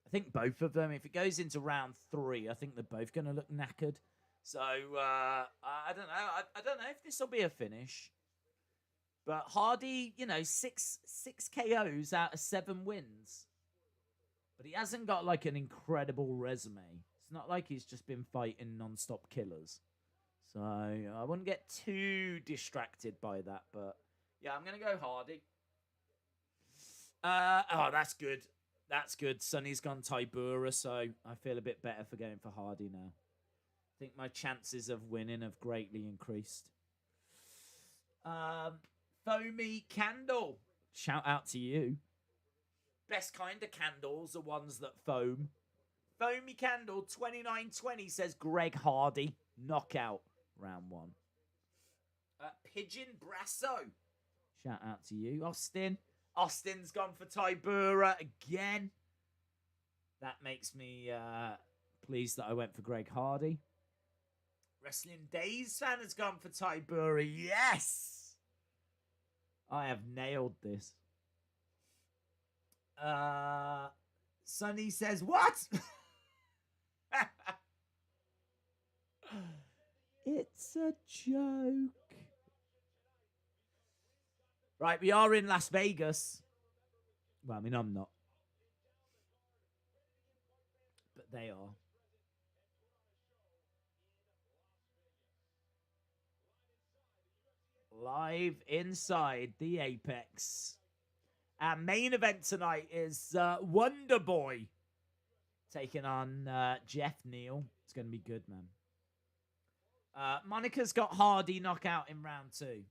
I think both of them, if it goes into round 3, I think they're both going to look knackered. So, I don't know. I don't know if this will be a finish. But Hardy, you know, 6 KOs out of 7 wins. But he hasn't got, like, an incredible resume. It's not like he's just been fighting non-stop killers. So, I wouldn't get too distracted by that. But, yeah, I'm going to go Hardy. Oh, that's good. That's good. Sonny's gone Tybura, so I feel a bit better for going for Hardy now. I think my chances of winning have greatly increased. Foamy Candle. Shout out to you. Best kind of candles are ones that foam. Foamy Candle 2920 says Greg Hardy. Knockout. Round 1. Pigeon Brasso. Shout out to you. Austin. Austin's gone for Tybura again. That makes me pleased that I went for Greg Hardy. Wrestling Days fan has gone for Tybura. Yes! I have nailed this. Sonny says, what? It's a joke. Right, we are in Las Vegas. Well, I mean, I'm not. But they are. Live inside the Apex. Our main event tonight is Wonder Boy taking on Jeff Neal. It's going to be good, man. Monica's got Hardy knockout in round 2.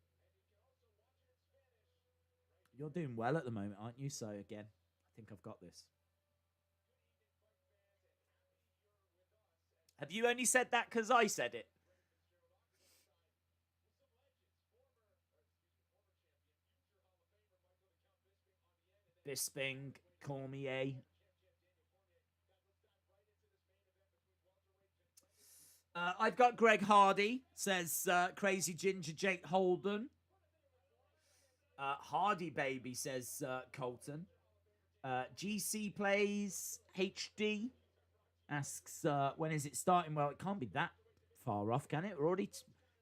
You're doing well at the moment, aren't you? So, again, I think I've got this. Have you only said that because I said it? Bisping, Cormier. I've got Greg Hardy, says Crazy Ginger Jake Holden. Hardy Baby, says Colton. GC Plays HD asks, when is it starting? Well, it can't be that far off, can it? We're already,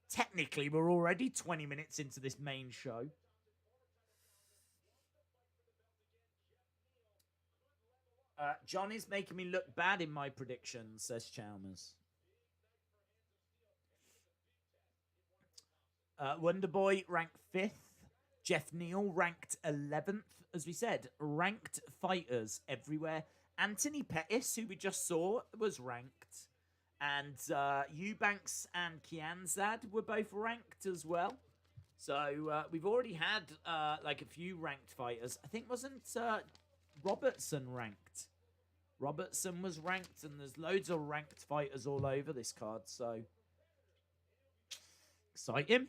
technically, we're already 20 minutes into this main show. John is making me look bad in my predictions, says Chalmers. Wonderboy ranked 5th. Jeff Neal ranked 11th. As we said, ranked fighters everywhere. Anthony Pettis, who we just saw, was ranked. And Eubanks and Kianzad were both ranked as well. So we've already had like a few ranked fighters. I think wasn't Robertson ranked? Robertson was ranked, and there's loads of ranked fighters all over this card. So exciting.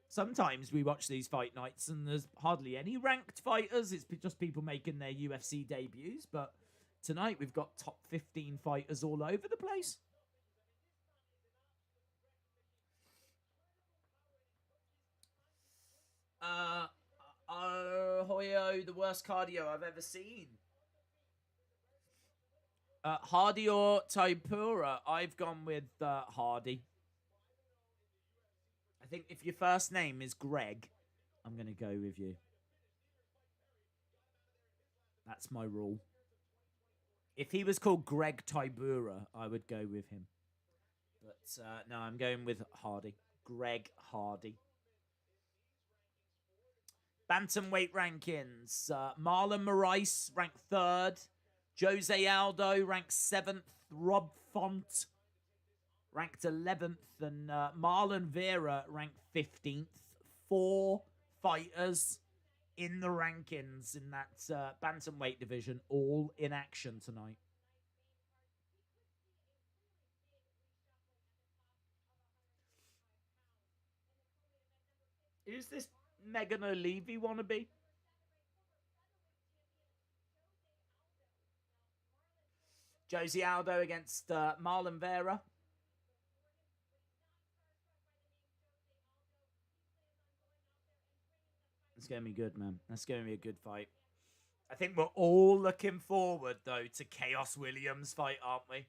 Sometimes we watch these fight nights and there's hardly any ranked fighters. It's just people making their UFC debuts. But tonight we've got top 15 fighters all over the place. Hoyo, the worst cardio I've ever seen. Hardy or Tybura? I've gone with Hardy. I think if your first name is Greg, I'm going to go with you. That's my rule. If he was called Greg Tybura, I would go with him. But no, I'm going with Hardy. Greg Hardy. Bantamweight rankings. Marlon Moraes ranked 3rd. Jose Aldo ranked 7th. Rob Font ranked 11th. And Marlon Vera ranked 15th. 4 fighters in the rankings in that bantamweight division, all in action tonight. Is this Megan O'Leary wannabe? Jose Aldo against Marlon Vera. It's going to be good, man. That's going to be a good fight. I think we're all looking forward, though, to Chaos Williams' fight, aren't we?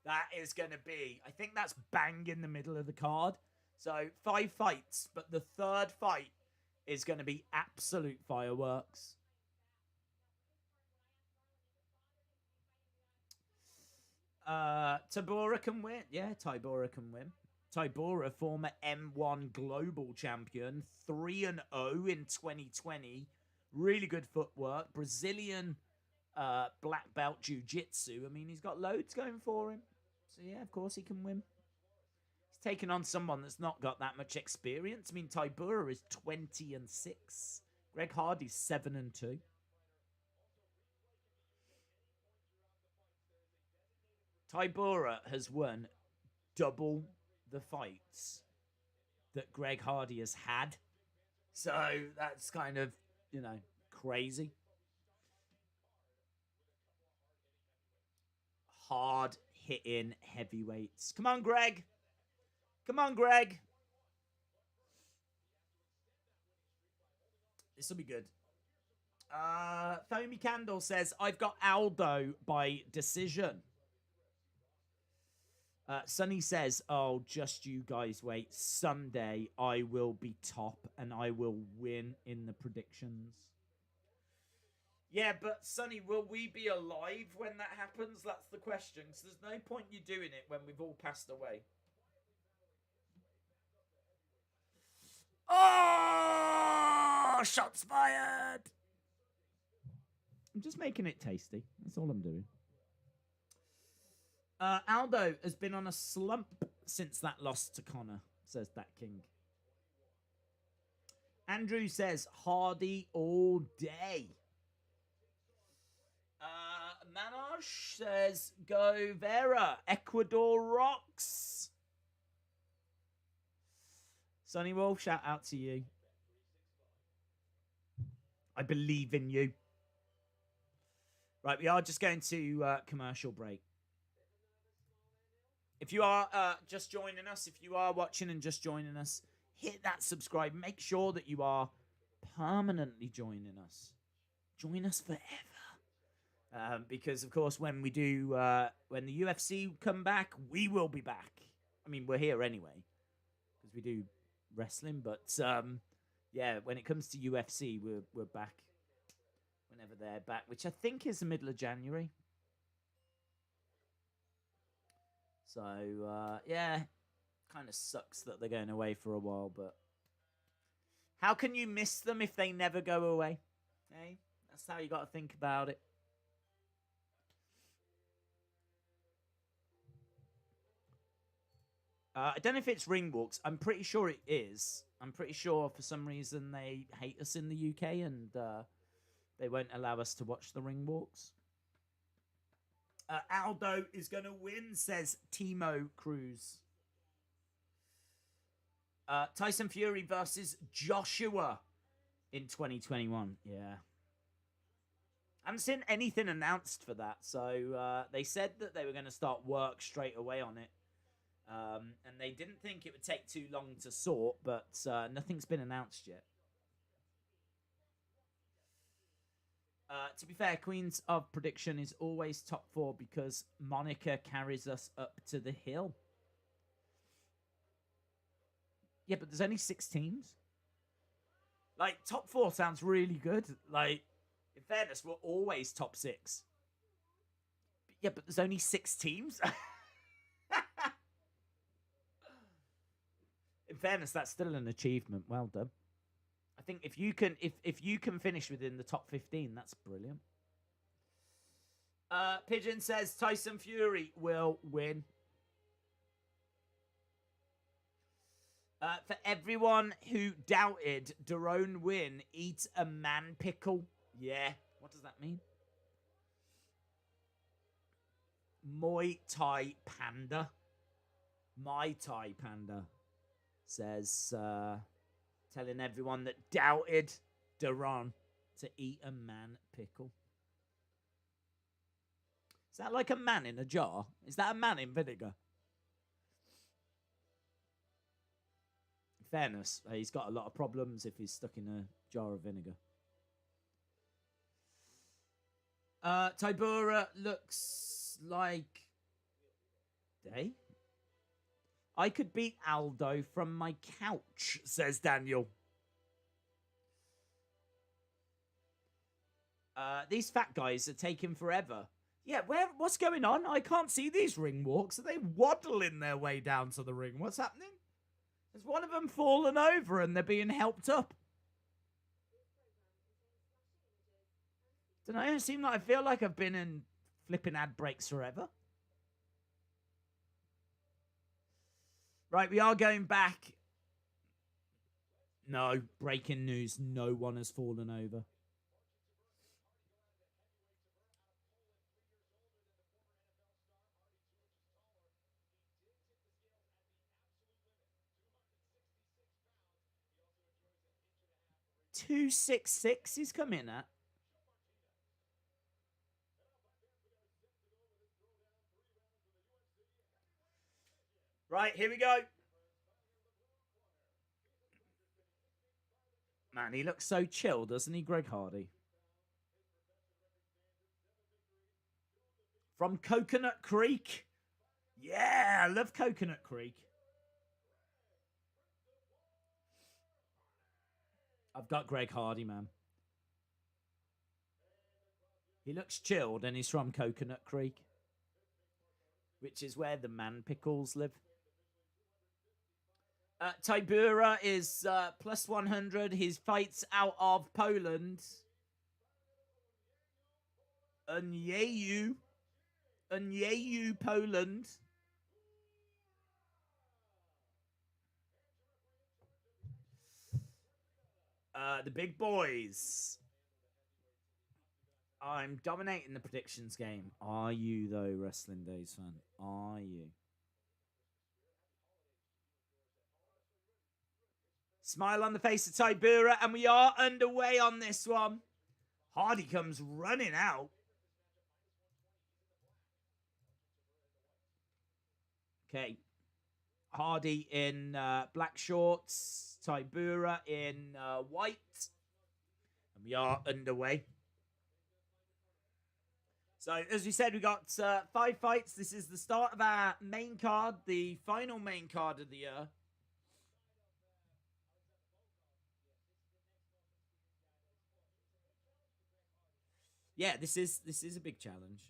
That is going to be... I think that's bang in the middle of the card. So, 5 fights, but the 3rd fight is going to be absolute fireworks. Tybura can win. Yeah, Tybura can win. Tybura, former M1 global champion, 3-0 in 2020. Really good footwork. Brazilian black belt jiu-jitsu. I mean, he's got loads going for him. So, yeah, of course he can win. He's taken on someone that's not got that much experience. I mean, Tybura is 20-6. Greg Hardy's 7-2. Tybura has won double the fights that Greg Hardy has had. So that's kind of, you know, crazy. Hard hitting heavyweights. Come on, Greg. Come on, Greg. This will be good. Foamy Candle says, I've got Aldo by decision. Sonny says, oh, just you guys wait. Someday I will be top and I will win in the predictions. Yeah, but Sonny, will we be alive when that happens? That's the question. Because there's no point you doing it when we've all passed away. Oh, shots fired. I'm just making it tasty. That's all I'm doing. Aldo has been on a slump since that loss to Connor, says that king. Andrew says Hardy all day. Manoj says go Vera. Ecuador rocks. Sonny Wolf, shout out to you. I believe in you. Right, we are just going to commercial break. If you are just joining us, if you are watching and just joining us, hit that subscribe. Make sure that you are permanently joining us. Join us forever. Because, of course, when we do, when the UFC come back, we will be back. I mean, we're here anyway, because we do wrestling. But, yeah, when it comes to UFC, we're back whenever they're back, which I think is the middle of January. So, yeah, kind of sucks that they're going away for a while, but how can you miss them if they never go away? Hey, that's how you got to think about it. I don't know if it's ring walks. I'm pretty sure it is. I'm pretty sure for some reason they hate us in the UK and they won't allow us to watch the ring walks. Aldo is going to win, says Timo Cruz. Tyson Fury versus Joshua in 2021. Yeah. I haven't seen anything announced for that. So they said that they were going to start work straight away on it. And they didn't think it would take too long to sort, but nothing's been announced yet. To be fair, Queens of Prediction is always top 4 because Monica carries us up to the hill. Yeah, but there's only 6 teams. Like, top 4 sounds really good. Like, in fairness, we're always top 6. Yeah, but there's only 6 teams. In fairness, that's still an achievement. Well done. I think if you can finish within the top 15, that's brilliant. Pigeon says Tyson Fury will win. For everyone who doubted Daron win, eat a man pickle. Yeah, what does that mean? Muay Thai Panda. My Thai Panda says, telling everyone that doubted Daron to eat a man pickle. Is that like a man in a jar? Is that a man in vinegar? In fairness, he's got a lot of problems if he's stuck in a jar of vinegar. Tybura looks like... Day? I could beat Aldo from my couch, says Daniel. These fat guys are taking forever. Yeah, what's going on? I can't see these ring walks. Are they waddling their way down to the ring? What's happening? Has one of them fallen over and they're being helped up? Don't know. I feel like I've been in flipping ad breaks forever. Right, we are going back. No, breaking news. No one has fallen over. $266 he's come in at. Right, here we go. Man, he looks so chill, doesn't he, Greg Hardy? From Coconut Creek. Yeah, I love Coconut Creek. I've got Greg Hardy, man. He looks chilled and he's from Coconut Creek, which is where the man pickles live. Tybura is plus 100. His fight's out of Poland. Unyeyu, Poland. The big boys. I'm dominating the predictions game. Are you, though, Wrestling Days fan? Are you? Smile on the face of Tybura, and we are underway on this one. Hardy comes running out. Okay. Hardy in black shorts. Tybura in white. And we are underway. So, as we said, we got 5 fights. This is the start of our main card, the final main card of the year. Yeah, this is a big challenge.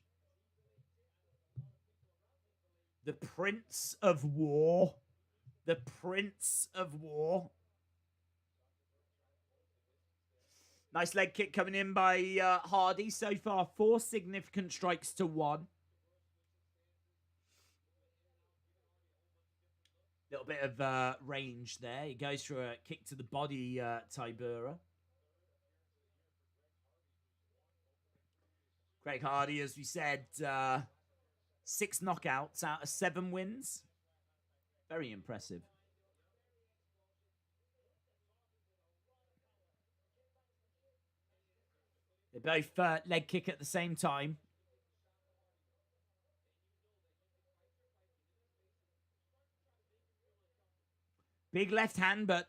The Prince of War. The Prince of War. Nice leg kick coming in by Hardy. So far, 4 significant strikes to 1. Little bit of range there. He goes for a kick to the body, Tybura. Greg Hardy, as we said, 6 knockouts out of 7 wins. Very impressive. They both leg kick at the same time. Big left hand, but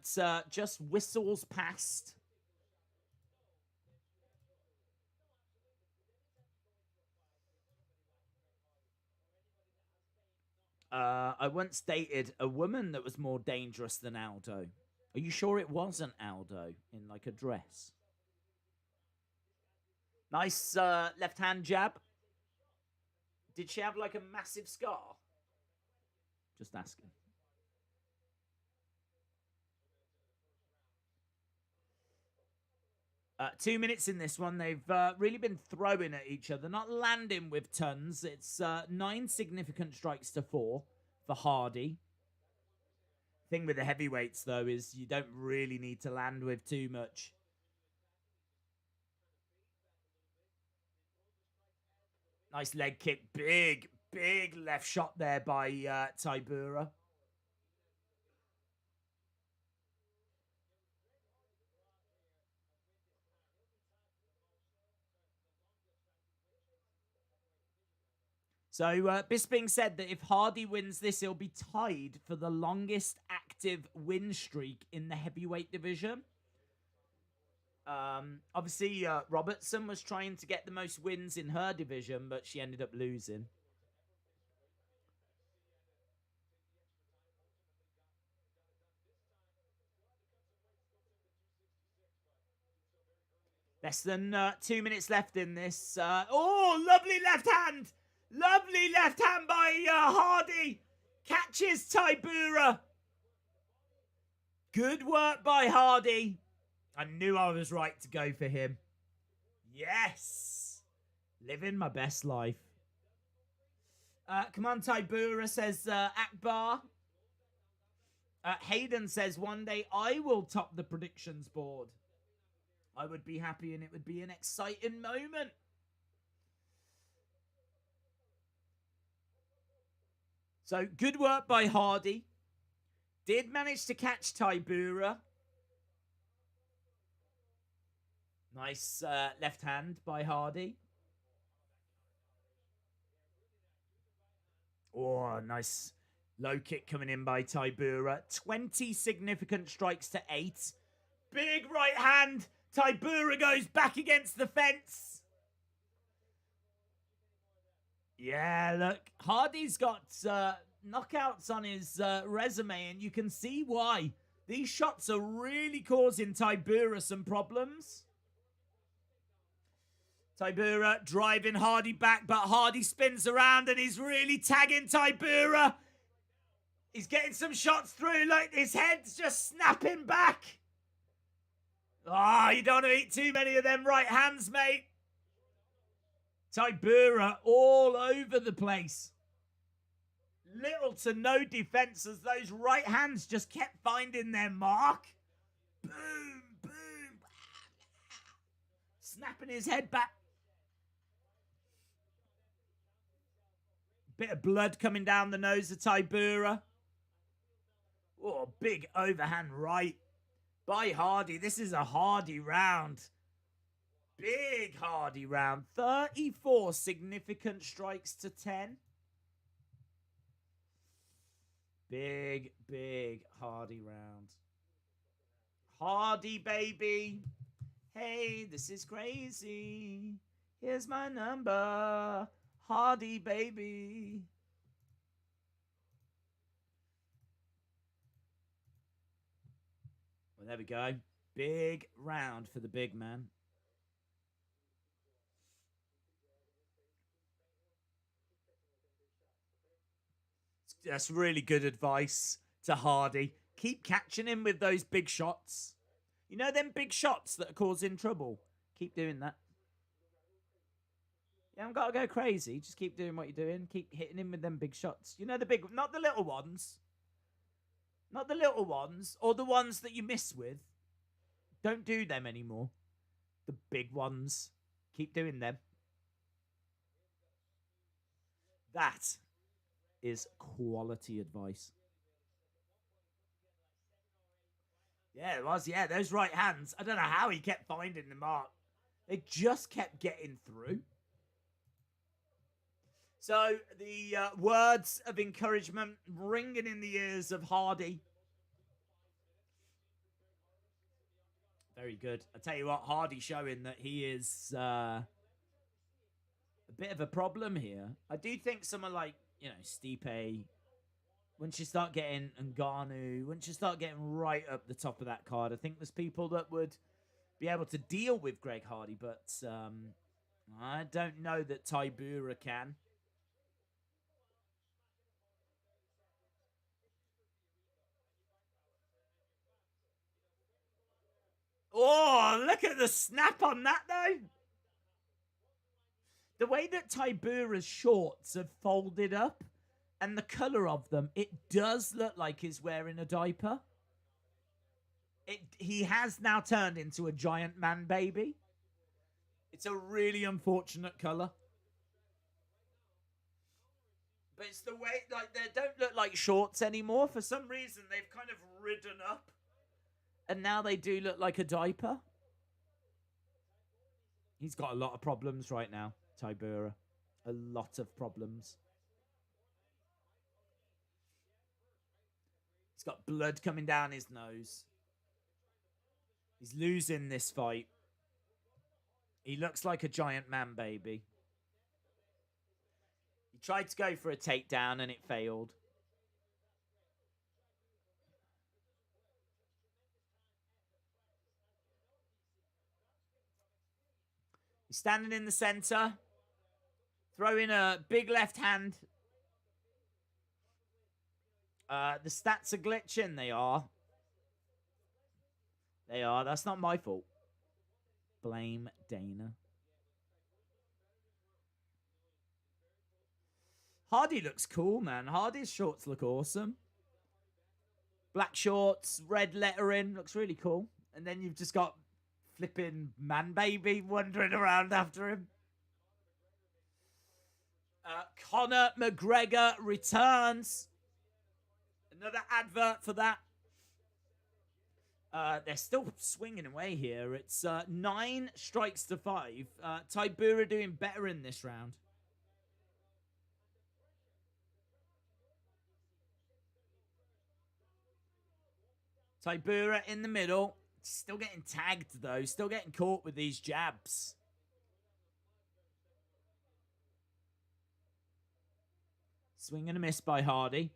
just whistles past. I once dated a woman that was more dangerous than Aldo. Are you sure it wasn't Aldo in like a dress? Nice left hand jab. Did she have like a massive scar? Just asking. 2 minutes in this one. They've really been throwing at each other, not landing with tons. It's 9 significant strikes to 4 for Hardy. Thing with the heavyweights, though, is you don't really need to land with too much. Nice leg kick. Big, big left shot there by Tybura. So, Bisping said that if Hardy wins this, he'll be tied for the longest active win streak in the heavyweight division. Obviously, Robertson was trying to get the most wins in her division, but she ended up losing. Less than 2 minutes left in this. Oh, lovely left hand! Lovely left hand by Hardy. Catches Tybura. Good work by Hardy. I knew I was right to go for him. Yes. Living my best life. Come on, Tybura, says Akbar. Hayden says, one day I will top the predictions board. I would be happy and it would be an exciting moment. So, good work by Hardy. Did manage to catch Tybura. Nice left hand by Hardy. Oh, nice low kick coming in by Tybura. 20 significant strikes to 8. Big right hand. Tybura goes back against the fence. Yeah, look, Hardy's got knockouts on his resume, and you can see why. These shots are really causing Tybura some problems. Tybura driving Hardy back, but Hardy spins around and he's really tagging Tybura. He's getting some shots through, like his head's just snapping back. Oh, you don't want to eat too many of them right hands, mate. Tybura all over the place. Little to no defense as those right hands just kept finding their mark. Boom, boom. Snapping his head back. Bit of blood coming down the nose of Tybura. Oh, big overhand right by Hardy. This is a Hardy round. Big Hardy round. 34 significant strikes to 10. Big, big Hardy round. Hardy, baby. Hey, this is crazy. Here's my number. Hardy, baby. Well, there we go. Big round for the big man. That's really good advice to Hardy. Keep catching him with those big shots. You know them big shots that are causing trouble? Keep doing that. You haven't got to go crazy. Just keep doing what you're doing. Keep hitting him with them big shots. You know the big, not the little ones. Not the little ones, or the ones that you miss with. Don't do them anymore. The big ones. Keep doing them. That is quality advice. Yeah, it was. Yeah, those right hands. I don't know how he kept finding the mark. They just kept getting through. So the words of encouragement ringing in the ears of Hardy. Very good. I tell you what, Hardy showing that he is a bit of a problem here. I do think someone like, you know, Stipe, once you start getting Ngannou, once you start getting right up the top of that card, I think there's people that would be able to deal with Greg Hardy, but I don't know that Tybura can. Oh, Oh, look at the snap on that, though. The way that Tybura's shorts have folded up and the colour of them, it does look like he's wearing a diaper. He has now turned into a giant man baby. It's a really unfortunate colour. But it's the way, like, they don't look like shorts anymore. For some reason, they've kind of ridden up. And now they do look like a diaper. He's got a lot of problems right now, Tybura. A lot of problems. He's got blood coming down his nose. He's losing this fight. He looks like a giant man baby. He tried to go for a takedown and it failed. He's standing in the center. Throwing a big left hand. The stats are glitching. They are. They are. That's not my fault. Blame Dana. Hardy looks cool, man. Hardy's shorts look awesome. Black shorts, red lettering. Looks really cool. And then you've just got flipping man baby wandering around after him. Conor McGregor returns. Another advert for that. They're still swinging away here. It's 9 strikes to 5. Tybura doing better in this round. Tybura in the middle. Still getting tagged, though. Still getting caught with these jabs. Swing and a miss by Hardy.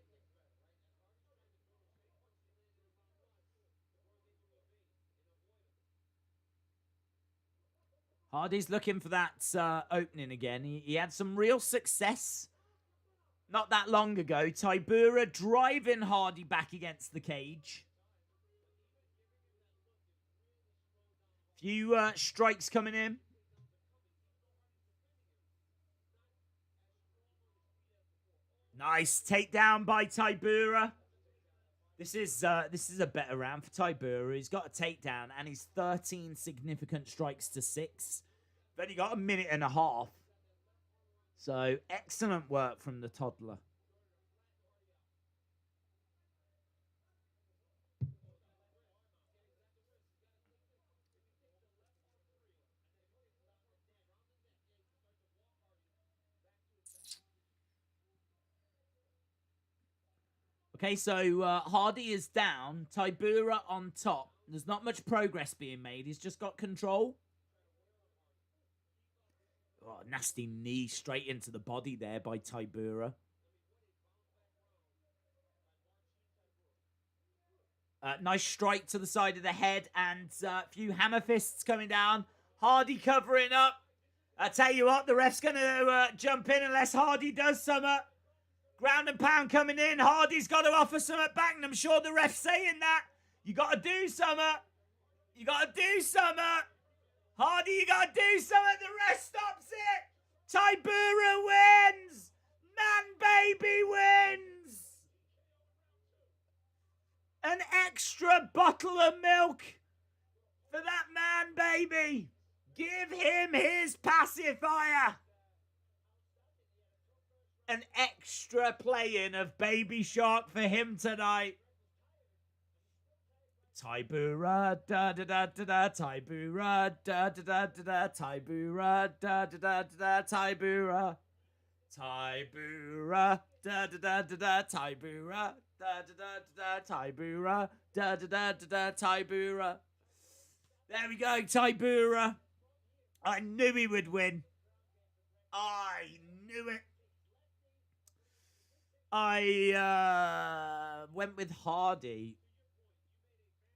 Hardy's looking for that opening again. He had some real success not that long ago. Tybura driving Hardy back against the cage. Few strikes coming in. Nice takedown by Tybura. This is a better round for Tybura. He's got a takedown and he's 13 significant strikes to 6. But he got a minute and a half. So excellent work from the toddler. Okay, so Hardy is down. Tybura on top. There's not much progress being made. He's just got control. Oh, nasty knee straight into the body there by Tybura. Nice strike to the side of the head and a few hammer fists coming down. Hardy covering up. I tell you what, the ref's going to jump in unless Hardy does something. Ground and pound coming in. Hardy's got to offer something back, and I'm sure the ref's saying that. You got to do something. You got to do something. Hardy, you got to do something. The ref stops it. Tybura wins. Man baby wins. An extra bottle of milk for that man baby. Give him his pacifier. An extra playing of Baby Shark for him tonight. Tybura, da da da da da, Tybura, da da da da da, Tybura, da da da da da, Tybura, Tybura, da da da da da, Tybura, da da da da da, Tybura, da da da da da, Tybura. There we go, Tybura. I knew he would win. I knew it. I went with Hardy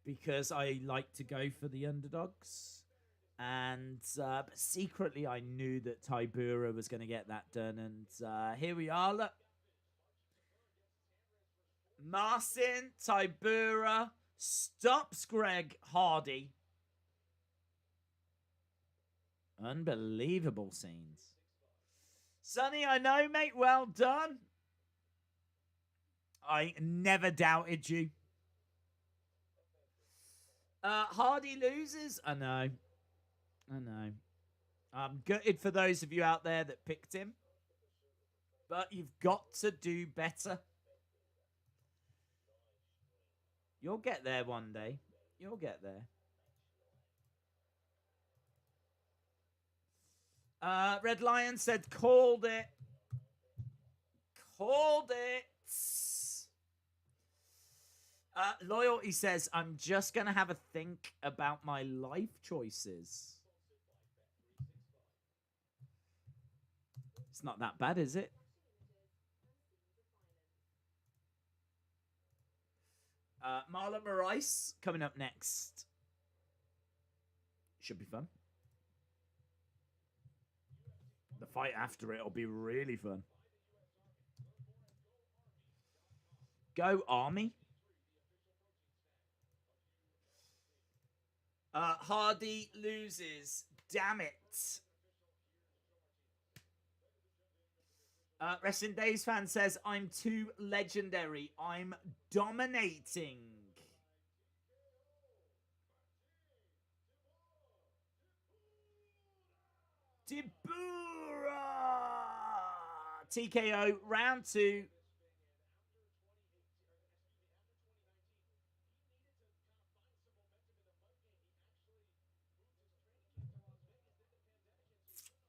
because I like to go for the underdogs. And but secretly, I knew that Tybura was going to get that done. And here we are. Look. Marcin Tybura stops Greg Hardy. Unbelievable scenes. Sonny, I know, mate. Well done. I never doubted you. Hardy loses. I know. I'm gutted for those of you out there that picked him. But you've got to do better. You'll get there one day. You'll get there. Red Lion said, called it. Called it. Loyalty says, I'm just going to have a think about my life choices. It's not that bad, is it? Marlon Moraes coming up next. Should be fun. The fight after it will be really fun. Go Army. Hardy loses. Damn it. Wrestling Days fan says, I'm too legendary. I'm dominating. Tibura! TKO round 2.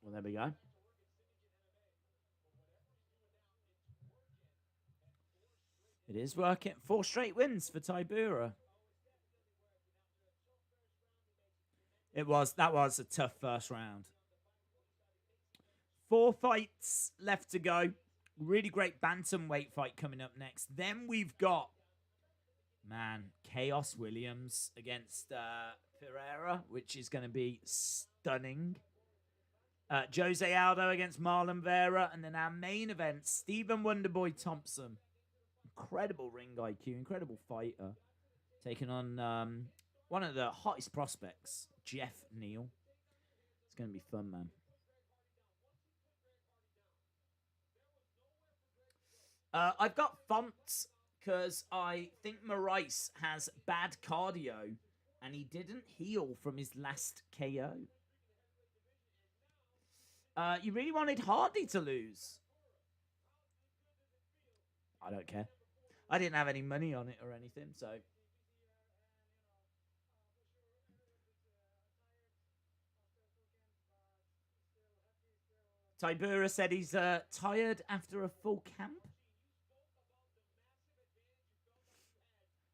Well, there we go. It is working. 4 straight wins for Tibura. That was a tough first round. 4 fights left to go. Really great bantamweight fight coming up next. Then we've got, man, Chaos Williams against Pereira, which is going to be stunning. Jose Aldo against Marlon Vera. And then our main event, Stephen Wonderboy Thompson. Incredible ring IQ, incredible fighter. Taking on one of the hottest prospects, Jeff Neal. It's going to be fun, man. I've got Fonts because I think Moraes has bad cardio and he didn't heal from his last KO. You really wanted Hardy to lose. I don't care. I didn't have any money on it or anything, so... Tibura said he's tired after a full camp.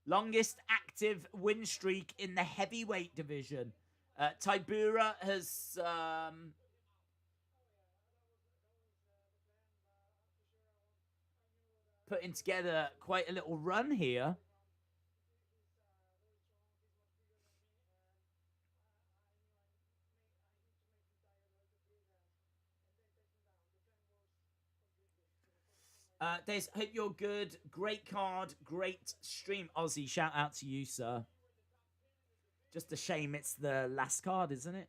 Longest active win streak in the heavyweight division. Tibura has... putting together quite a little run here. Des, hope you're good. Great card, great stream. Ozzy, shout out to you, sir. Just a shame it's the last card, isn't it?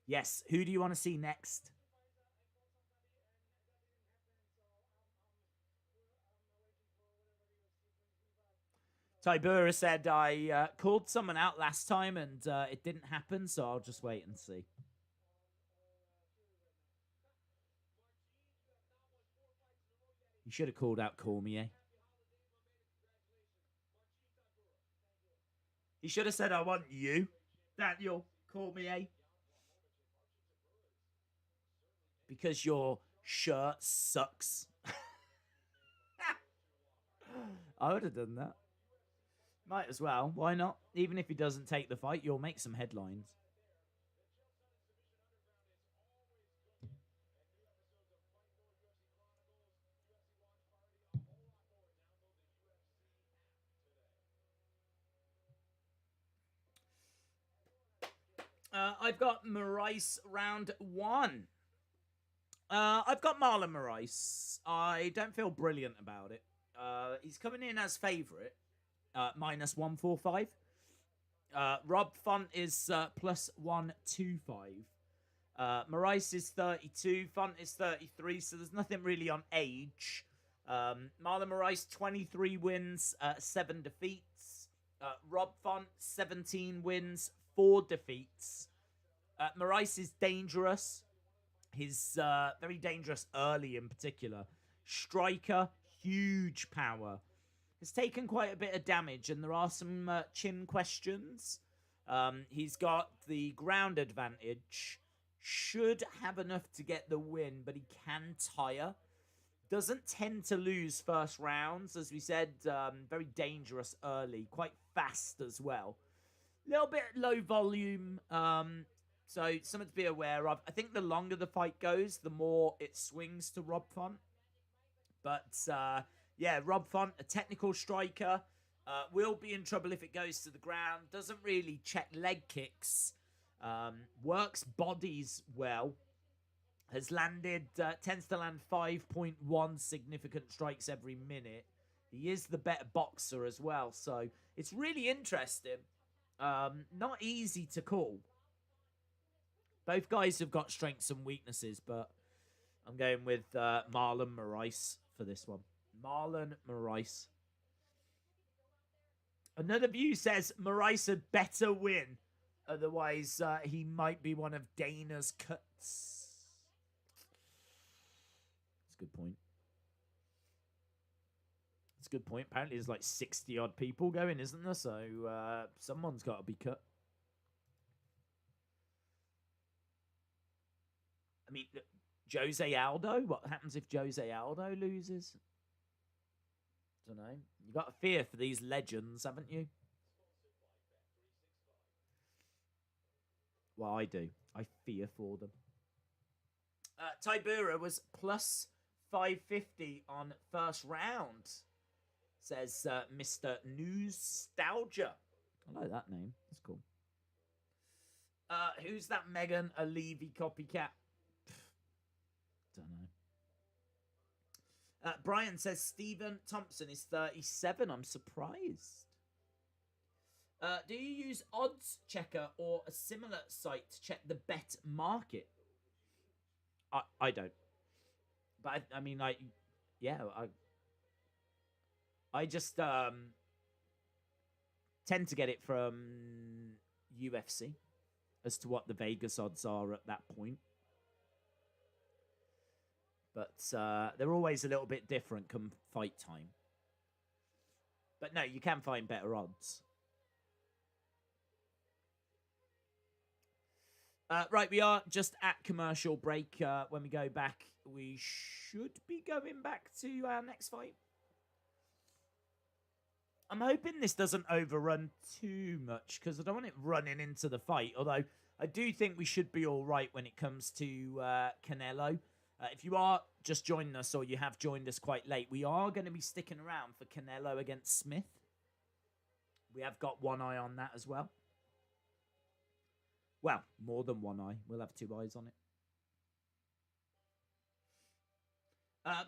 Yes, who do you want to see next? Tibura said, I called someone out last time and it didn't happen, so I'll just wait and see. You should have called out Cormier. He should have said, I want you, Daniel Cormier. Because your shirt sucks. I would have done that. Might as well. Why not? Even if he doesn't take the fight, you'll make some headlines. I've got Moraes round 1. I've got Marlon Moraes. I don't feel brilliant about it. He's coming in as favourite. -145. Rob Font is plus 125. Maurice is 32. Font is 33. So there's nothing really on age. Marlon Moraes, 23 wins, 7 defeats. Rob Font, 17 wins, 4 defeats. Moraes is dangerous. He's very dangerous early in particular. Striker, huge power. Has taken quite a bit of damage, and there are some chin questions. He's got the ground advantage. Should have enough to get the win, but he can tire. Doesn't tend to lose first rounds, as we said. Very dangerous early, quite fast as well. Little bit low volume, so something to be aware of. I think the longer the fight goes, the more it swings to Rob Font. But yeah, Rob Font, a technical striker, will be in trouble if it goes to the ground. Doesn't really check leg kicks. Works bodies well. Has landed, tends to land 5.1 significant strikes every minute. He is the better boxer as well, so it's really interesting. Not easy to call. Both guys have got strengths and weaknesses, but I'm going with Marlon Moraes for this one. Marlon Moraes. Another view says Moraes had better win. Otherwise, he might be one of Dana's cuts. Good point. That's a good point. Apparently there's like 60 odd people going, isn't there? So someone's got to be cut. I mean, Jose Aldo? What happens if Jose Aldo loses? Don't know. You got to fear for these legends, haven't you? Well, I do. I fear for them. Tybura was plus 550 on first round, says Mr. Nostalgia. I like that name. That's cool. Who's that Megan Levy copycat? Don't know. Brian says Stephen Thompson is 37. I'm surprised. Do you use Odds Checker or a similar site to check the bet market? I don't. But I mean, I just tend to get it from UFC as to what the Vegas odds are at that point. But they're always a little bit different come fight time. But no, you can find better odds. Right, we are just at commercial break. When we go back, we should be going back to our next fight. I'm hoping this doesn't overrun too much, because I don't want it running into the fight. Although, I do think we should be all right when it comes to Canelo. If you are just joining us, or you have joined us quite late, we are going to be sticking around for Canelo against Smith. We have got one eye on that as well. Well, more than one eye. We'll have 2 eyes on it.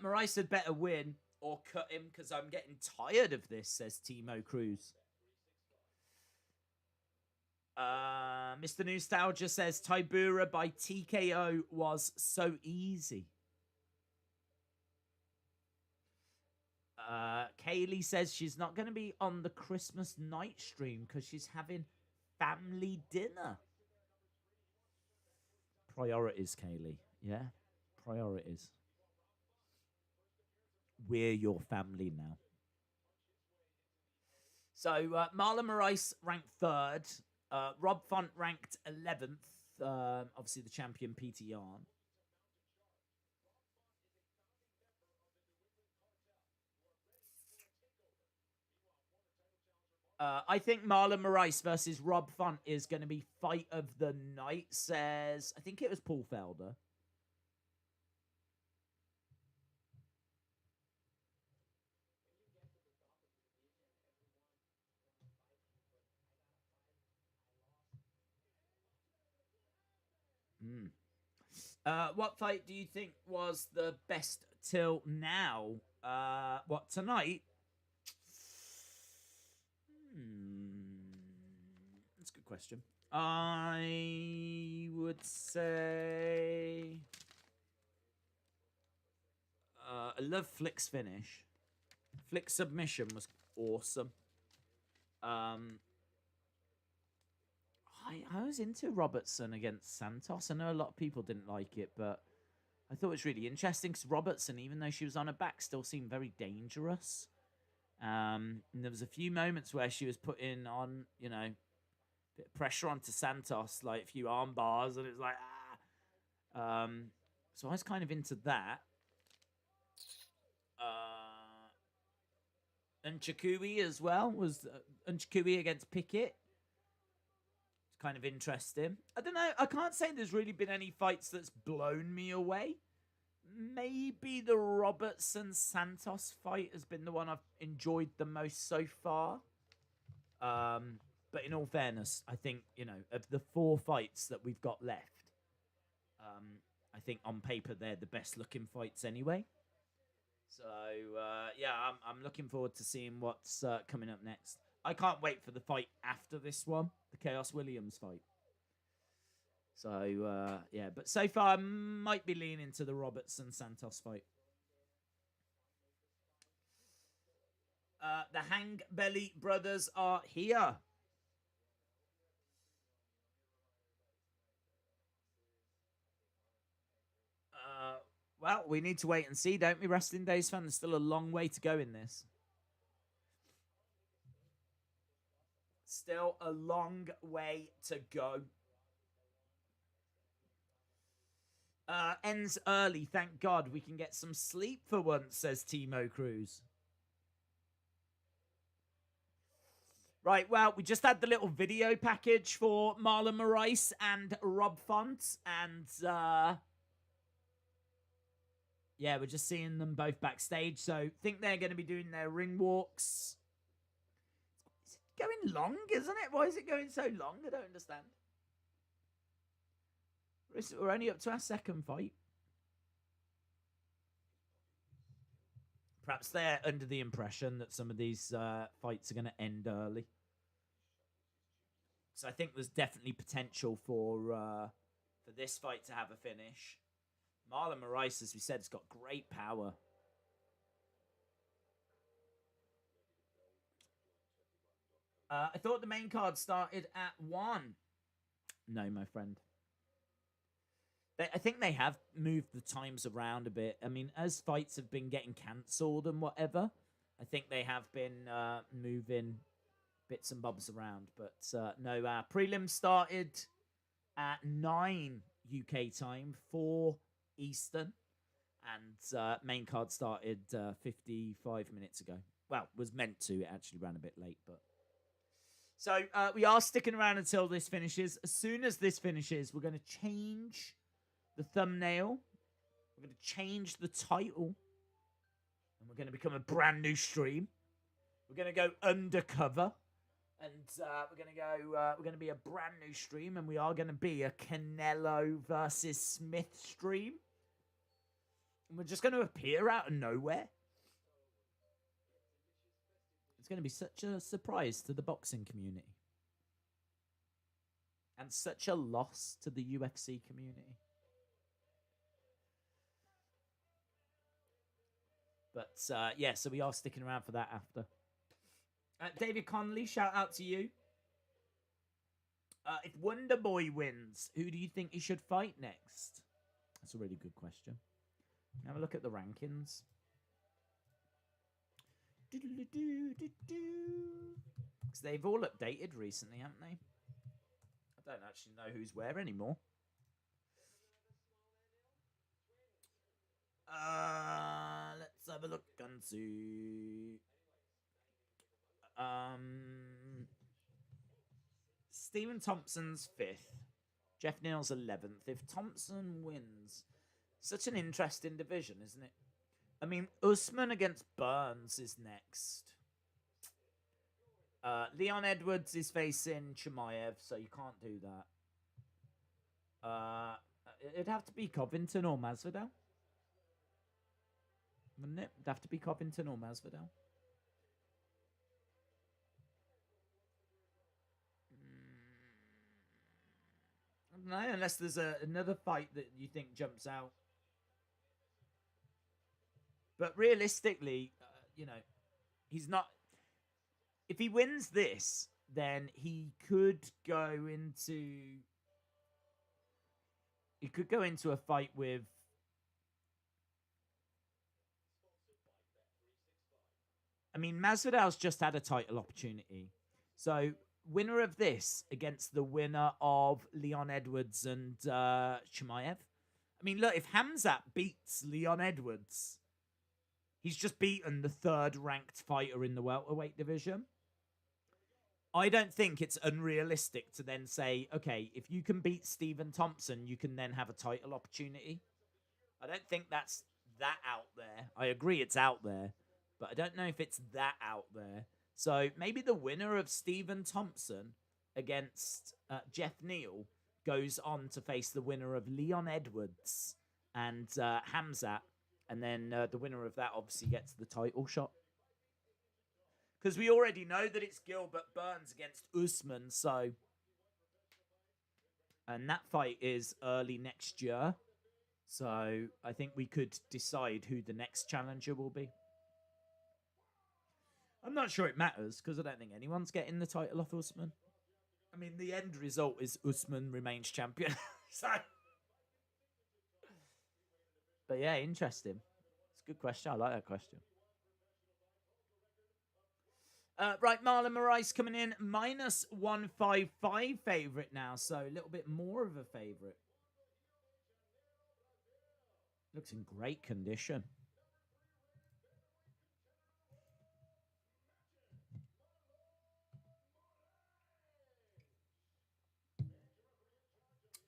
Moraes had better win or cut him because I'm getting tired of this, says Timo Cruz. Mr. Nostalgia says Tybura by TKO was so easy. Kaylee says she's not going to be on the Christmas night stream because she's having family dinner. Priorities, Kaylee. Yeah, priorities. We're your family now. So, Marlon Moraes ranked 3rd. Rob Font ranked 11th. Obviously, the champion, Peter Yan. I think Marlon Moraes versus Rob Font is going to be fight of the night, says... I think it was Paul Felder. What fight do you think was the best till now? What, tonight? good question. I would say I love Flick's finish. Flick's submission was awesome. I was into Robertson against Santos. I know a lot of people didn't like it, but I thought it was really interesting because Robertson, even though she was on her back, still seemed very dangerous. And there was a few moments where she was putting on, you know, a bit of pressure onto Santos, like a few arm bars, and it was like, ah. So I was kind of into that. NCHUKWI as well was NCHUKWI against Pickett. It's kind of interesting. I don't know. I can't say there's really been any fights that's blown me away. Maybe the Robertson Santos fight has been the one I've enjoyed the most so far. But in all fairness, I think, you know, of the 4 fights that we've got left, I think on paper they're the best looking fights anyway. So, yeah, I'm looking forward to seeing what's coming up next. I can't wait for the fight after this one, the Chaos Williams fight. So, yeah, but so far I might be leaning to the Robertson-Santos fight. The Hang Belly brothers are here. Well, we need to wait and see, don't we, Wrestling Days fans? There's still a long way to go in this. Still a long way to go. Ends early, thank God. We can get some sleep for once, says Timo Cruz. Right, well, we just had the little video package for Marlon Moraes and Rob Font, and yeah, we're just seeing them both backstage, so think they're going to be doing their ring walks. It's going long, isn't it? Why is it going so long? I don't understand. We're only up to our second fight. Perhaps they're under the impression that some of these fights are going to end early. So I think there's definitely potential for this fight to have a finish. Marlon Moraes, as we said, has got great power. I thought the main card started at 1. No, my friend. I think they have moved the times around a bit. I mean, as fights have been getting cancelled and whatever, I think they have been moving bits and bobs around. But no, our prelim started at 9 UK time, 4 Eastern. And main card started 55 minutes ago. Well, was meant to. It actually ran a bit late, but... So we are sticking around until this finishes. As soon as this finishes, we're going to change the thumbnail. We're going to change the title. And we're going to become a brand new stream. We're going to go undercover. And we're going to be a brand new stream. And we are going to be a Canelo versus Smith stream. And we're just going to appear out of nowhere. It's going to be such a surprise to the boxing community. And such a loss to the UFC community. But, yeah, so we are sticking around for that after. David Connolly, shout out to you. If Wonder Boy wins, who do you think he should fight next? That's a really good question. Have a look at the rankings. Because they've all updated recently, haven't they? I don't actually know who's where anymore. Let's have a look and see. Stephen Thompson's 5th. Jeff Neal's 11th. If Thompson wins, such an interesting division, isn't it? I mean, Usman against Burns is next. Leon Edwards is facing Chimaev, so you can't do that. It'd have to be Covington or Masvidal. Wouldn't it? It'd have to be Covington or Masvidal. don't know, unless there's another fight that you think jumps out. But realistically, he's not. If he wins this, then he could go into. He could go into a fight with. I mean, Masvidal's just had a title opportunity. So, winner of this against the winner of Leon Edwards and Chimaev. I mean, look, if Khamzat beats Leon Edwards, he's just beaten the third ranked fighter in the welterweight division. I don't think it's unrealistic to then say, okay, if you can beat Stephen Thompson, you can then have a title opportunity. I don't think that's that out there. I agree it's out there, but I don't know if it's that out there. So maybe the winner of Stephen Thompson against Jeff Neal goes on to face the winner of Leon Edwards and Khamzat. And then the winner of that obviously gets the title shot. Because we already know that it's Gilbert Burns against Usman, so... And that fight is early next year. So I think we could decide who the next challenger will be. I'm not sure it matters, because I don't think anyone's getting the title off Usman. I mean, the end result is Usman remains champion. So... But yeah, interesting. It's a good question. I like that question. Right, Marlon Moraes coming in minus 155 favourite now, so a little bit more of a favourite. Looks in great condition.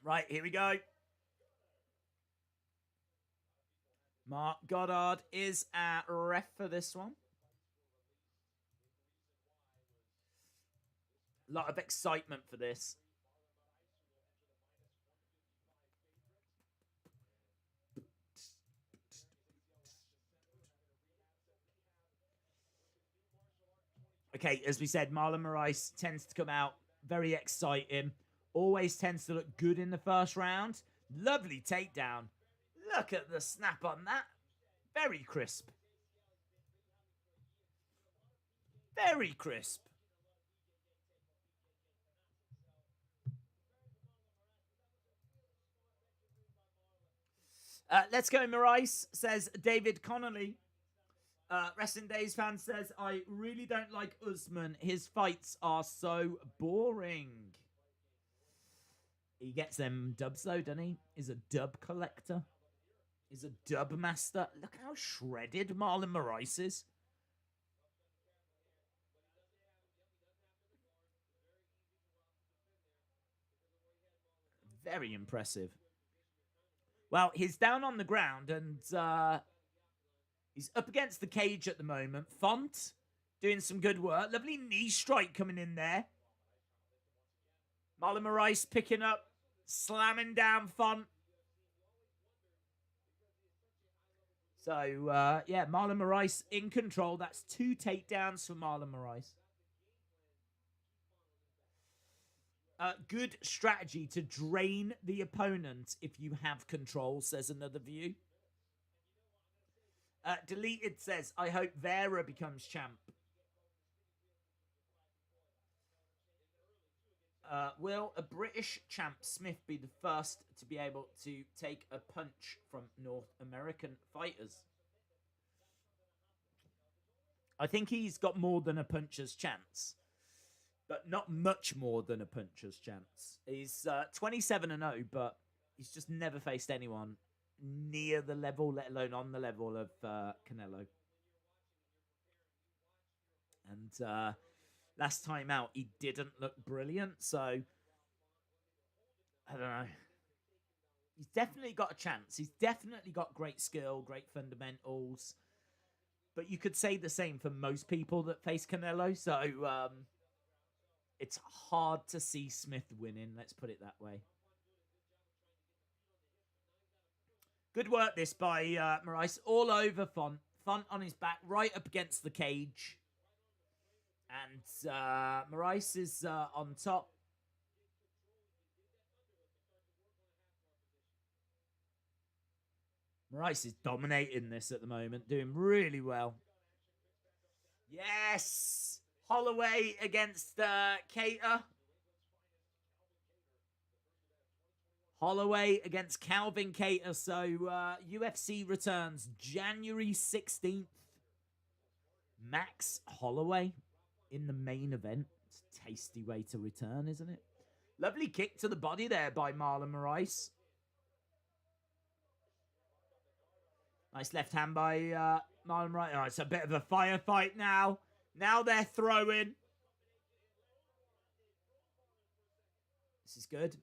Right, here we go. Mark Goddard is our ref for this one. A lot of excitement for this. Okay, as we said, Marlon Moraes tends to come out very exciting. Always tends to look good in the first round. Lovely takedown. Look at the snap on that. Very crisp. Very crisp. Let's go, Moraes, says David Connolly. Wrestling Days fan says, I really don't like Usman. His fights are so boring. He gets them dubs, though, doesn't he? He's a dub collector. He's a dub master. Look how shredded Marlon Moraes is. Very impressive. Well, he's down on the ground and he's up against the cage at the moment. Font doing some good work. Lovely knee strike coming in there. Marlon Moraes picking up, slamming down Font. So, yeah, Marlon Moraes in control. That's 2 takedowns for Marlon Moraes. Good strategy to drain the opponent if you have control, says another view. Deleted says, I hope Vera becomes champ. Will a British champ Smith be the first to be able to take a punch from North American fighters? I think he's got more than a puncher's chance. But not much more than a puncher's chance. He's 27-0, but he's just never faced anyone near the level, let alone on the level of Canelo. And last time out, he didn't look brilliant, so I don't know. He's definitely got a chance. He's definitely got great skill, great fundamentals. But you could say the same for most people that face Canelo, so... it's hard to see Smith winning, let's put it that way. Good work this by Moraes. All over Font. Font on his back, right up against the cage. And Moraes is on top. Rice is dominating this at the moment, doing really well. Yes! Holloway against Cater. Holloway against Calvin Cater. So UFC returns January 16th. Max Holloway in the main event. It's a tasty way to return, isn't it? Lovely kick to the body there by Marlon Moraes. Nice left hand by Marlon Moraes. Oh, it's a bit of a firefight now. Now they're throwing. This is good.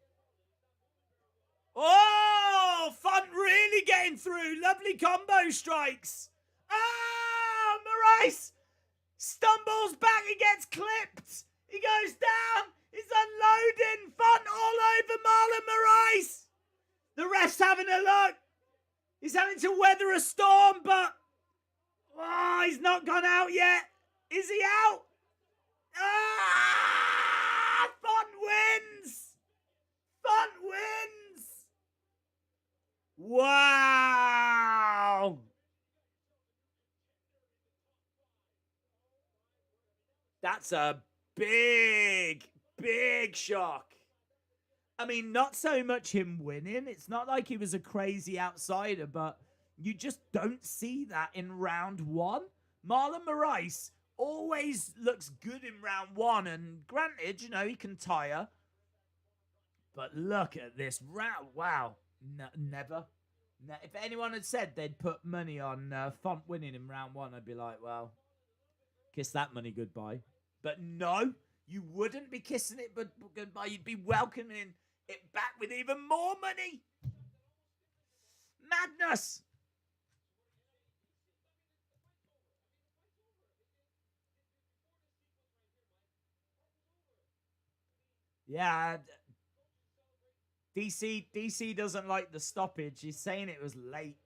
Oh, Font really getting through. Lovely combo strikes. Ah, Moraes stumbles back. He gets clipped. He goes down. He's unloading. Font all over Marlon Moraes. The ref's having a look. He's having to weather a storm, but he's not gone out yet. Is he out? Ah! Font wins. Font wins. Wow. That's a big, big shock. I mean, not so much him winning. It's not like he was a crazy outsider, but you just don't see that in round one. Marlon Moraes always looks good in round one, and granted, you know, he can tire. But look at this round. Wow. Never. If anyone had said they'd put money on Font winning in round one, I'd be like, well, kiss that money goodbye. But no, you wouldn't be kissing it but goodbye. You'd be welcoming it back with even more money. Madness. Yeah. DC doesn't like the stoppage. He's saying it was late.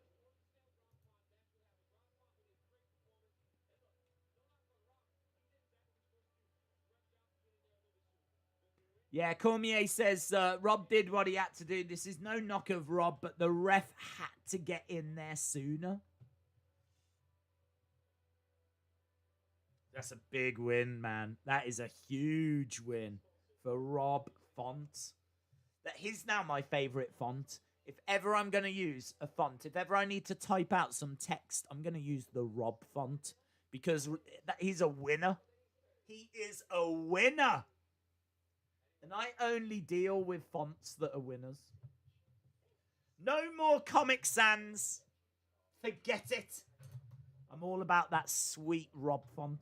Yeah, Cormier says Rob did what he had to do. This is no knock of Rob, but the ref had to get in there sooner. That's a big win, man. That is a huge win for Rob Font. That he's now my favorite font. If ever I'm going to use a font, if ever I need to type out some text, I'm going to use the Rob font because he's a winner. He is a winner. And I only deal with fonts that are winners. No more Comic Sans. Forget it. I'm all about that sweet Rob font.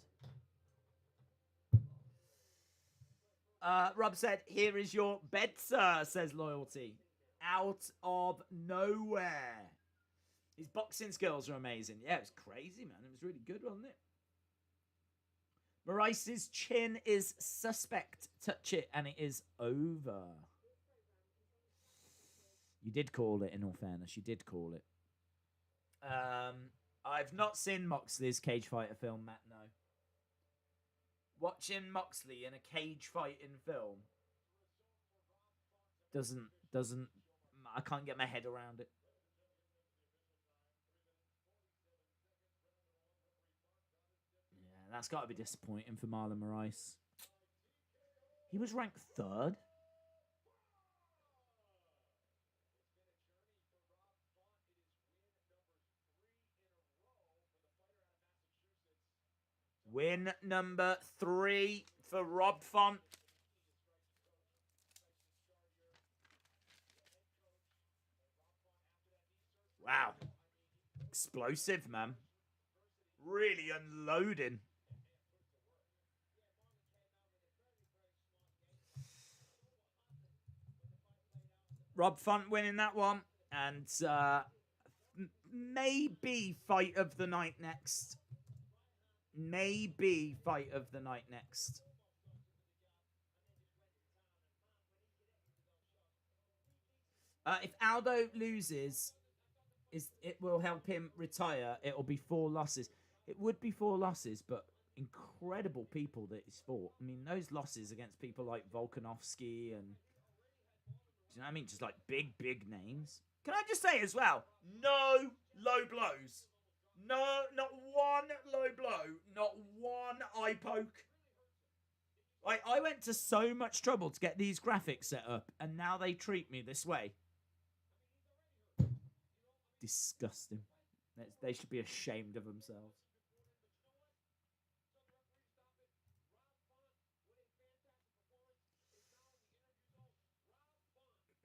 Rob said, here is your bed, sir, says Loyalty. Out of nowhere. His boxing skills are amazing. Yeah, it was crazy, man. It was really good, wasn't it? Moraes' chin is suspect. Touch it, and it is over. You did call it, in all fairness. You did call it. I've not seen Moxley's cage fighter film, Matt, no. Watching Moxley in a cage fighting film doesn't I can't get my head around it. Yeah, that's got to be disappointing for Marlon Moraes. He was ranked 3rd. Win number 3 for Rob Font. Wow. Explosive, man. Really unloading. Rob Font winning that one. And maybe fight of the night next. Maybe fight of the night next. If Aldo loses, it will help him retire. It'll be 4 losses. It would be 4 losses, but incredible people that he's fought. I mean, those losses against people like Volkanovski and, do you know what I mean? Just like big names. Can I just say as well, no low blows. No, not one low blow. Not one eye poke. Like, I went to so much trouble to get these graphics set up, and now they treat me this way. Disgusting. They should be ashamed of themselves.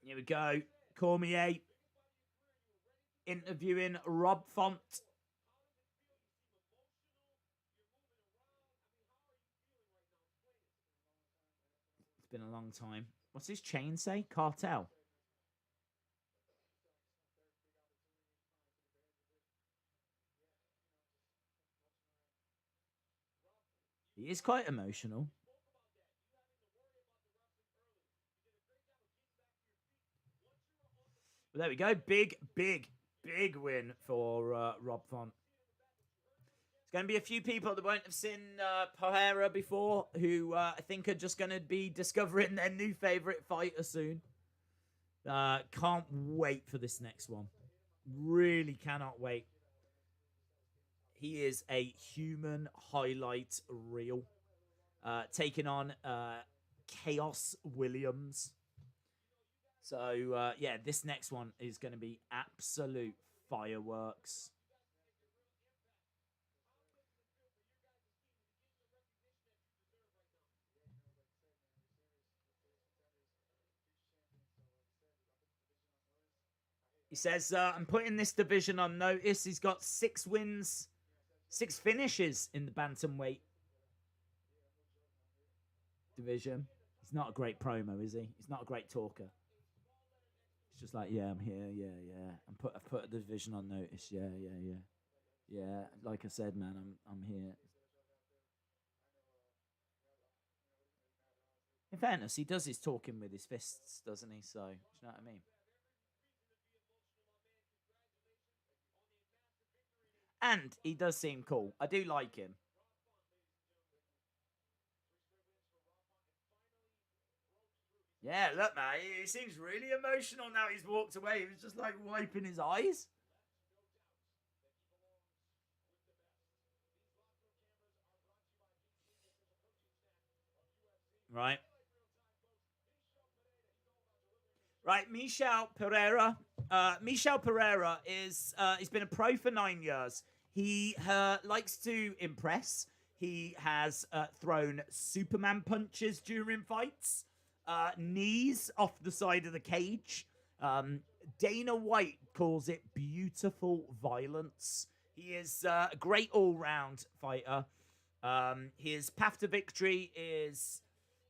Here we go. Cormier interviewing Rob Font. It's been a long time. What's his chain say? Cartel. He is quite emotional. But there we go. Big win for Rob Font. There's going to be a few people that won't have seen Pereira before, who I think are just going to be discovering their new favourite fighter soon. Can't wait for this next one. Really cannot wait. He is a human highlight reel. Taking on Chaos Williams. So, yeah, this next one is going to be absolute fireworks. He says, I'm putting this division on notice. He's got 6 wins, 6 finishes in the bantamweight division. He's not a great promo, is he? He's not a great talker. He's just like, yeah, I'm here, yeah. I've put the division on notice, yeah. Yeah, like I said, man, I'm here. In fairness, he does his talking with his fists, doesn't he? So, do you know what I mean? And he does seem cool. I do like him. Yeah, look, man, he seems really emotional now he's walked away. He was just like wiping his eyes. Right. Right, Michel Pereira. Michel Pereira is he's been a pro for 9 years. He likes to impress. He has thrown Superman punches during fights, knees off the side of the cage. Dana White calls it beautiful violence. He is a great all-round fighter. His path to victory is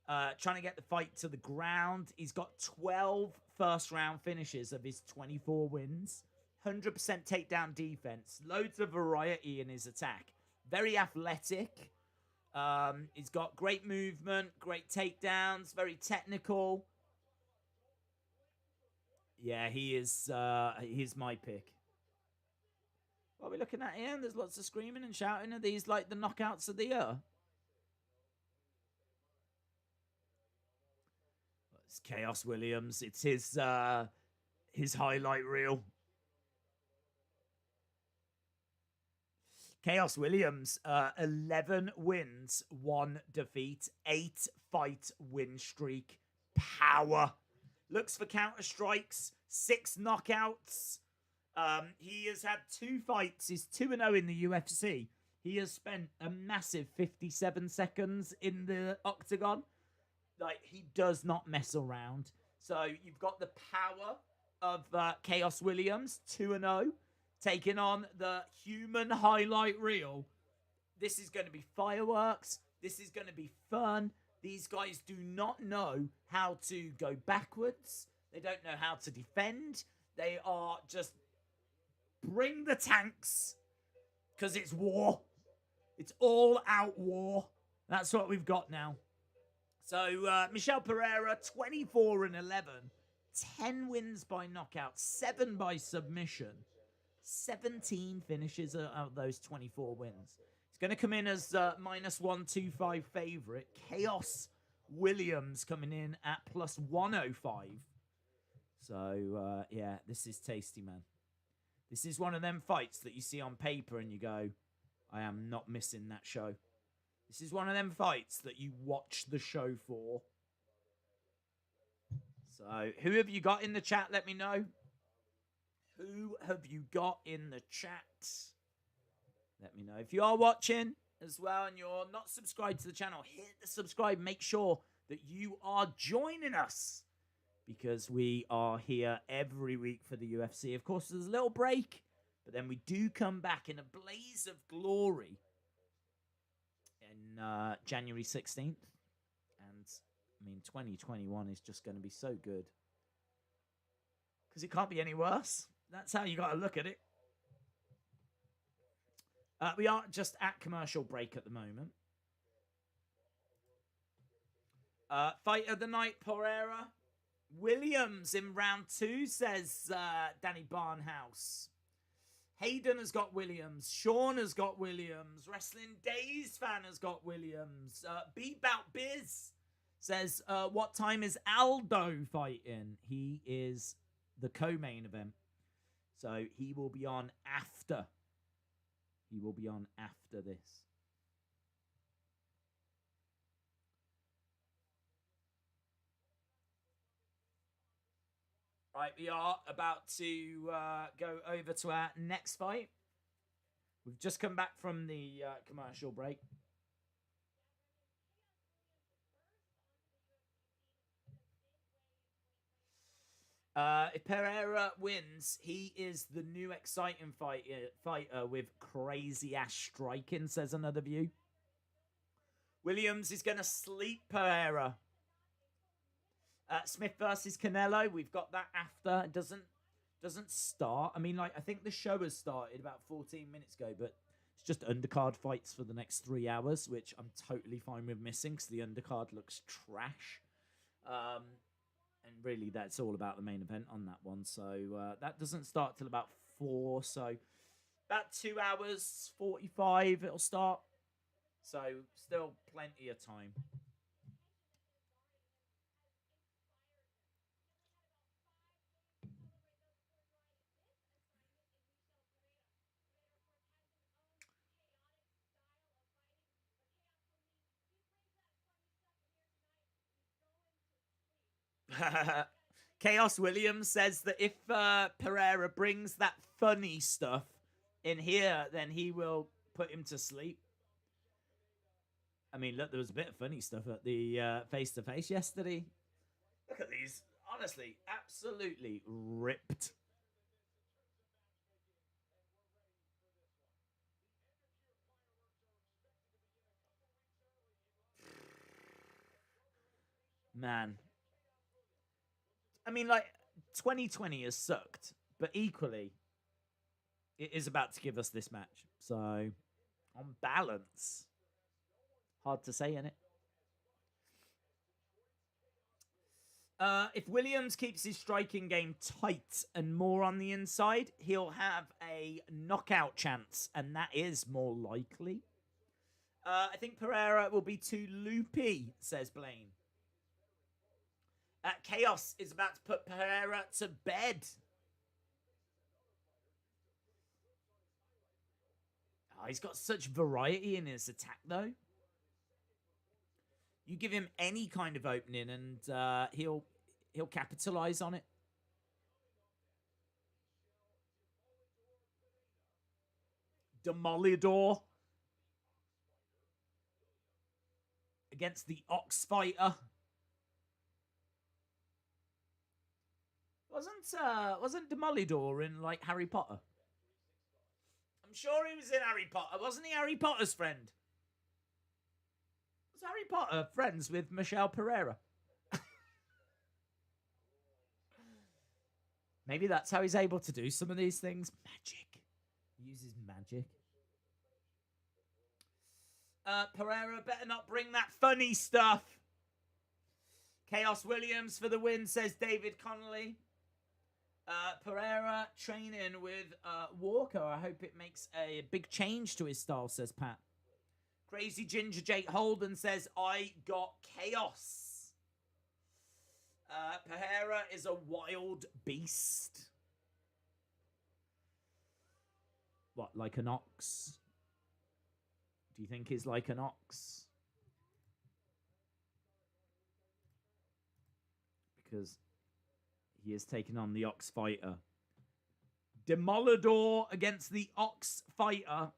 trying to get the fight to the ground. He's got 12 first-round finishes of his 24 wins. 100% takedown defense. Loads of variety in his attack. Very athletic. He's got great movement, great takedowns, very technical. Yeah, he is. He's my pick. What are we looking at here? There's lots of screaming and shouting. Are these like the knockouts of the year? It's Chaos Williams. It's his highlight reel. Chaos Williams, 11 wins, 1 defeat, 8 fight win streak. Power. Looks for counter strikes, 6 knockouts. He has had 2 fights. He's 2-0 in the UFC. He has spent a massive 57 seconds in the octagon. Like, he does not mess around. So you've got the power of Chaos Williams, 2-0, taking on the human highlight reel. This is going to be fireworks. This is going to be fun. These guys do not know how to go backwards. They don't know how to defend. They are just bring the tanks because it's war. It's all out war. That's what we've got now. So, Michel Pereira, 24-11, 10 wins by knockout, 7 by submission, 17 finishes out of those 24 wins. He's going to come in as minus 125 favourite. Chaos Williams coming in at plus 105. So, yeah, this is tasty, man. This is one of them fights that you see on paper and you go, I am not missing that show. This is one of them fights that you watch the show for. So, who have you got in the chat? Let me know. Who have you got in the chat? Let me know. If you are watching as well and you're not subscribed to the channel, hit the subscribe. Make sure that you are joining us because we are here every week for the UFC. Of course, there's a little break, but then we do come back in a blaze of glory in January 16th. And, I mean, 2021 is just going to be so good because it can't be any worse. That's how you got to look at it. We are just at commercial break at the moment. Fight of the night, Pereira. Williams in round 2, says Danny Barnhouse. Hayden has got Williams. Sean has got Williams. Wrestling Days fan has got Williams. Beatbout Biz says, what time is Aldo fighting? He is the co-main event. So he will be on after. He will be on after this. Right, we are about to go over to our next fight. We've just come back from the commercial break. If Pereira wins, he is the new exciting fighter with crazy-ass striking, says another view. Williams is going to sleep Pereira. Smith versus Canelo, we've got that after. It doesn't start. I mean, like, I think the show has started about 14 minutes ago, but it's just undercard fights for the next 3 hours, which I'm totally fine with missing because the undercard looks trash. And really, that's all about the main event on that one. So that doesn't start till about 4. So about 2 hours, 45, it'll start. So still plenty of time. Chaos Williams says that if Pereira brings that funny stuff in here, then he will put him to sleep. I mean, look, there was a bit of funny stuff at the face-to-face yesterday. Look at these. Honestly, absolutely ripped. Man. I mean, like, 2020 has sucked, but equally, it is about to give us this match. So, on balance, hard to say, innit? If Williams keeps his striking game tight and more on the inside, he'll have a knockout chance, and that is more likely. I think Pereira will be too loopy, says Blaine. Chaos is about to put Pereira to bed. Oh, he's got such variety in his attack, though. You give him any kind of opening, and he'll capitalize on it. Demolidor against the Ox Fighter. Wasn't Demolidor in, like, Harry Potter? I'm sure he was in Harry Potter. Wasn't he Harry Potter's friend? Was Harry Potter friends with Michelle Pereira? Maybe that's how he's able to do some of these things. Magic. He uses magic. Pereira better not bring that funny stuff. Chaos Williams for the win, says David Connolly. Pereira training with Walker. I hope it makes a big change to his style, says Pat. Crazy Ginger Jake Holden says, I got Chaos. Pereira is a wild beast. What, like an ox? Do you think he's like an ox? Because he is taking on the Ox Fighter. Demolidor against the Ox Fighter.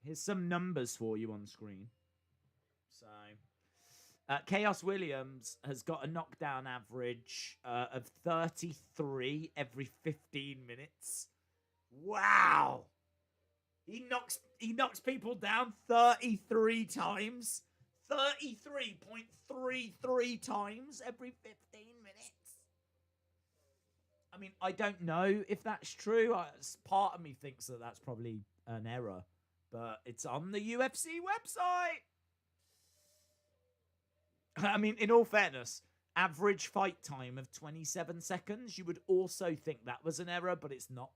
Here's some numbers for you on screen. So, Chaos Williams has got a knockdown average of 33 every 15 minutes. Wow! He knocks people down 33 times. 33.33 times every 15 minutes. I mean, I don't know if that's true. Part of me thinks that that's probably an error. But it's on the UFC website. I mean, in all fairness, average fight time of 27 seconds. You would also think that was an error, but it's not.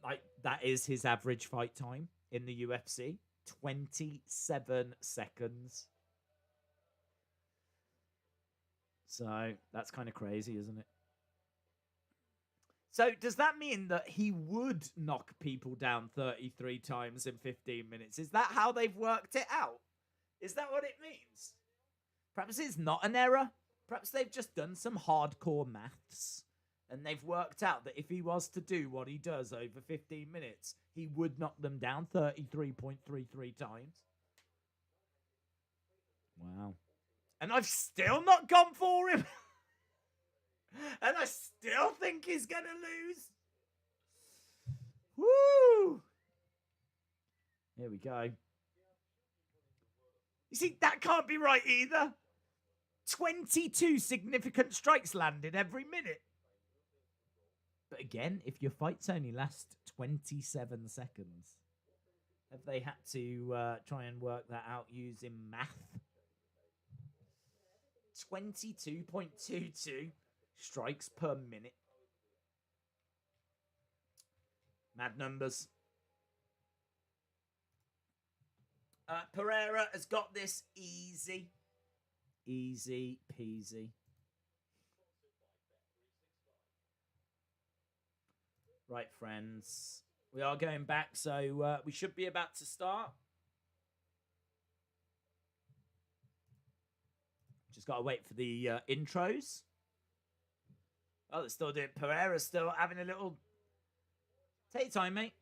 Like, that is his average fight time in the UFC. 27 seconds. So, that's kind of crazy, isn't it? So, does that mean that he would knock people down 33 times in 15 minutes? Is that how they've worked it out? Is that what it means? Perhaps it's not an error. Perhaps they've just done some hardcore maths. And they've worked out that if he was to do what he does over 15 minutes, he would knock them down 33.33 times. Wow. And I've still not gone for him. And I still think he's going to lose. Woo! Here we go. You see, that can't be right either. 22 significant strikes landed every minute. But again, if your fights only last 27 seconds, have they had to try and work that out using math? 22.22 strikes per minute. Mad numbers. Pereira has got this easy. Easy peasy. Right, friends. We are going back, so we should be about to start. Just got to wait for the intros. Oh, they're still doing. Pereira's still having a little. Take your time, mate.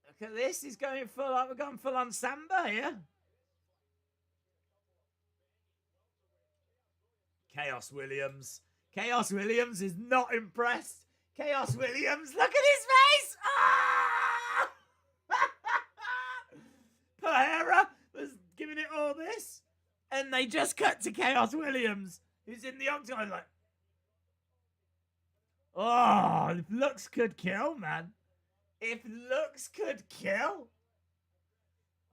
Look at this. He's going full. We're going full on samba here. Chaos Williams. Chaos Williams is not impressed. Chaos Williams, look at his face! Ah! Pereira was giving it all this, and they just cut to Chaos Williams, who's in the octagon like, oh, if looks could kill, man. If looks could kill.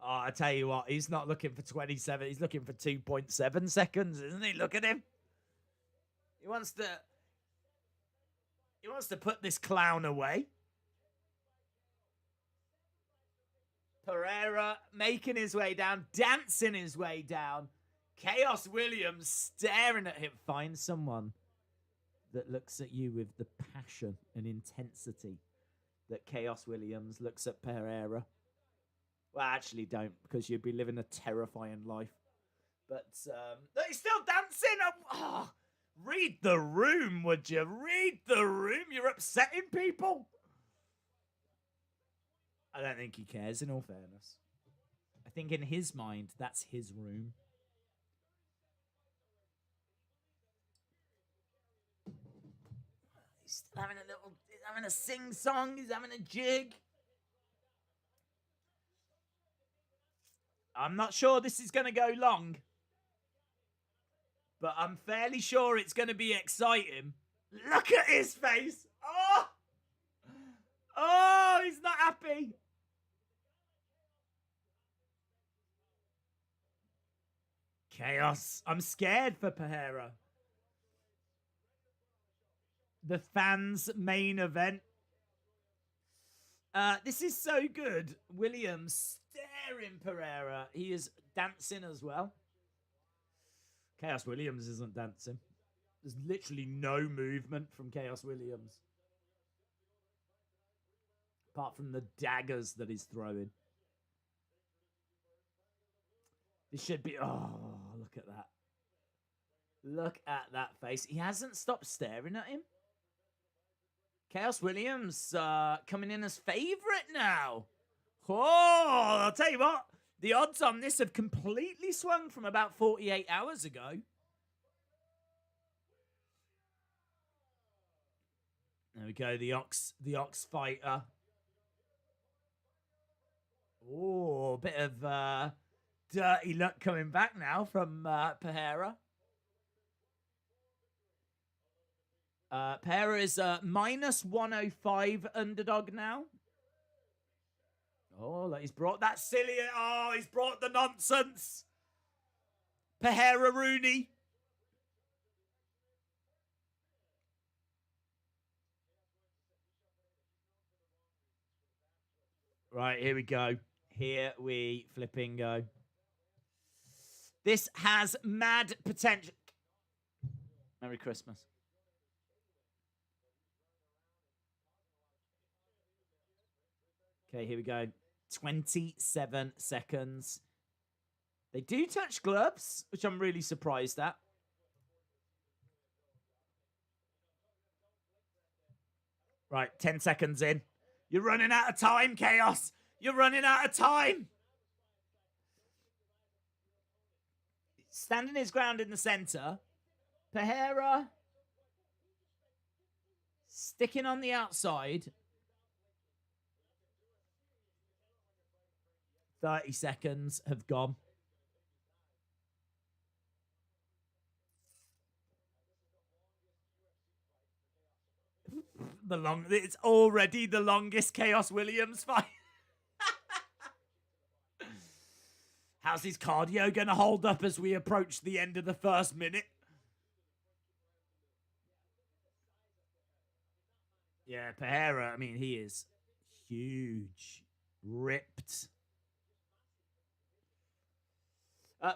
Oh, I tell you what, he's not looking for 27. He's looking for 2.7 seconds, isn't he? Look at him. He wants to put this clown away. Pereira making his way down, dancing his way down. Chaos Williams staring at him. Find someone that looks at you with the passion and intensity that Chaos Williams looks at Pereira. Well, actually don't, because you'd be living a terrifying life. But he's still dancing. Oh, read the room, would you? Read the room. You're upsetting people. I don't think he cares, in all fairness. I think in his mind, that's his room. He's still having he's having a sing-song. He's having a jig. I'm not sure this is going to go long. But I'm fairly sure it's going to be exciting. Look at his face. Oh! Oh, he's not happy. Chaos. I'm scared for Pereira. The fans' main event. This is so good. Williams tearing Pereira. He is dancing as well. Chaos Williams isn't dancing. There's literally no movement from Chaos Williams. Apart from the daggers that he's throwing. This should be... Oh, look at that. Look at that face. He hasn't stopped staring at him. Chaos Williams coming in as favourite now. Oh, I'll tell you what. The odds on this have completely swung from about 48 hours ago. There we go. The Ox fighter. Oh, a bit of dirty luck coming back now from Pereira. Pereira is minus 105 underdog now. Oh, he's brought that silly... Oh, he's brought the nonsense. Pereira Rooney. Right, here we go. Here we flipping go. This has mad potential. Merry Christmas. Okay, here we go. 27 seconds. They do touch gloves, which I'm really surprised at. Right, 10 seconds in. You're running out of time, Chaos. You're running out of time. Standing his ground in the center. Pereira sticking on the outside. 30 seconds have gone. It's already the longest Chaos Williams fight. How's his cardio going to hold up as we approach the end of the first minute? Yeah, Pereira, I mean, he is huge. Ripped.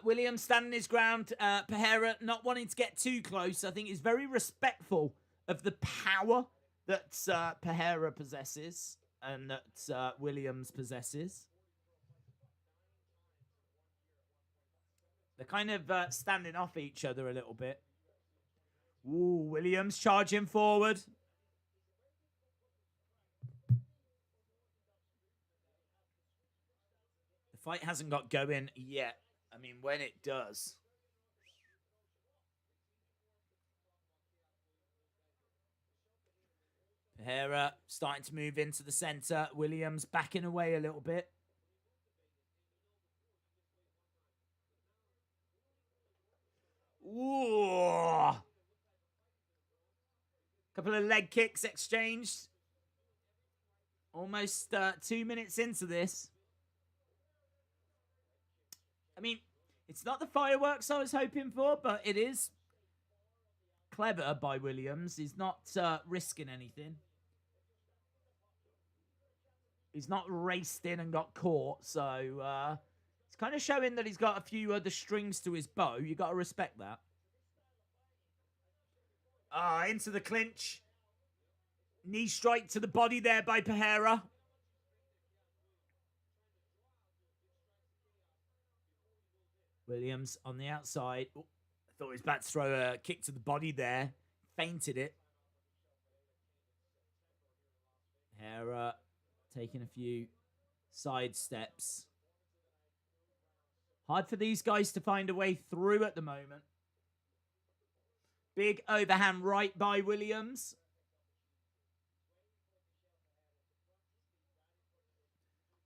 Williams standing his ground. Pereira not wanting to get too close. I think he's very respectful of the power that Pereira possesses and that Williams possesses. They're kind of standing off each other a little bit. Ooh, Williams charging forward. The fight hasn't got going yet. I mean, when it does. Pereira starting to move into the center. Williams backing away a little bit. Ooh. Couple of leg kicks exchanged. Almost 2 minutes into this. I mean, it's not the fireworks I was hoping for, but it is clever by Williams. He's not risking anything. He's not raced in and got caught, so it's kind of showing that he's got a few other strings to his bow. You got to respect that. Into the clinch. Knee strike to the body there by Pereira. Williams on the outside. Ooh, I thought he was about to throw a kick to the body there. Feinted it. Pereira taking a few side steps. Hard for these guys to find a way through at the moment. Big overhand right by Williams.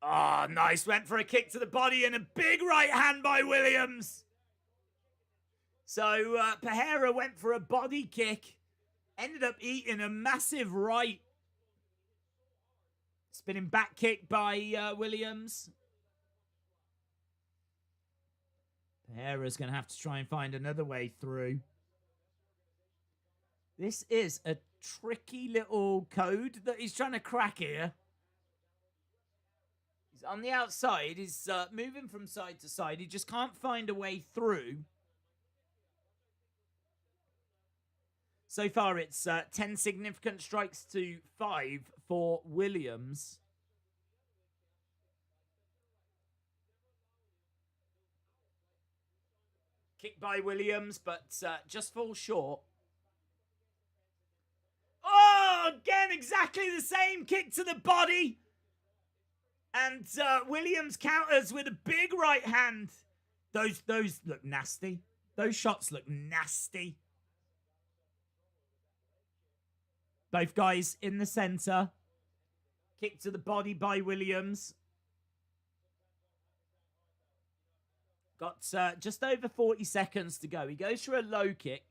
Oh, nice. Went for a kick to the body and a big right hand by Williams. So Pereira went for a body kick. Ended up eating a massive right. Spinning back kick by Williams. Pereira's going to have to try and find another way through. This is a tricky little code that he's trying to crack here. He's on the outside. He's moving from side to side. He just can't find a way through. So far, it's 10 significant strikes to 5 for Williams. Kick by Williams, but just falls short. Oh, again, exactly the same kick to the body. And Williams counters with a big right hand. Those look nasty. Those shots look nasty. Both guys in the center. Kick to the body by Williams. Got just over 40 seconds to go. He goes for a low kick,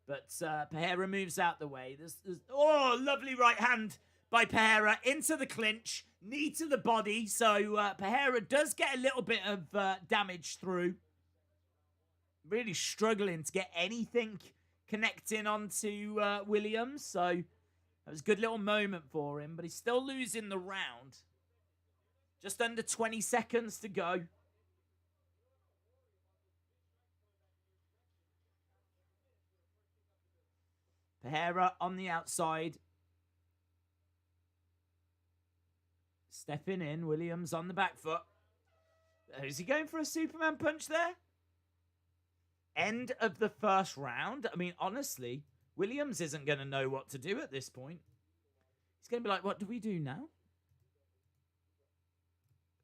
but Pereira moves out the way. There's oh, lovely right hand by Pereira into the clinch. Knee to the body, so Pereira does get a little bit of damage through. Really struggling to get anything connecting onto Williams, so that was a good little moment for him, but he's still losing the round. Just under 20 seconds to go. Pereira on the outside. Stepping in. Williams on the back foot. Is he going for a Superman punch there? End of the first round. I mean, honestly, Williams isn't going to know what to do at this point. He's going to be like, what do we do now?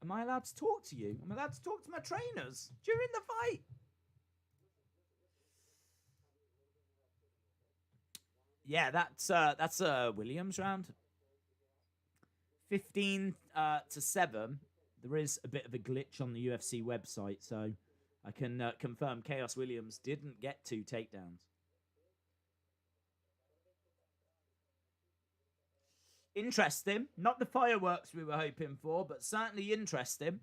Am I allowed to talk to you? Am I allowed to talk to my trainers during the fight? Yeah, that's a Williams round. 15 to 7. There is a bit of a glitch on the UFC website, so I can confirm Chaos Williams didn't get 2 takedowns. Interesting. Not the fireworks we were hoping for, but certainly interesting.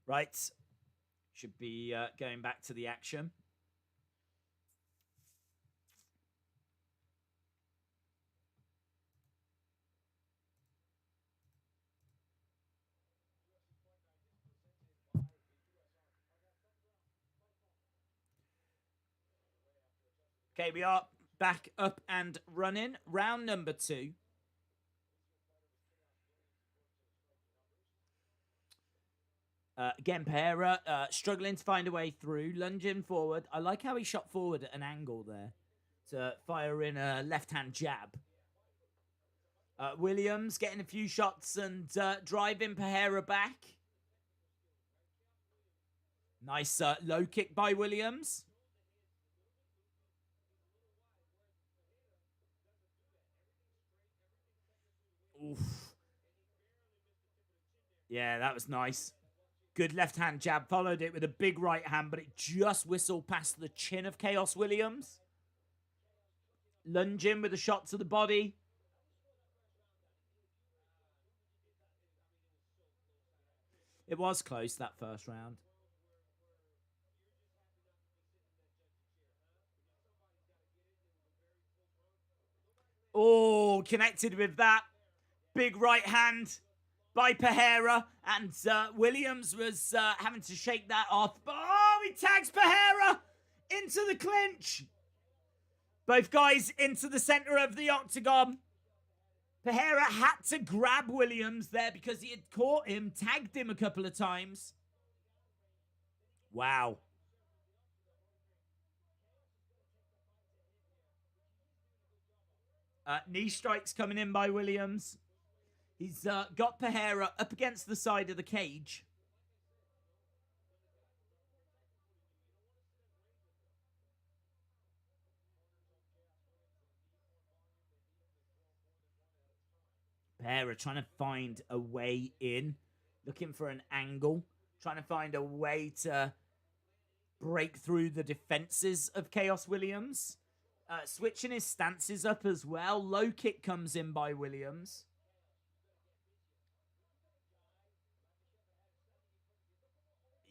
Right. Should be going back to the action. Okay, we are back up and running. Round number 2. Again, Pereira struggling to find a way through, lunging forward. I like how he shot forward at an angle there to fire in a left-hand jab. Williams getting a few shots and driving Pereira back. Nice low kick by Williams. Oof. Yeah, that was nice. Good left-hand jab, followed it with a big right hand, but it just whistled past the chin of Chaos Williams. Lunging with a shot to the body. It was close, that first round. Oh, connected with that. Big right hand by Pereira, and Williams was having to shake that off. But, oh, he tags Pereira into the clinch. Both guys into the center of the octagon. Pereira had to grab Williams there because he had caught him, tagged him a couple of times. Wow. Knee strikes coming in by Williams. He's got Pereira up against the side of the cage. Pereira trying to find a way in. Looking for an angle. Trying to find a way to break through the defenses of Chaos Williams. Switching his stances up as well. Low kick comes in by Williams.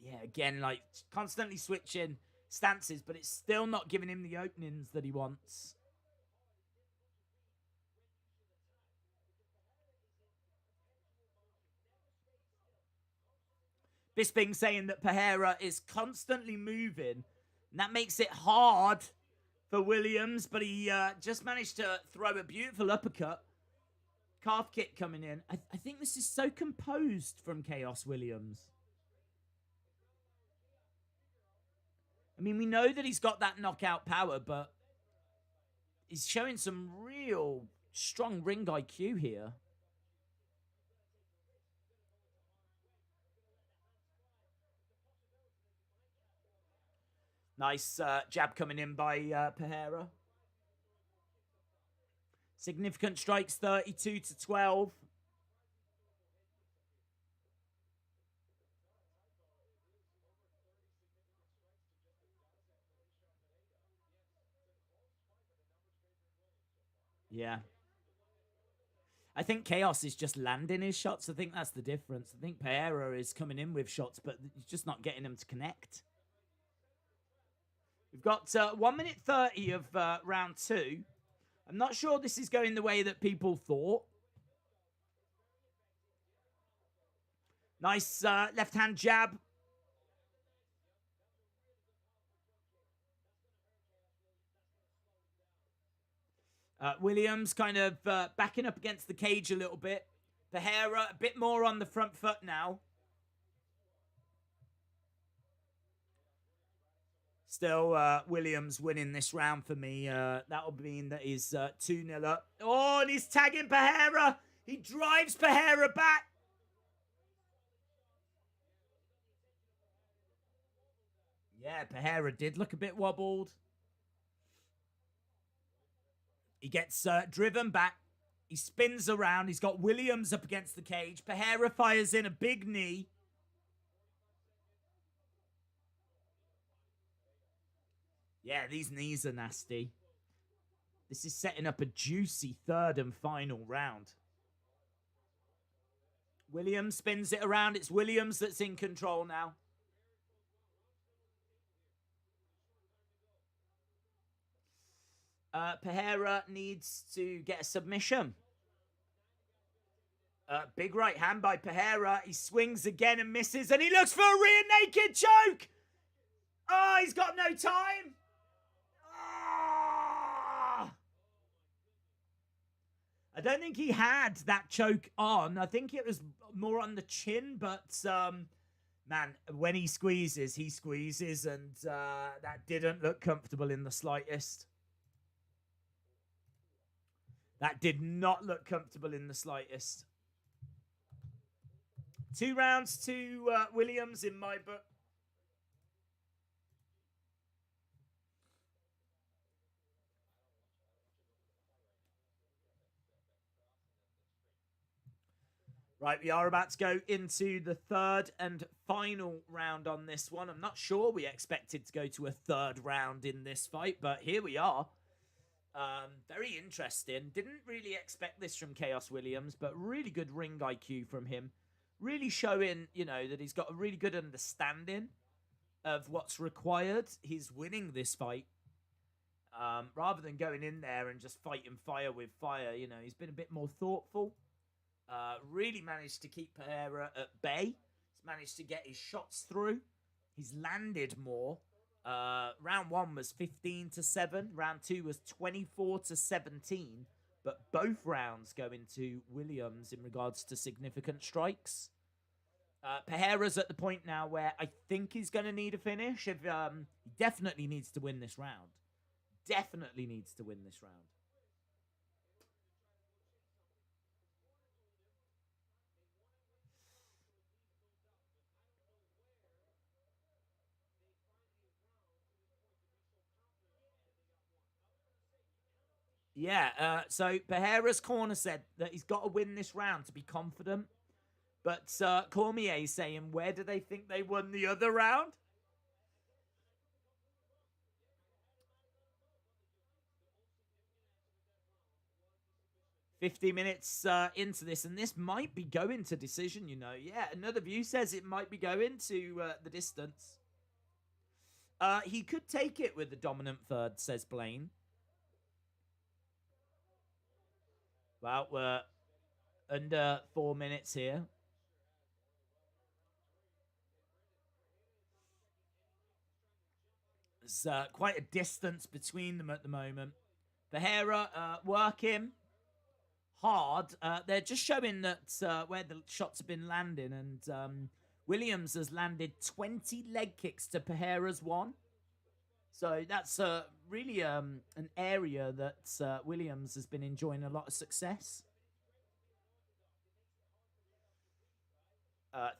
Yeah, again, like, constantly switching stances, but it's still not giving him the openings that he wants. Bisping saying that Pereira is constantly moving, and that makes it hard for Williams, but he just managed to throw a beautiful uppercut. Calf kick coming in. I think this is so composed from Chaos Williams. I mean, we know that he's got that knockout power, but he's showing some real strong ring IQ here. Nice jab coming in by Pereira. Significant strikes, 32-12. Yeah. I think Chaos is just landing his shots. I think that's the difference. I think Pereira is coming in with shots, but he's just not getting them to connect. We've got 1 minute 30 of round 2. I'm not sure this is going the way that people thought. Nice left-hand jab. Williams kind of backing up against the cage a little bit. Pereira a bit more on the front foot now. Still, Williams winning this round for me. That'll mean that he's 2-0 up. Oh, and he's tagging Pereira. He drives Pereira back. Yeah, Pereira did look a bit wobbled. He gets driven back. He spins around. He's got Williams up against the cage. Pereira fires in a big knee. Yeah, these knees are nasty. This is setting up a juicy third and final round. Williams spins it around. It's Williams that's in control now. Pereira needs to get a submission. Big right hand by Pereira. He swings again and misses, and he looks for a rear naked choke. Oh, he's got no time. Oh. I don't think he had that choke on. I think it was more on the chin, but man, when he squeezes, and that didn't look comfortable in the slightest. That did not look comfortable in the slightest. 2 rounds to Williams in my book. Right, we are about to go into the third and final round on this one. I'm not sure we expected to go to a third round in this fight, but here we are. Very interesting. Didn't really expect this from Chaos Williams, but really good ring IQ from him. Really showing, you know, that he's got a really good understanding of what's required. He's winning this fight. Rather than going in there and just fighting fire with fire, you know, he's been a bit more thoughtful. Really managed to keep Pereira at bay. He's managed to get his shots through. He's landed more. Round 1 was 15-7. Round 2 was 24-17. But both rounds go into Williams in regards to significant strikes. Pereira's at the point now where I think he's going to need a finish. He definitely needs to win this round. Definitely needs to win this round. Yeah, so Pereira's corner said that he's got to win this round to be confident. But Cormier is saying, where do they think they won the other round? "50 minutes into this, and this might be going to decision, you know. Yeah, another view says it might be going to the distance. He could take it with the dominant third, says Blaine. Well, we're under 4 minutes here. There's quite a distance between them at the moment. Pereira working hard. They're just showing that where the shots have been landing, and Williams has landed 20 leg kicks to Pereira's 1. So that's really an area that Williams has been enjoying a lot of success.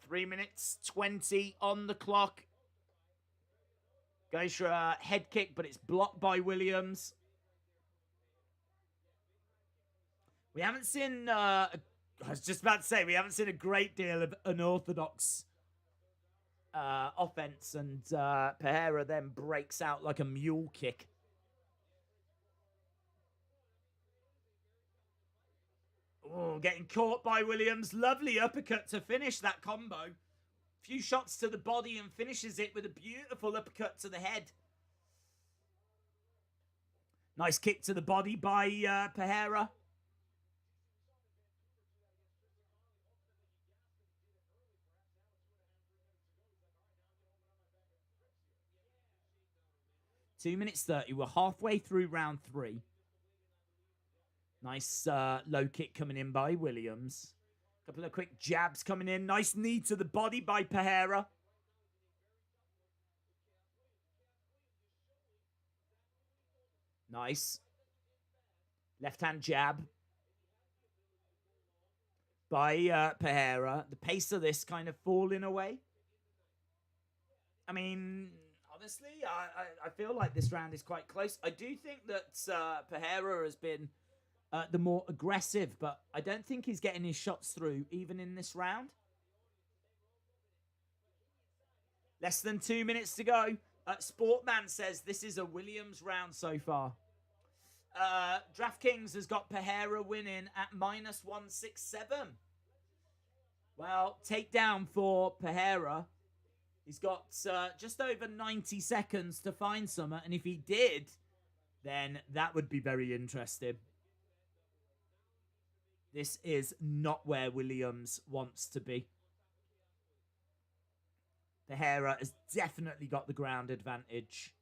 3 minutes 20 on the clock. Goes for a head kick, but it's blocked by Williams. We haven't seen, I was just about to say, we haven't seen a great deal of unorthodox offense, and Pereira then breaks out like a mule kick. Oh, getting caught by Williams. Lovely uppercut to finish that combo. Few shots to the body and finishes it with a beautiful uppercut to the head. Nice kick to the body by Pereira. Two minutes 30. We're halfway through round 3. Nice low kick coming in by Williams. Couple of quick jabs coming in. Nice knee to the body by Pereira. Nice. Left-hand jab by Pereira. The pace of this kind of falling away. I mean, honestly, I feel like this round is quite close. I do think that Pereira has been the more aggressive, but I don't think he's getting his shots through even in this round. Less than 2 minutes to go. Sportman says this is a Williams round so far. DraftKings has got Pereira winning at -167. Well, takedown for Pereira. He's got just over 90 seconds to find something, and if he did, then that would be very interesting. This is not where Williams wants to be. Pereira has definitely got the ground advantage.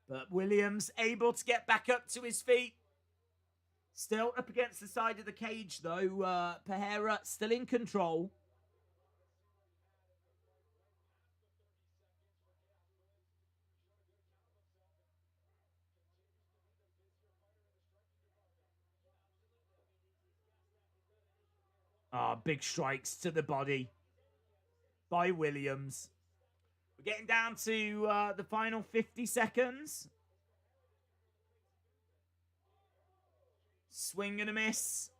But Williams able to get back up to his feet. Still up against the side of the cage, though. Pereira still in control. Big strikes to the body by Williams. We're getting down to the final 50 seconds. Swing and a miss.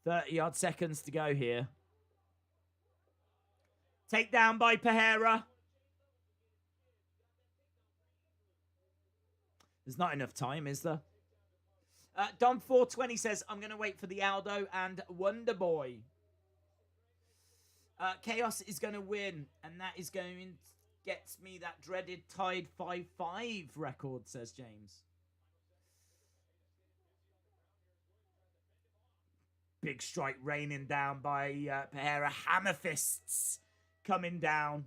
Odd seconds to go here. Takedown by Pereira. There's not enough time, is there? Dom420 says, I'm going to wait for the Aldo and Wonder Boy. Chaos is going to win, and that is going to get me that dreaded tied 5-5 record, says James. Big strike raining down by Pereira. Hammer fists coming down.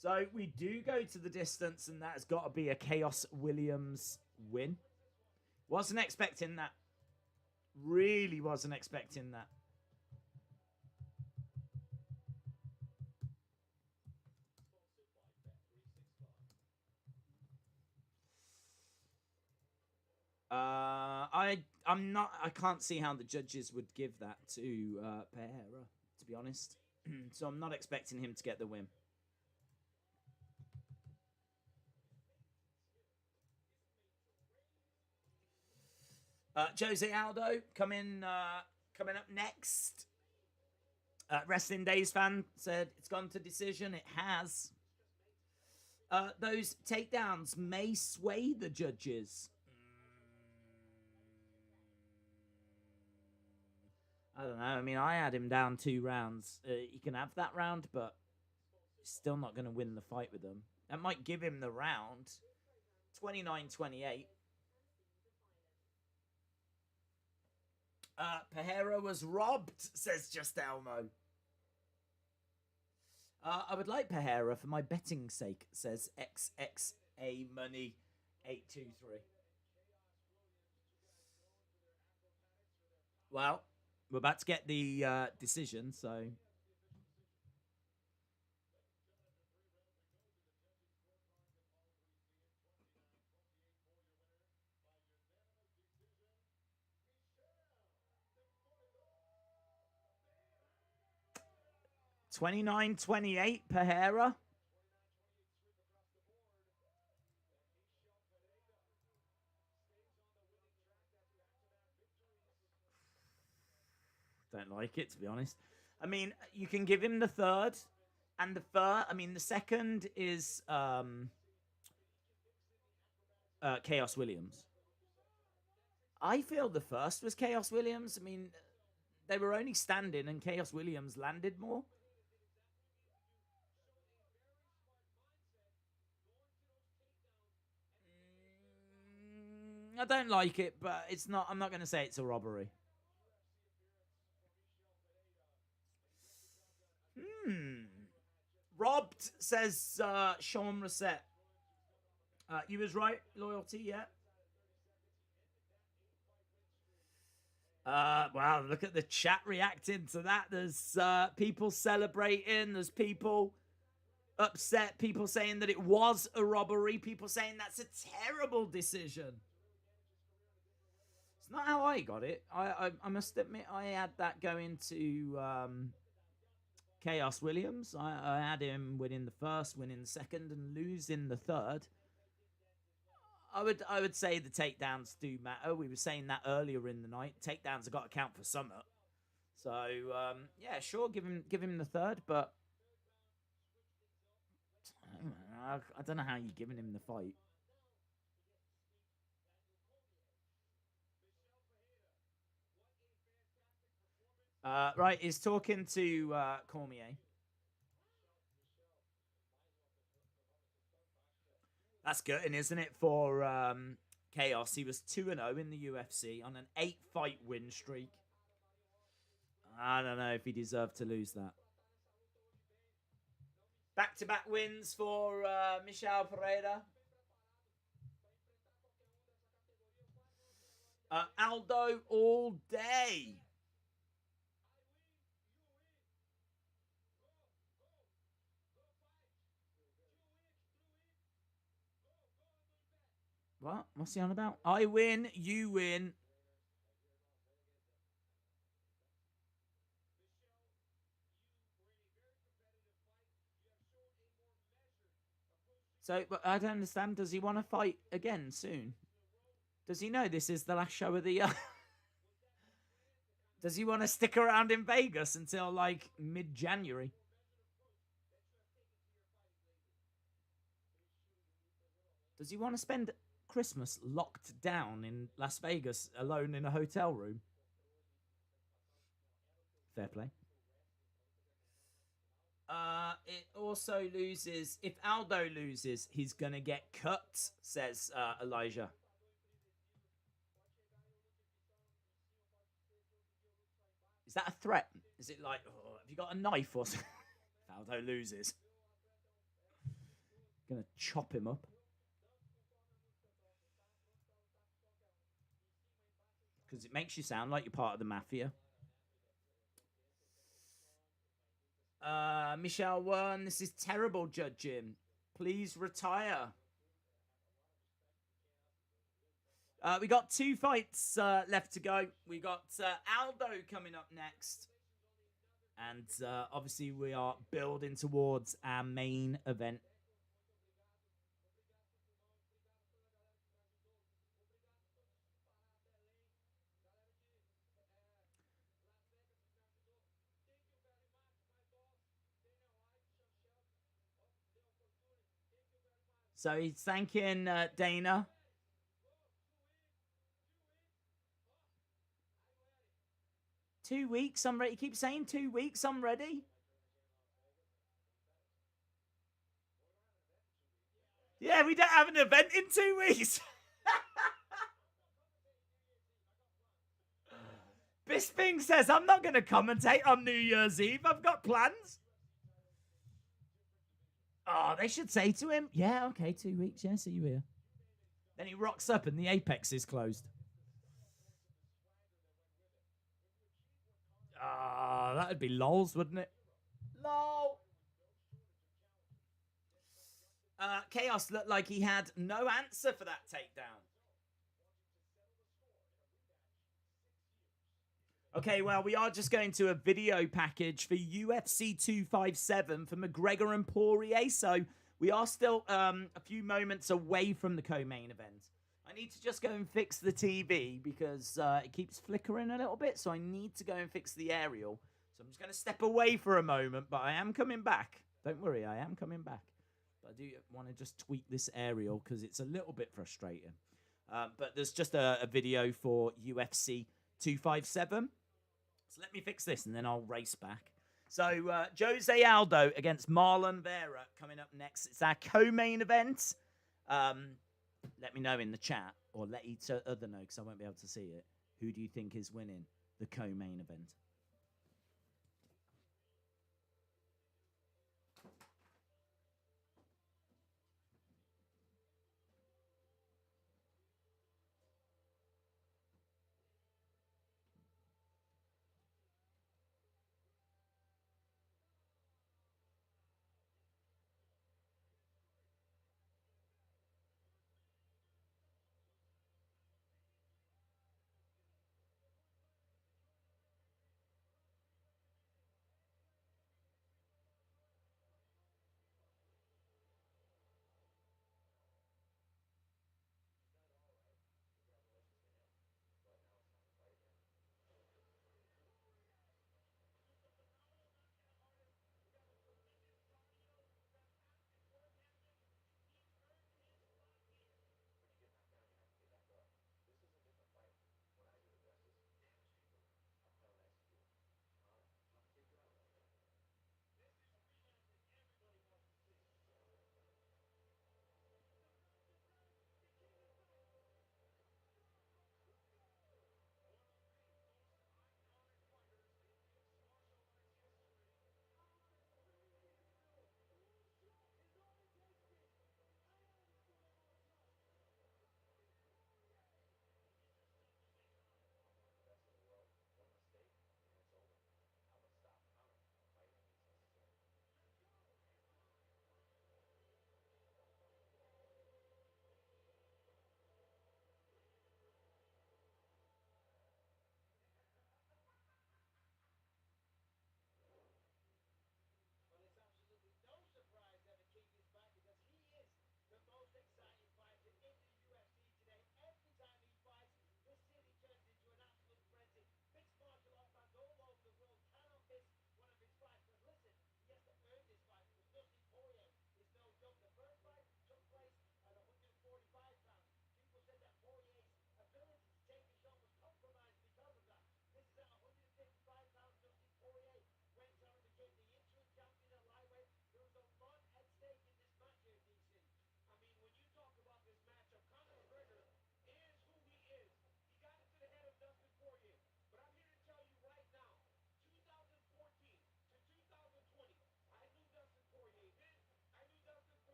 So we do go to the distance, and that's got to be a Chaos Williams win. Wasn't expecting that. Really wasn't expecting that. I can't see how the judges would give that to Pereira, to be honest. So I'm not expecting him to get the win. Jose Aldo coming up next. Wrestling Days fan said it's gone to decision. It has. Those takedowns may sway the judges. I don't know. I mean, I had him down 2 rounds. He can have that round, but he's still not going to win the fight with them. That might give him the round. 29-28. Pereira was robbed, says Just Elmo. I would like Pereira for my betting sake, says XXA Money 823. Well, we're about to get the decision, so... $29-28, Pereira. Don't like it, to be honest. I mean, you can give him the third, and the second is Chaos Williams. I feel the first was Chaos Williams. I mean, they were only standing, and Chaos Williams landed more. I don't like it, but it's not. I'm not going to say it's a robbery. Robbed, says Sean Reset. You was right. Loyalty, yeah. Wow, look at the chat reacting to that. There's people celebrating. There's people upset. People saying that it was a robbery. People saying that's a terrible decision. It's not how I got it. I must admit, I had that going to Chaos Williams. I had him winning the first, winning the second, and losing the third. I would say the takedowns do matter. We were saying that earlier in the night. Takedowns have got to count for something. So yeah, sure, give him the third, but I don't know how you're giving him the fight. Right, he's talking to Cormier. That's good, isn't it, for Chaos? He was 2-0 in the UFC on an 8-fight win streak. I don't know if he deserved to lose that. Back-to-back wins for Michel Pereira. Aldo all day. What? What's he on about? I win, you win. So, but I don't understand. Does he want to fight again soon? Does he know this is the last show of the year? Does he want to stick around in Vegas until like mid-January? Does he want to spend Christmas locked down in Las Vegas alone in a hotel room? Fair play. It also loses. If Aldo loses, he's going to get cut, says Elijah. Is that a threat? Is it like, oh, have you got a knife or something? If Aldo loses. Going to chop him up. Because it makes you sound like you're part of the mafia. Michelle Wern, this is terrible judging. Please retire. We got 2 fights left to go. We got Aldo coming up next. And obviously we are building towards our main event. So he's thanking Dana. 2 weeks, I'm ready. You keep saying 2 weeks, I'm ready. Yeah, we don't have an event in 2 weeks. Bisping says, I'm not going to commentate on New Year's Eve. I've got plans. Oh, they should say to him, yeah, okay, 2 weeks. Yeah, see you here. Then he rocks up and the Apex is closed. Ah, that'd be lols, wouldn't it? Lol. Chaos looked like he had no answer for that takedown. Okay, well, we are just going to a video package for UFC 257 for McGregor and Poirier, so we are still a few moments away from the co-main event. I need to just go and fix the TV because it keeps flickering a little bit, so I need to go and fix the aerial. So I'm just going to step away for a moment, but I am coming back. Don't worry, I am coming back. But I do want to just tweak this aerial because it's a little bit frustrating. But there's just a video for UFC 257. So let me fix this and then I'll race back. So Jose Aldo against Marlon Vera coming up next. It's our co-main event. Let me know in the chat or let each other know because I won't be able to see it. Who do you think is winning the co-main event?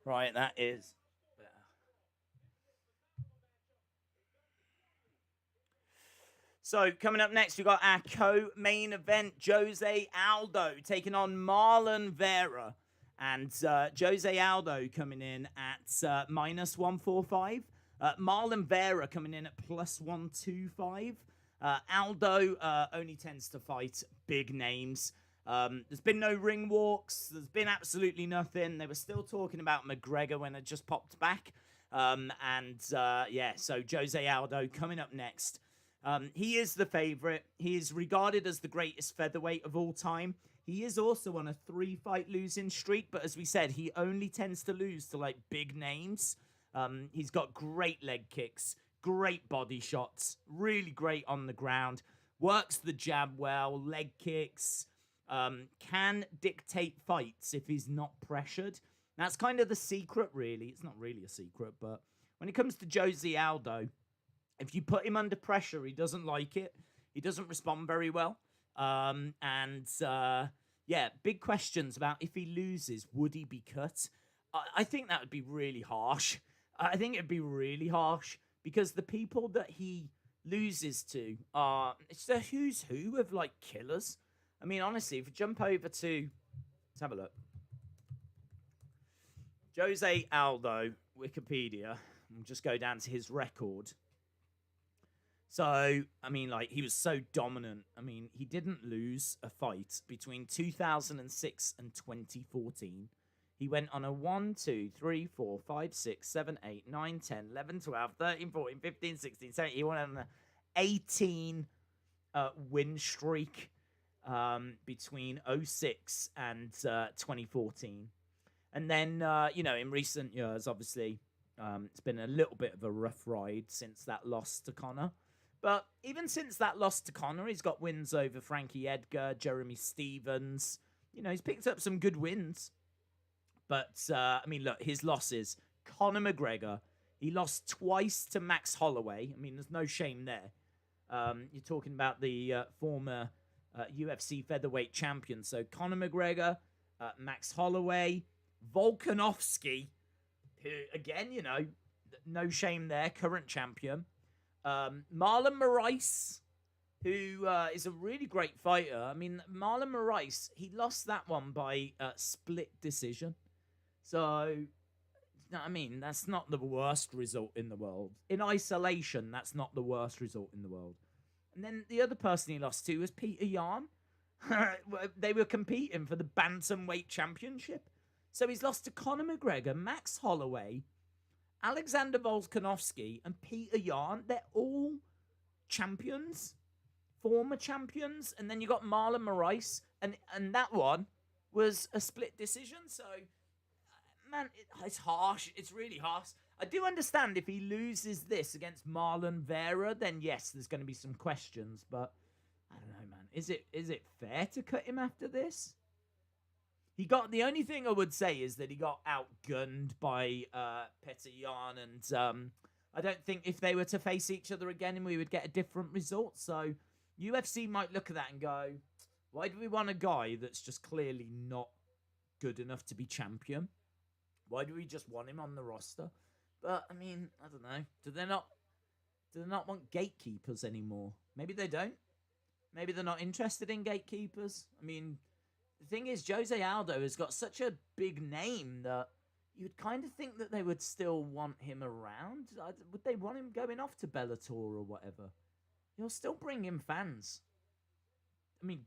Right, that is better. So coming up next, we've got our co-main event, Jose Aldo taking on Marlon Vera. And Jose Aldo coming in at minus 145. Marlon Vera coming in at plus 125. Aldo only tends to fight big names. There's been no ring walks. There's been absolutely nothing. They were still talking about McGregor when it just popped back. So Jose Aldo coming up next. He is the favorite. He is regarded as the greatest featherweight of all time. He is also on a 3-fight losing streak, but as we said, he only tends to lose to like big names. He's got great leg kicks, great body shots, really great on the ground, works the jab well, leg kicks, can dictate fights if he's not pressured. That's kind of the secret, really. It's not really a secret, but when it comes to Jose Aldo, if you put him under pressure, he doesn't like it. He doesn't respond very well. Big questions about if he loses, would he be cut? I think that would be really harsh. I think it'd be really harsh because the people that he loses to are, it's the who's who of like killers. I mean, honestly, if you jump over to, let's have a look. Jose Aldo, Wikipedia. We'll just go down to his record. So, I mean, like, he was so dominant. I mean, he didn't lose a fight between 2006 and 2014. He went on a 1, 2, 3, 4, 5, 6, 7, 8, 9, 10, 11, 12, 13, 14, 15, 16, 17. He went on an 18 win streak between 06 and 2014. And then, in recent years, obviously, it's been a little bit of a rough ride since that loss to Conor. But even since that loss to Conor, he's got wins over Frankie Edgar, Jeremy Stevens. You know, he's picked up some good wins. But, look, his losses. Conor McGregor, he lost twice to Max Holloway. I mean, there's no shame there. You're talking about the former UFC featherweight champion. So, Conor McGregor, Max Holloway, Volkanovski, who, again, no shame there, current champion. Marlon Moraes, who is a really great fighter. I mean, Marlon Moraes, he lost that one by split decision. So, that's not the worst result in the world. In isolation, that's not the worst result in the world. And then the other person he lost to was Peter Yan. They were competing for the Bantamweight Championship. So he's lost to Conor McGregor, Max Holloway, Alexander Volkanovski, and Peter Yan. They're all champions, former champions. And then you got Marlon Moraes, and that one was a split decision. So, man, it's harsh. It's really harsh. I do understand if he loses this against Marlon Vera, then yes, there's going to be some questions. But I don't know, man. Is it fair to cut him after this? The only thing I would say is that he got outgunned by Petr Yan, and I don't think if they were to face each other again, we would get a different result. So UFC might look at that and go, why do we want a guy that's just clearly not good enough to be champion? Why do we just want him on the roster? But, I mean, I don't know. Do they not want gatekeepers anymore? Maybe they don't. Maybe they're not interested in gatekeepers. I mean, the thing is, Jose Aldo has got such a big name that you'd kind of think that they would still want him around. Would they want him going off to Bellator or whatever? He'll still bring in fans. I mean,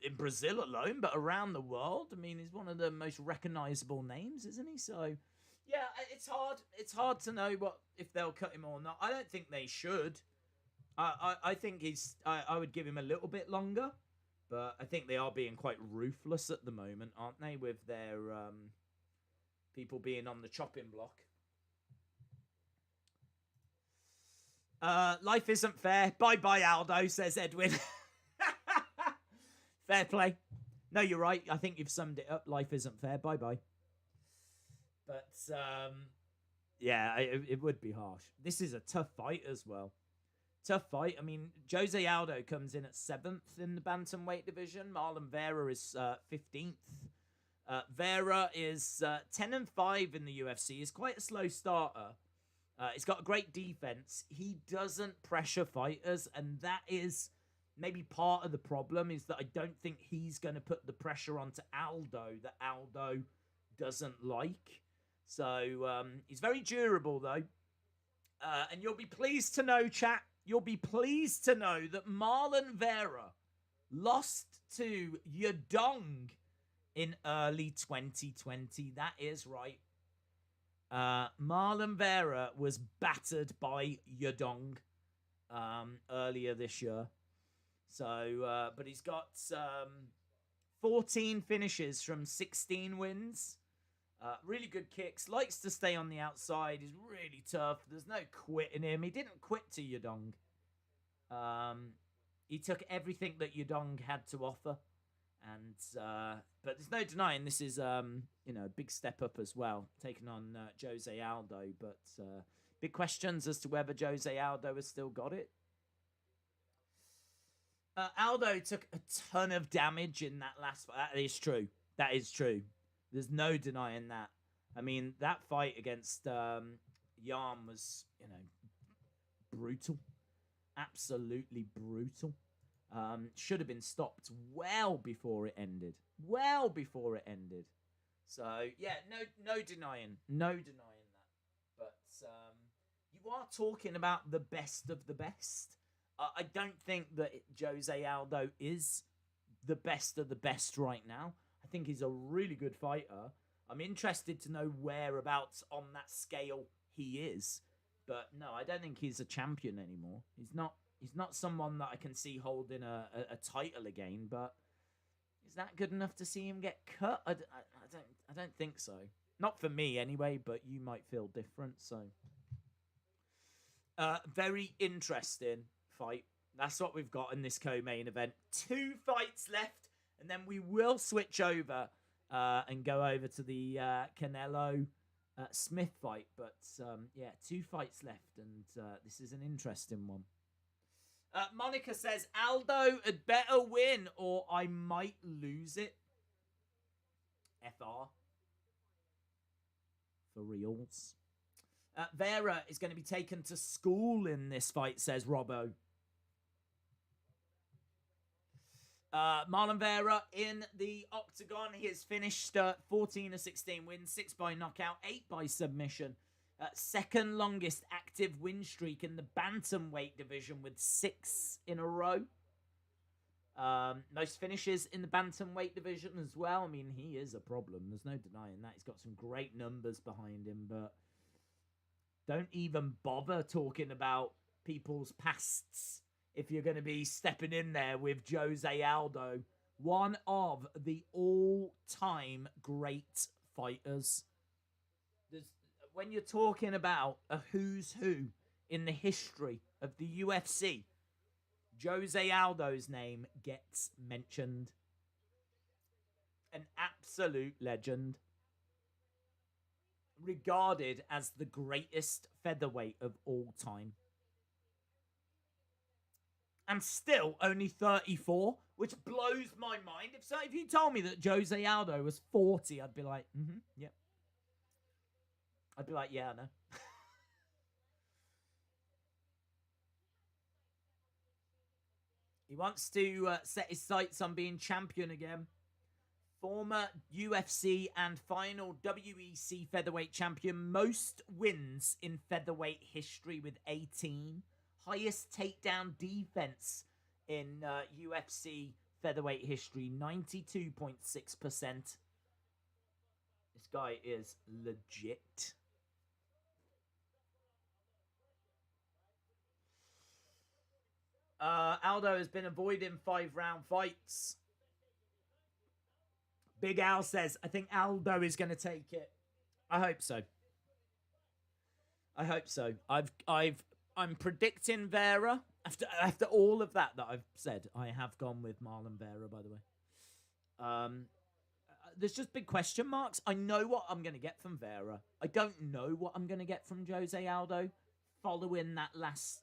in Brazil alone, but around the world. I mean, he's one of the most recognizable names, isn't he? So, yeah, it's hard. It's hard to know if they'll cut him or not. I don't think they should. I think I would give him a little bit longer. But I think they are being quite ruthless at the moment, aren't they, with their people being on the chopping block. Life isn't fair. Bye-bye, Aldo, says Edwin. Fair play. No, you're right. I think you've summed it up. Life isn't fair. Bye-bye. But, it would be harsh. This is a tough fight as well. Tough fight. I mean, Jose Aldo comes in at 7th in the bantamweight division. Marlon Vera is 15th. Vera is 10-5 in the UFC. He's quite a slow starter. He's got a great defense. He doesn't pressure fighters, and that is maybe part of the problem, is that I don't think he's going to put the pressure onto Aldo that Aldo doesn't like. So he's very durable, though. And you'll be pleased to know, chat, you'll be pleased to know that Marlon Vera lost to Yudong in early 2020. That is right. Marlon Vera was battered by Yudong earlier this year. So, but he's got 14 finishes from 16 wins. Really good kicks. Likes to stay on the outside. He's really tough. There's no quitting him. He didn't quit to Yudong. He took everything that Yudong had to offer. And but there's no denying this is a big step up as well, taking on Jose Aldo. But big questions as to whether Jose Aldo has still got it. Aldo took a ton of damage in that last fight. That is true. That is true. There's no denying that. I mean, that fight against Jan was, brutal. Absolutely brutal. Should have been stopped well before it ended. Well before it ended. So, yeah, no denying. No denying that. But you are talking about the best of the best. I don't think that Jose Aldo is the best of the best right now. I think he's a really good fighter. I'm interested to know whereabouts on that scale he is. But no, I don't think he's a champion anymore. He's not someone that I can see holding a title again. But is that good enough to see him get cut? I don't think so. Not for me anyway, but you might feel different. So very interesting fight. That's what we've got in this co-main event. 2 fights left, and then we will switch over and go over to the Canelo Smith fight. But yeah, 2 fights left, and this is an interesting one. Monica says, Aldo had better win or I might lose it. FR. For reals. Vera is going to be taken to school in this fight, says Robbo. Marlon Vera in the octagon. He has finished 14 of 16 wins, 6 by knockout, 8 by submission. Second longest active win streak in the bantamweight division with 6 in a row. Most finishes in the bantamweight division as well. I mean, he is a problem. There's no denying that. He's got some great numbers behind him, but don't even bother talking about people's pasts if you're going to be stepping in there with Jose Aldo, one of the all-time great fighters. When you're talking about a who's who in the history of the UFC, Jose Aldo's name gets mentioned. An absolute legend. Regarded as the greatest featherweight of all time. And still only 34, which blows my mind. If you told me that Jose Aldo was 40, I'd be like, yep. I'd be like, yeah, I know. He wants to set his sights on being champion again. Former UFC and final WEC featherweight champion. Most wins in featherweight history with 18. Highest takedown defense in UFC featherweight history, 92.6%. This guy is legit. Aldo has been avoiding 5-round fights. Big Al says, I think Aldo is going to take it. I hope so. I hope so. I'm predicting Vera. After all of that I've said, I have gone with Marlon Vera, by the way. There's just big question marks. I know what I'm going to get from Vera. I don't know what I'm going to get from Jose Aldo following that last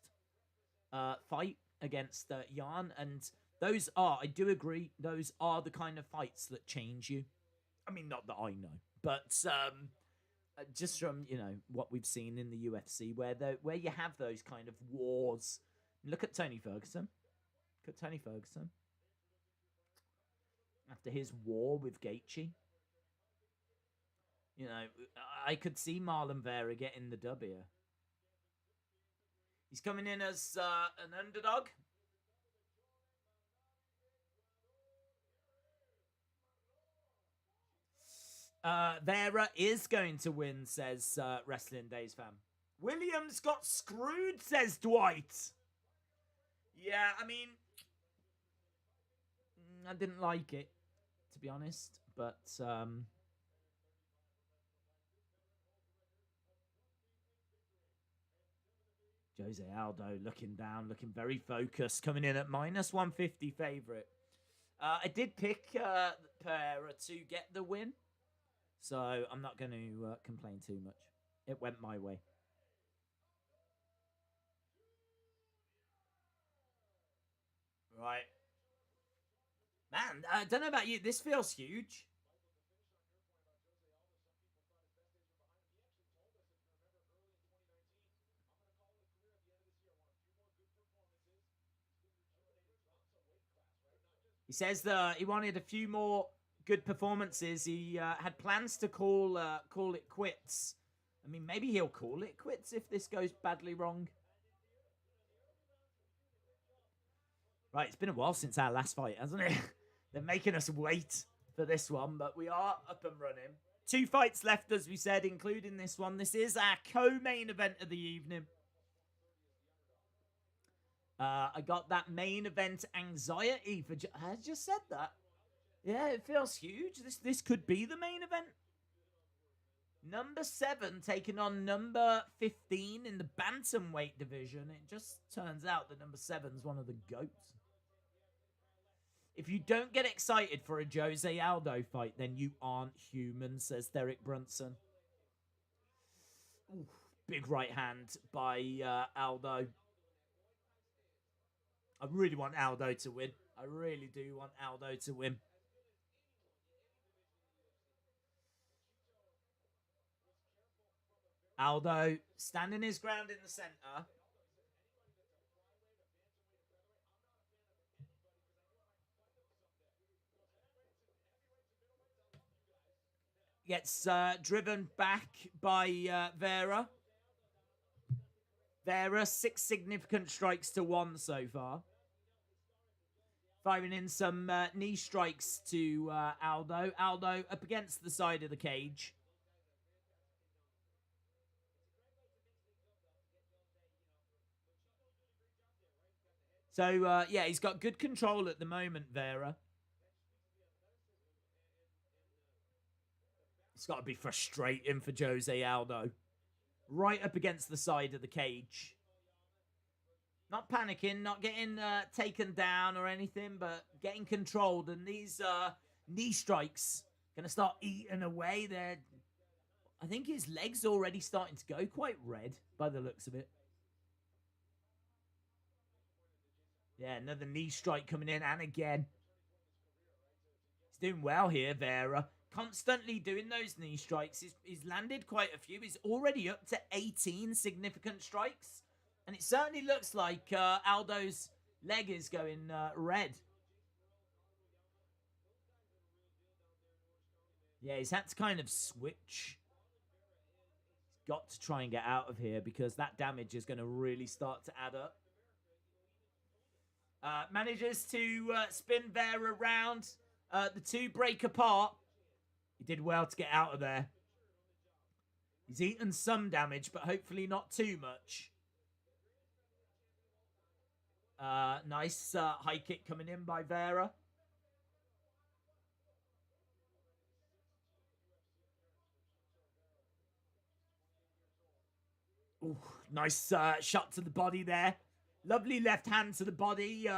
fight against Jan. And those are, I do agree, those are the kind of fights that change you. I mean, not that I know, but just from, what we've seen in the UFC, where you have those kind of wars. Look at Tony Ferguson. Look at Tony Ferguson. After his war with Gaethje. I could see Marlon Vera getting the dub here. He's coming in as an underdog. Vera is going to win, says Wrestling Days fam. Williams got screwed, says Dwight. Yeah, I mean, I didn't like it, to be honest, but Jose Aldo looking down, looking very focused, coming in at minus 150 favorite. I did pick Pereira to get the win, so I'm not going to complain too much. It went my way. Right. Man, I don't know about you. This feels huge. He says that he wanted a few more good performances. He had plans to call it quits. I mean, maybe he'll call it quits if this goes badly wrong. Right, it's been a while since our last fight, hasn't it? They're making us wait for this one, but we are up and running. 2 fights left, as we said, including this one. This is our co-main event of the evening. I got that main event anxiety for... I just said that. Yeah, it feels huge. This could be the main event. Number 7 taking on number 15 in the bantamweight division. It just turns out that number 7's one of the GOATs. If you don't get excited for a Jose Aldo fight, then you aren't human, says Derek Brunson. Ooh, big right hand by Aldo. I really want Aldo to win. I really do want Aldo to win. Aldo standing his ground in the center. Gets driven back by Vera. Vera, 6 significant strikes to 1 so far. Firing in some knee strikes to Aldo. Aldo up against the side of the cage. So, yeah, he's got good control at the moment, Vera. It's got to be frustrating for Jose Aldo. Right up against the side of the cage. Not panicking, not getting taken down or anything, but getting controlled. And these knee strikes going to start eating away. I think his leg's already starting to go quite red by the looks of it. Yeah, another knee strike coming in, and again. He's doing well here, Vera. Constantly doing those knee strikes. He's landed quite a few. He's already up to 18 significant strikes. And it certainly looks like Aldo's leg is going red. Yeah, he's had to kind of switch. He's got to try and get out of here because that damage is going to really start to add up. Manages to spin Vera around. The two break apart. He did well to get out of there. He's eaten some damage, but hopefully not too much. Nice high kick coming in by Vera. Ooh, nice shot to the body there. Lovely left hand to the body.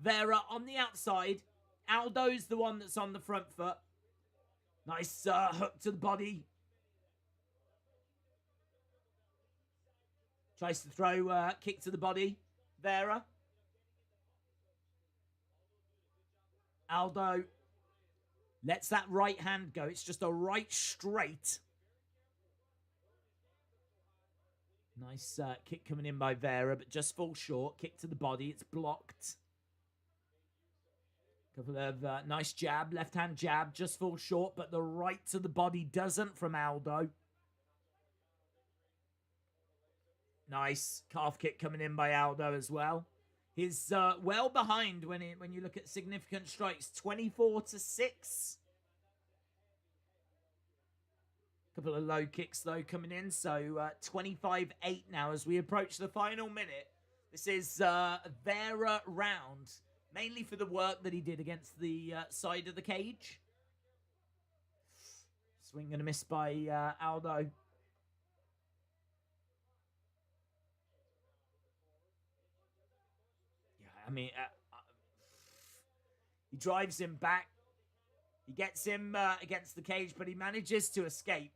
Vera on the outside. Aldo's the one that's on the front foot. Nice hook to the body. Tries to throw kick to the body. Vera. Aldo lets that right hand go. It's just a right straight. Nice kick coming in by Vera, but just falls short. Kick to the body. It's blocked. Couple of nice jab. Left-hand jab. Just falls short, but the right to the body doesn't from Aldo. Nice calf kick coming in by Aldo as well. He's well behind when you look at significant strikes. 24-6. Couple of low kicks, though, coming in. So 25-8 now as we approach the final minute. This is Vera round, mainly for the work that he did against the side of the cage. Swing and a miss by Aldo. Yeah, I mean, he drives him back. He gets him against the cage, but he manages to escape.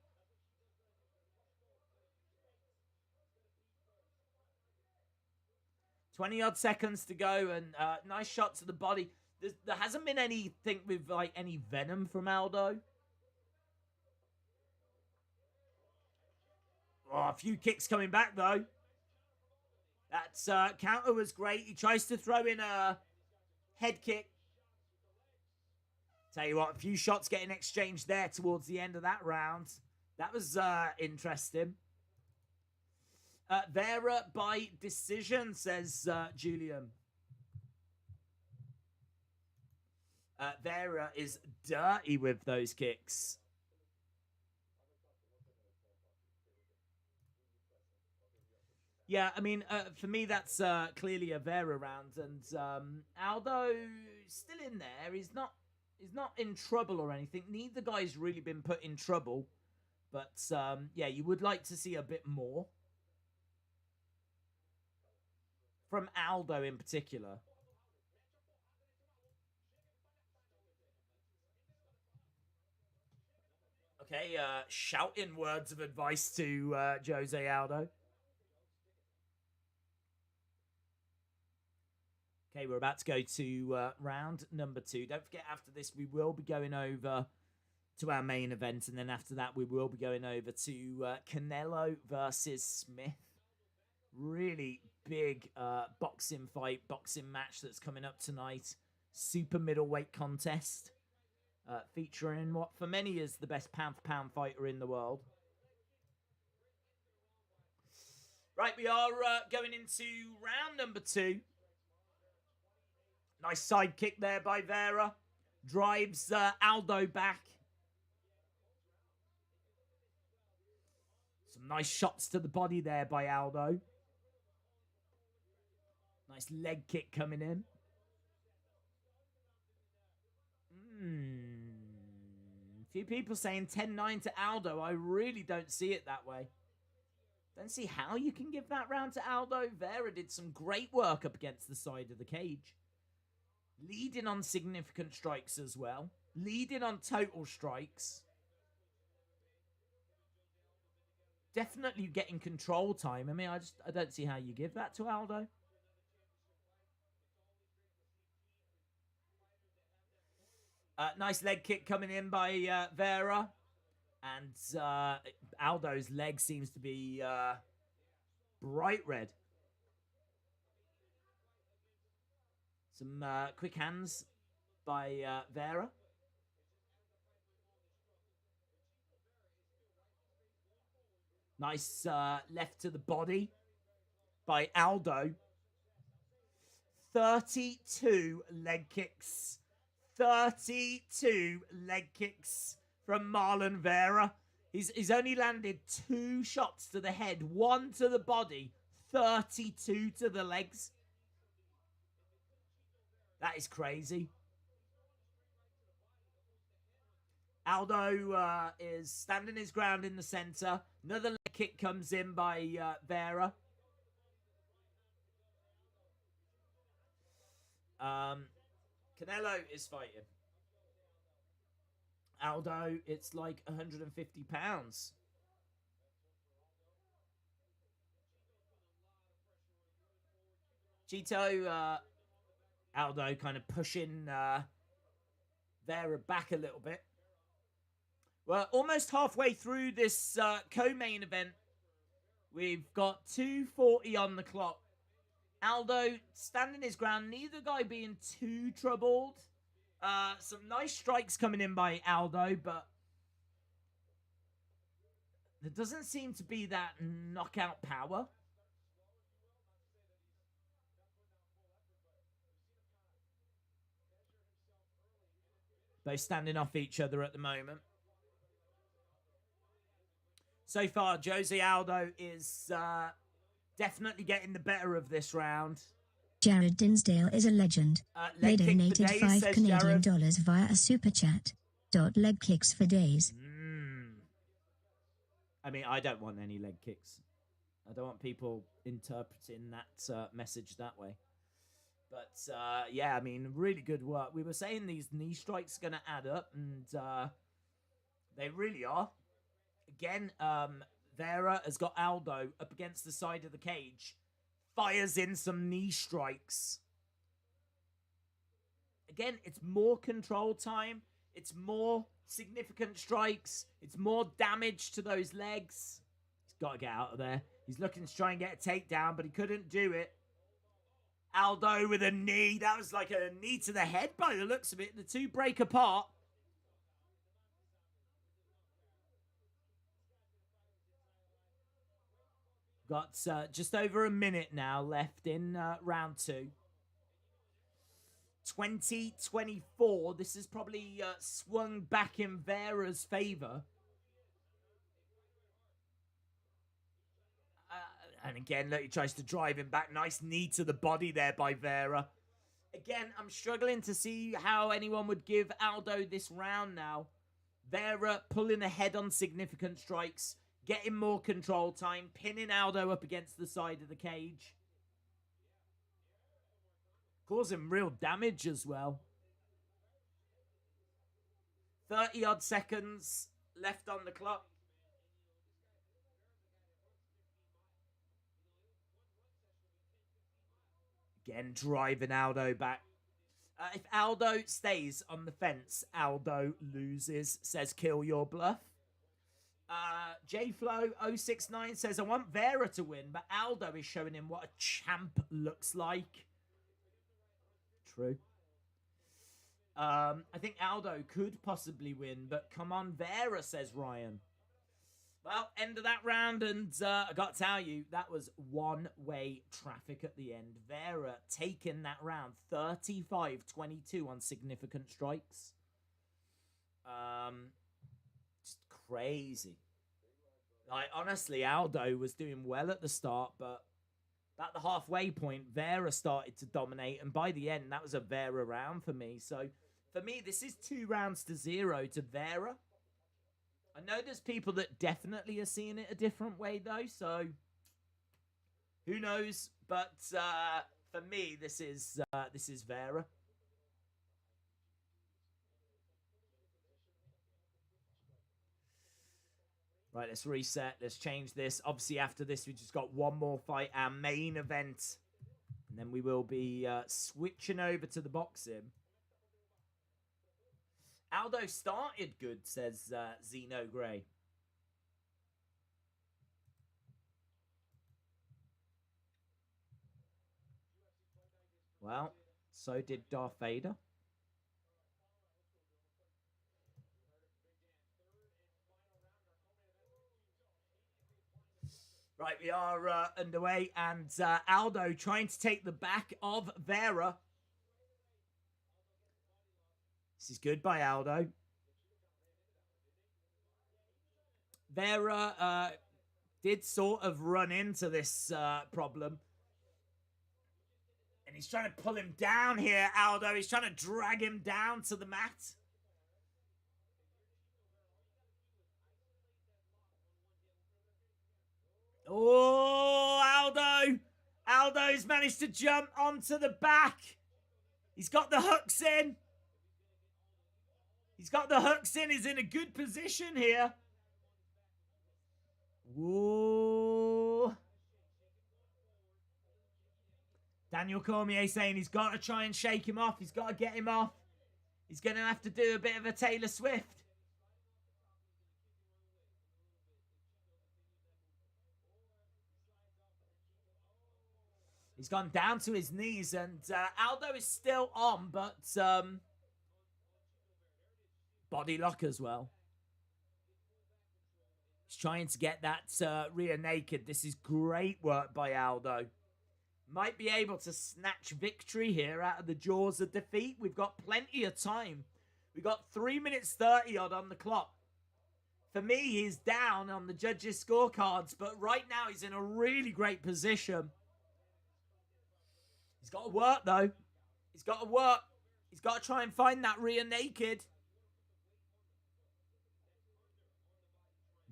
$20-odd seconds to go, and nice shot to the body. There hasn't been anything with like any venom from Aldo. Oh, a few kicks coming back though. That counter was great. He tries to throw in a head kick. Tell you what, a few shots getting exchanged there towards the end of that round. That was interesting. Vera by decision, says Julian. Vera is dirty with those kicks. Yeah, I mean, for me, that's clearly a Vera round. And Aldo still in there. He's not in trouble or anything. Neither guy's really been put in trouble. But, yeah, you would like to see a bit more. From Aldo in particular. Okay, shouting words of advice to Jose Aldo. Okay, we're about to go to round number 2. Don't forget, after this, we will be going over to our main event. And then after that, we will be going over to Canelo versus Smith. Really big boxing fight, boxing match that's coming up tonight. Super middleweight contest. Featuring what for many is the best pound-for-pound fighter in the world. Right, we are going into round number 2. Nice side kick there by Vera. Drives Aldo back. Some nice shots to the body there by Aldo. Nice leg kick coming in. A few people saying 10-9 to Aldo. I really don't see it that way. Don't see how you can give that round to Aldo. Vera did some great work up against the side of the cage. Leading on significant strikes as well. Leading on total strikes. Definitely getting control time. I mean, I don't see how you give that to Aldo. Nice leg kick coming in by Vera. And Aldo's leg seems to be bright red. Some quick hands by Vera. Nice left to the body by Aldo. 32 leg kicks. 32 leg kicks from Marlon Vera. He's only landed 2 shots to the head, 1 to the body, 32 to the legs. That is crazy. Aldo is standing his ground in the center. Another leg kick comes in by Vera. Canelo is fighting. Aldo, it's like 150 pounds. Cheeto, Aldo kind of pushing Vera back a little bit. We're almost halfway through this co-main event. We've got 2:40 on the clock. Aldo standing his ground, neither guy being too troubled. Some nice strikes coming in by Aldo, but there doesn't seem to be that knockout power. Both standing off each other at the moment. So far, Jose Aldo is definitely getting the better of this round. Jared Dinsdale is a legend. They donated days, $5 Canadian via a super chat. Leg kicks for days. I mean, I don't want any leg kicks. I don't want people interpreting that message that way. But, yeah, I mean, really good work. We were saying these knee strikes are going to add up, and they really are. Again, Vera has got Aldo up against the side of the cage. Fires in some knee strikes. Again, it's more control time. It's more significant strikes. It's more damage to those legs. He's got to get out of there. He's looking to try and get a takedown, but he couldn't do it. Aldo with a knee. That was like a knee to the head by the looks of it. The two break apart. Got just over a minute now left in round 2. 2024. This is probably swung back in Vera's favor. And again, look, he tries to drive him back. Nice knee to the body there by Vera. Again, I'm struggling to see how anyone would give Aldo this round now. Vera pulling ahead on significant strikes, getting more control time, pinning Aldo up against the side of the cage. Causing real damage as well. 30-odd seconds left on the clock. Again, driving Aldo back. If Aldo stays on the fence, Aldo loses, says Kill Your Bluff. JFlow069 says, I want Vera to win, but Aldo is showing him what a champ looks like. True. I think Aldo could possibly win, but come on, Vera, says Ryan. Well, end of that round, and I got to tell you, that was one-way traffic at the end. Vera taking that round, 35-22 on significant strikes. Just crazy. Like, honestly, Aldo was doing well at the start, but at the halfway point, Vera started to dominate, and by the end, that was a Vera round for me. So, for me, this is 2-0 to Vera. I know there's people that definitely are seeing it a different way, though, so who knows? But for me, this is Vera. Right, let's reset. Let's change this. Obviously, after this, we just got one more fight, our main event. And then we will be switching over to the boxing. Aldo started good, says Zeno Gray. Well, so did Darth Vader. Right, we are underway, and Aldo trying to take the back of Vera. This is good by Aldo. Vera did sort of run into this problem. And he's trying to pull him down here, Aldo. He's trying to drag him down to the mat. Oh, Aldo. Aldo's managed to jump onto the back. He's got the hooks in. He's got the hooks in. He's in a good position here. Whoa. Daniel Cormier saying he's got to try and shake him off. He's got to get him off. He's going to have to do a bit of a Taylor Swift. He's gone down to his knees, and Aldo is still on, but body lock as well. He's trying to get that rear naked. This is great work by Aldo. Might be able to snatch victory here out of the jaws of defeat. We've got plenty of time. We've got 3 minutes 30 odd on the clock. For me, he's down on the judges' scorecards, but right now he's in a really great position. He's got to work, though. He's got to work. He's got to try and find that rear naked.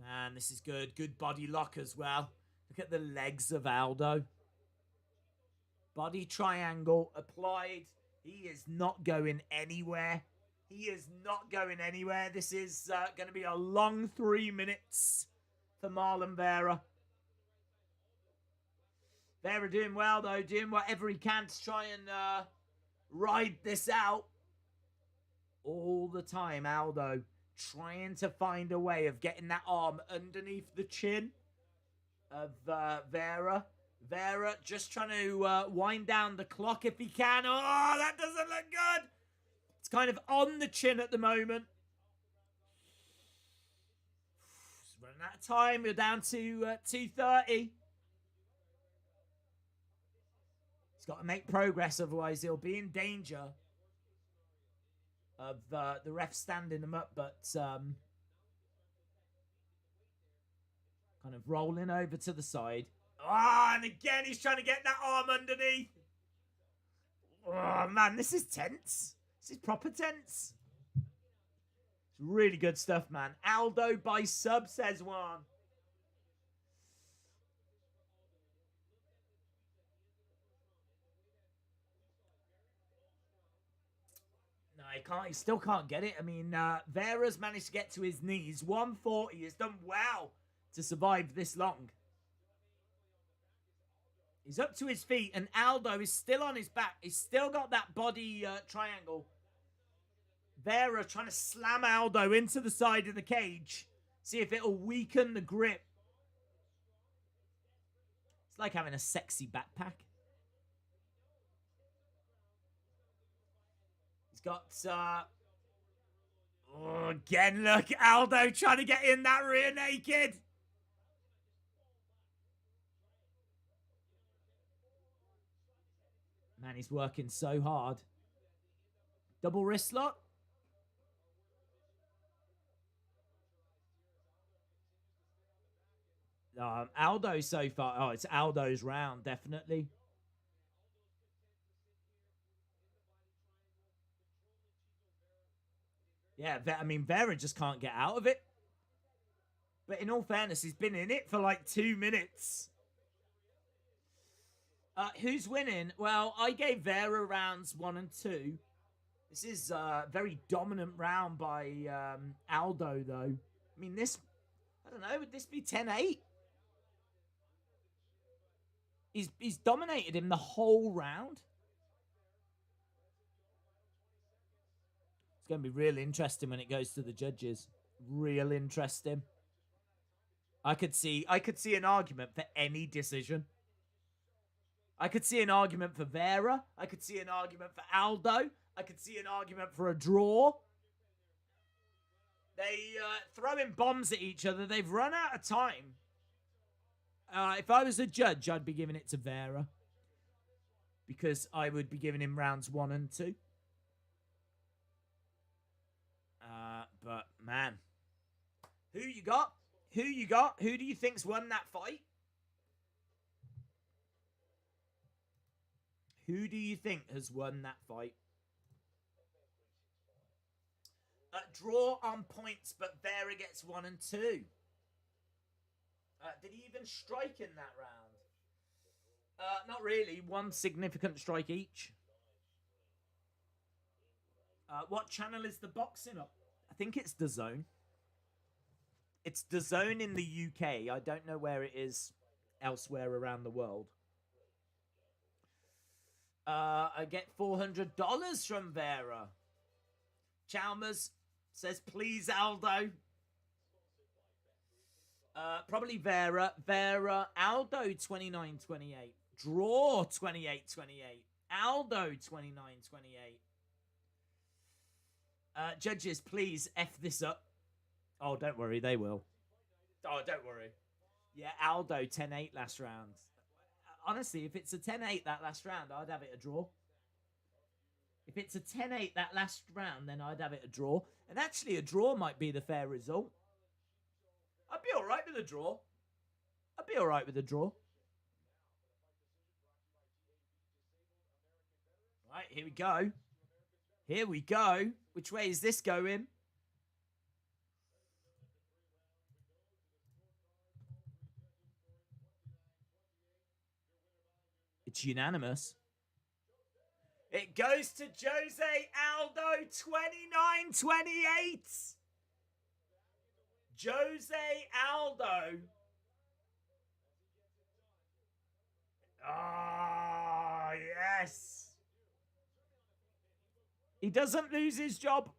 Man, this is good. Good body lock as well. Look at the legs of Aldo. Body triangle applied. He is not going anywhere. He is not going anywhere. This is going to be a long 3 minutes for Marlon Vera. Vera doing well, though. Doing whatever he can to try and ride this out. All the time, Aldo trying to find a way of getting that arm underneath the chin of Vera. Vera just trying to wind down the clock if he can. Oh, that doesn't look good. It's kind of on the chin at the moment. It's running out of time. We're down to 2:30. He's got to make progress, otherwise he'll be in danger of the ref standing him up, but kind of rolling over to the side. Ah, and again he's trying to get that arm underneath. Oh, man, this is tense. This is proper tense. It's really good stuff, man. Aldo by sub, says one. No, he can't. He still can't get it. I mean, Vera's managed to get to his knees. 140 has done well to survive this long. He's up to his feet, and Aldo is still on his back. He's still got that body triangle. Vera trying to slam Aldo into the side of the cage. See if it'll weaken the grip. It's like having a sexy backpack. He's got... oh, again, look. Aldo trying to get in that rear naked. Man, he's working so hard. Double wrist lock. Aldo so far. Oh, it's Aldo's round, definitely. Yeah, I mean, Vera just can't get out of it. But in all fairness, he's been in it for like 2 minutes. Who's winning? Well, I gave Vera rounds 1 and 2. This is a very dominant round by Aldo, though. I mean, this... I don't know, would this be 10-8? He's dominated him the whole round. It's going to be real interesting when it goes to the judges. Real interesting. I could see an argument for any decision. I could see an argument for Vera. I could see an argument for Aldo. I could see an argument for a draw. They throwing bombs at each other. They've run out of time. If I was a judge, I'd be giving it to Vera. Because I would be giving him rounds 1 and 2. But, man. Who you got? Who you got? Who do you think's won that fight? Who do you think has won that fight? Draw on points, but Vera gets 1 and 2. Did he even strike in that round? Not really. 1 significant strike each. What channel is the boxing up? I think it's DAZN. It's DAZN in the UK. I don't know where it is elsewhere around the world. I get $400 from Vera. Chalmers says, please, Aldo. Probably Vera. Aldo, 29-28. Draw, 28-28. Aldo, 29-28. Judges, please F this up. Oh, don't worry, they will. Oh, don't worry. Yeah, Aldo, 10-8 last round. Honestly, if it's a 10-8 that last round, I'd have it a draw. If it's a 10-8 that last round, then I'd have it a draw. And actually, a draw might be the fair result. I'd be all right with a draw. I'd be all right with a draw. Right, here we go. Here we go. Which way is this going? It's unanimous. It goes to Jose Aldo, 29-28. Jose Aldo. Ah, yes. He doesn't lose his job.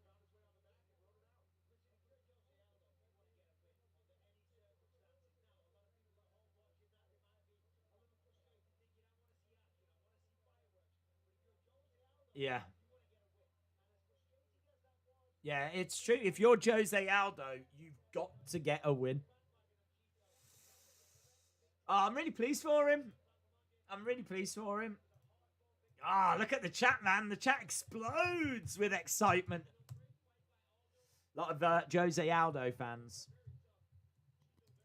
Yeah. Yeah, it's true. If you're Jose Aldo, you've got to get a win. Oh, I'm really pleased for him. I'm really pleased for him. Ah, look at the chat, man. The chat explodes with excitement. A lot of Jose Aldo fans.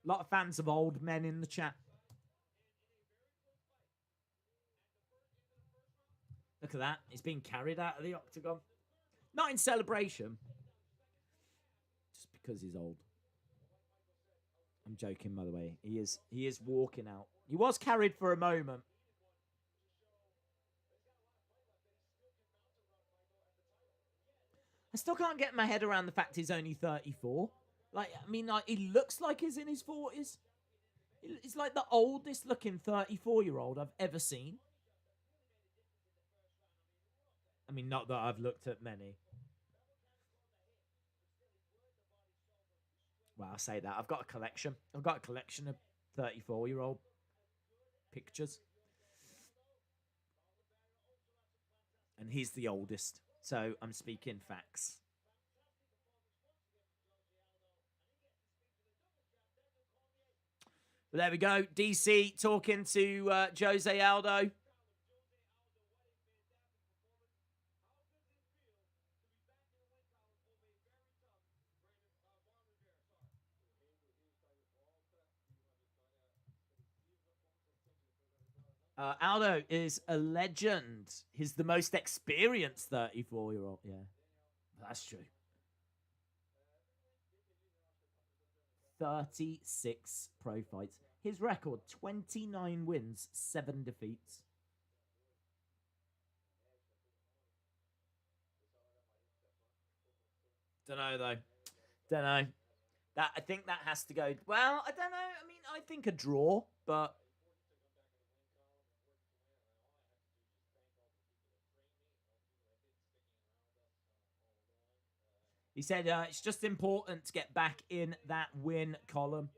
A lot of fans of old men in the chat. Look at that. He's being carried out of the octagon. Not in celebration. Just because he's old. I'm joking, by the way. He is walking out. He was carried for a moment. I still can't get my head around the fact he's only 34. Like, I mean, like, he looks like he's in his 40s. He's like the oldest looking 34-year-old I've ever seen. I mean, not that I've looked at many. Well, I say that. I've got a collection. I've got a collection of 34-year-old pictures. And he's the oldest. So I'm speaking facts. But there we go. DC talking to Jose Aldo. Aldo is a legend. He's the most experienced 34-year-old. Yeah, that's true. 36 pro fights. His record, 29 wins, 7 defeats. Don't know, though. Don't know. I think that has to go... Well, I don't know. I mean, I think a draw, but... He said it's just important to get back in that win column.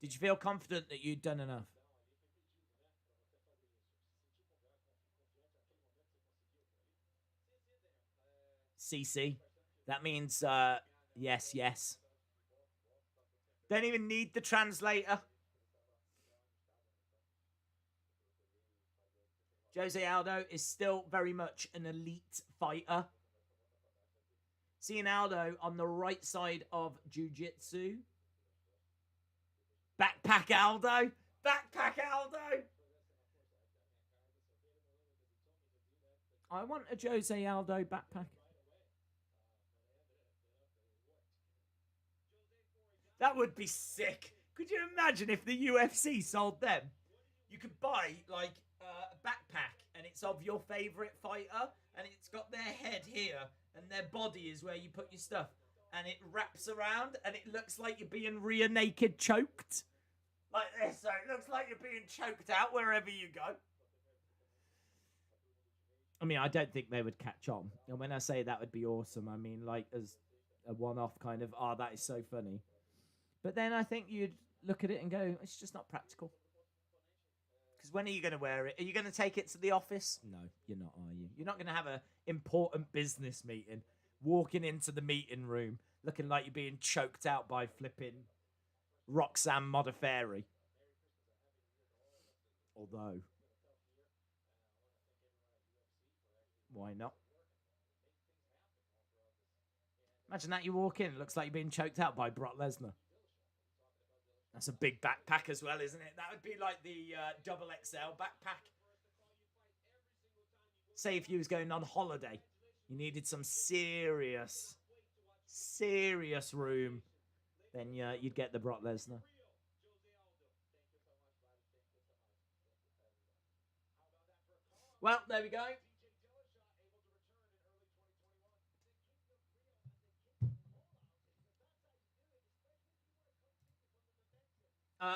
Did you feel confident that you'd done enough? CC. That means yes, yes. Don't even need the translator. Jose Aldo is still very much an elite fighter. Seeing Aldo on the right side of jiu-jitsu. Backpack Aldo. Backpack Aldo. I want a Jose Aldo backpack. That would be sick. Could you imagine if the UFC sold them? You could buy, like, a backpack, and it's of your favourite fighter, and it's got their head here, and their body is where you put your stuff. And it wraps around, and it looks like you're being rear naked choked. Like this, so it looks like you're being choked out wherever you go. I mean, I don't think they would catch on. And when I say that would be awesome, I mean, like, as a one-off kind of, oh, that is so funny. But then I think you'd look at it and go, it's just not practical. Because when are you going to wear it? Are you going to take it to the office? No, you're not, are you? You're not going to have an important business meeting, walking into the meeting room, looking like you're being choked out by flipping Roxanne Modafferi. Although, Why not? Imagine that you walk in, it looks like you're being choked out by Brock Lesnar. That's a big backpack as well, isn't it? That would be like the double XL backpack. Say if you was going on holiday, you needed some serious room, then you'd get the Brock Lesnar. Well, there we go.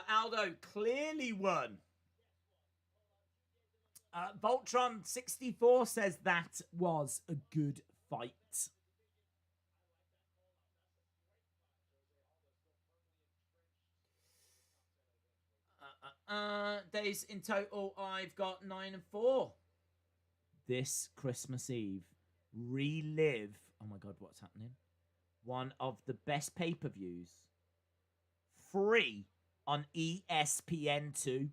Aldo clearly won. Voltron64 says that was a good fight. Days in total, I've got 9 and 4. This Christmas Eve, relive. Oh my God, what's happening? One of the best pay-per-views. Free on ESPN2.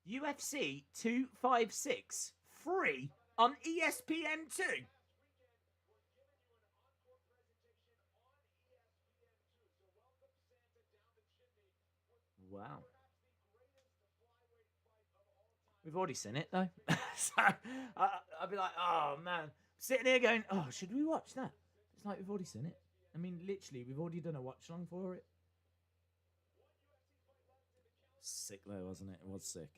UFC 256 free on ESPN2. Wow. We've already seen it though. So I'll be like, oh man. Sitting here going, oh, should we watch that? It's like we've already seen it. I mean, literally, we've already done a watch along for it. Sick though, wasn't it? It was sick.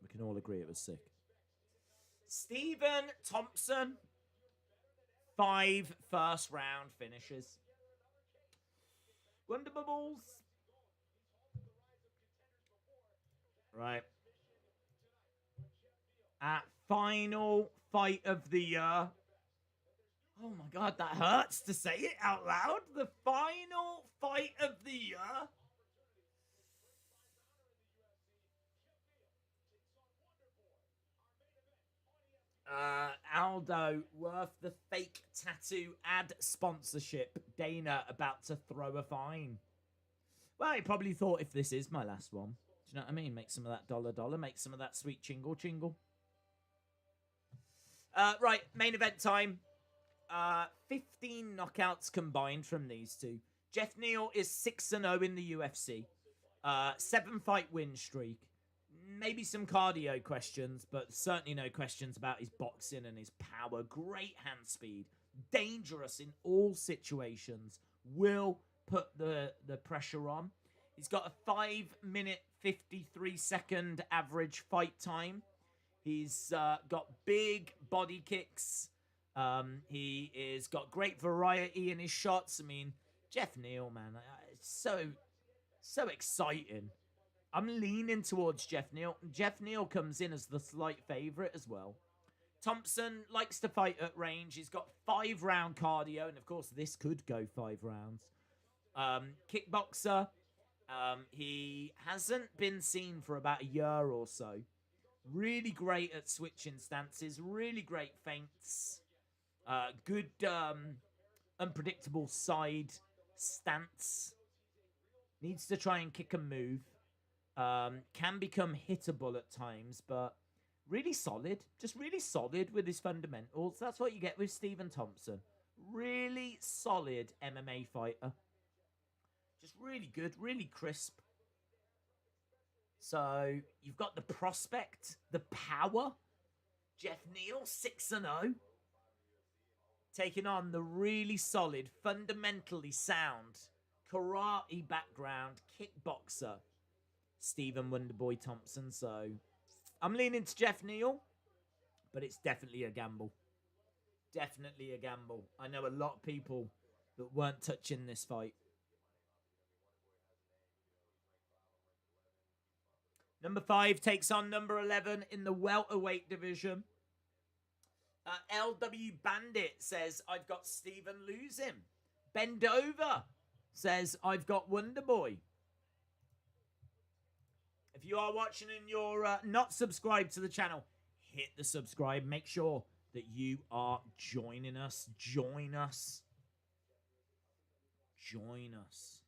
We can all agree it was sick. Stephen Thompson, 5 first-round finishes. Wonder Bubbles. Right. At final fight of the year. Oh my God, that hurts to say it out loud. The final fight of the year. Aldo, worth the fake tattoo ad sponsorship. Dana about to throw a fine. Well, he probably thought, if this is my last one, do you know what I mean? Make some of that dollar, make some of that sweet chingle. Right, main event time. 15 knockouts combined from these two. Jeff Neal is 6-0 in the UFC. 7-fight win streak. Maybe some cardio questions, but certainly no questions about his boxing and his power. Great hand speed. Dangerous in all situations. Will put the pressure on. He's got a 5-minute, 53-second average fight time. He's got big body kicks. He is got great variety in his shots. I mean, Jeff Neal, man, it's so exciting. I'm leaning towards Jeff Neal. Jeff Neal comes in as the slight favourite as well. Thompson likes to fight at range. He's got 5-round cardio, and of course, this could go 5 rounds. Kickboxer. He hasn't been seen for about a year or so. Really great at switching stances. Really great feints. Good unpredictable side stance. Needs to try and kick and move. Can become hittable at times, but really solid. Just really solid with his fundamentals. That's what you get with Stephen Thompson. Really solid MMA fighter. Just really good, really crisp. So, you've got the prospect, the power. Jeff Neal, 6-0. Taking on the really solid, fundamentally sound, karate background, kickboxer, Stephen Wonderboy Thompson. So, I'm leaning to Jeff Neal, but it's definitely a gamble. Definitely a gamble. I know a lot of people that weren't touching this fight. Number 5 takes on number 11 in the welterweight division. LW Bandit says, I've got Stephen losing. Bend Over says, I've got Wonderboy. If you are watching and you're not subscribed to the channel, hit the subscribe. Make sure that you are joining us. Join us. Join us.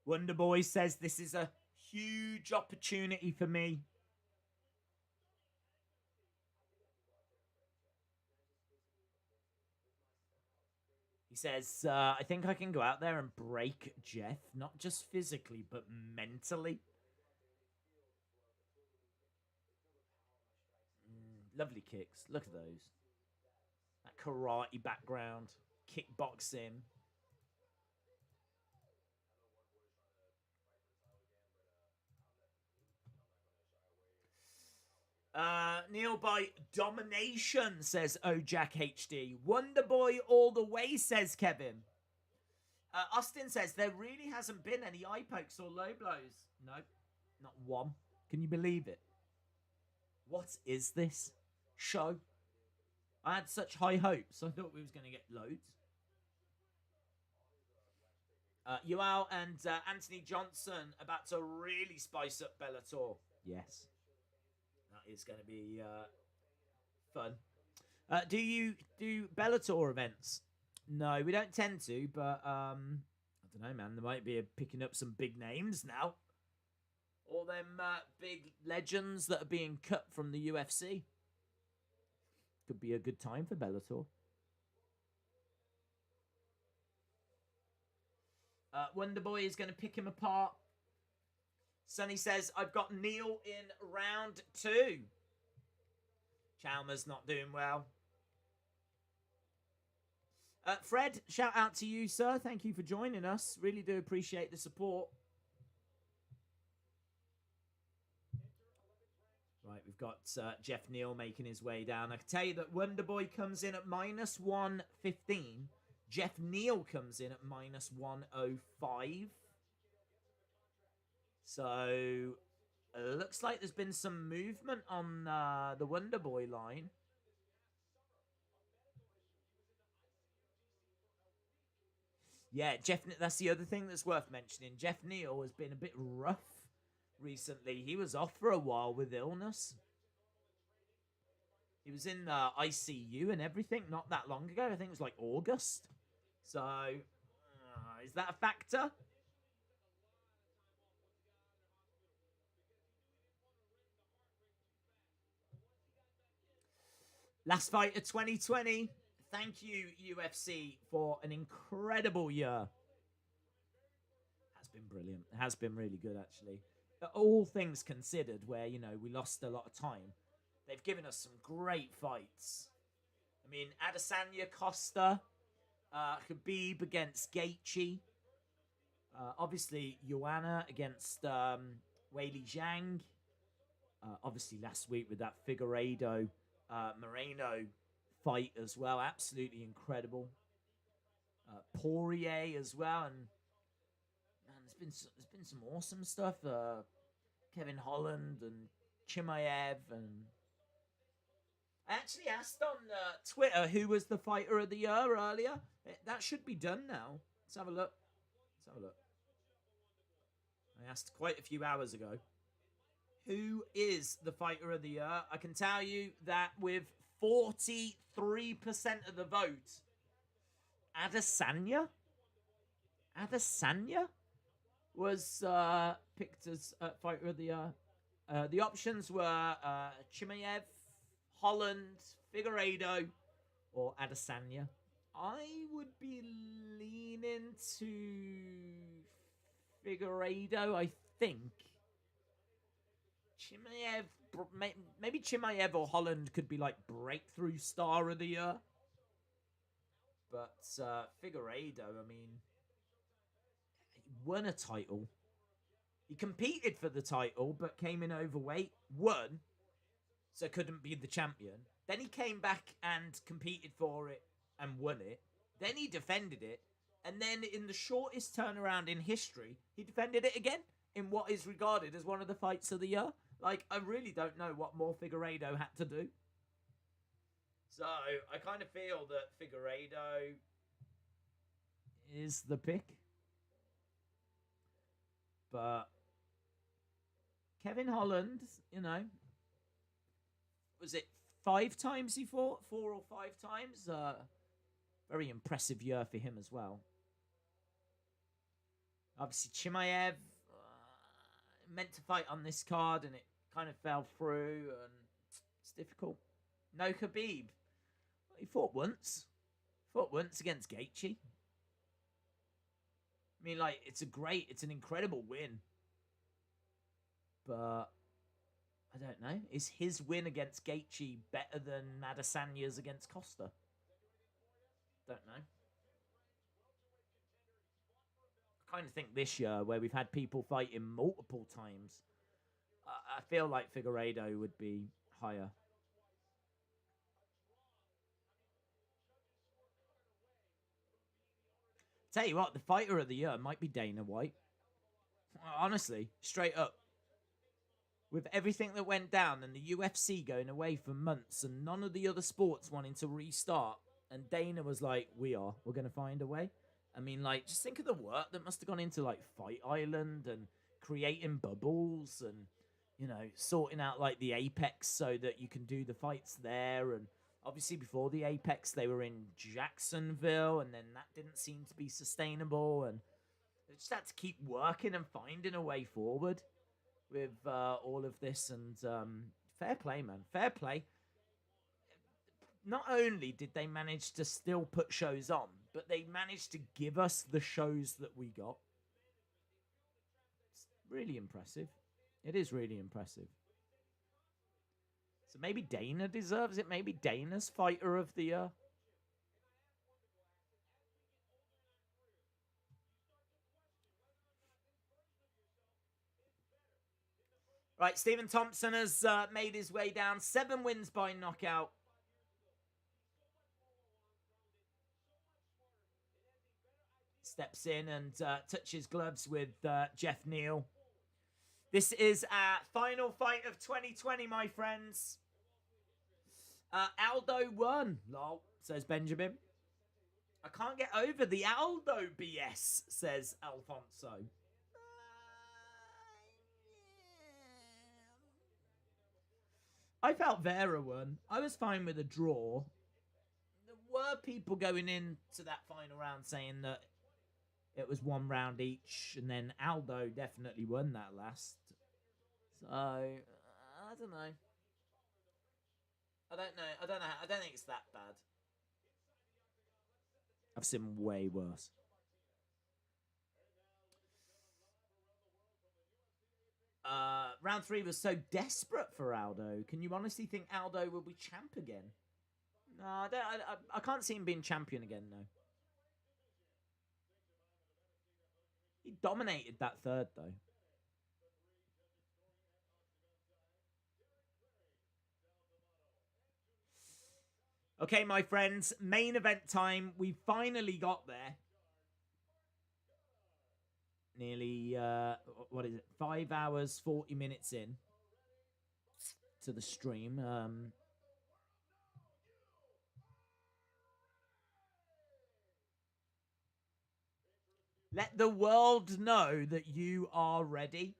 Wonderboy says this is a huge opportunity for me. He says, I think I can go out there and break Jeff, not just physically, but mentally. Lovely kicks. Look at those. That karate background. Kickboxing. Neil by domination, says Ojack HD. Wonderboy all the way, says Kevin. Austin says there really hasn't been any eye pokes or low blows. No, not one. Can you believe it? What is this show? I had such high hopes. I thought we was going to get loads. Yoel and Anthony Johnson about to really spice up Bellator. Yes. That is going to be fun. Do you do Bellator events? No, we don't tend to, but I don't know, man. There might be picking up some big names now. All them big legends that are being cut from the UFC. Could be a good time for Bellator. Wonderboy is going to pick him apart. Sonny says, I've got Neil in round 2. Chalmers not doing well. Fred, shout out to you, sir. Thank you for joining us. Really do appreciate the support. Right, we've got Jeff Neal making his way down. I can tell you that Wonderboy comes in at minus 115. Jeff Neal comes in at minus 105. So, looks like there's been some movement on the Wonderboy line. Yeah, that's the other thing that's worth mentioning. Jeff Neal has been a bit rough recently. He was off for a while with illness. He was in ICU and everything not that long ago. I think it was like August. So, is that a factor? Last fight of 2020. Thank you, UFC, for an incredible year. Has been brilliant. It has been really good, actually. All things considered, where, you know, we lost a lot of time, they've given us some great fights. I mean, Adesanya, Costa, Khabib against Gaethje. Obviously, Joanna against Weili Zhang. Obviously, last week with that Figueiredo Moreno fight as well, absolutely incredible. Poirier as well, and man, there's been some awesome stuff. Kevin Holland and Chimaev, and I actually asked on Twitter who was the fighter of the year earlier. That should be done now. Let's have a look. I asked quite a few hours ago. Who is the fighter of the year? I can tell you that with 43% of the vote, Adesanya was picked as fighter of the year. The options were Chimaev, Holland, Figueiredo, or Adesanya. I would be leaning to Figueiredo, I think. Chimaev, maybe Chimaev or Holland could be like breakthrough star of the year. But Figueiredo, I mean, he won a title. He competed for the title, but came in overweight, won, so couldn't be the champion. Then he came back and competed for it and won it. Then he defended it. And then in the shortest turnaround in history, he defended it again in what is regarded as one of the fights of the year. Like, I really don't know what more Figueiredo had to do. So, I kind of feel that Figueiredo, is the pick. But Kevin Holland, you know, was it 5 times he fought? 4 or 5 times? Very impressive year for him as well. Obviously, Chimaev meant to fight on this card, and it kind of fell through, and it's difficult. No Khabib. He fought once. Fought once against Gaethje. I mean, like, it's an incredible win. But I don't know. Is his win against Gaethje better than Adesanya's against Costa? Don't know. I kind of think this year, where we've had people fighting multiple times, I feel like Figueiredo would be higher. Tell you what, the fighter of the year might be Dana White. Honestly, straight up. With everything that went down and the UFC going away for months and none of the other sports wanting to restart, and Dana was like, we're going to find a way. I mean, like, just think of the work that must have gone into, like, Fight Island and creating bubbles and, you know, sorting out, like, the Apex so that you can do the fights there. And obviously before the Apex, they were in Jacksonville, and then that didn't seem to be sustainable. And they just had to keep working and finding a way forward with all of this. And fair play, man. Fair play. Not only did they manage to still put shows on, but they managed to give us the shows that we got. It's really impressive. It is really impressive. So maybe Dana deserves it. Maybe Dana's fighter of the year. Right, Stephen Thompson has made his way down. 7 wins by knockout. Steps in and touches gloves with Jeff Neal. This is our final fight of 2020, my friends. Aldo won, lol, says Benjamin. I can't get over the Aldo BS, says Alfonso. I felt Vera won. I was fine with a draw. There were people going into that final round saying that it was 1 round each, and then Aldo definitely won that last. So, I don't know. I don't think it's that bad. I've seen way worse. Round 3 was so desperate for Aldo. Can you honestly think Aldo will be champ again? No, I can't see him being champion again, no. He dominated that third, though. Okay, my friends, main event time. We finally got there. Nearly, 5 hours, 40 minutes in to the stream. Let the world know that you are ready.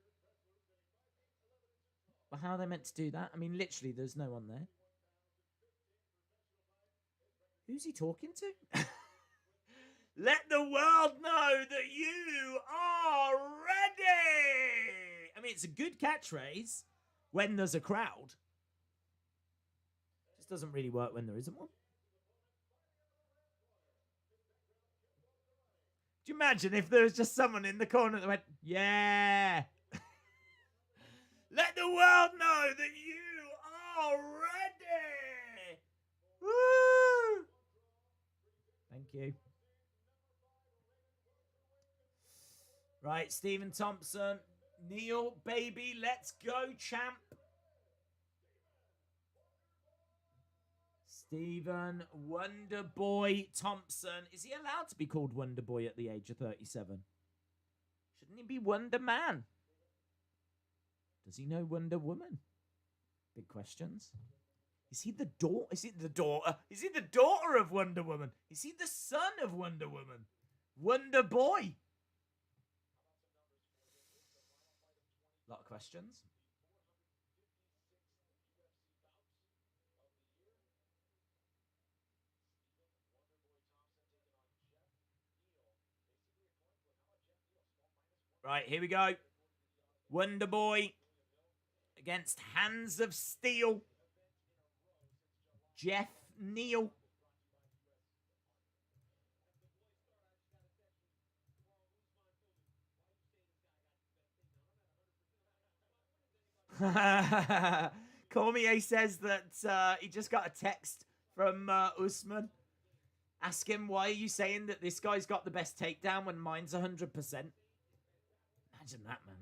Well, how are they meant to do that? I mean, literally, there's no one there. Who's he talking to? Let the world know that you are ready. I mean, it's a good catchphrase when there's a crowd. Just doesn't really work when there isn't one. Do you imagine if there was just someone in the corner that went, yeah. Let the world know that you are ready. Woo! Thank you. Right, Stephen Thompson. Neil, baby, let's go, champ. Stephen Wonderboy Thompson. Is he allowed to be called Wonderboy at the age of 37? Shouldn't he be Wonder Man? Does he know Wonder Woman? Big questions. Is he the daughter? Is he the daughter? Is he the daughter of Wonder Woman? Is he the son of Wonder Woman? Wonder Boy. A lot of questions. Right, here we go. Wonder Boy against Hands of Steel. Jeff Neal. Cormier says that he just got a text from Usman. Ask him, why are you saying that this guy's got the best takedown when mine's 100%? Imagine that, man.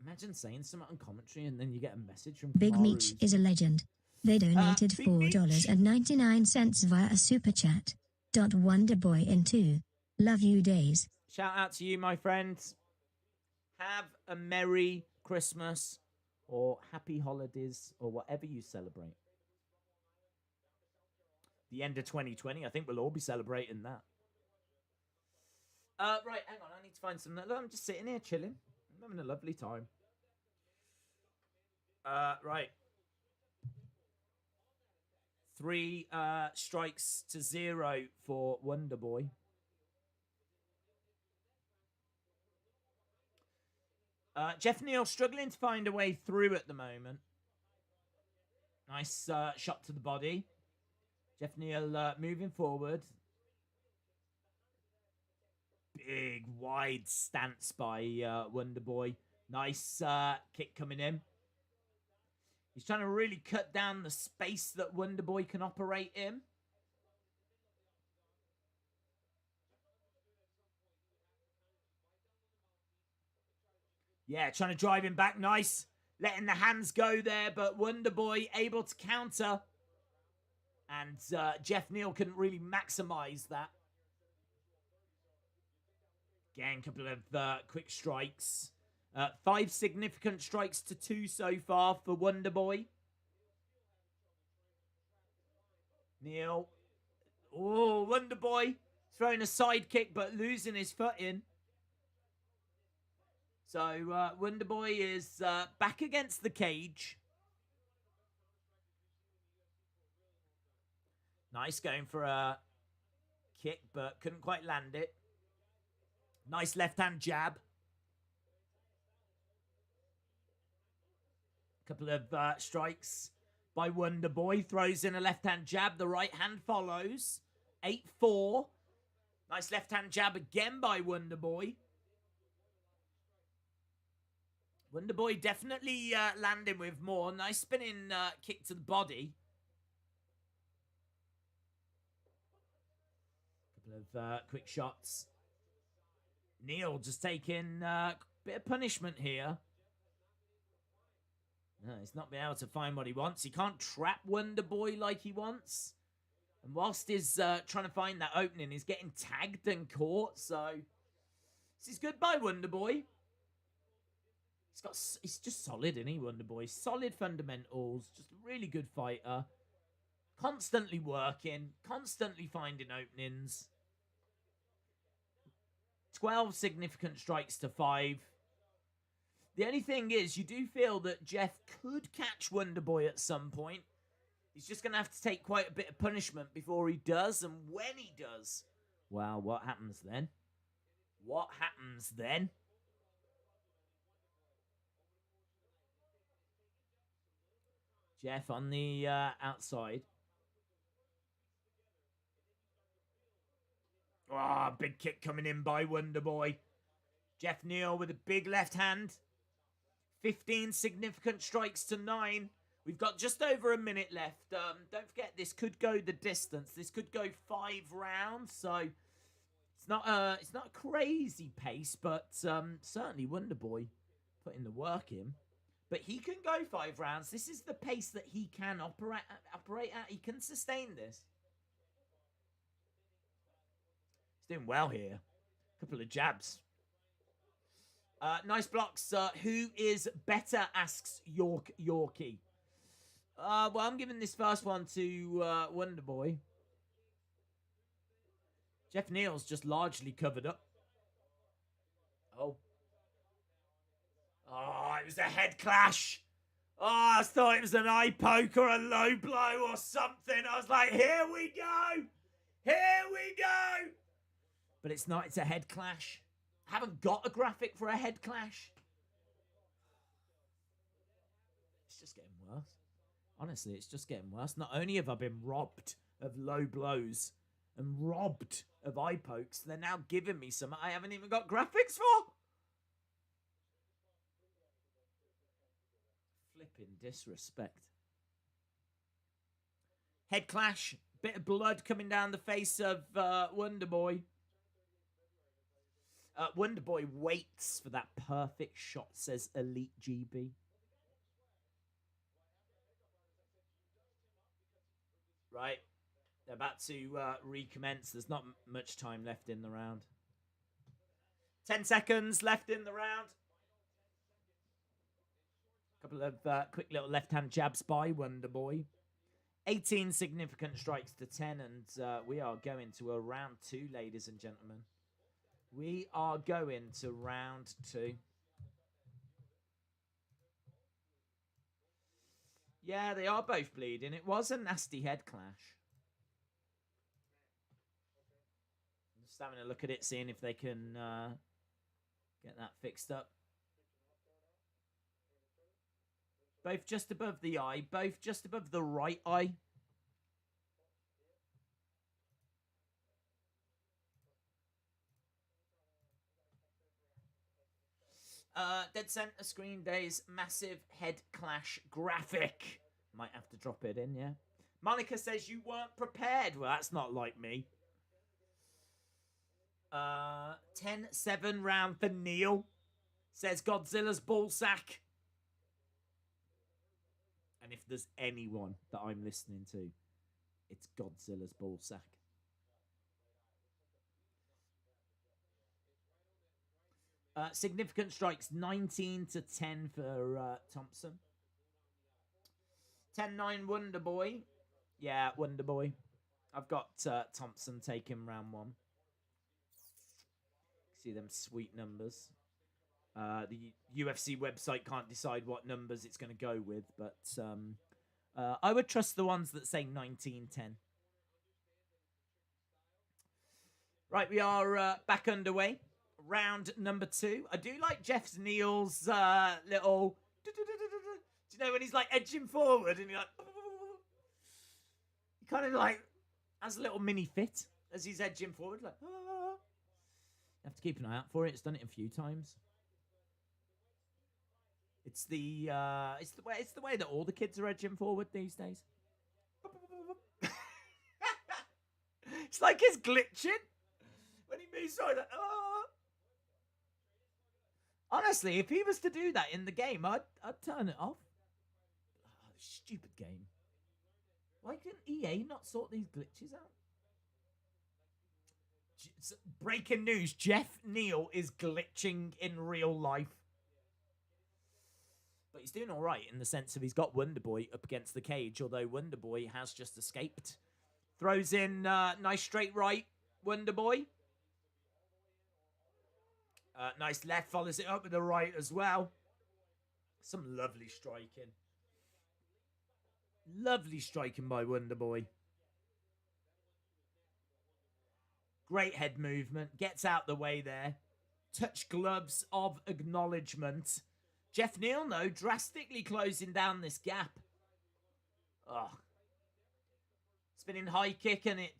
Imagine saying something on commentary and then you get a message from Big Meech is a legend. They donated $4.99 via a super chat. Wonderboy in 2. Love you days. Shout out to you, my friends. Have a Merry Christmas or Happy Holidays or whatever you celebrate. The end of 2020, I think we'll all be celebrating that. Right, hang on. I need to find some. I'm just sitting here chilling. I'm having a lovely time. Right. 3 strikes to 0 for Wonder Boy. Jeff Neal struggling to find a way through at the moment. Nice shot to the body. Jeff Neal moving forward. Big, wide stance by Wonder Boy. Nice kick coming in. He's trying to really cut down the space that Wonder Boy can operate in. Yeah, trying to drive him back. Nice. Letting the hands go there, but Wonder Boy able to counter. And Jeff Neal couldn't really maximize that. Again, a couple of quick strikes. 5 significant strikes to 2 so far for Wonder Boy. Neal. Oh, Wonder Boy throwing a side kick but losing his footing. So Wonder Boy is back against the cage. Nice, going for a kick but couldn't quite land it. Nice left-hand jab. Couple of strikes by Wonder Boy. Throws in a left-hand jab. The right hand follows. 8-4. Nice left-hand jab again by Wonder Boy. Wonder Boy definitely landing with more. Nice spinning kick to the body. Couple of quick shots. Neal just taking a bit of punishment here. No, he's not been able to find what he wants. He can't trap Wonder Boy like he wants. And whilst he's trying to find that opening, he's getting tagged and caught. So this is good by Wonder Boy. He's just solid, isn't he, Wonder Boy? Solid fundamentals. Just a really good fighter. Constantly working. Constantly finding openings. 12 significant strikes to 5. The only thing is, you do feel that Jeff could catch Wonder Boy at some point. He's just going to have to take quite a bit of punishment before he does. And when he does, well, what happens then? What happens then? Jeff on the outside. Oh, big kick coming in by Wonder Boy. Jeff Neal with a big left hand. 15 significant strikes to 9. We've got just over a minute left. Don't forget, this could go the distance. This could go 5 rounds. So it's not a crazy pace, but certainly Wonder Boy putting the work in. But he can go 5 rounds. This is the pace that he can operate at. He can sustain this. He's doing well here. Couple of jabs. Nice blocks. Who is better, asks Yorkie. Well, I'm giving this first one to Wonder Boy. Jeff Neal's just largely covered up. Oh. Oh, it was a head clash. Oh, I thought it was an eye poke or a low blow or something. I was like, here we go. Here we go. But it's not. It's a head clash. I haven't got a graphic for a head clash. It's just getting worse. Honestly, it's just getting worse. Not only have I been robbed of low blows and robbed of eye pokes, they're now giving me some I haven't even got graphics for. Flipping disrespect. Head clash. Bit of blood coming down the face of Wonderboy. Wonderboy waits for that perfect shot, says Elite GB. Right. They're about to recommence. There's not much time left in the round. 10 seconds left in the round. Couple of quick little left-hand jabs by Wonderboy. 18 significant strikes to 10, and we are going to a round 2, ladies and gentlemen. We are going to round 2. Yeah, they are both bleeding. It was a nasty head clash. Just having a look at it, seeing if they can get that fixed up. Both just above the eye. Both just above the right eye. Dead Center Screen Days massive head clash graphic. Might have to drop it in, yeah. Monica says you weren't prepared. Well, that's not like me. 10-7 round for Neil. Says Godzilla's ballsack. And if there's anyone that I'm listening to, it's Godzilla's ballsack. Significant strikes, 19-10 for Thompson. 10-9 Wonderboy. Yeah, Wonderboy. I've got Thompson taking round 1. See them sweet numbers. The UFC website can't decide what numbers it's going to go with, but I would trust the ones that say 19-10. Right, we are back underway. Round number 2. I do like Jeff Neal's little... Do you know when he's like edging forward and you're like... He kind of like has a little mini fit as he's edging forward. Like, you have to keep an eye out for it. It's done it a few times. It's the way that all the kids are edging forward these days. It's like he's glitching when he moves forward. Like, Honestly, if he was to do that in the game, I'd turn it off. Oh, stupid game. Why can EA not sort these glitches out? Breaking news, Jeff Neal is glitching in real life. But he's doing all right in the sense of he's got Wonderboy up against the cage, although Wonderboy has just escaped. Throws in nice straight right, Wonderboy. Nice left, follows it up with the right as well. Some lovely striking. Lovely striking by Wonderboy. Great head movement. Gets out the way there. Touch gloves of acknowledgement. Jeff Neal, though, drastically closing down this gap. Oh. Spinning high kick, and it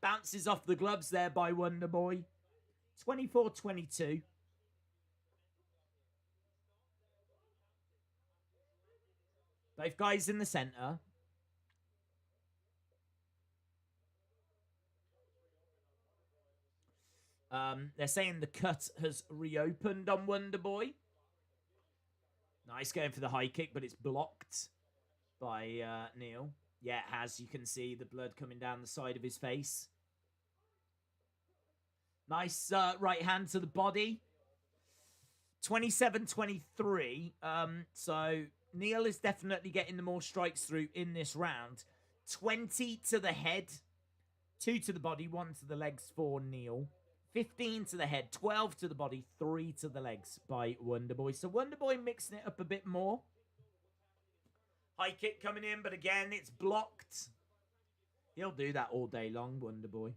bounces off the gloves there by Wonderboy. 24-22. Both guys in the centre. They're saying the cut has reopened on Wonderboy. Nice going for the high kick, but it's blocked by Neal. Yeah, it has. You can see the blood coming down the side of his face. Nice right hand to the body. 27-23. So Neal is definitely getting the more strikes through in this round. 20 to the head. 2 to the body, 1 to the legs for Neal. 15 to the head, 12 to the body, 3 to the legs by Wonderboy. So Wonderboy mixing it up a bit more. High kick coming in, but again, it's blocked. He'll do that all day long, Wonderboy.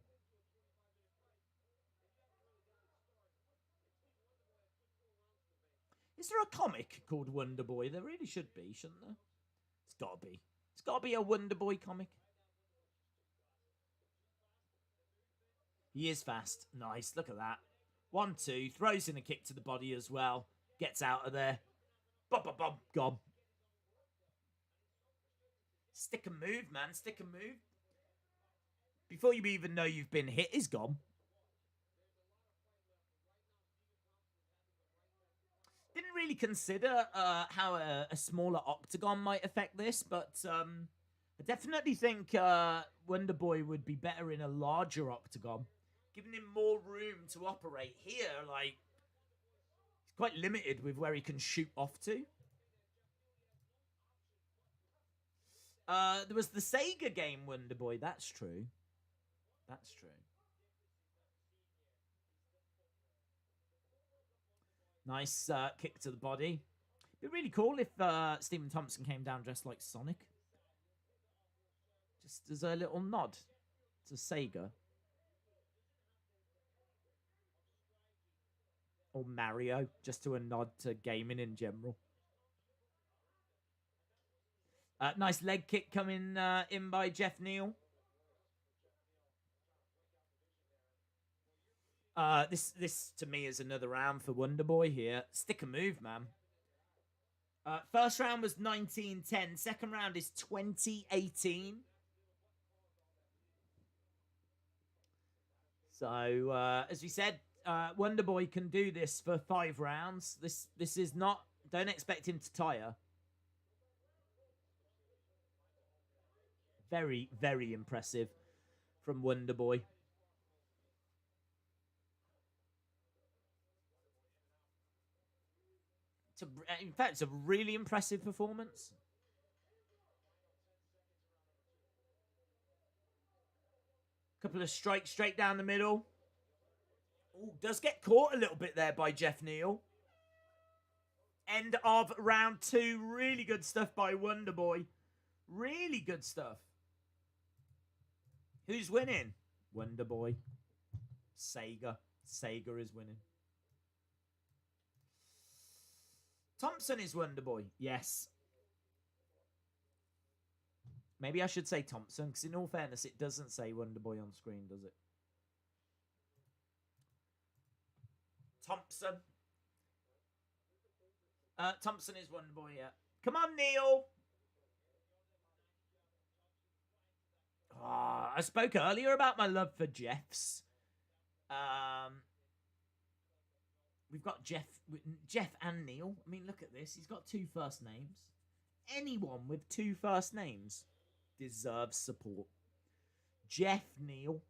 Is there a comic called Wonderboy? There really should be, shouldn't there? It's got to be. It's got to be a Wonderboy comic. He is fast. Nice. Look at that. 1-2. Throws in a kick to the body as well. Gets out of there. Bob, bob, bob. Gob. Stick and move, man. Stick and move. Before you even know you've been hit, is gone. Didn't really consider how a smaller octagon might affect this, but I definitely think Wonderboy would be better in a larger octagon, giving him more room to operate. Here, like, he's quite limited with where he can shoot off to. There was the Sega game Wonderboy. That's true. That's true. Nice kick to the body. It'd be really cool if Stephen Thompson came down dressed like Sonic. Just as a little nod to Sega. Or Mario, just to a nod to gaming in general. Nice leg kick coming in by Jeff Neal. This to me is another round for Wonderboy here. Stick and move, man. First round was 19-10. Second round is 20-18. So, as we said, Wonderboy can do this for 5 rounds. This is not... Don't expect him to tire. Very, very impressive from Wonderboy. In fact, it's a really impressive performance. Couple of strikes straight down the middle. Ooh, does get caught a little bit there by Jeff Neal. End of round 2. Really good stuff by Wonderboy. Really good stuff. Who's winning? Wonderboy. Sega. Sega is winning. Thompson is Wonderboy. Yes. Maybe I should say Thompson, because in all fairness, it doesn't say Wonderboy on screen, does it? Thompson. Thompson is Wonderboy, yeah. Come on, Neil. Oh, I spoke earlier about my love for Jeffs. We've got Jeff and Neil. I mean, look at this. He's got 2 first names. Anyone with 2 first names deserves support. Jeff Neal.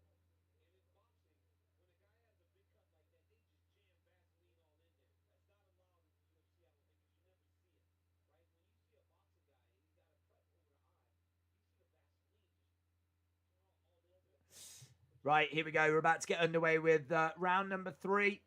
Right, here we go. We're about to get underway with round number 3.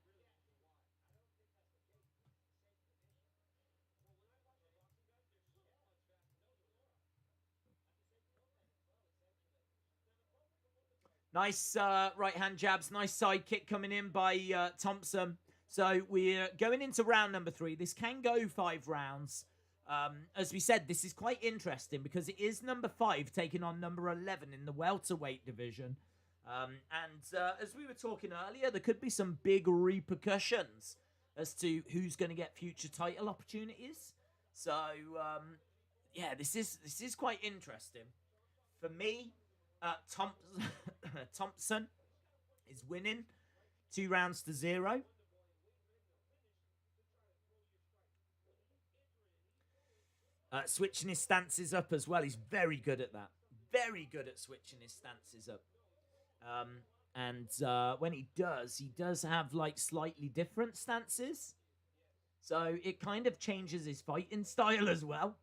Nice right-hand jabs. Nice side kick coming in by Thompson. So we're going into round number 3. This can go 5 rounds. As we said, this is quite interesting because it is number 5 taking on number 11 in the welterweight division. As we were talking earlier, there could be some big repercussions as to who's going to get future title opportunities. So, yeah, this is quite interesting. For me, Thompson is winning 2 rounds to 0. Switching his stances up as well. He's very good at that. Very good at switching his stances up. When he does have like slightly different stances. So it kind of changes his fighting style as well.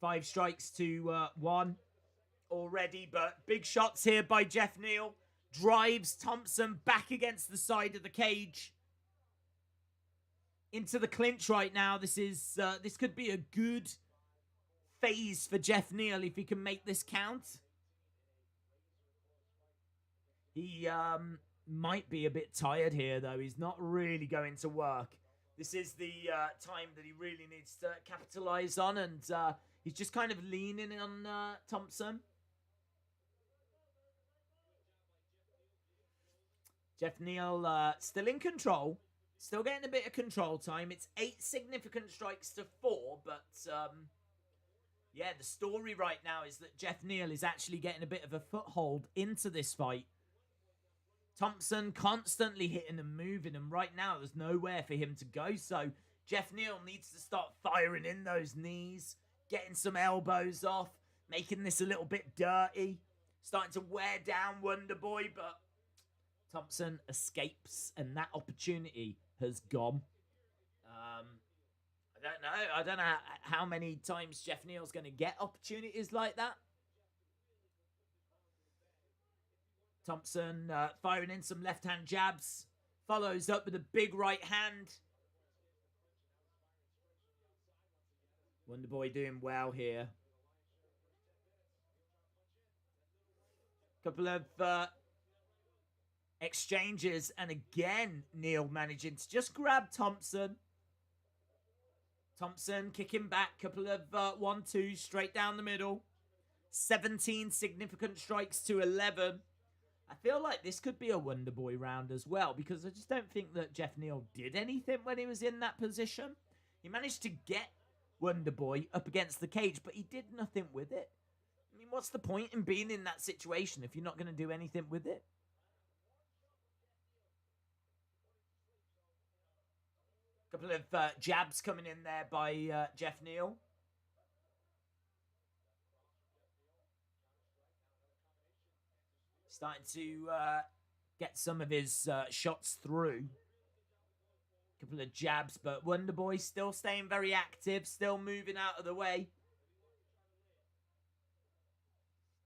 5 strikes to 1. already, but big shots here by Jeff Neal. Drives Thompson back against the side of the cage. Into the clinch right now. This could be a good phase for Jeff Neal if he can make this count. He might be a bit tired here, though. He's not really going to work. This is the time that he really needs to capitalize on, and he's just kind of leaning on Thompson. Jeff Neal still in control. Still getting a bit of control time. It's 8 significant strikes to 4, but yeah, the story right now is that Jeff Neal is actually getting a bit of a foothold into this fight. Thompson constantly hitting and moving, and right now there's nowhere for him to go. So Jeff Neal needs to start firing in those knees, getting some elbows off, making this a little bit dirty, starting to wear down Wonderboy, but Thompson escapes, and that opportunity has gone. I don't know how many times Jeff Neal's going to get opportunities like that. Thompson firing in some left-hand jabs. Follows up with a big right hand. Wonderboy doing well here. Couple of exchanges. And again, Neal managing to just grab Thompson. Thompson kicking back. Couple of 1-2s straight down the middle. 17 significant strikes to 11. I feel like this could be a Wonderboy round as well, because I just don't think that Jeff Neal did anything when he was in that position. He managed to get Wonderboy up against the cage, but he did nothing with it. I mean, what's the point in being in that situation if you're not going to do anything with it? Couple of jabs coming in there by Jeff Neal. Starting to get some of his shots through. Couple of jabs, but Wonderboy still staying very active, still moving out of the way.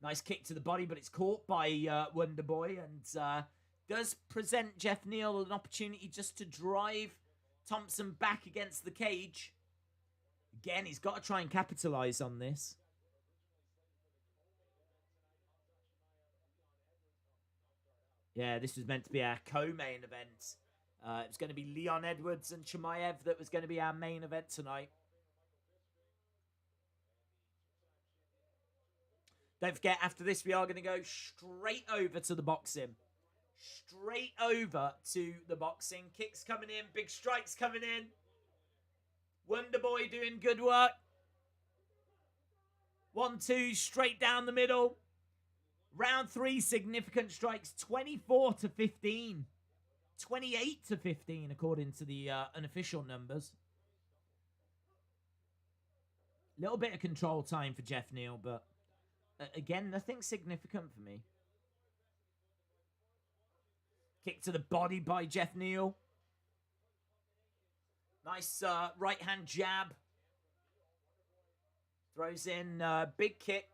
Nice kick to the body, but it's caught by Wonderboy, and does present Jeff Neal an opportunity just to drive Thompson back against the cage. Again, he's got to try and capitalize on this. Yeah, this was meant to be our co-main event. It was going to be Leon Edwards and Chimaev that was going to be our main event tonight. Don't forget, after this, we are going to go straight over to the boxing. Straight over to the boxing. Kicks coming in, big strikes coming in. Wonderboy doing good work. 1-2, straight down the middle. Round 3, significant strikes, 24-15. 28-15, according to the unofficial numbers. Little bit of control time for Jeff Neal, but again, nothing significant for me. Kick to the body by Jeff Neal. Nice right-hand jab. Throws in big kick.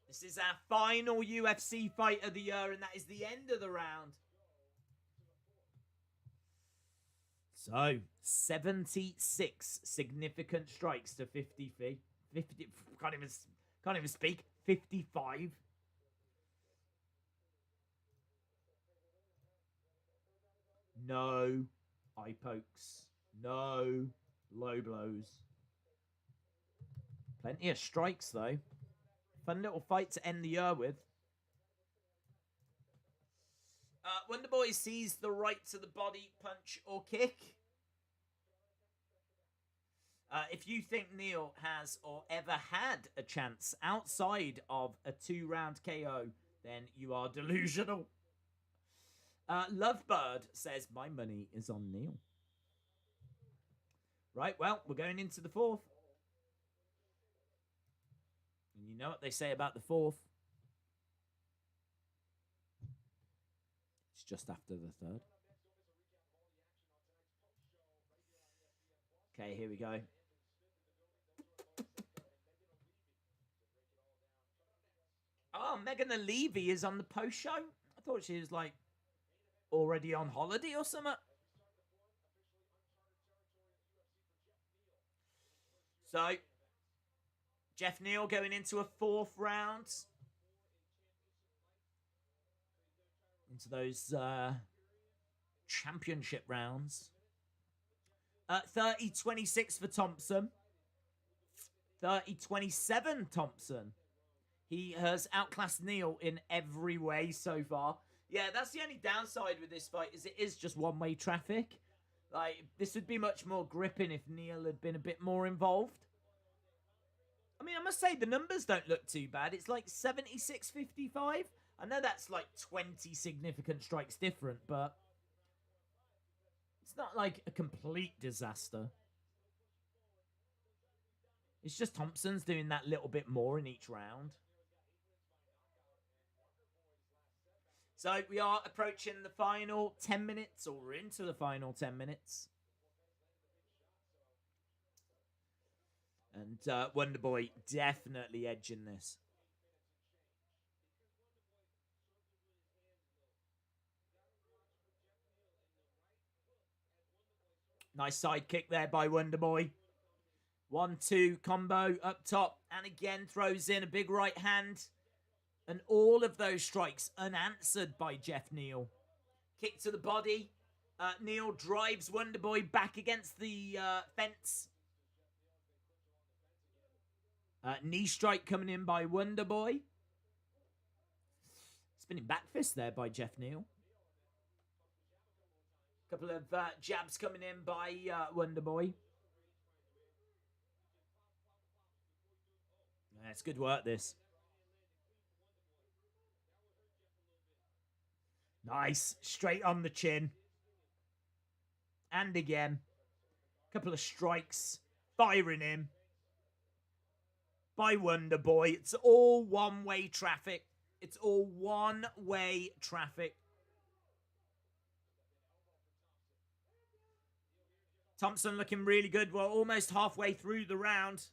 This is our final UFC fight of the year, and that is the end of the round. So, 76 significant strikes to 50. Can't even speak. 55. No eye pokes. No low blows. Plenty of strikes, though. Fun little fight to end the year with. Wonderboy sees the right to the body, punch or kick. If you think Neal has or ever had a chance outside of a 2-round KO, then you are delusional. Lovebird says, my money is on Neal. Right, well, we're going into the 4th. And you know what they say about the 4th. It's just after the 3rd. Okay, here we go. Oh, Megan Levy is on the post show. I thought she was like already on holiday or something. So, Jeff Neal going into a 4th round. Into those championship rounds. 30-26 for Thompson. 30-27 Thompson. He has outclassed Neal in every way so far. Yeah, that's the only downside with this fight, is it is just one-way traffic. Like, this would be much more gripping if Neal had been a bit more involved. I mean, I must say, the numbers don't look too bad. It's like 76-55. I know that's like 20 significant strikes different, but it's not like a complete disaster. It's just Thompson's doing that little bit more in each round. So we are approaching the final 10 minutes, or we're into the final 10 minutes. And Wonderboy definitely edging this. Nice side kick there by Wonderboy. 1-2 combo up top. And again throws in a big right hand. And all of those strikes unanswered by Jeff Neal. Kick to the body. Neal drives Wonderboy back against the fence. Knee strike coming in by Wonderboy. Spinning back fist there by Jeff Neal. Couple of jabs coming in by Wonderboy. Yeah, it's good work, this. Nice. Straight on the chin. And again. Couple of strikes. Firing him. By Wonderboy. It's all one-way traffic. It's all one-way traffic. Thompson looking really good. We're almost halfway through the round.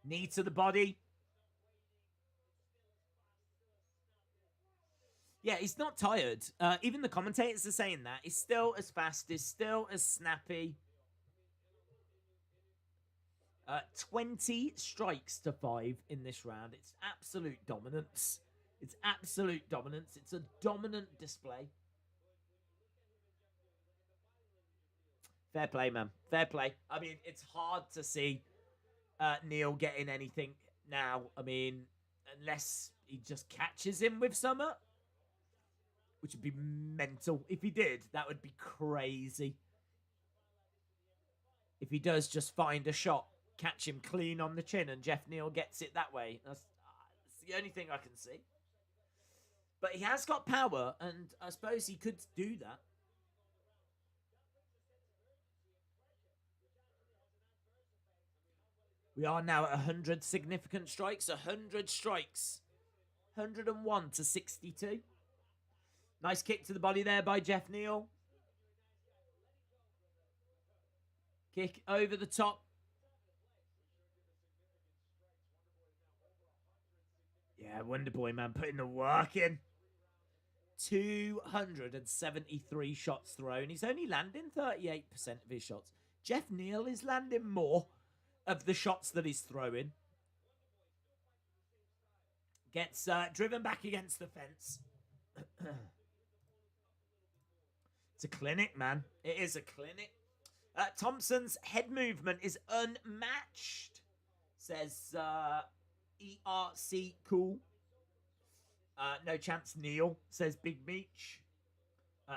Knee to the body. Yeah, he's not tired. Even the commentators are saying that. He's still as fast. He's still as snappy. 20 strikes to 5 in this round. It's absolute dominance. It's absolute dominance. It's a dominant display. Fair play, man. Fair play. I mean, it's hard to see Neal getting anything now. I mean, unless he just catches him with summer, which would be mental. If he did, that would be crazy. If he does just find a shot, catch him clean on the chin, and Jeff Neal gets it that way. That's the only thing I can see. But he has got power, and I suppose he could do that. We are now at 100 significant strikes. 100 strikes. 101 to 62. Nice kick to the body there by Jeff Neal. Kick over the top. Yeah, Wonderboy, man, putting the work in. 273 shots thrown. He's only landing 38% of his shots. Jeff Neal is landing more of the shots that he's throwing. Gets driven back against the fence. It's a clinic, man. It is a clinic. Thompson's head movement is unmatched, says ERC Cool. No chance, Neal, says Big Meech.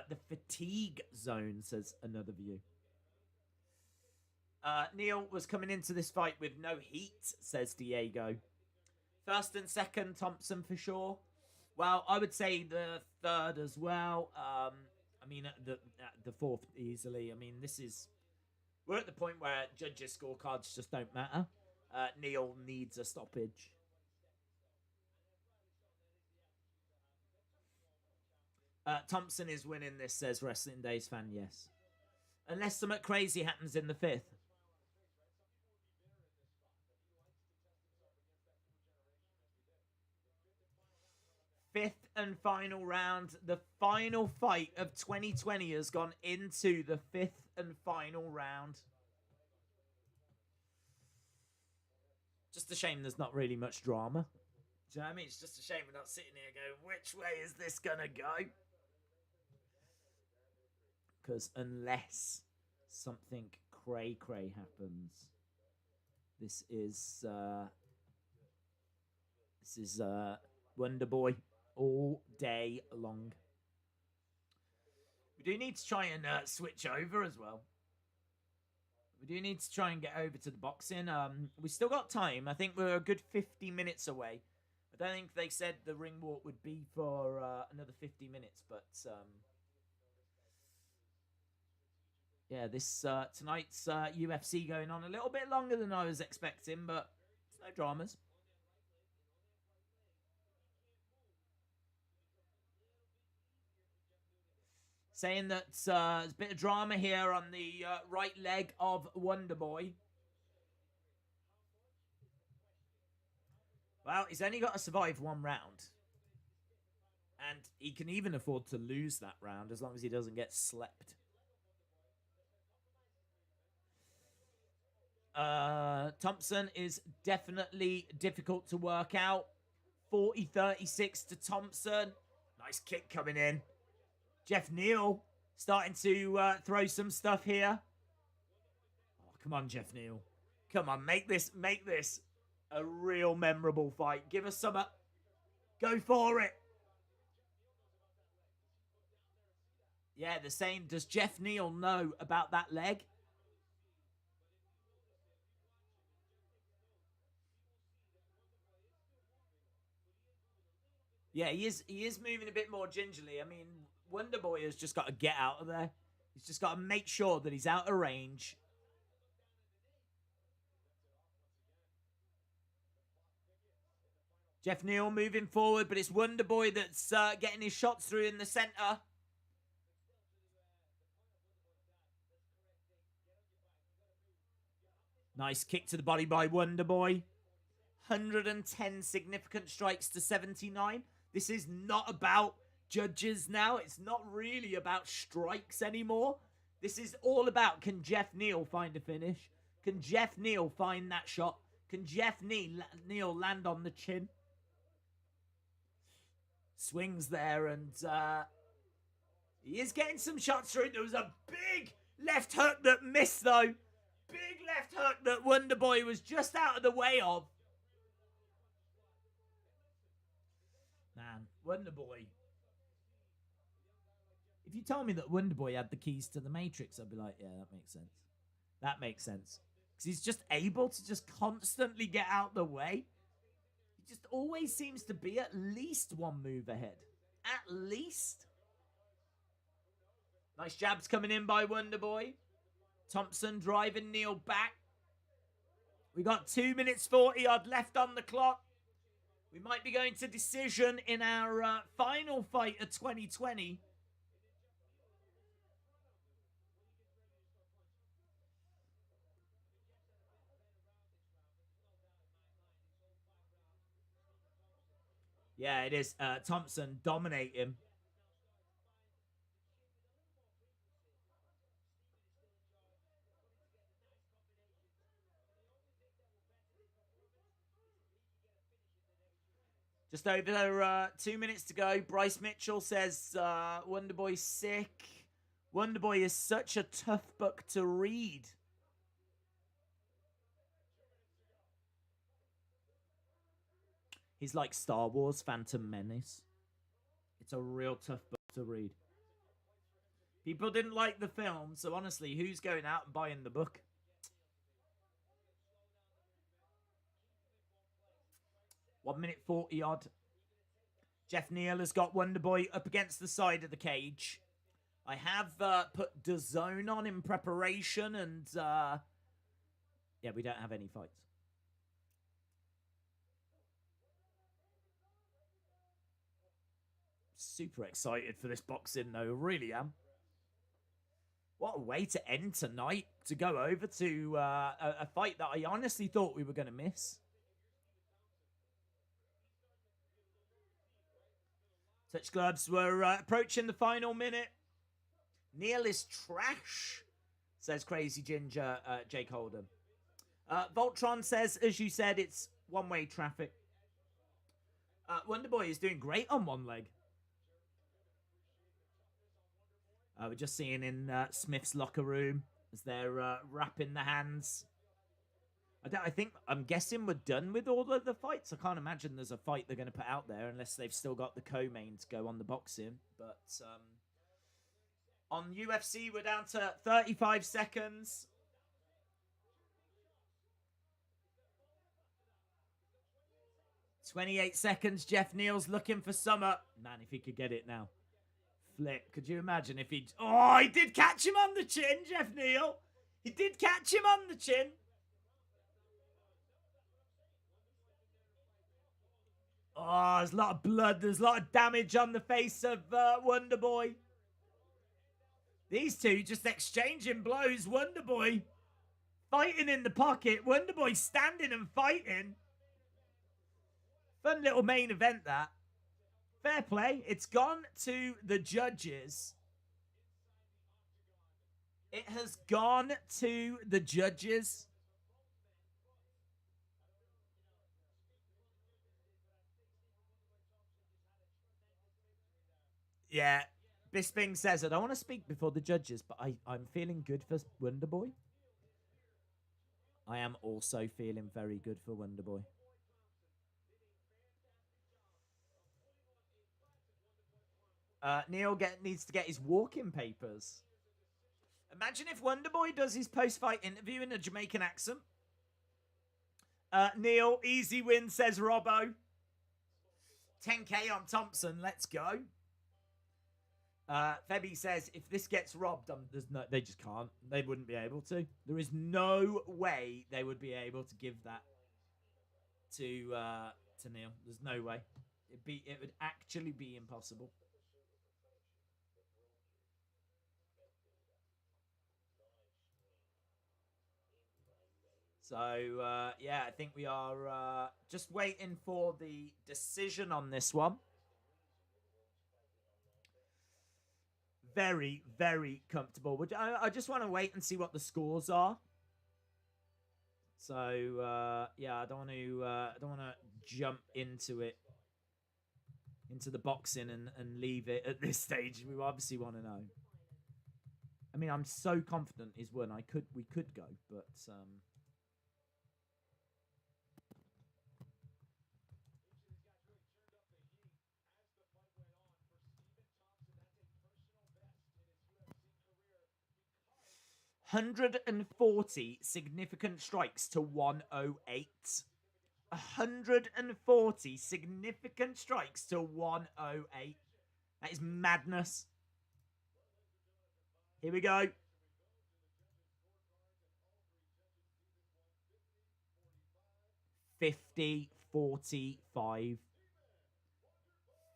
The fatigue zone, says another view. Neal was coming into this fight with no heat, says Diego. First and second, Thompson for sure. Well, I would say the third as well. I mean, the fourth easily. I mean, we're at the point where judges' scorecards just don't matter. Neal needs a stoppage. Thompson is winning this, says Wrestling Days fan, yes. Unless something crazy happens in the 5th. Fifth and final round. The final fight of 2020 has gone into the 5th and final round. Just a shame there's not really much drama. Do you know what I mean? It's just a shame we're not sitting here going, which way is this going to go? Because unless something cray-cray happens, this is Wonder Boy all day long. We do need to try and switch over as well. We do need to try and get over to the boxing. We still got time. I think we're a good 50 minutes away. I don't think they said the ring walk would be for another 50 minutes, but yeah, this tonight's UFC going on a little bit longer than I was expecting, but it's no dramas. Saying that there's a bit of drama here on the right leg of Wonder Boy. Well, he's only got to survive one round. And he can even afford to lose that round as long as he doesn't get slept. Thompson is definitely difficult to work out. 40-36 to Thompson. Nice kick coming in. Jeff Neal starting to throw some stuff here. Oh, come on, Jeff Neal. Come on, make this a real memorable fight. Give us some. Go for it. Yeah, the same. Does Jeff Neal know about that leg? Yeah, he is moving a bit more gingerly. I mean, Wonder Boy has just got to get out of there. He's just got to make sure that he's out of range. Jeff Neal moving forward, but it's Wonder Boy that's getting his shots through in the center. Nice kick to the body by Wonder Boy. 110 significant strikes to 79. This is not about judges now. It's not really about strikes anymore. This is all about, can Jeff Neal find a finish? Can Jeff Neal find that shot? Can Jeff Neal land on the chin? Swings there, and he is getting some shots through. There was a big left hook that missed, though. Big left hook that Wonder Boy was just out of the way of. Man, Wonder Boy. If you told me that Wonder Boy had the keys to the Matrix, I'd be like, yeah, that makes sense. That makes sense. Because he's just able to just constantly get out the way. He just always seems to be at least one move ahead. At least. Nice jabs coming in by Wonder Boy. Thompson driving Neal back. We got 2 minutes 40 odd left on the clock. We might be going to decision in our final fight of 2020. Yeah, it is. Thompson dominate him. Just over 2 minutes to go. Bryce Mitchell says Wonder Boy's sick. Wonder Boy is such a tough book to read. He's like Star Wars Phantom Menace. It's a real tough book to read. People didn't like the film, so honestly, who's going out and buying the book? One minute 40 odd. Jeff Neal has got Wonder Boy up against the side of the cage. I have put DAZN on in preparation, and yeah, we don't have any fights. super excited for this boxing, though. Really am. What a way to end tonight, to go over to a fight that I honestly thought we were going to miss. Touch gloves were approaching the final minute. Neil is trash, says Crazy Ginger Jake Holden. Voltron says, as you said, it's one-way traffic. Wonderboy is doing great on one leg. We're just seeing in Smith's locker room as they're wrapping the hands. I'm guessing we're done with all of the fights. I can't imagine there's a fight they're going to put out there unless they've still got the co-main to go on the boxing. But on UFC, we're down to 35 seconds. "28 seconds. Jeff Neal's looking for Summer. Man, if he could get it now. Flip. Could you imagine if he'd... Oh, he did catch him on the chin, Jeff Neal. He did catch him on the chin. Oh, there's a lot of blood. There's a lot of damage on the face of Wonderboy. These two just exchanging blows. Wonderboy fighting in the pocket. Wonderboy standing and fighting. Fun little main event, that. Fair play. It's gone to the judges. It has gone to the judges. Yeah. Bisping says, I don't want to speak before the judges, but I'm feeling good for Wonderboy. I am also feeling very good for Wonderboy. Neil needs to get his walking papers. Imagine if Wonderboy does his post-fight interview in a Jamaican accent. Neil, easy win, says Robbo. 10k on Thompson, let's go. Febby says, if this gets robbed, they just can't. They wouldn't be able to. There is no way they would be able to give that to Neil. There's no way. It would actually be impossible. So, yeah, I think we are just waiting for the decision on this one. Very, very comfortable. I just want to wait and see what the scores are. So, yeah, I don't want to jump into it, into the boxing and leave it at this stage. We obviously want to know. I mean, I'm so confident he's won. We could go, but $140 significant strikes to 108. 140 significant strikes to 108. That is madness. Here we go. $50-45.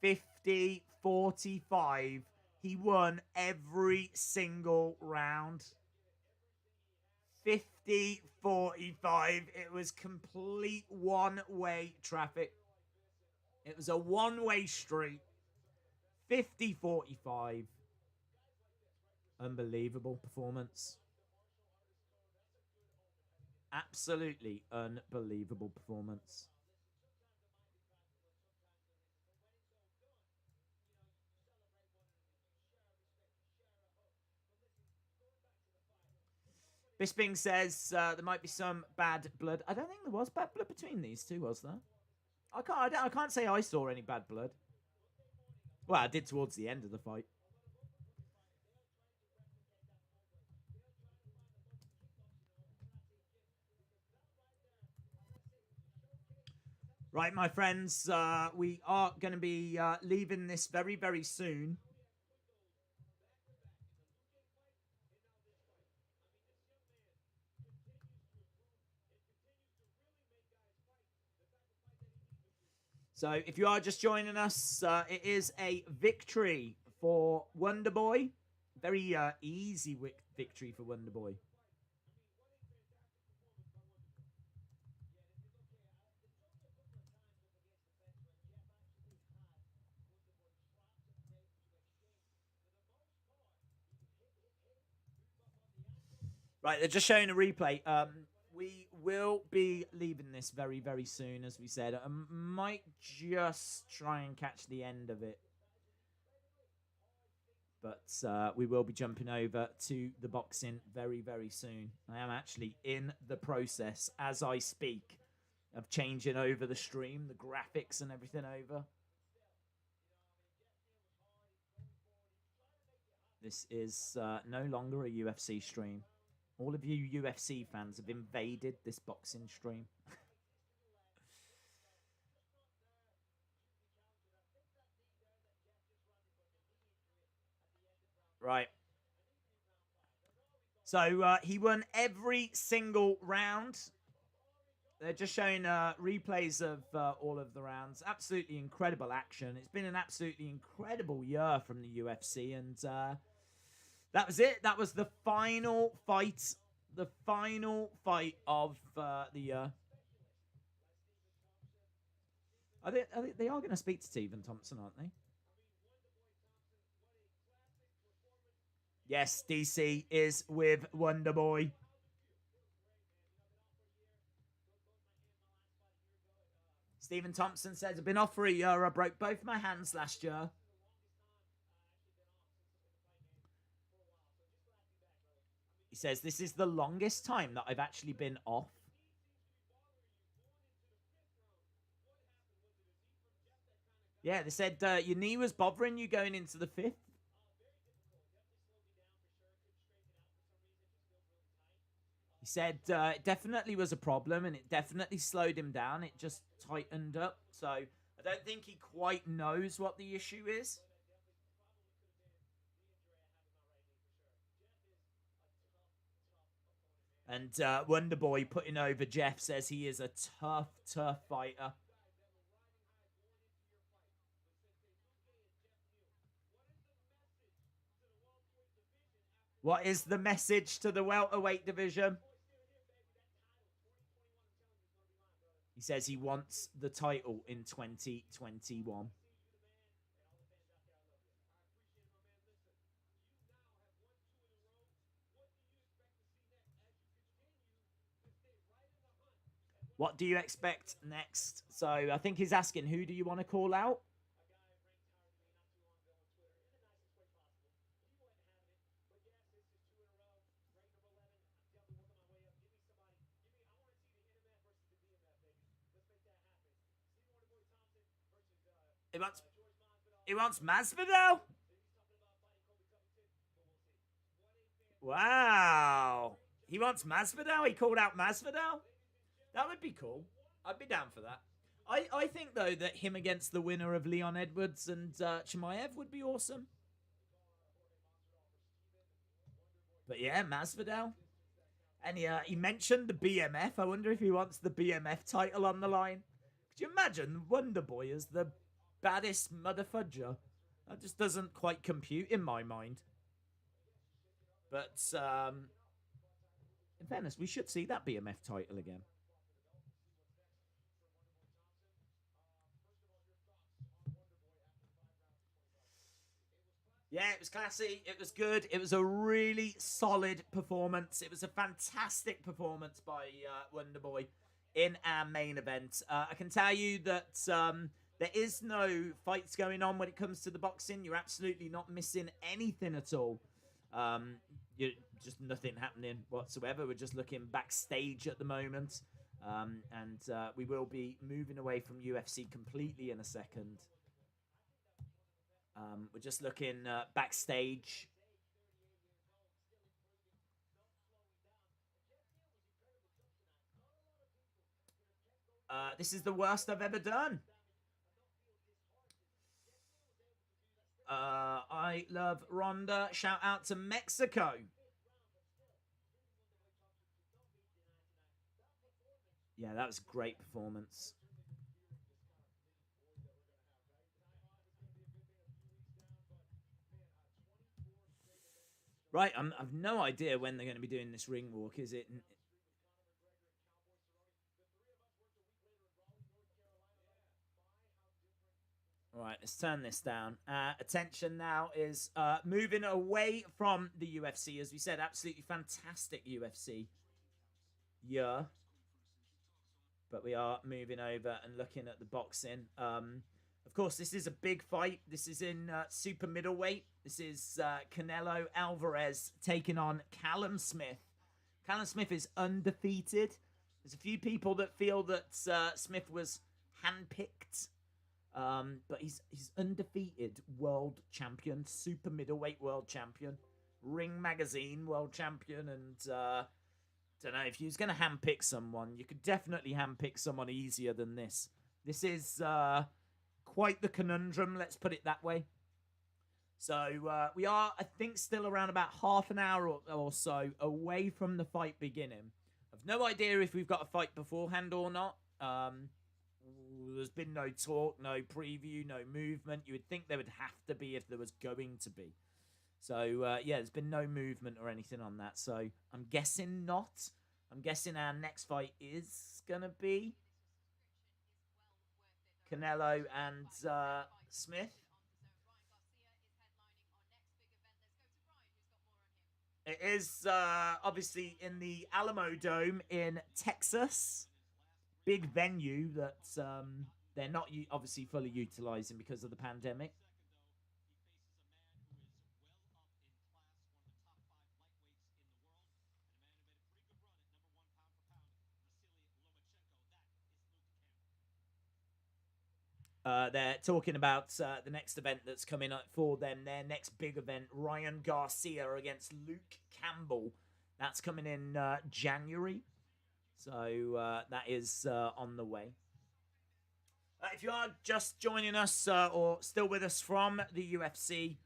50-45. He won every single round. 50-45. It was complete one-way traffic. It was a one-way street. 50-45. Unbelievable performance. Absolutely unbelievable performance. Bisping says there might be some bad blood. I don't think there was bad blood between these two, was there? I can't say I saw any bad blood. Well, I did towards the end of the fight. Right, my friends, we are going to be leaving this very, very soon. So if you are just joining us, it is a victory for Wonderboy. Very easy victory for Wonderboy. Right, they're just showing a replay. We will be leaving this very, very soon, as we said. I might just try and catch the end of it. But we will be jumping over to the boxing very, very soon. I am actually in the process, as I speak, of changing over the stream, the graphics and everything over. This is no longer a UFC stream. All of you UFC fans have invaded this boxing stream. Right. So he won every single round. They're just showing replays of all of the rounds. Absolutely incredible action. It's been an absolutely incredible year from the UFC. And that was it. That was the final fight. The final fight of the year. They are going to speak to Stephen Thompson, aren't they? Yes, DC is with Wonderboy. Stephen Thompson says, I've been off for a year. I broke both my hands last year. He says, this is the longest time that I've actually been off. Yeah, they said your knee was bothering you going into the fifth. He said it definitely was a problem and it definitely slowed him down. It just tightened up. So I don't think he quite knows what the issue is. And Wonderboy putting over Jeff says he is a tough, tough fighter. What is the message to the welterweight division? He says he wants the title in 2021. What do you expect next? So I think he's asking, who do you want to call out? He wants Masvidal? Wow. He wants Masvidal? He called out Masvidal? That would be cool. I'd be down for that. I think, though, that him against the winner of Leon Edwards and Chimaev would be awesome. But yeah, Masvidal. And he mentioned the BMF. I wonder if he wants the BMF title on the line. Could you imagine Wonderboy as the baddest motherfudger? That just doesn't quite compute in my mind. But in fairness, we should see that BMF title again. Yeah, it was classy. It was good. It was a really solid performance. It was a fantastic performance by Wonderboy in our main event. I can tell you that there is no fights going on when it comes to the boxing. You're absolutely not missing anything at all. Just nothing happening whatsoever. We're just looking backstage at the moment. And we will be moving away from UFC completely in a second. We're just looking backstage. This is the worst I've ever done. I love Ronda. Shout out to Mexico. Yeah, that was a great performance. Right, I've no idea when they're going to be doing this ring walk. Is it? All right, let's turn this down. Attention now is moving away from the UFC. As we said, absolutely fantastic UFC. Yeah. But we are moving over and looking at the boxing. Of course, this is a big fight. This is in super middleweight. This is Canelo Alverez taking on Callum Smith. Callum Smith is undefeated. There's a few people that feel that Smith was handpicked, but he's undefeated world champion, super middleweight world champion, Ring Magazine world champion, and don't know if you was going to handpick someone, you could definitely handpick someone easier than this. This is quite the conundrum, let's put it that way. So we are, I think, still around about half an hour or so away from the fight beginning. I've no idea if we've got a fight beforehand or not. There's been no talk, no preview, no movement. You would think there would have to be if there was going to be. So, yeah, there's been no movement or anything on that. So, I'm guessing not. I'm guessing our next fight is going to be Canelo and Smith. It is obviously in the Alamodome in Texas. Big venue that they're not obviously fully utilizing because of the pandemic. They're talking about the next event that's coming up for them. Their next big event, Ryan Garcia against Luke Campbell. That's coming in January. So that is on the way. If you are just joining us or still with us from the UFC,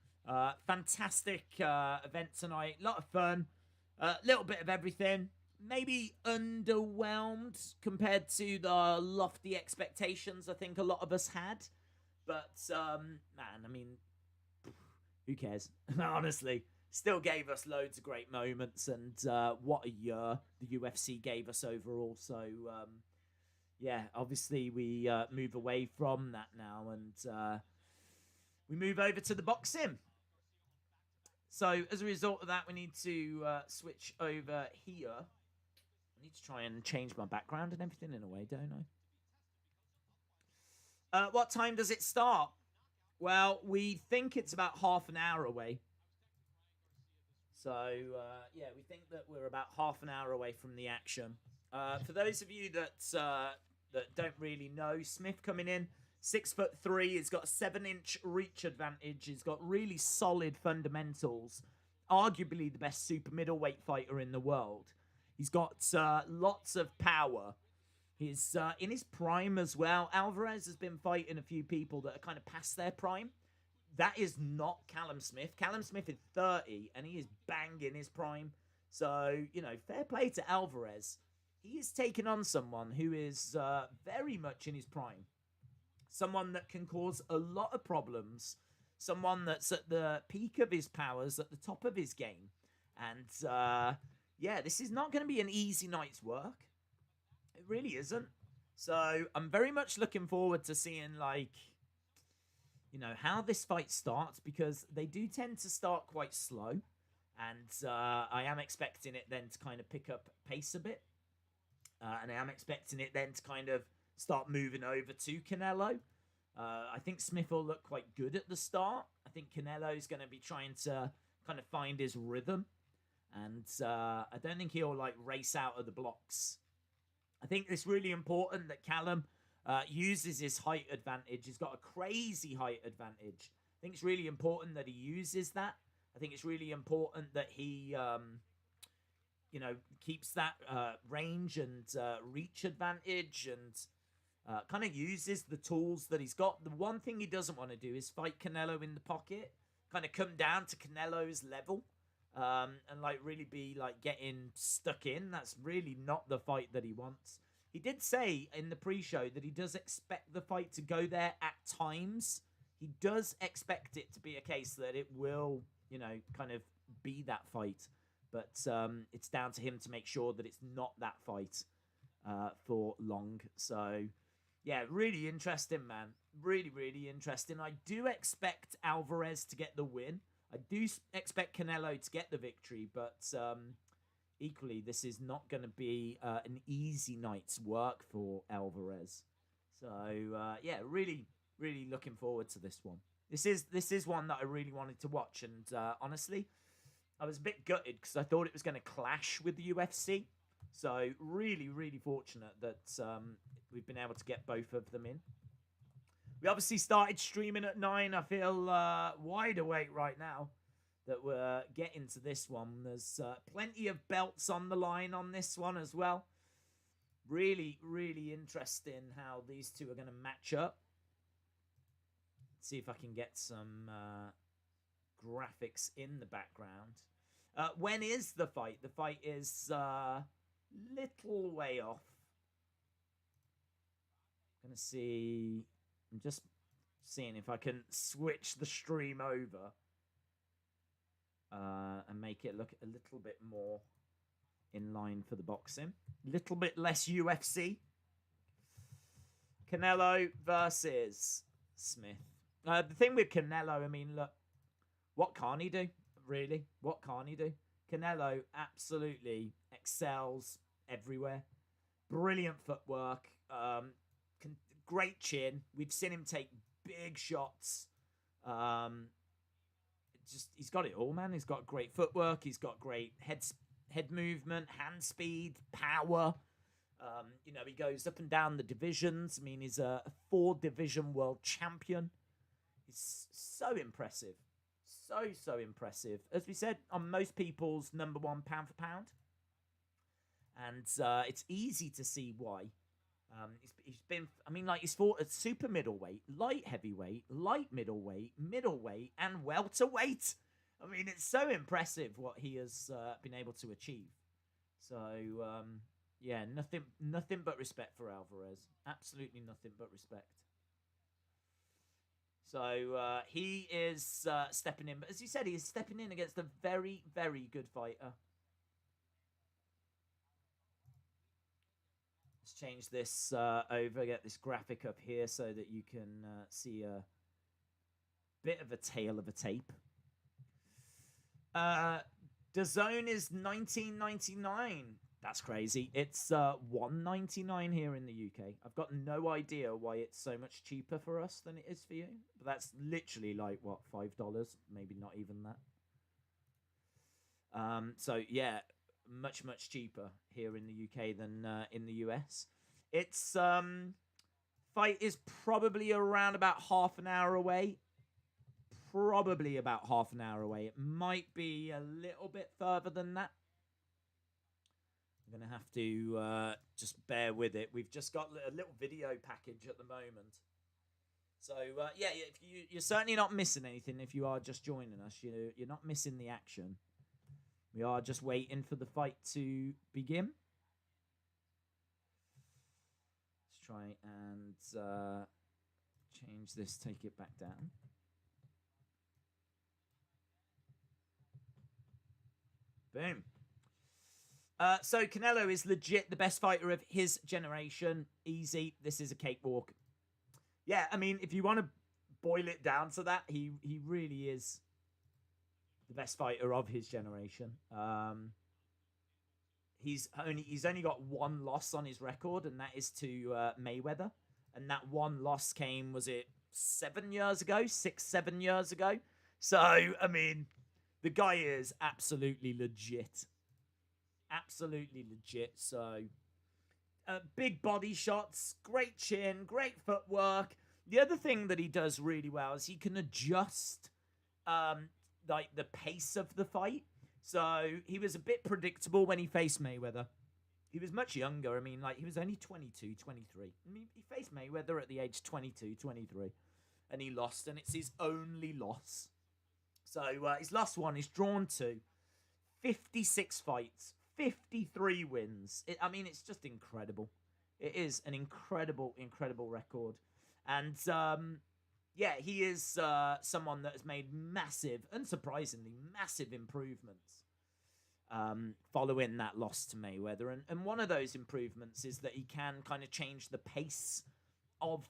fantastic event tonight. A lot of fun. A little bit of everything. Maybe underwhelmed compared to the lofty expectations I think a lot of us had. But, man, I mean, who cares? Honestly, still gave us loads of great moments. And what a year the UFC gave us overall. So, yeah, obviously we move away from that now. And we move over to the boxing. So, as a result of that, we need to switch over here. I need to try and change my background and everything in a way, don't I? What time does it start? Well, we think it's about half an hour away. So, yeah, we think that we're about half an hour away from the action. For those of you that don't really know, Smith coming in, 6'3", he's got a 7-inch reach advantage. He's got really solid fundamentals. Arguably the best super middleweight fighter in the world. He's got lots of power. He's in his prime as well. Alverez has been fighting a few people that are kind of past their prime. That is not Callum Smith. Callum Smith is 30, and he is bang in his prime. So, you know, fair play to Alverez. He is taking on someone who is very much in his prime. Someone that can cause a lot of problems. Someone that's at the peak of his powers, at the top of his game. And, yeah, this is not going to be an easy night's work. It really isn't. So I'm very much looking forward to seeing, like, you know, how this fight starts, because they do tend to start quite slow. And I am expecting it then to kind of pick up pace a bit. And I am expecting it then to kind of start moving over to Canelo. I think Smith will look quite good at the start. I think Canelo's going to be trying to kind of find his rhythm. And I don't think he'll, like, race out of the blocks. I think it's really important that Callum uses his height advantage. He's got a crazy height advantage. I think it's really important that he uses that. I think it's really important that he, you know, keeps that range and reach advantage and kind of uses the tools that he's got. The one thing he doesn't want to do is fight Canelo in the pocket, kind of come down to Canelo's level. And like really be like getting stuck in. That's really not the fight that he wants. He did say in the pre-show that he does expect the fight to go there at times. He does expect it to be a case that it will, you know, kind of be that fight. But it's down to him to make sure that it's not that fight for long. So, yeah, really interesting, man. Really, really interesting. I do expect Alvarez to get the win. I do expect Canelo to get the victory, but equally, this is not going to be an easy night's work for Alvarez. So, yeah, really, really looking forward to this one. This is one that I really wanted to watch, and honestly, I was a bit gutted because I thought it was going to clash with the UFC. So really, really fortunate that we've been able to get both of them in. We obviously started streaming at 9. I feel wide awake right now that we're getting to this one. There's plenty of belts on the line on this one as well. Really, really interesting how these two are going to match up. Let's see if I can get some graphics in the background. When is the fight? The fight is little way off. I'm gonna see. I'm just seeing if I can switch the stream over and make it look a little bit more in line for the boxing. A little bit less UFC. Canelo versus Smith. The thing with Canelo, I mean, look, what can't he do? Really? What can't he do? Canelo absolutely excels everywhere. Brilliant footwork. Great chin. We've seen him take big shots. He's got it all, man. He's got great footwork. He's got great head movement, hand speed, power. He goes up and down the divisions. I mean, he's a 4-division world champion. He's so impressive. So impressive. As we said, on most people's number 1 pound for pound. And it's easy to see why. He's fought at super middleweight, light heavyweight, light middleweight, and welterweight. I mean, it's so impressive what he has been able to achieve. So, yeah, nothing but respect for Alvarez. Absolutely nothing but respect. So he is stepping in. But as you said, he is stepping in against a very, very good fighter. Let's change this over, get this graphic up here so that you can see a bit of a tail of a tape. DAZN is $19.99. That's crazy. It's $1.99 here in the UK. I've got no idea why it's so much cheaper for us than it is for you. But that's literally like, what, $5? Maybe not even that. So, yeah, much, much cheaper here in the UK than in the US. Its fight is probably around about half an hour away. Probably about half an hour away. It might be a little bit further than that. I'm going to have to just bear with it. We've just got a little video package at the moment. So, yeah, you're certainly not missing anything if you are just joining us. You're not missing the action. We are just waiting for the fight to begin. Let's try and change this, take it back down. Boom. So Canelo is legit the best fighter of his generation. Easy. This is a cakewalk. Yeah, I mean, if you want to boil it down to that, he really is the best fighter of his generation. He's only got one loss on his record, and that is to Mayweather. And that one loss came, was it 7 years ago? 6-7 years ago? So, I mean, the guy is absolutely legit. Absolutely legit. So, big body shots, great chin, great footwork. The other thing that he does really well is he can adjust like the pace of the fight. So he was a bit predictable when he faced Mayweather. He was much younger. I mean, like, he was only 22, 23. I mean, he faced Mayweather at the age 22, 23. And he lost, and it's his only loss. So his last one is drawn to 56 fights, 53 wins. I mean, it's just incredible. It is an incredible, incredible record. And yeah, he is someone that has made massive, unsurprisingly, massive improvements following that loss to Mayweather. And one of those improvements is that he can kind of change the pace of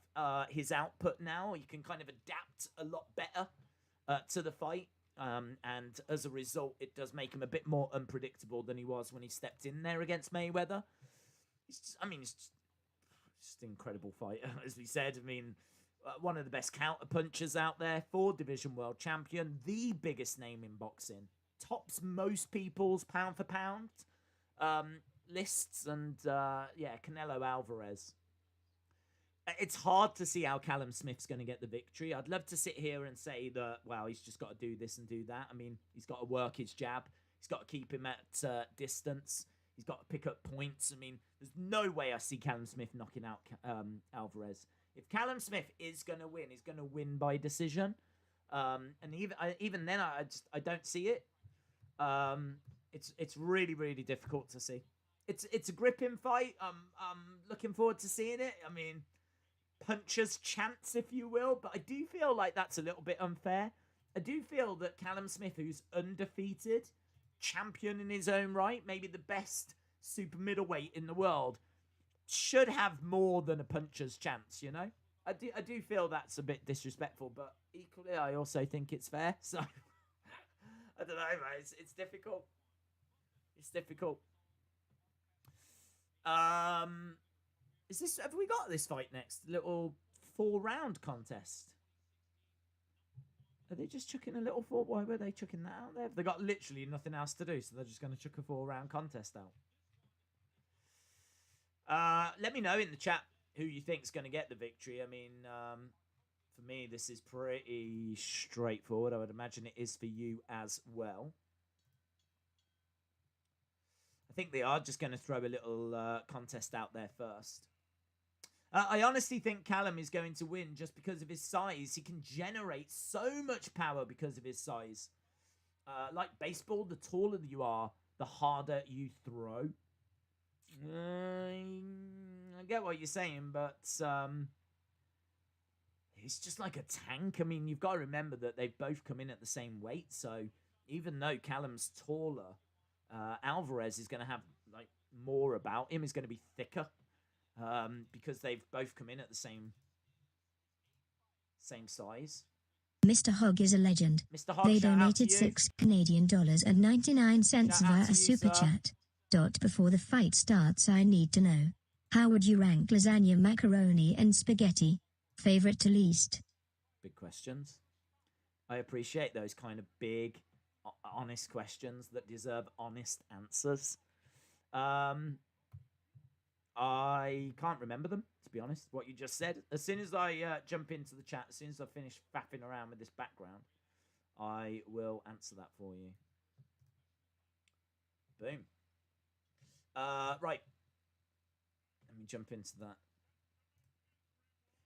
his output now. He can kind of adapt a lot better to the fight. And as a result, it does make him a bit more unpredictable than he was when he stepped in there against Mayweather. He's just an incredible fighter, as we said. I mean, one of the best counter punchers out there, 4-division world champion, the biggest name in boxing, tops most people's pound for pound lists, and Canelo Alverez. It's hard to see how Callum Smith's going to get the victory. I'd love to sit here and say that, well, he's just got to do this and do that. I mean, he's got to work his jab. He's got to keep him at distance. He's got to pick up points. I mean, there's no way I see Callum Smith knocking out Alvarez. If Callum Smith is going to win, he's going to win by decision. And even then, I don't see it. It's really, really difficult to see. It's a gripping fight. I'm looking forward to seeing it. I mean, puncher's chance, if you will, but I do feel like that's a little bit unfair. I do feel that Callum Smith, who's undefeated, champion in his own right, maybe the best super middleweight in the world, should have more than a puncher's chance, you know? I do feel that's a bit disrespectful, but equally I also think it's fair, so I don't know, mate. It's difficult. It's difficult. Have we got this fight next? Little 4-round contest. Are they just chucking a little 4? Why were they chucking that out there? They got literally nothing else to do, so they're just going to chuck a 4-round contest out. Let me know in the chat who you think's going to get the victory. I mean, for me, this is pretty straightforward. I would imagine it is for you as well. I think they are just going to throw a little contest out there first. I honestly think Callum is going to win just because of his size. He can generate so much power because of his size. Like baseball, the taller you are, the harder you throw. I get what you're saying, but he's just like a tank. I mean, you've got to remember that they've both come in at the same weight. So even though Callum's taller, Alvarez is going to have like more about him. He's going to be thicker because they've both come in at the same size. Mr. Hogg is a legend. Mr. Hogg, they donated $6.99 via a super chat. Before the fight starts, I need to know, how would you rank lasagna, macaroni and spaghetti? Favorite to least? Big questions. I appreciate those kind of big, honest questions that deserve honest answers. I can't remember them, to be honest, what you just said. As soon as I jump into the chat, as soon as I finish faffing around with this background, I will answer that for you. Boom. Right. Let me jump into that.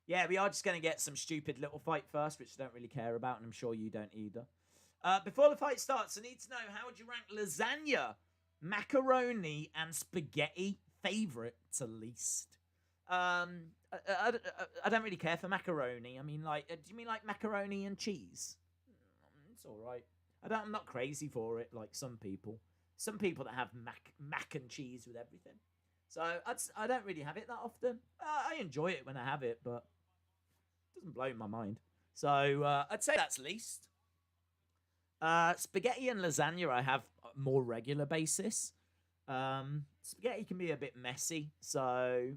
Yeah, we are just going to get some stupid little fight first, which I don't really care about, and I'm sure you don't either. Before the fight starts, I need to know, how would you rank lasagna, macaroni, and spaghetti? Favorite to least? I don't really care for macaroni. I mean, like, do you mean like macaroni and cheese? It's all right. I'm not crazy for it, like some people. Some people that have mac and cheese with everything. So I don't really have it that often. I enjoy it when I have it, but it doesn't blow my mind. So I'd say that's least. Spaghetti and lasagna I have more regular basis. Spaghetti can be a bit messy, so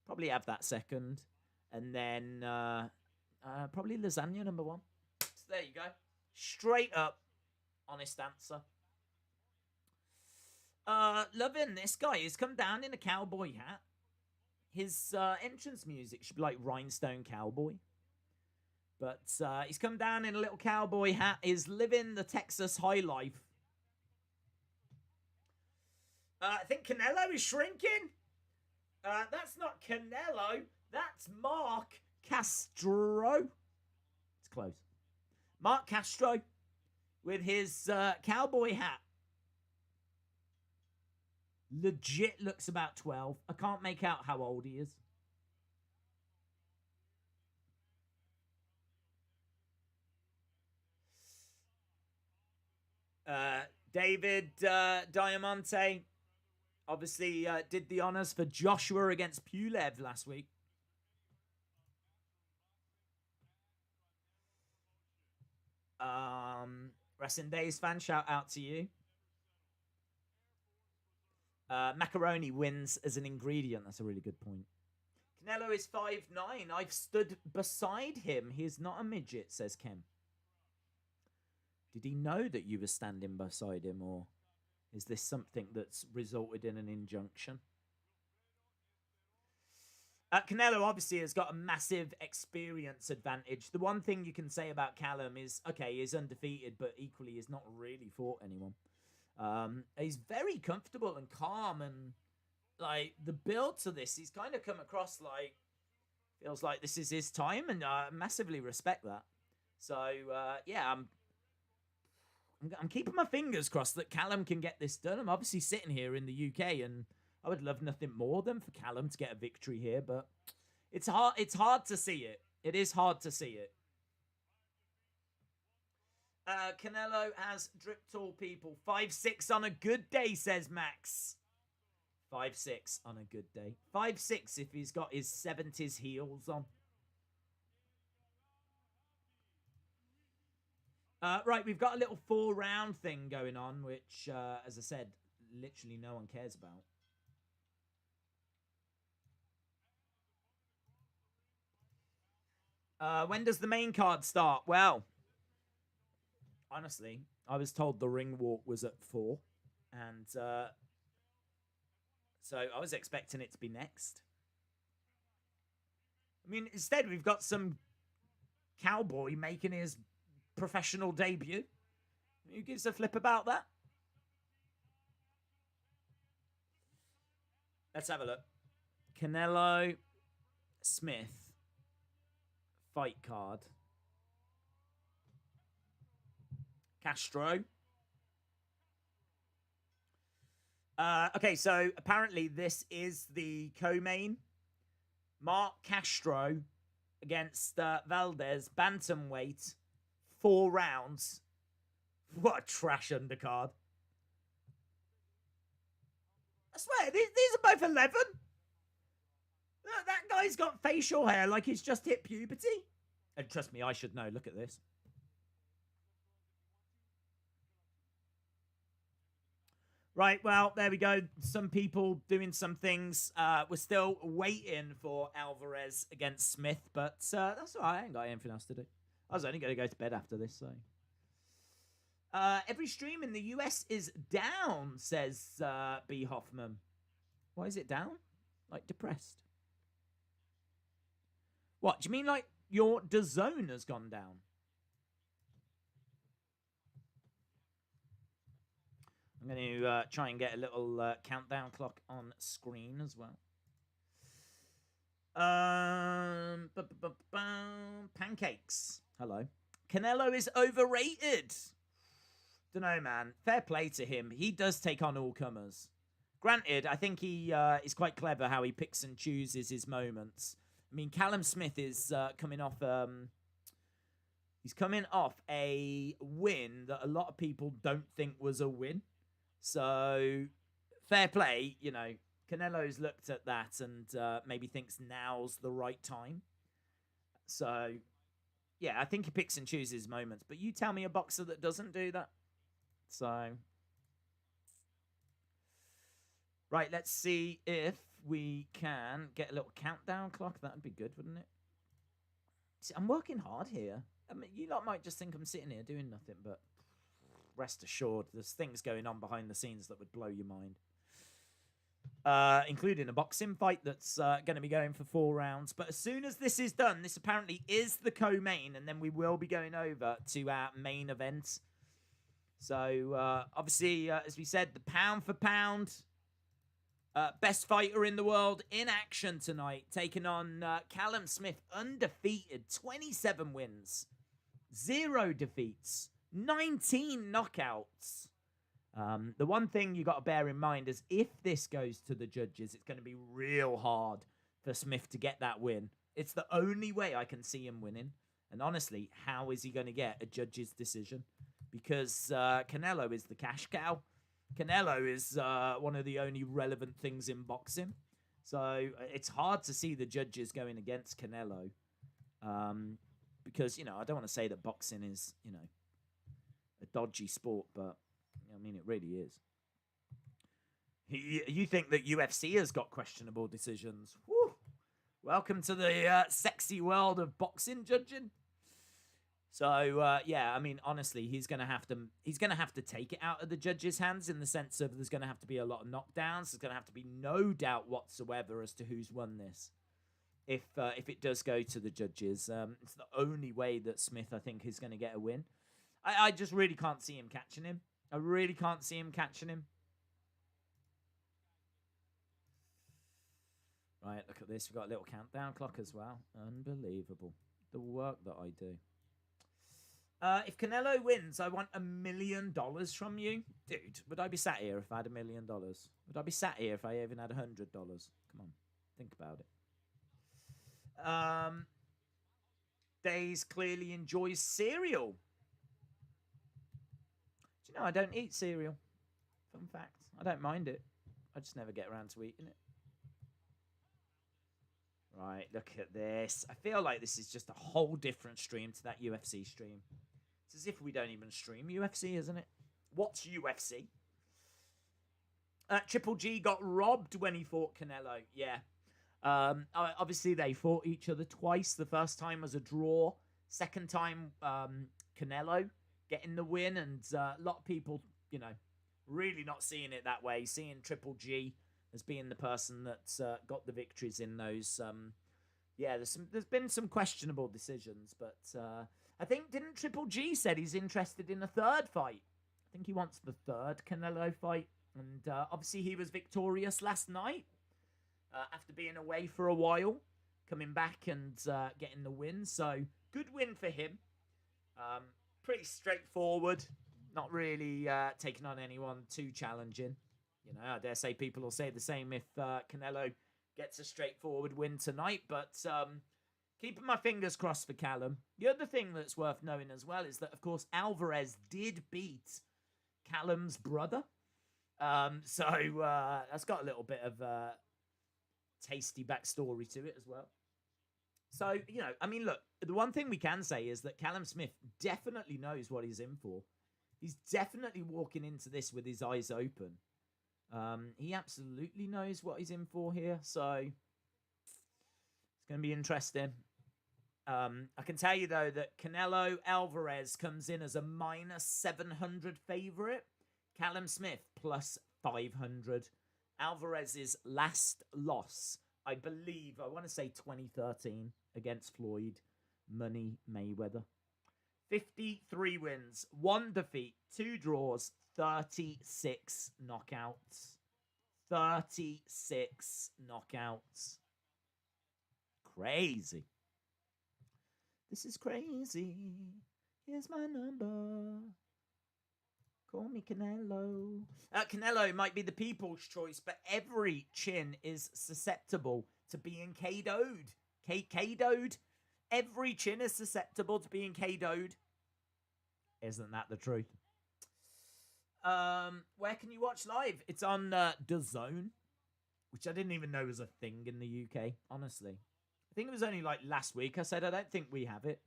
probably have that second. And then probably lasagna number 1. So there you go. Straight up, honest answer. Loving this guy. He's come down in a cowboy hat. His entrance music should be like Rhinestone Cowboy. But he's come down in a little cowboy hat. He's living the Texas high life. I think Canelo is shrinking. That's not Canelo. That's Mark Castro. It's close. Mark Castro with his cowboy hat. Legit looks about 12. I can't make out how old he is. David Diamante obviously did the honors for Joshua against Pulev last week. Wrestling Days fan, shout out to you. Macaroni wins as an ingredient. That's a really good point. Canelo is 5'9". I've stood beside him. He's not a midget, says Ken. Did he know that you were standing beside him, or is this something that's resulted in an injunction? Canelo obviously has got a massive experience advantage. The one thing you can say about Callum is, okay, he's undefeated, but equally he's not really fought anyone. He's very comfortable and calm, and like the build to this, he's kind of come across like feels like this is his time, and I massively respect that. So yeah, I'm keeping my fingers crossed that Callum can get this done. I'm obviously sitting here in the UK, and I would love nothing more than for Callum to get a victory here, but it's hard. It's hard to see it. It is hard to see it. Canelo has drip tall people. 5'6" on a good day, says Max. 5'6" on a good day. 5'6" if he's got his 70s heels on. Right, we've got a little 4-round thing going on, which, as I said, literally no one cares about. When does the main card start? Well, honestly, I was told the ring walk was at 4, and so I was expecting it to be next. I mean, instead we've got some cowboy making his professional debut. Who gives a flip about that? Let's have a look. Canelo Smith fight card. Castro. Okay, so apparently this is the co-main. Mark Castro against Valdez, bantamweight, 4 rounds. What a trash undercard. I swear, these are both 11. Look, that guy's got facial hair like he's just hit puberty. And trust me, I should know. Look at this. Right, well, there we go. Some people doing some things. We're still waiting for Aleverez against Smith, but that's all right. I ain't got anything else to do. I was only going to go to bed after this, so. Every stream in the US is down, says B. Hoffman. Why is it down? Like depressed? What, do you mean like your DAZN has gone down? I'm going to try and get a little countdown clock on screen as well. Pancakes. Hello. Canelo is overrated. Dunno, man. Fair play to him. He does take on all comers. Granted, I think he is quite clever how he picks and chooses his moments. I mean, Callum Smith is coming off... he's coming off a win that a lot of people don't think was a win. So, fair play, you know. Canelo's looked at that and maybe thinks now's the right time. So, yeah, I think he picks and chooses his moments. But you tell me a boxer that doesn't do that. So, right, let's see if we can get a little countdown clock. That would be good, wouldn't it? See, I'm working hard here. I mean, you lot might just think I'm sitting here doing nothing, but rest assured, there's things going on behind the scenes that would blow your mind. Including a boxing fight that's going to be going for 4 rounds. But as soon as this is done, this apparently is the co-main, and then we will be going over to our main event. So, obviously, as we said, the pound for pound best fighter in the world in action tonight, taking on Callum Smith, undefeated, 27 wins, 0 defeats, 19 knockouts. The one thing you got to bear in mind is if this goes to the judges, it's going to be real hard for Smith to get that win. It's the only way I can see him winning. And honestly, how is he going to get a judge's decision? because Canelo is the cash cow. Canelo is one of the only relevant things in boxing. So it's hard to see the judges going against Canelo. Because, I don't want to say that boxing is, a dodgy sport, but, I mean, it really is. You think that UFC has got questionable decisions? Woo! Welcome to the sexy world of boxing judging. So yeah, I mean, honestly, he's gonna have to take it out of the judges' hands in the sense of there's gonna have to be a lot of knockdowns. There's gonna have to be no doubt whatsoever as to who's won this. If it does go to the judges, it's the only way that Smith, I think, is going to get a win. I just really can't see him catching him. I really can't see him catching him. Right, look at this. We've got a little countdown clock as well. Unbelievable. The work that I do. If Canelo wins, I want $1 million from you. Dude, would I be sat here if I had $1 million? Would I be sat here if I even had $100? Come on, think about it. Days clearly enjoys cereal. Do you know I don't eat cereal? Fun fact. I don't mind it. I just never get around to eating it. Right, look at this. I feel like this is just a whole different stream to that UFC stream. It's as if we don't even stream UFC, isn't it? What's UFC? Triple G got robbed when he fought Canelo. Yeah. Obviously, they fought each other twice. The first time was a draw. Second time, Canelo getting the win. And a lot of people, really not seeing it that way. Seeing Triple G as being the person that got the victories in those. Yeah, there's been some questionable decisions. But I think, didn't Triple G said he's interested in a third fight? I think he wants the third Canelo fight. And obviously, he was victorious last night. After being away for a while, coming back and getting the win. So, good win for him. Pretty straightforward. Not really taking on anyone too challenging. I dare say people will say the same if Canelo gets a straightforward win tonight. But keeping my fingers crossed for Callum. The other thing that's worth knowing as well is that, of course, Alverez did beat Callum's brother. So, that's got a little bit of... tasty backstory to it as well. So, I mean, look, the one thing we can say is that Callum Smith definitely knows what he's in for. He's definitely walking into this with his eyes open. He absolutely knows what he's in for here. So, it's going to be interesting. I can tell you, though, that Canelo Alverez comes in as a -700 favorite. Callum Smith +500. Alvarez's last loss, I believe, I want to say 2013 against Floyd Money Mayweather. 53 wins, 1 defeat, 2 draws, 36 knockouts. 36 knockouts. Crazy. This is crazy. Here's my number. Call me Canelo. Canelo might be the people's choice, but every chin is susceptible to being KO'd. KO'd? Every chin is susceptible to being KO'd. Isn't that the truth? Where can you watch live? It's on DURDEN, which I didn't even know was a thing in the UK, honestly. I think it was only like last week I said I don't think we have it.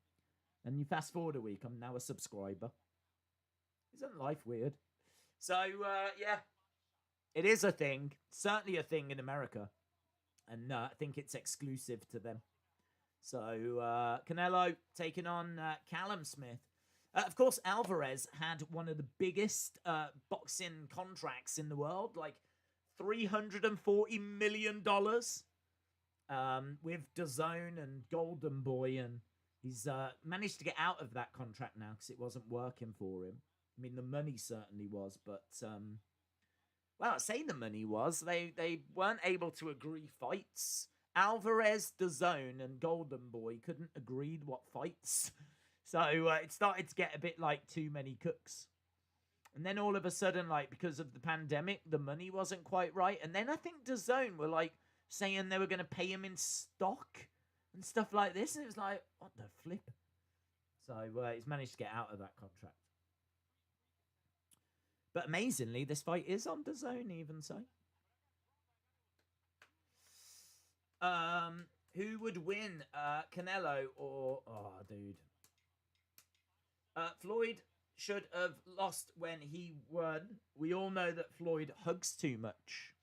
And you fast forward a week, I'm now a subscriber. Isn't life weird? So, yeah, it is a thing. Certainly a thing in America. And I think it's exclusive to them. So, Canelo taking on Callum Smith. Of course, Alverez had one of the biggest boxing contracts in the world, like $340 million with DAZN and Golden Boy. And he's managed to get out of that contract now because it wasn't working for him. I mean, the money certainly was, but, well, I say the money was. They weren't able to agree fights. Alverez, DAZN, and Golden Boy couldn't agree what fights. So it started to get a bit like too many cooks. And then all of a sudden, like, because of the pandemic, the money wasn't quite right. And then I think DAZN were, like, saying they were going to pay him in stock and stuff like this. And it was like, what the flip? So he's managed to get out of that contract. But amazingly, this fight is on DAZN, even so. Who would win, Canelo or... Oh, dude. Floyd should have lost when he won. We all know that Floyd hugs too much.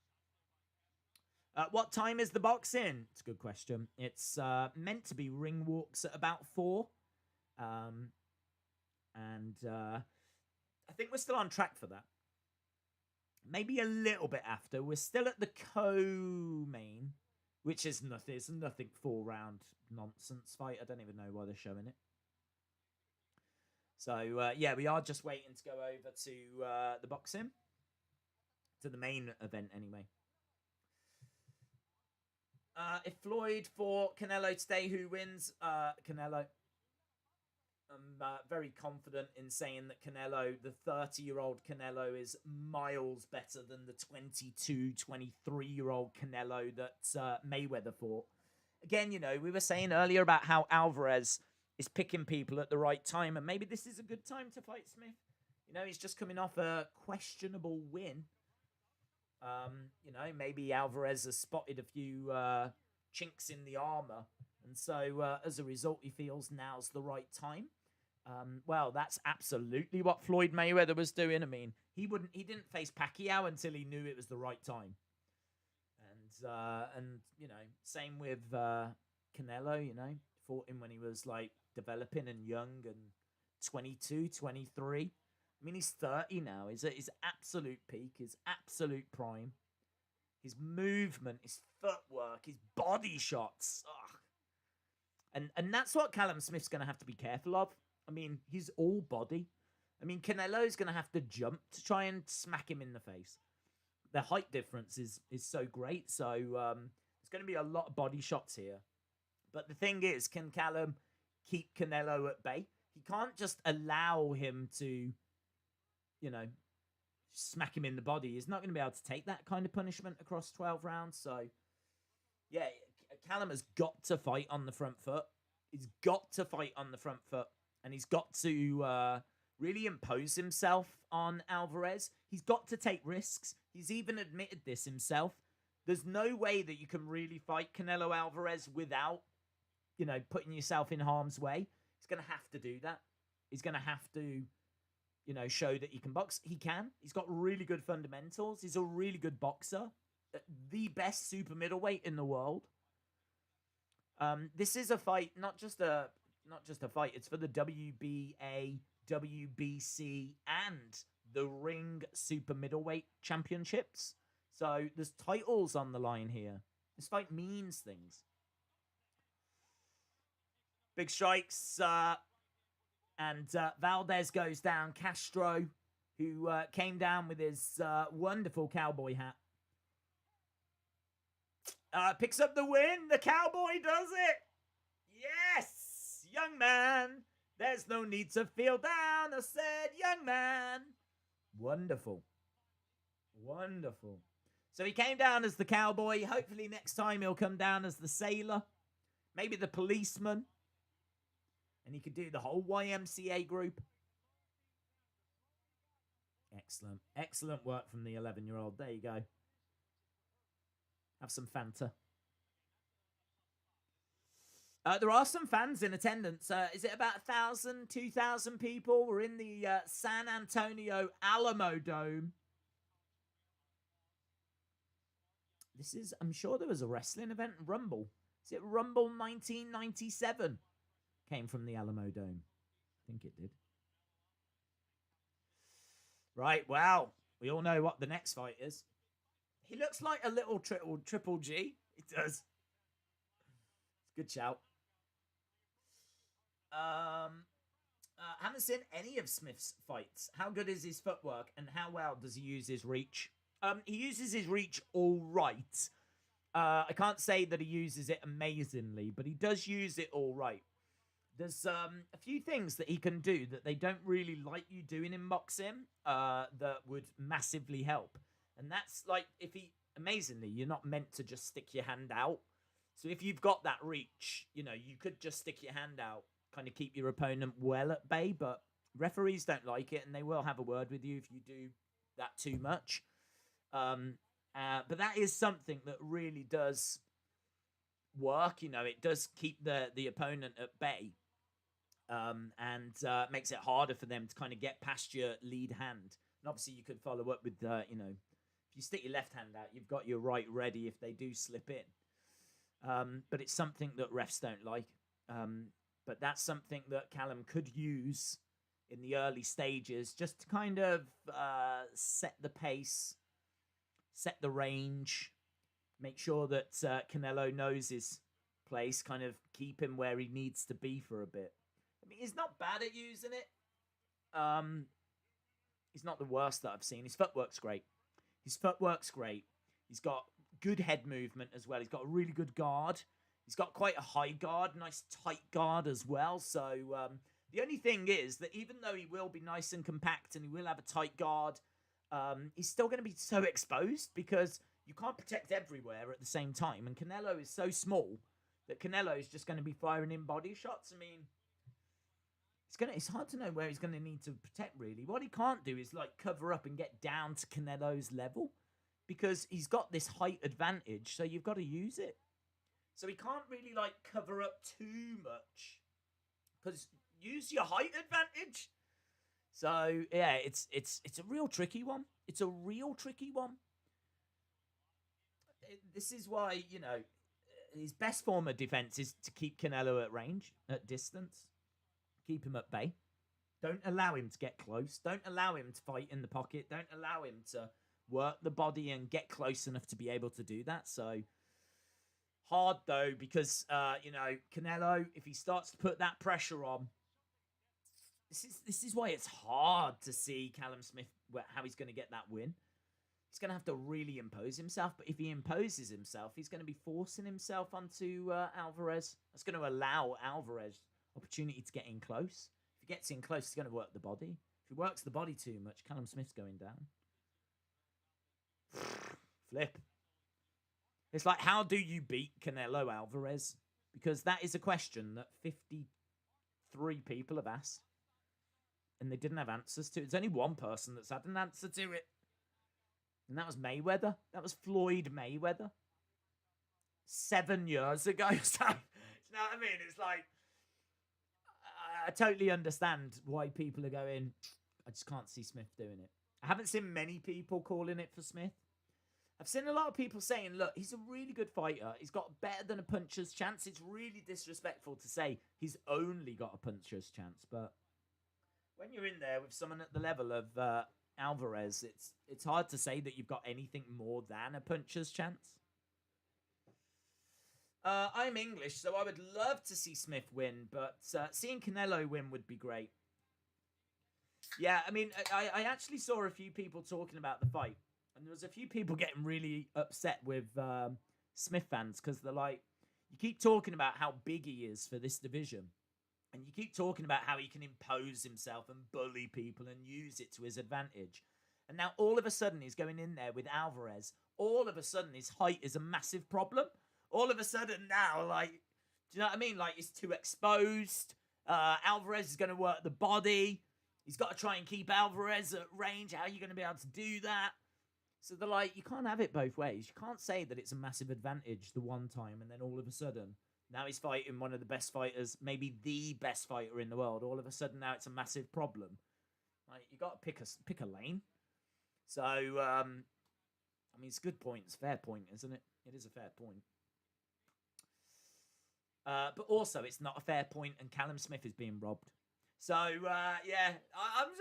What time is the boxing? It's a good question. It's meant to be ring walks at about 4. I think we're still on track for that. Maybe a little bit after. We're still at the co-main, which is nothing. It's nothing 4-round nonsense fight. I don't even know why they're showing it. So, yeah, we are just waiting to go over to the boxing. To the main event, anyway. If Floyd for Canelo today, who wins? Canelo. I'm very confident in saying that Canelo, the 30-year-old Canelo, is miles better than the 22, 23-year-old Canelo that Mayweather fought. Again, you know, we were saying earlier about how Alverez is picking people at the right time, and maybe this is a good time to fight Smith. You know, he's just coming off a questionable win. You know, maybe Alverez has spotted a few chinks in the armor, and so as a result, he feels now's the right time. Well, that's absolutely what Floyd Mayweather was doing. I mean, he didn't face Pacquiao until he knew it was the right time. And you know, same with Canelo, you know, fought him when he was like developing and young and 22, 23. I mean, he's 30 now. He's at his absolute peak, his absolute prime. His movement, his footwork, his body shots. Ugh. And that's what Callum Smith's going to have to be careful of. I mean, he's all body. I mean, Canelo's going to have to jump to try and smack him in the face. The height difference is so great. So there's going to be a lot of body shots here. But the thing is, can Callum keep Canelo at bay? He can't just allow him to, you know, smack him in the body. He's not going to be able to take that kind of punishment across 12 rounds. So, yeah, Callum has got to fight on the front foot. He's got to fight on the front foot. And he's got to really impose himself on Alverez. He's got to take risks. He's even admitted this himself. There's no way that you can really fight Canelo Alverez without, you know, putting yourself in harm's way. He's going to have to do that. He's going to have to, you know, show that he can box. He can. He's got really good fundamentals. He's a really good boxer. The best super middleweight in the world. This is a fight, not just a fight. It's for the WBA, WBC, and the Ring Super Middleweight Championships. So there's titles on the line here. This fight means things. Big strikes, and Valdez goes down. Castro, who came down with his wonderful cowboy hat, picks up the win. The cowboy does it. Yes, young man. There's no need to feel down. I said, young man. Wonderful. Wonderful. So he came down as the cowboy. Hopefully next time he'll come down as the sailor. Maybe the policeman. And he could do the whole YMCA group. Excellent. Excellent work from the 11-year-old. There you go. Have some Fanta. There are some fans in attendance. Is it about 1,000, 2,000 people? We're in the San Antonio Alamodome. This is, I'm sure there was a wrestling event, Rumble. Is it Rumble 1997? Came from the Alamodome. I think it did. Right, wow. We all know what the next fight is. He looks like a little triple G. He does. It's a good shout. Haven't seen any of Smith's fights. How good is his footwork and how well does he use his reach? He uses his reach all right. I can't say that he uses it amazingly, but he does use it all right. There's a few things that he can do that they don't really like you doing in boxing that would massively help. And that's like, amazingly, you're not meant to just stick your hand out. So if you've got that reach, you know, you could just stick your hand out, kind of keep your opponent well at bay, but referees don't like it and they will have a word with you if you do that too much. But that is something that really does work. It does keep the opponent at bay, and makes it harder for them to kind of get past your lead hand. And obviously, you could follow up with, if you stick your left hand out, you've got your right ready if they do slip in. But it's something that refs don't like. But that's something that Callum could use in the early stages just to kind of set the pace, set the range, make sure that Canelo knows his place, kind of keep him where he needs to be for a bit. I mean, he's not bad at using it. He's not the worst that I've seen. His footwork's great. He's got good head movement as well. He's got a really good guard. He's got quite a high guard, nice tight guard as well. So the only thing is that even though he will be nice and compact and he will have a tight guard, he's still going to be so exposed because you can't protect everywhere at the same time. And Canelo is so small that Canelo is just going to be firing in body shots. I mean, it's hard to know where he's going to need to protect, really. What he can't do is, like, cover up and get down to Canelo's level because he's got this height advantage, so you've got to use it. So he can't really, like, cover up too much because use your height advantage. So, yeah, it's a real tricky one. It's a real tricky one. This is why, his best form of defense is to keep Canelo at range, at distance. Keep him at bay. Don't allow him to get close. Don't allow him to fight in the pocket. Don't allow him to work the body and get close enough to be able to do that. So hard though, because Canelo, if he starts to put that pressure on, this is why it's hard to see Callum Smith how he's going to get that win. He's going to have to really impose himself, but if he imposes himself, he's going to be forcing himself onto Alverez. That's going to allow Alverez opportunity to get in close. If he gets in close, he's going to work the body. If he works the body too much, Callum Smith's going down. Flip. It's like, how do you beat Canelo Alverez? Because that is a question that 53 people have asked. And they didn't have answers to it. There's only one person that's had an answer to it. And that was Mayweather. That was Floyd Mayweather. 7 years ago. So, you know what I mean? It's like, I totally understand why people are going, I just can't see Smith doing it. I haven't seen many people calling it for Smith. I've seen a lot of people saying, look, he's a really good fighter. He's got better than a puncher's chance. It's really disrespectful to say he's only got a puncher's chance. But when you're in there with someone at the level of Alverez, it's hard to say that you've got anything more than a puncher's chance. I'm English, so I would love to see Smith win, but seeing Canelo win would be great. Yeah, I mean, I actually saw a few people talking about the fight, and there was a few people getting really upset with Smith fans because they're like, you keep talking about how big he is for this division, and you keep talking about how he can impose himself and bully people and use it to his advantage. And now all of a sudden he's going in there with Alverez. All of a sudden his height is a massive problem. All of a sudden now, like, do you know what I mean? Like, he's too exposed. Alverez is going to work the body. He's got to try and keep Alverez at range. How are you going to be able to do that? So they're like, you can't have it both ways. You can't say that it's a massive advantage the one time and then all of a sudden, now he's fighting one of the best fighters, maybe the best fighter in the world. All of a sudden now it's a massive problem. Like, you got to pick a lane. So, I mean, it's a good point. It's a fair point, isn't it? It is a fair point. But also, it's not a fair point, and Callum Smith is being robbed. So, yeah,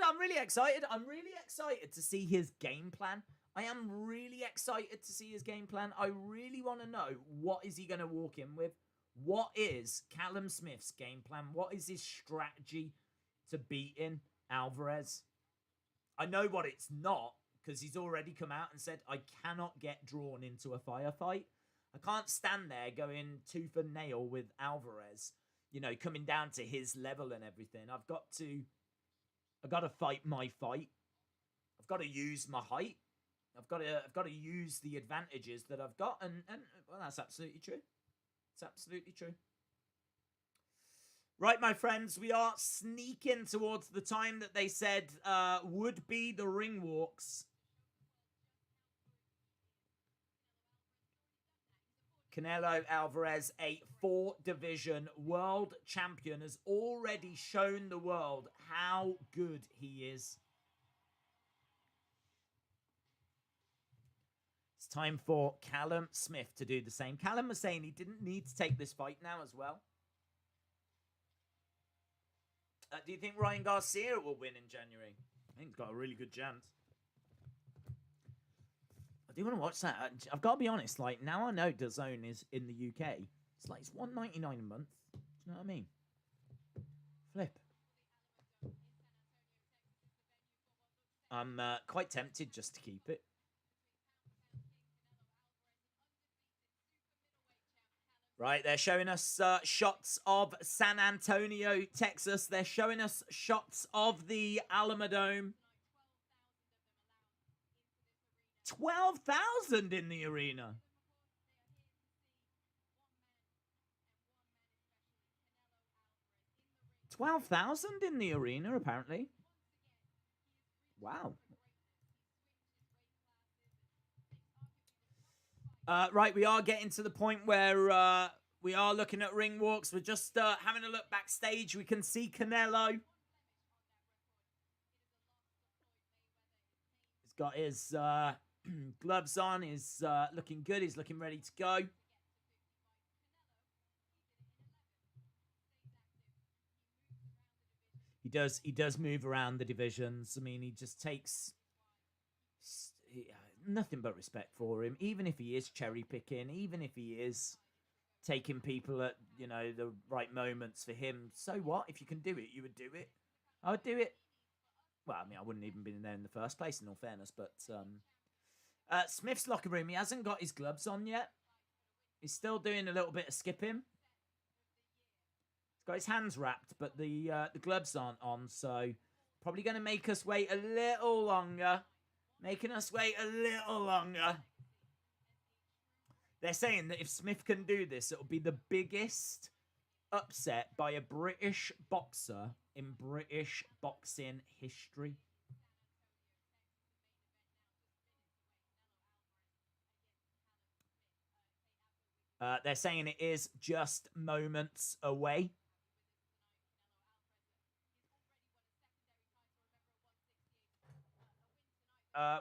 I'm really excited. I'm really excited to see his game plan. I am really excited to see his game plan. I really want to know, what is he going to walk in with? What is Callum Smith's game plan? What is his strategy to beating Alverez? I know what it's not, because he's already come out and said, I cannot get drawn into a firefight. I can't stand there going tooth and nail with Alverez, you know, coming down to his level and everything. I've got to fight my fight. I've got to use my height. I've got to use the advantages that I've got, and well, that's absolutely true. It's absolutely true. Right, my friends, we are sneaking towards the time that they said would be the ring walks Canelo Alverez, a 4-division world champion, has already shown the world how good he is. It's time for Callum Smith to do the same. Callum was saying he didn't need to take this fight now as well. Do you think Ryan Garcia will win in January? I think he's got a really good chance. I do want to watch that. I've got to be honest, like, now I know DAZN is in the UK. It's like, it's $1.99 a month. Do you know what I mean? Flip. I'm quite tempted just to keep it. Right, they're showing us shots of San Antonio, Texas. They're showing us shots of the Alamodome. 12,000 in the arena. $12,000 in the arena, apparently. Wow. Right, we are getting to the point where we are looking at ring walks. We're just having a look backstage. We can see Canelo. He's got his gloves on. He's looking good. He's looking ready to go. He does move around the divisions. I mean, he just takes nothing but respect for him, even if he is cherry picking, even if he is taking people at, you know, the right moments for him. So what? If you can do it, you would do it. I would do it. Well, I mean, I wouldn't even been there in the first place, in all fairness, but Smith's locker room, he hasn't got his gloves on yet. He's still doing a little bit of skipping. He's got his hands wrapped, but the gloves aren't on, so probably going to make us wait a little longer. Making us wait a little longer. They're saying that if Smith can do this, it'll be the biggest upset by a British boxer in British boxing history. They're saying it is just moments away.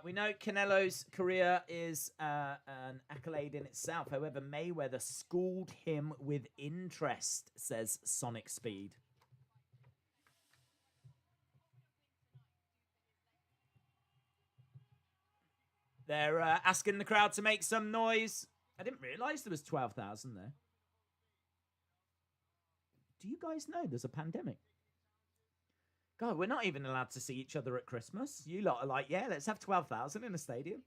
We know Canelo's career is an accolade in itself. However, Mayweather schooled him with interest, says Sonic Speed. They're asking the crowd to make some noise. I didn't realise there was 12,000 there. Do you guys know there's a pandemic? God, we're not even allowed to see each other at Christmas. You lot are like, yeah, let's have 12,000 in a stadium.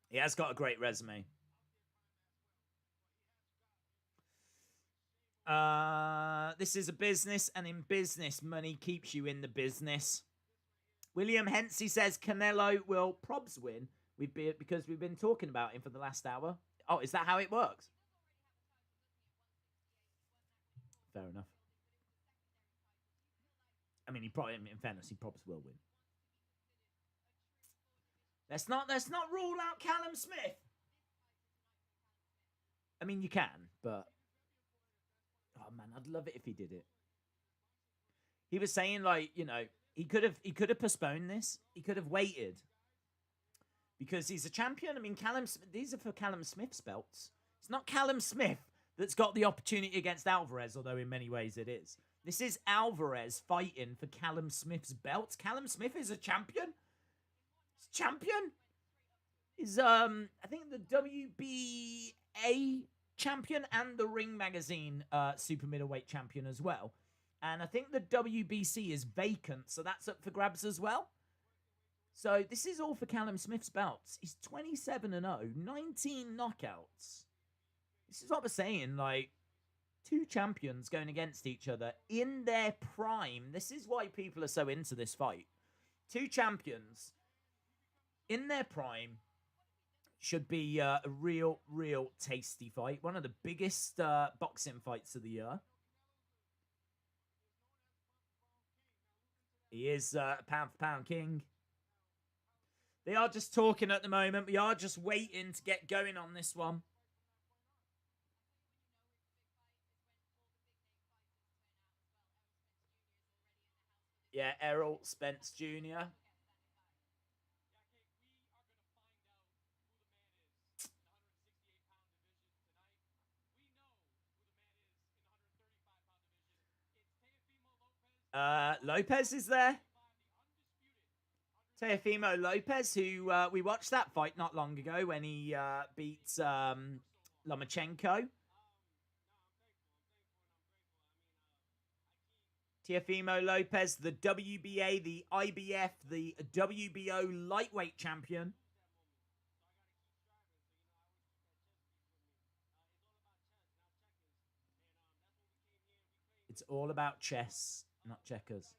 He has got a great resume. This is a business, and in business, money keeps you in the business. William Hensey says Canelo will probs win. Because we've been talking about him for the last hour. Oh, is that how it works? Fair enough. I mean, he probably, in fairness, he probs will win. Let's not rule out Callum Smith. I mean, you can, but oh man, I'd love it if he did it. He was saying, like, you know, he could have postponed this. He could have waited. Because he's a champion. I mean, these are for Callum Smith's belts. It's not Callum Smith that's got the opportunity against Alverez, although in many ways it is. This is Alverez fighting for Callum Smith's belts. Callum Smith is a champion. He's a champion. He's, I think, the WBA champion and the Ring Magazine super middleweight champion as well. And I think the WBC is vacant, so that's up for grabs as well. So this is all for Callum Smith's belts. He's 27-0, 19 knockouts. This is what we're saying, like, two champions going against each other in their prime. This is why people are so into this fight. Two champions in their prime should be a real tasty fight. One of the biggest boxing fights of the year. He is pound for pound king. They are just talking at the moment. We are just waiting to get going on this one. Yeah, Errol Spence Jr. Lopez is there. Teofimo Lopez, who we watched that fight not long ago when he beat Lomachenko. Teofimo Lopez, the WBA, the IBF, the WBO lightweight champion. It's all about chess, not checkers.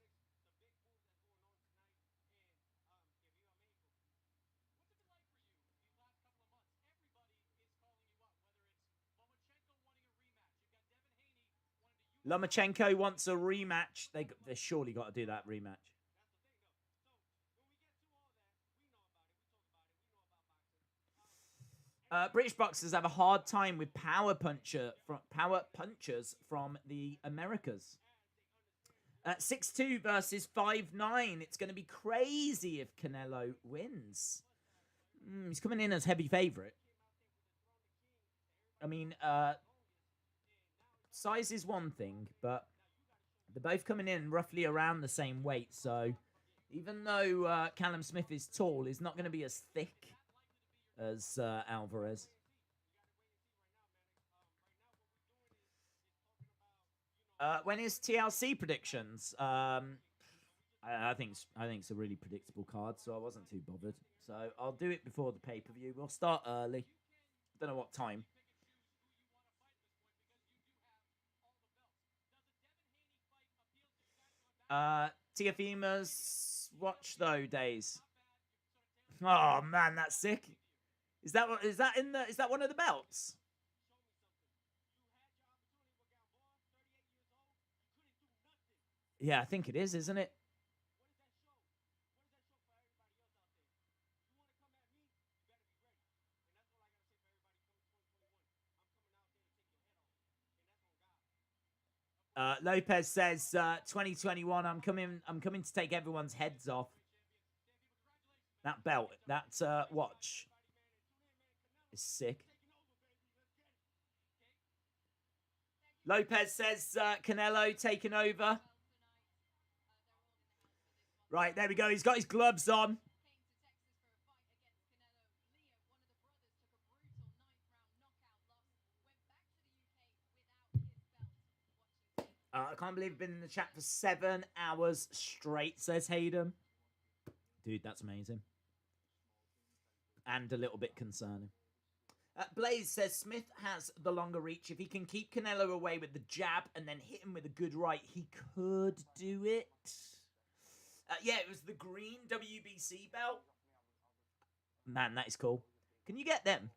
Lomachenko wants a rematch. They surely got to do that rematch. British boxers have a hard time with power punchers from the Americas. 6'2" versus 5'9". It's going to be crazy if Canelo wins. He's coming in as heavy favorite. I mean, size is one thing, but they're both coming in roughly around the same weight. So even though Callum Smith is tall, he's not going to be as thick as Alverez. When is TLC predictions? I think it's a really predictable card, so I wasn't too bothered. So I'll do it before the pay-per-view. We'll start early. Don't know what time. Teofima's watch though days. Oh man, that's sick. Is that one of the belts? Yeah, I think it is, isn't it? Lopez says 2021. I'm coming to take everyone's heads off. That belt, that watch is sick. Lopez says Canelo taking over. Right, there we go. He's got his gloves on. I can't believe I've been in the chat for 7 hours straight, says Hayden. Dude, that's amazing. And a little bit concerning. Blaze says Smith has the longer reach. If he can keep Canelo away with the jab and then hit him with a good right, he could do it. Yeah, it was the green WBC belt. Man, that is cool. Can you get them?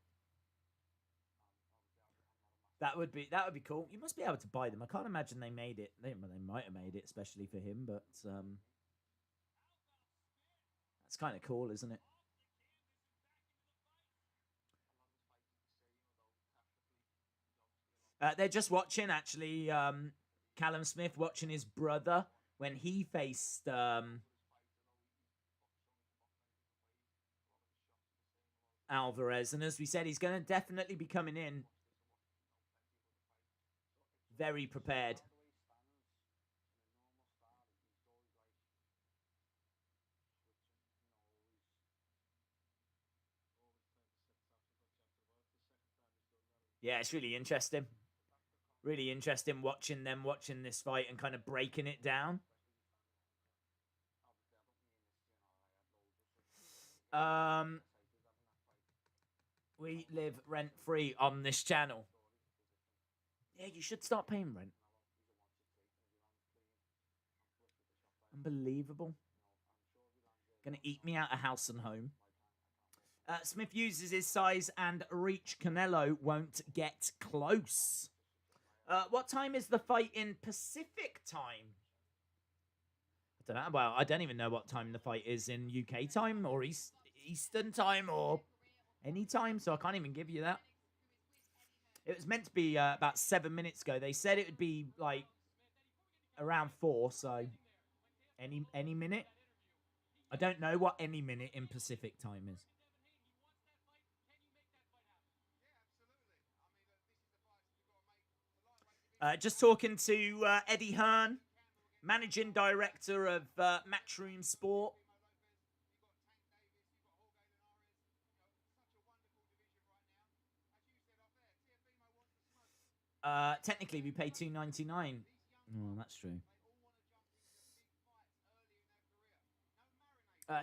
That would be cool. You must be able to buy them. I can't imagine they made it. They might have made it especially for him, but that's kind of cool, isn't it? They're just watching, actually. Callum Smith watching his brother when he faced Alverez, and as we said, he's going to definitely be coming in very prepared. Yeah, it's really interesting. Really interesting watching this fight and kind of breaking it down. We live rent-free on this channel. Yeah, you should start paying rent. Unbelievable. Gonna eat me out of house and home. Smith uses his size and reach. Canelo won't get close. What time is the fight in Pacific time? I don't know. Well, I don't even know what time the fight is in UK time or Eastern time or any time, so I can't even give you that. It was meant to be about 7 minutes ago. They said it would be like around 4, so any minute. I don't know what any minute in Pacific time is. Just talking to Eddie Hearn, managing director of Matchroom Sport. Technically, we pay $2.99. Oh, that's true.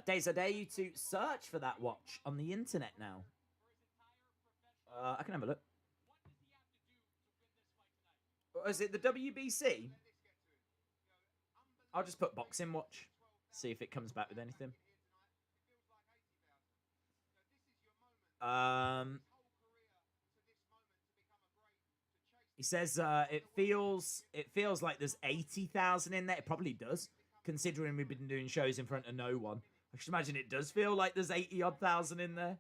Days, I dare you to search for that watch on the internet now. I can have a look. Is it the WBC? I'll just put boxing watch. See if it comes back with anything. He says it feels like there's 80,000 in there. It probably does, considering we've been doing shows in front of no one. I should imagine it does feel like there's 80-odd thousand in there.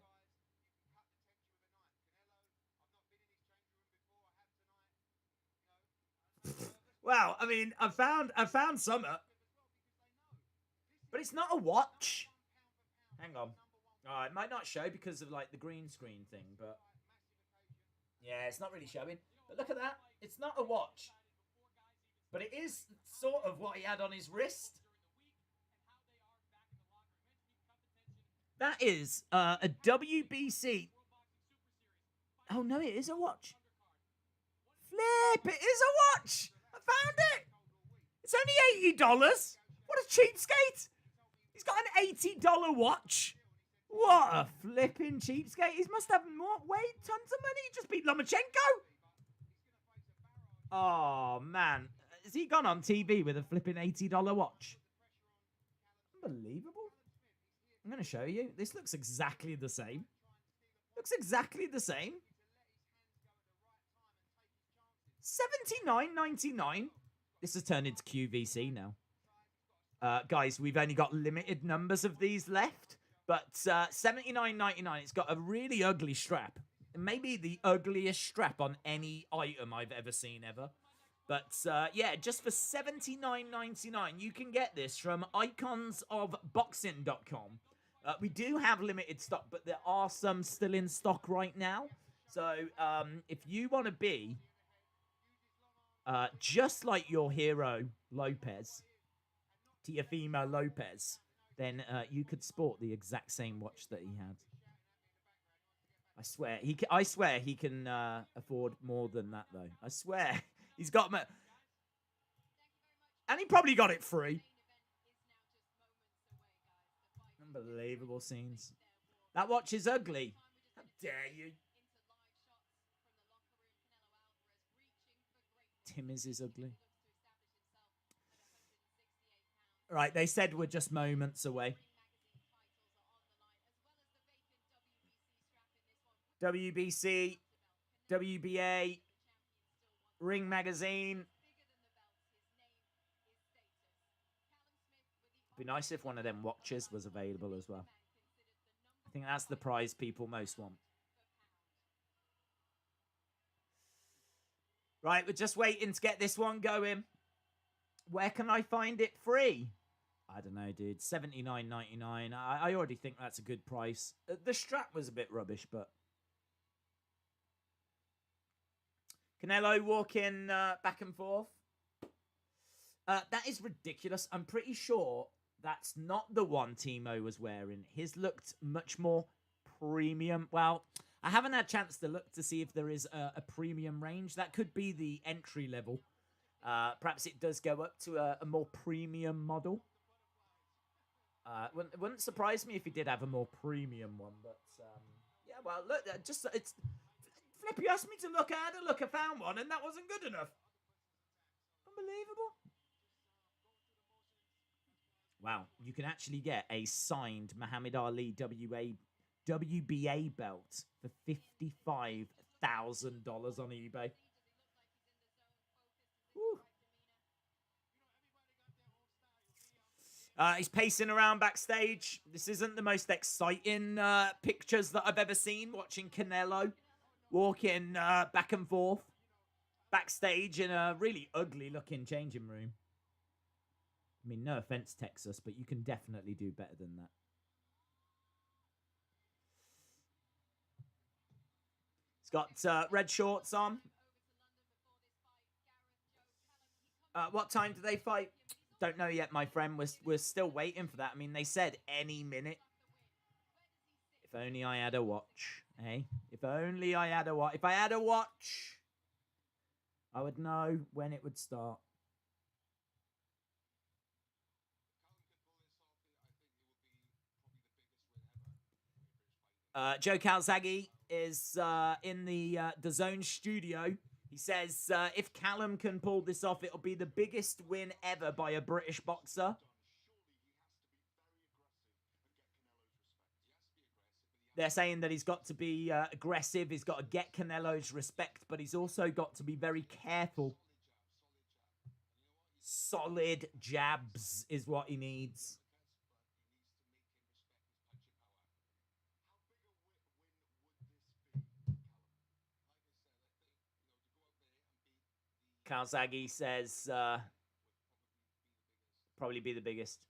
Well, I mean, I found some, but it's not a watch. Hang on. Oh, it might not show because of like the green screen thing, but yeah, it's not really showing. But look at that. It's not a watch, but it is sort of what he had on his wrist. That is a WBC. Oh no, it is a watch. Flip! It is a watch. I found it. It's only $80. What a cheapskate! He's got an $80 watch. What a flipping cheapskate! He must have more weight, tons of money. He just beat Lomachenko. Oh man, has he gone on TV with a flipping $80 watch? Unbelievable. I'm going to show you. This looks exactly the same. Looks exactly the same. $79.99. This has turned into QVC now. Guys, we've only got limited numbers of these left. But $79.99. It's got a really ugly strap. Maybe the ugliest strap on any item I've ever seen ever. But yeah, just for $79.99, you can get this from iconsofboxing.com. We do have limited stock, but there are some still in stock right now. So if you want to be just like your hero Lopez, Teofimo Lopez, then you could sport the exact same watch that he had. I swear he can afford more than that, though. I swear. He's got... And he probably got it free. Unbelievable scenes. That watch is ugly. How dare you? Timmy's is ugly. Right, they said we're just moments away. WBC, WBA, Ring Magazine. It'd be nice if one of them watches was available as well. I think that's the prize people most want. Right, we're just waiting to get this one going. Where can I find it free? I don't know, dude. $79.99. I already think that's a good price. The strap was a bit rubbish, but... Canelo walking back and forth. That is ridiculous. I'm pretty sure that's not the one Timo was wearing. His looked much more premium. Well, I haven't had a chance to look to see if there is a premium range. That could be the entry level. Perhaps it does go up to a more premium model. Wouldn't surprise me if he did have a more premium one. But yeah, well, look, it's... Flip, you asked me to look. I had a look. I found one, and that wasn't good enough. Unbelievable. Wow, you can actually get a signed Muhammad Ali WBA belt for $55,000 on eBay. Woo. He's pacing around backstage. This isn't the most exciting pictures that I've ever seen, watching Canelo walking back and forth backstage in a really ugly-looking changing room. I mean, no offense, Texas, but you can definitely do better than that. He's got red shorts on. What time do they fight? Don't know yet, my friend. We're still waiting for that. I mean, they said any minute. If only I had a watch, eh? If only I had a watch. If I had a watch, I would know when it would start. Joe Calzaghe is in the DAZN studio. He says if Callum can pull this off, it'll be the biggest win ever by a British boxer. They're saying that he's got to be aggressive. He's got to get Canelo's respect, but he's also got to be very careful. Solid jabs is what he needs. Calzaghe says probably be the biggest.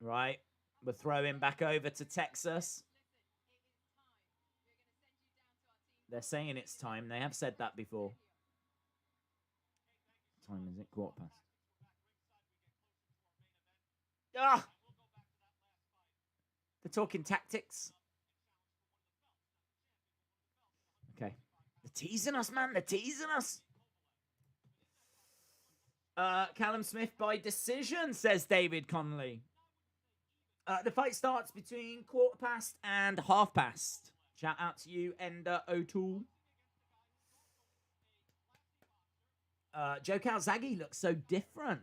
Right. We're throwing back over to Texas. They're saying it's time. They have said that before. What time is it? 1/4 past. Ah! They're talking tactics. Okay. They're teasing us, man. They're teasing us. Callum Smith by decision, says David Connolly. The fight starts between 1/4 past and 1/2 past. Shout out to you, Ender O'Toole. Joe Calzaghe looks so different.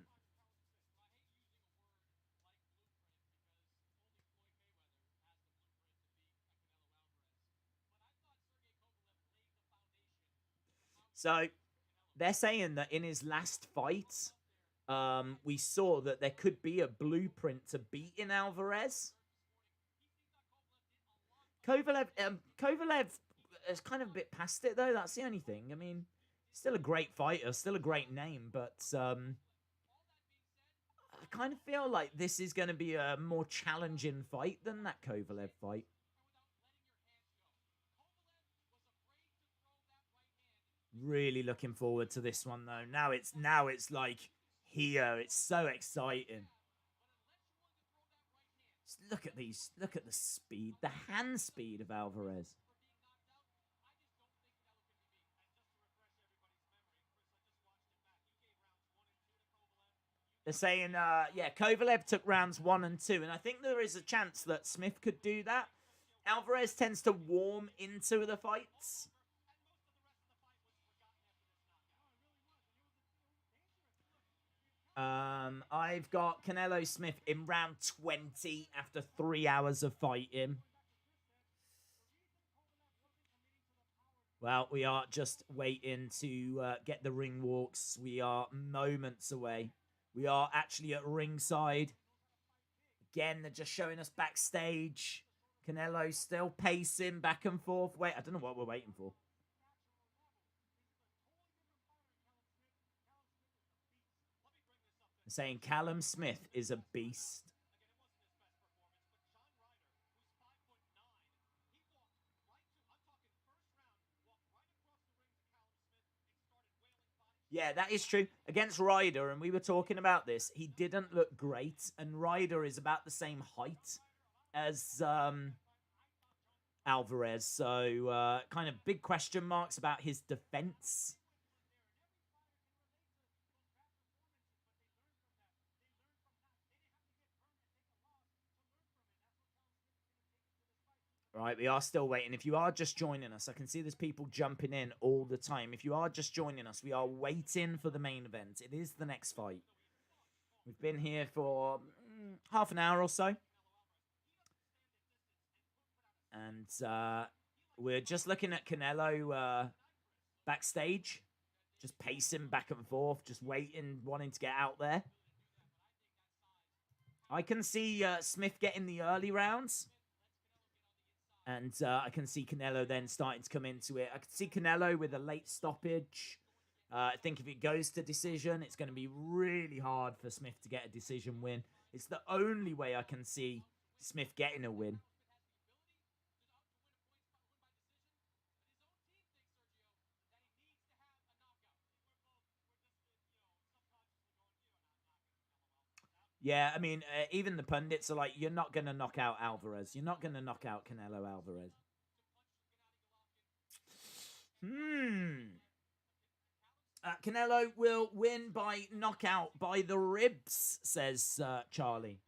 So they're saying that in his last fight, we saw that there could be a blueprint to beating Alverez. Kovalev is kind of a bit past it, though. That's the only thing. I mean, still a great fighter, still a great name, but I kind of feel like this is going to be a more challenging fight than that Kovalev fight. Really looking forward to this one, though. Now it's like here. It's so exciting. Just look at these. Look at the speed, the hand speed of Alamodome. They're saying, yeah, Kovalev took rounds 1 and 2, and I think there is a chance that Smith could do that. Alamodome tends to warm into the fights. I've got Canelo Smith in round 20 after 3 hours of fighting. Well, we are just waiting to get the ring walks. We are moments away. We are actually at ringside. Again, they're just showing us backstage. Canelo still pacing back and forth. Wait, I don't know what we're waiting for. They're saying Callum Smith is a beast. Yeah, that is true. Against Ryder, and we were talking about this, he didn't look great, and Ryder is about the same height as Alverez. So, kind of big question marks about his defense. Right, we are still waiting. If you are just joining us, I can see there's people jumping in all the time. If you are just joining us, we are waiting for the main event. It is the next fight. We've been here for half an hour or so. And We're just looking at Canelo backstage. Just pacing back and forth, just waiting, wanting to get out there. I can see Smith getting the early rounds. And I can see Canelo then starting to come into it. I can see Canelo with a late stoppage. I think if it goes to decision, it's going to be really hard for Smith to get a decision win. It's the only way I can see Smith getting a win. Yeah, I mean, even the pundits are like, you're not going to knock out Alverez. You're not going to knock out Canelo Alverez. Canelo will win by knockout by the ribs, says Charlie.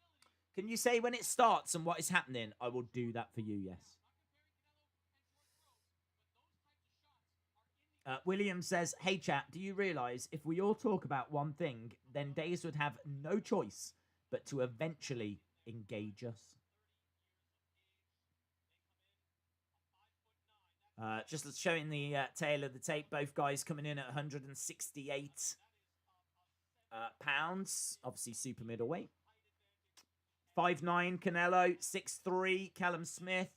Can you say when it starts and what is happening? I will do that for you, yes. William says, hey chat, do you realise if we all talk about one thing, then Days would have no choice but to eventually engage us? Just showing the tail of the tape, both guys coming in at 168 pounds, obviously super middleweight. 5'9" Canelo, 6'3" Callum Smith,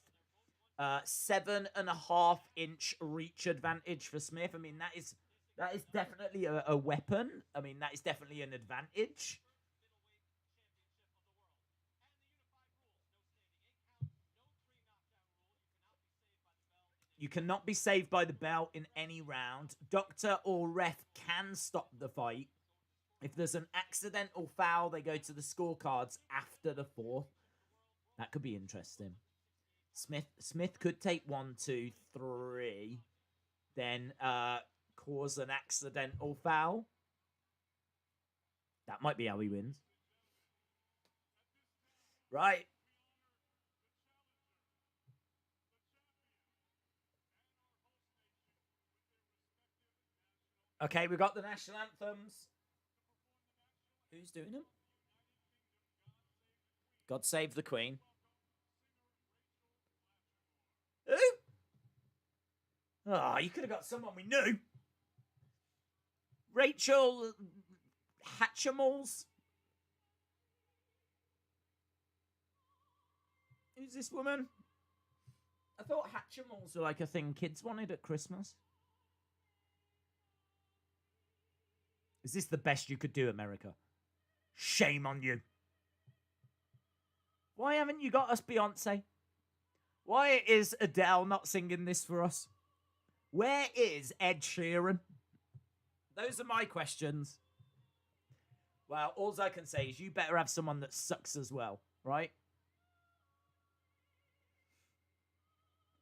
7.5 inch reach advantage for Smith. I mean, that is definitely a weapon. I mean, that is definitely an advantage. You cannot be saved by the bell in any round. Doctor or ref can stop the fight. If there's an accidental foul, they go to the scorecards after the fourth. That could be interesting. Smith could take 1, 2, 3, then cause an accidental foul. That might be how he wins. Right. Okay, we've got the national anthems. Who's doing them? God Save the Queen. Who? Oh, you could have got someone we knew. Rachel Hatchimals. Who's this woman? I thought Hatchimals were like a thing kids wanted at Christmas. Is this the best you could do, America? Shame on you. Why haven't you got us Beyonce? Why is Adele not singing this for us? Where is Ed Sheeran? Those are my questions. Well, all I can say is you better have someone that sucks as well, right?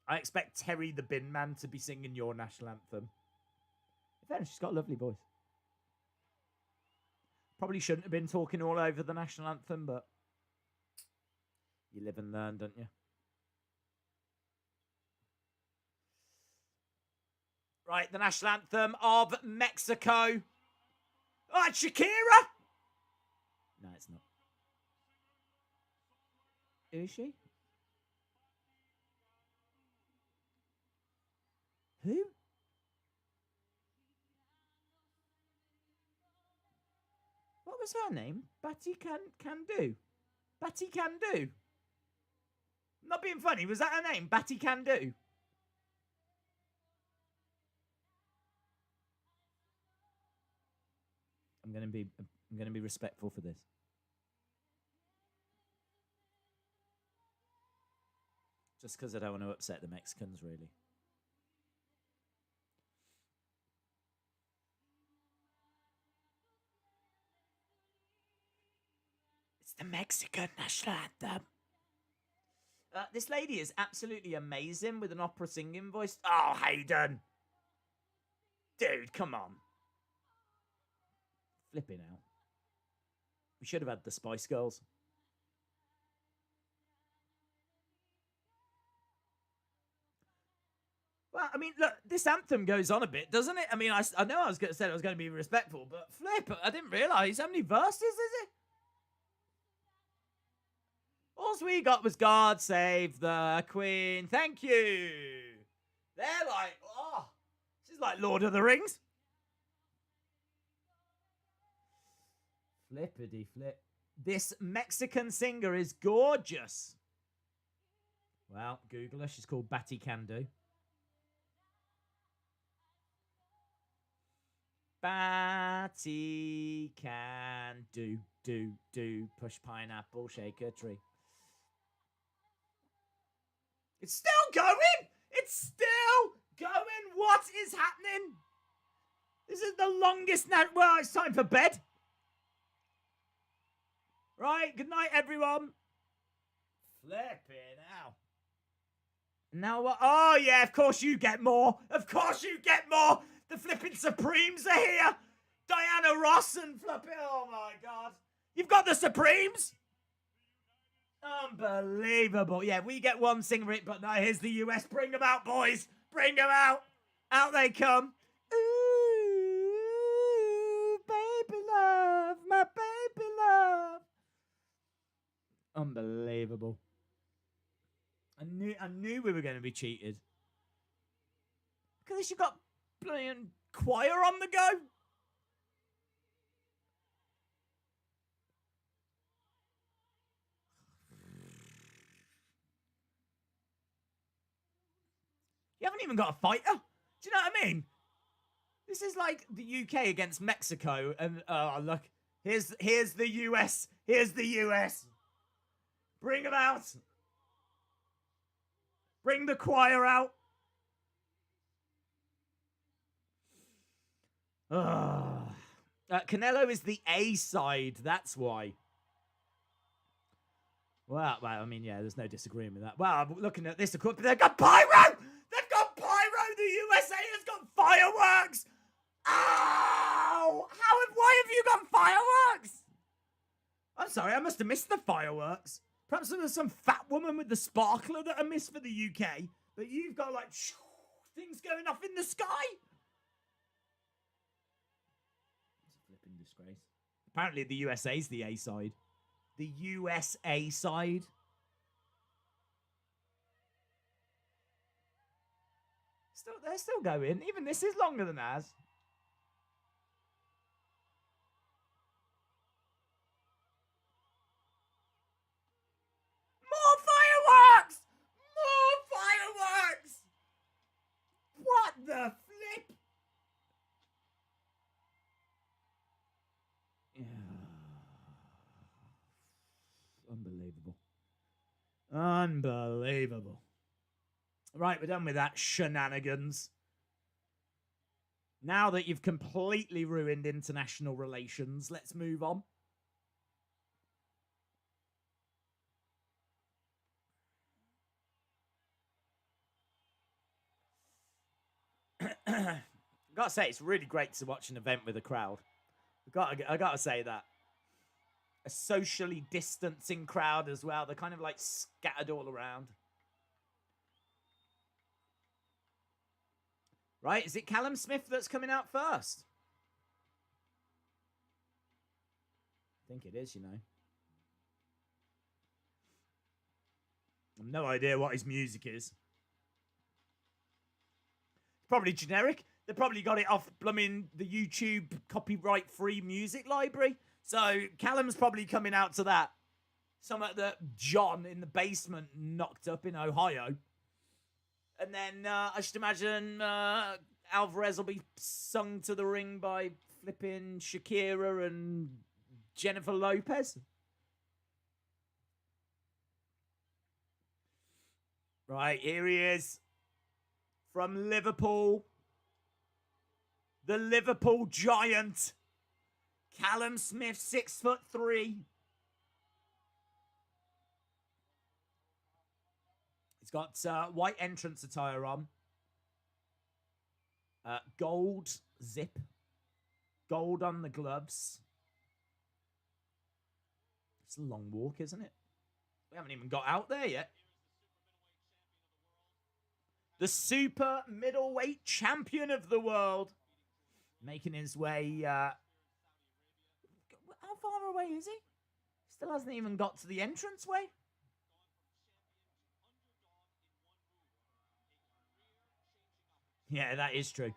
I expect Terry the Bin Man to be singing your national anthem. In fairness, she's got a lovely voice. Probably shouldn't have been talking all over the national anthem, but you live and learn, don't you? Right, the national anthem of Mexico. Oh, it's Shakira! No, it's not. Who is she? Who? What was her name? Batty Can Do. Batty Can Do. Not being funny, was that her name? Batty Can Do. I'm gonna be respectful for this. Just because I don't want to upset the Mexicans, really. It's the Mexican national anthem. This lady is absolutely amazing with an opera singing voice. Oh, Hayden. Dude, come on. Flipping out. We should have had the Spice Girls. Well, I mean, look, this anthem goes on a bit, doesn't it? I mean, I know I was going to say I was going to be respectful, but flip, I didn't realise how many verses is it? All we got was God Save the Queen. Thank you. They're like, oh, this is like Lord of the Rings. Flippity flip. This Mexican singer is gorgeous. Well, Google her. She's called Batty Candu. Batty can do. Push pineapple, shake a tree. It's still going! It's still going! What is happening? This is the longest now. Well, it's time for bed. Right, good night, everyone. Flipping out. Now what? Oh, yeah, of course you get more. Of course you get more. The flipping Supremes are here. Diana Ross and flipping. Oh, my God. You've got the Supremes? Unbelievable. Yeah, we get one singer it, but now here's the US. Bring them out, boys. Bring them out. Out they come. Ooh, baby love. My baby love. Unbelievable. I knew we were going to be cheated. Look at this, you've got playing choir on the go. You haven't even got a fighter. Do you know what I mean? This is like the UK against Mexico, and look, here's the US. Here's the US. Bring them out. Bring the choir out. Canelo is the A side. That's why. Well, I mean, yeah, there's no disagreeing with that. Well, I'm looking at this equipment. They've got pyro. They've got pyro. The USA has got fireworks. Ow! Why have you got fireworks? I'm sorry, I must have missed the fireworks. Perhaps there was some fat woman with the sparkler that I missed for the UK. But you've got, like, things going off in the sky. It's a flipping disgrace. Apparently the USA's the A side. The USA side. They're still going. Even this is longer than ours. More fireworks! More fireworks! What the flip? Yeah. Unbelievable. Unbelievable. Right, we're done with that shenanigans. Now that you've completely ruined international relations, let's move on. I gotta say, it's really great to watch an event with a crowd. I gotta say that. A socially distancing crowd as well. They're kind of like scattered all around. Right, is it Callum Smith that's coming out first? I think it is, you know. I have no idea what his music is. Probably generic. They probably got it off blooming the YouTube copyright-free music library. So Callum's probably coming out to that. Something that John in the basement knocked up in Ohio. And then I should imagine Alverez will be sung to the ring by flipping Shakira and Jennifer Lopez. Right, here he is. From Liverpool. The Liverpool Giant. Callum Smith, 6'3". He's got white entrance attire on. Gold zip. Gold on the gloves. It's a long walk, isn't it? We haven't even got out there yet. The super middleweight champion of the world. Making his way... how far away is he? Still hasn't even got to the entranceway. Yeah, that is true.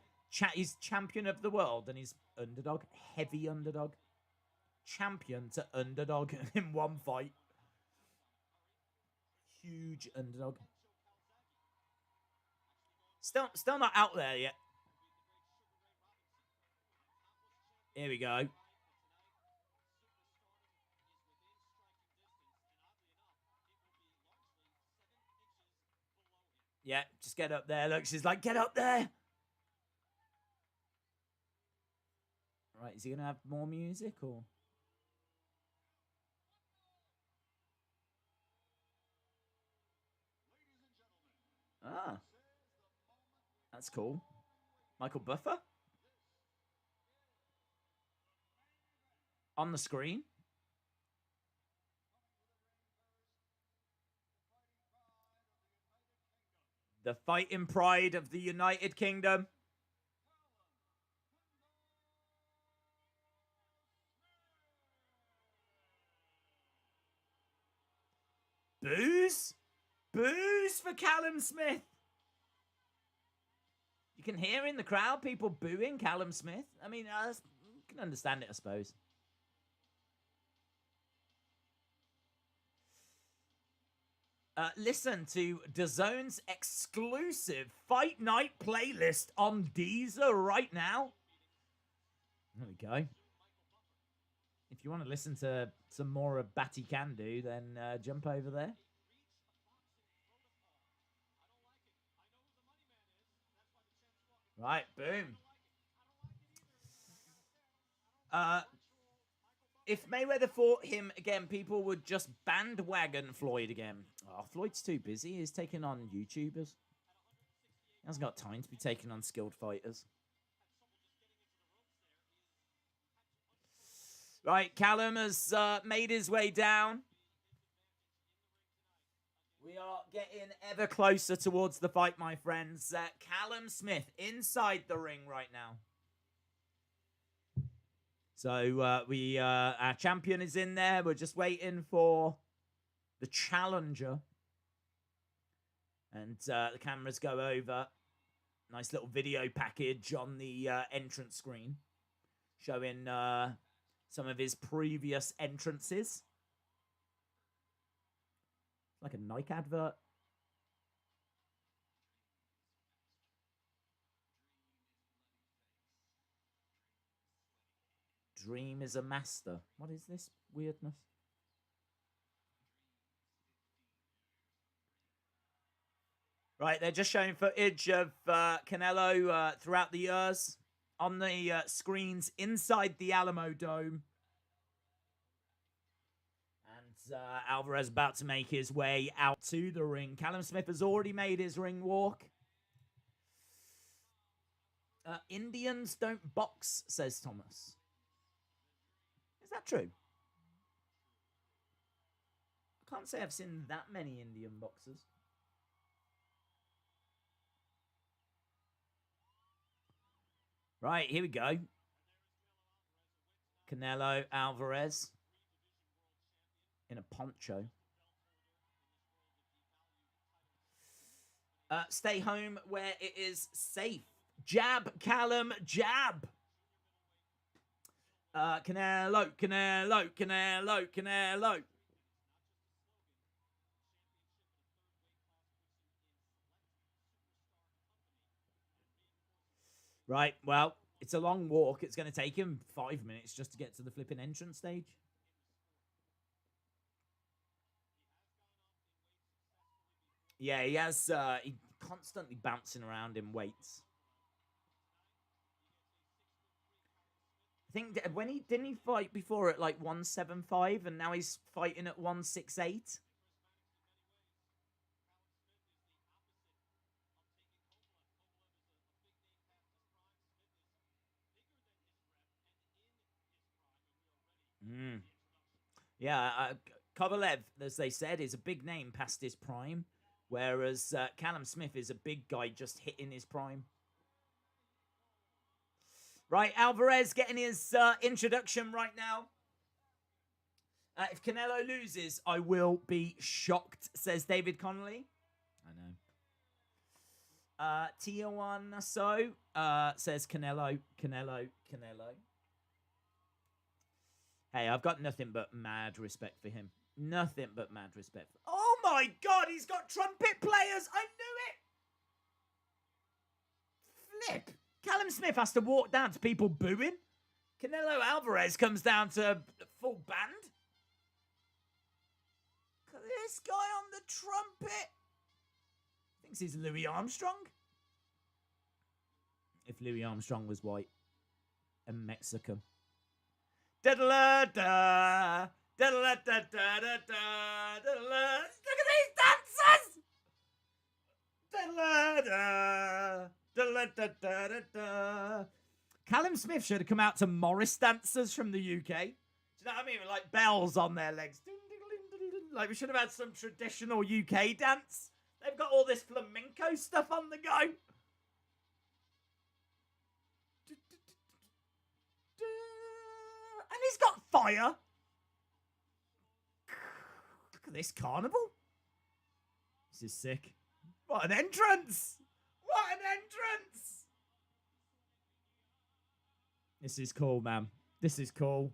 He's champion of the world and he's underdog. Heavy underdog. Champion to underdog in one fight. Huge underdog. Still not out there yet. Here we go. Yeah, just get up there. Look, she's like, get up there. Right, is he going to have more music or? Ah. That's cool. Michael Buffer? On the screen? The fighting pride of the United Kingdom. Boos? Boos for Callum Smith. You can hear in the crowd people booing Callum Smith. I mean, I can understand it, I suppose. Listen to DAZN's exclusive Fight Night playlist on Deezer right now. There we go. If you want to listen to some more of Batty Can Do, then jump over there. Right, boom. If Mayweather fought him again, people would just bandwagon Floyd again. Oh, Floyd's too busy. He's taking on YouTubers. He hasn't got time to be taking on skilled fighters. Right, Callum has made his way down. We are getting ever closer towards the fight, my friends. Callum Smith inside the ring right now. So our champion is in there. We're just waiting for the challenger. And the cameras go over. Nice little video package on the entrance screen. Showing some of his previous entrances. Like a Nike advert. Dream is a master. What is this weirdness? Right, they're just showing footage of Canelo throughout the years on the screens inside the Alamodome. And Alverez about to make his way out to the ring. Callum Smith has already made his ring walk. Indians don't box, says Thomas. Is that true? I can't say I've seen that many Indian boxers. Right, here we go. Canelo Alverez in a poncho. Stay home where it is safe. Jab, Callum, jab. Canelo, Canelo, Canelo, Canelo. Right, well, it's a long walk. It's going to take him 5 minutes just to get to the flipping entrance stage. Yeah, he has, he constantly bouncing around in weights. I think when didn't he fight before at like 175 and now he's fighting at 168? Yeah, Kovalev, as they said, is a big name past his prime, whereas Callum Smith is a big guy just hitting his prime. Right, Alvarez getting his introduction right now. If Canelo loses, I will be shocked, says David Connolly. I know. Tijuana says Canelo. Hey, I've got nothing but mad respect for him. Nothing but mad respect. Oh my God, he's got trumpet players. I knew it. Flip. Callum Smith has to walk down to people booing. Canelo Alverez comes down to full band. Look at this guy on the trumpet. Thinks he's Louis Armstrong. If Louis Armstrong was white and Mexican. Da-da-da-da. Da-da-da-da-da-da. Look at these dancers! Da-da-da. Da-da-da-da-da. Callum Smith should have come out to Morris dancers from the UK. Do you know what I mean? With like bells on their legs. Like we should have had some traditional UK dance. They've got all this flamenco stuff on the go. And he's got fire. Look at this carnival. This is sick. What an entrance. What an entrance. This is cool, man. This is cool.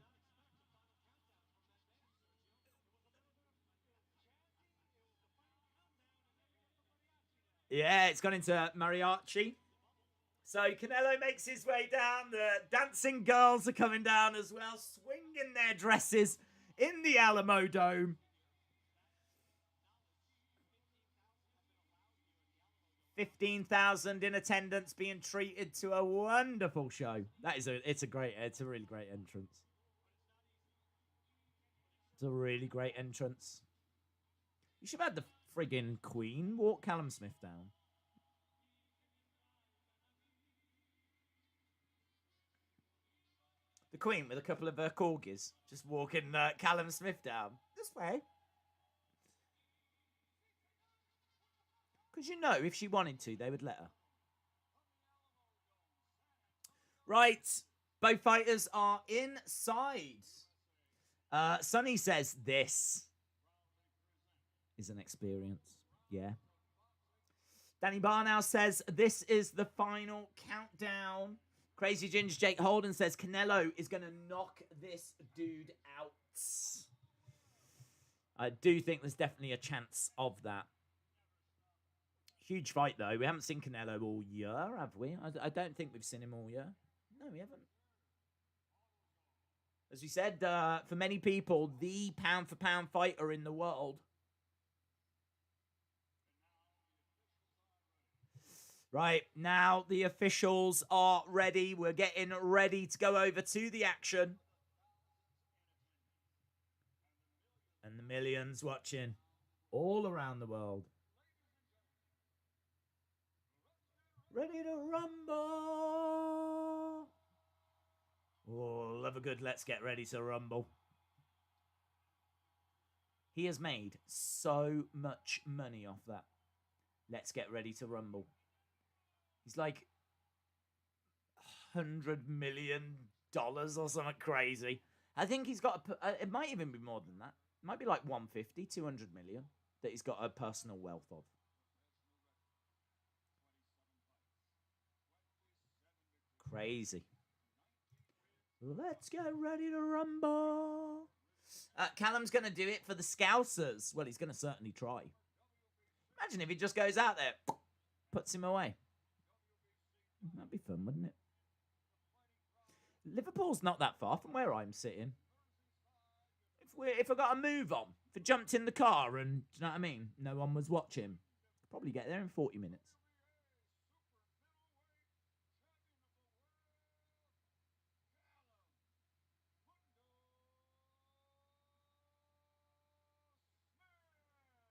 Yeah, it's gone into mariachi. So Canelo makes his way down. The dancing girls are coming down as well, swinging their dresses in the Alamodome. 15,000 in attendance, being treated to a wonderful show. It's a really great entrance. It's a really great entrance. You should have had the friggin' Queen walk Callum Smith down. The Queen with a couple of her corgis just walking Callum Smith down. This way. Because you know, if she wanted to, they would let her. Right. Both fighters are inside. Sonny says this is an experience. Yeah. Danny Barnow says this is the final countdown. Crazy Ginger Jake Holden says Canelo is going to knock this dude out. I do think there's definitely a chance of that. Huge fight, though. We haven't seen Canelo all year, have we? I don't think we've seen him all year. No, we haven't. As we said, for many people, the pound-for-pound fighter in the world. Right, now the officials are ready. We're getting ready to go over to the action. And the millions watching all around the world. Ready to rumble. Oh, love a good let's get ready to rumble. He has made so much money off that. Let's get ready to rumble. He's like $100 million or something crazy. I think he's got it might even be more than that. It might be like 150, 200 million that he's got a personal wealth of. Crazy. Let's get ready to rumble. Callum's going to do it for the Scousers. Well, he's going to certainly try. Imagine if he just goes out there, puts him away. That'd be fun, wouldn't it? Liverpool's not that far from where I'm sitting. If I got a move on, if I jumped in the car and, do you know what I mean? No one was watching. I'd probably get there in 40 minutes.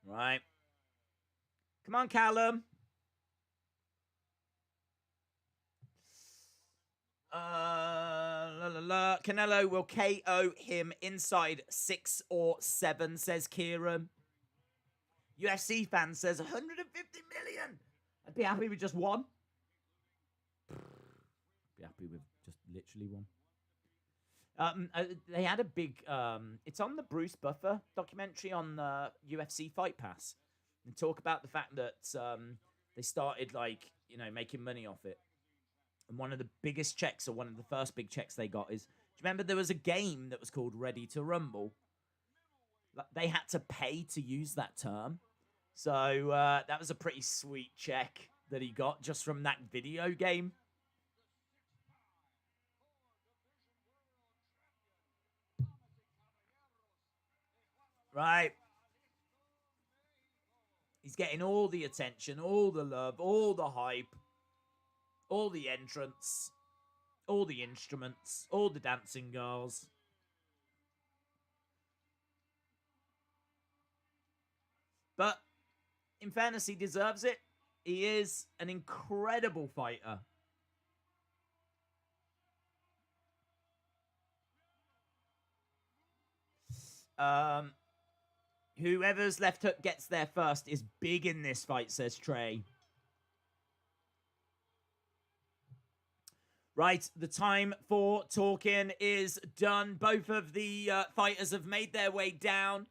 Right. Come on, Callum. Canelo will KO him inside 6 or 7, says Kieran. UFC fan says 150 million. I'd be happy with just one. Be happy with just literally one. They had a big... it's on the Bruce Buffer documentary on the UFC Fight Pass. And talk about the fact that they started, like, you know, making money off it. And one of the biggest checks, or one of the first big checks they got is, do you remember there was a game that was called Ready to Rumble? They had to pay to use that term. So that was a pretty sweet check that he got just from that video game. Right. He's getting all the attention, all the love, all the hype, all the entrants, all the instruments, all the dancing girls. But in fairness, he deserves it. He is an incredible fighter. Whoever's left hook gets there first is big in this fight, says Trey. Right, the time for talking is done. Both of the fighters have made their way down.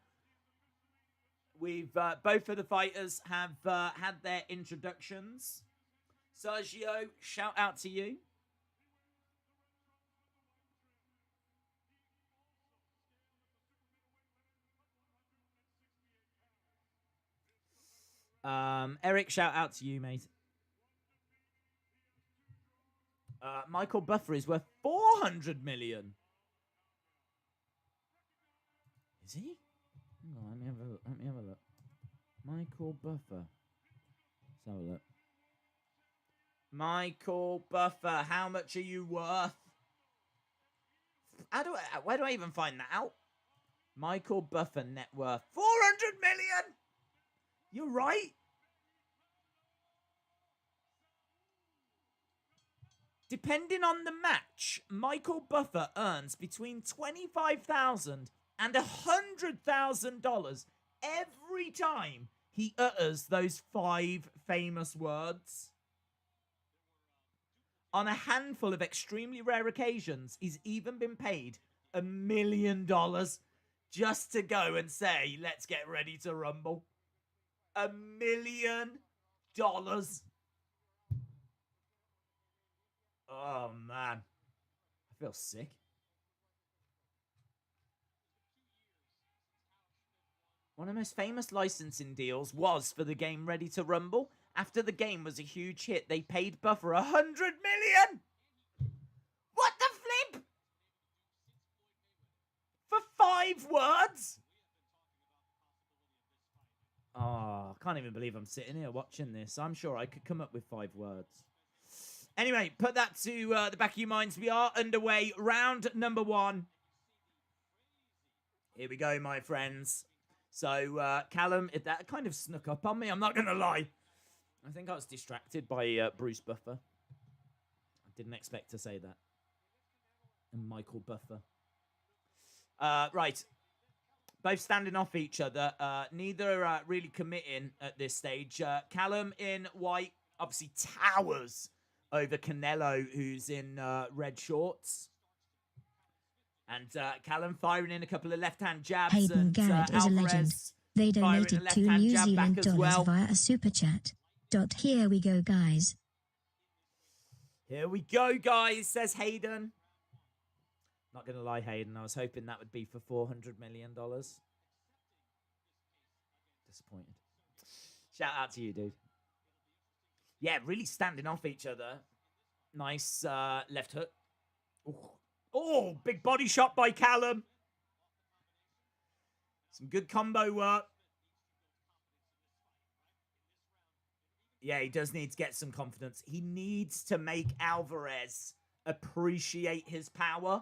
We've both of the fighters have had their introductions. Sergio, shout out to you. Eric, shout out to you, mate. Michael Buffer is worth 400 million. Is he? Hang on, let me have a look. Let me have a look. Michael Buffer. Let's have a look. Michael Buffer, how much are you worth? Where do I even find that out? Michael Buffer net worth 400 million. You're right. Depending on the match, Michael Buffer earns between $25,000 and $100,000 every time he utters those 5 famous words. On a handful of extremely rare occasions, he's even been paid $1 million just to go and say, let's get ready to rumble. $1 million. Oh, man. I feel sick. One of the most famous licensing deals was for the game Ready to Rumble. After the game was a huge hit, they paid Buffer $100 million. What the flip? For 5 words? Oh, I can't even believe I'm sitting here watching this. I'm sure I could come up with 5 words. Anyway, put that to the back of your minds. We are underway. Round number 1. Here we go, my friends. So, Callum, that kind of snuck up on me. I'm not going to lie. I think I was distracted by Bruce Buffer. I didn't expect to say that. And Michael Buffer. Right. Both standing off each other. Neither really committing at this stage. Callum in white obviously towers over Canelo, who's in red shorts. And Callum firing in a couple of left-hand jabs. Hayden and Garrett is a legend. Alverez They donated firing a $2 left-hand New jab Zealand back as dollars well. via a super chat. Here we go, guys. Here we go, guys, says Hayden. Not going to lie, Hayden. I was hoping that would be for $400 million. Disappointed. Shout out to you, dude. Yeah, really standing off each other. Nice left hook. Ooh. Oh, big body shot by Callum. Some good combo work. Yeah, he does need to get some confidence. He needs to make Alamodome appreciate his power.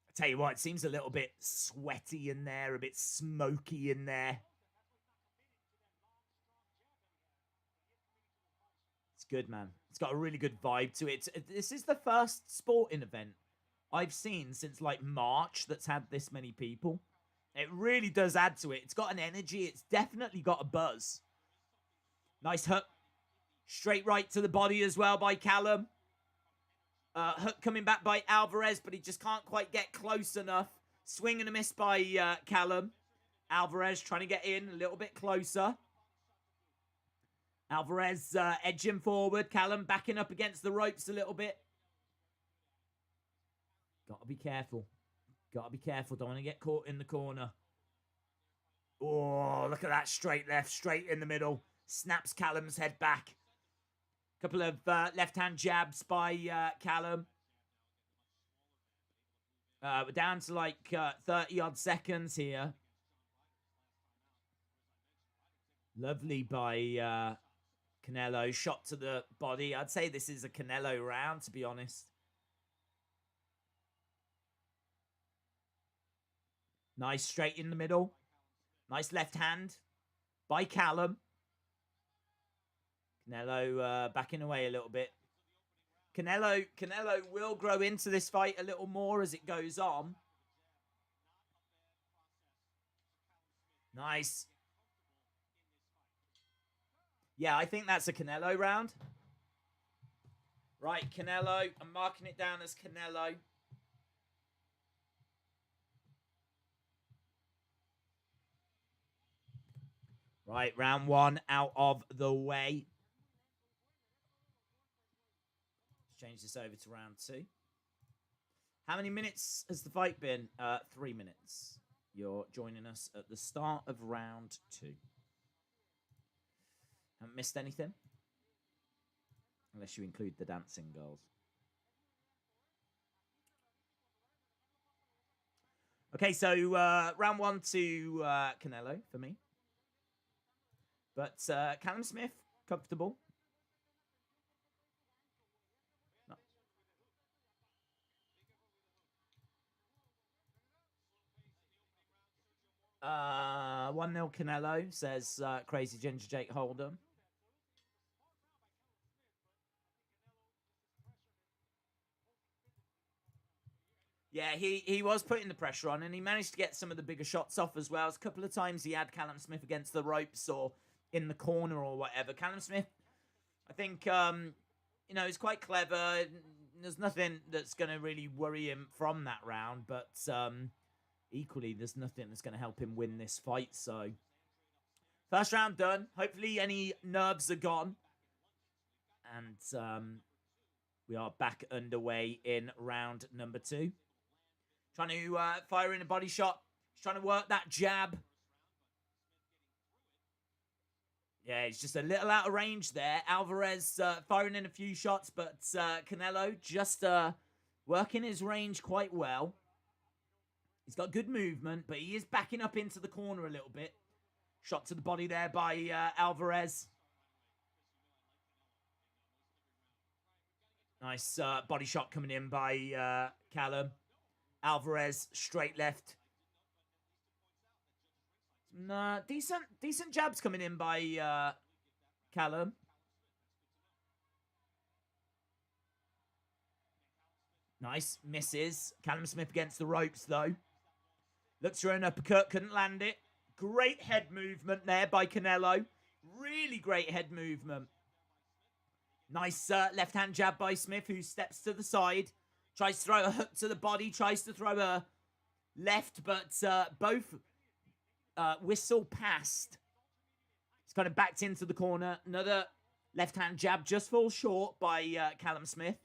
I tell you what, it seems a little bit sweaty in there, a bit smoky in there. It's good, man. It's got a really good vibe to it. This is the first sporting event I've seen since, like, March that's had this many people. It really does add to it. It's got an energy. It's definitely got a buzz. Nice hook. Straight right to the body as well by Callum. Hook coming back by Averez, but he just can't quite get close enough. Swing and a miss by Callum. Averez trying to get in a little bit closer. Alverez edging forward. Callum backing up against the ropes a little bit. Got to be careful. Got to be careful. Don't want to get caught in the corner. Oh, look at that straight left, straight in the middle. Snaps Callum's head back. Couple of left-hand jabs by Callum. We're down to like 30-odd seconds here. Lovely by Canelo. Shot to the body. I'd say this is a Canelo round, to be honest. Nice straight in the middle. Nice left hand by Callum. Canelo backing away a little bit. Canelo will grow into this fight a little more as it goes on. Nice. Yeah, I think that's a Canelo round. Right, Canelo. I'm marking it down as Canelo. Right, round one out of the way. Let's change this over to round two. How many minutes has the fight been? 3 minutes. You're joining us at the start of round two. Haven't missed anything? Unless you include the dancing girls. Okay, so round one to Canelo for me. But Callum Smith, comfortable. No. 1-0 Canelo, says Crazy Ginger Jake Hold'em. Yeah, he was putting the pressure on, and he managed to get some of the bigger shots off as well. A couple of times he had Callum Smith against the ropes or in the corner or whatever. Callum Smith, I think, you know, is quite clever. There's nothing that's going to really worry him from that round, but equally, there's nothing that's going to help him win this fight. So, first round done. Hopefully, any nerves are gone. And we are back underway in round number two. Trying to fire in a body shot. He's trying to work that jab. Yeah, he's just a little out of range there. Alverez firing in a few shots, but Canelo just working his range quite well. He's got good movement, but he is backing up into the corner a little bit. Shot to the body there by Alverez. Nice body shot coming in by Callum. Alverez, straight left. Nah, decent jabs coming in by Callum. Nice, misses. Callum Smith against the ropes, though. Looks for an uppercut, couldn't land it. Great head movement there by Canelo. Really great head movement. Nice left-hand jab by Smith, who steps to the side. Tries to throw a hook to the body. Tries to throw a left, but both whistle past. He's kind of backed into the corner. Another left-hand jab just falls short by Callum Smith.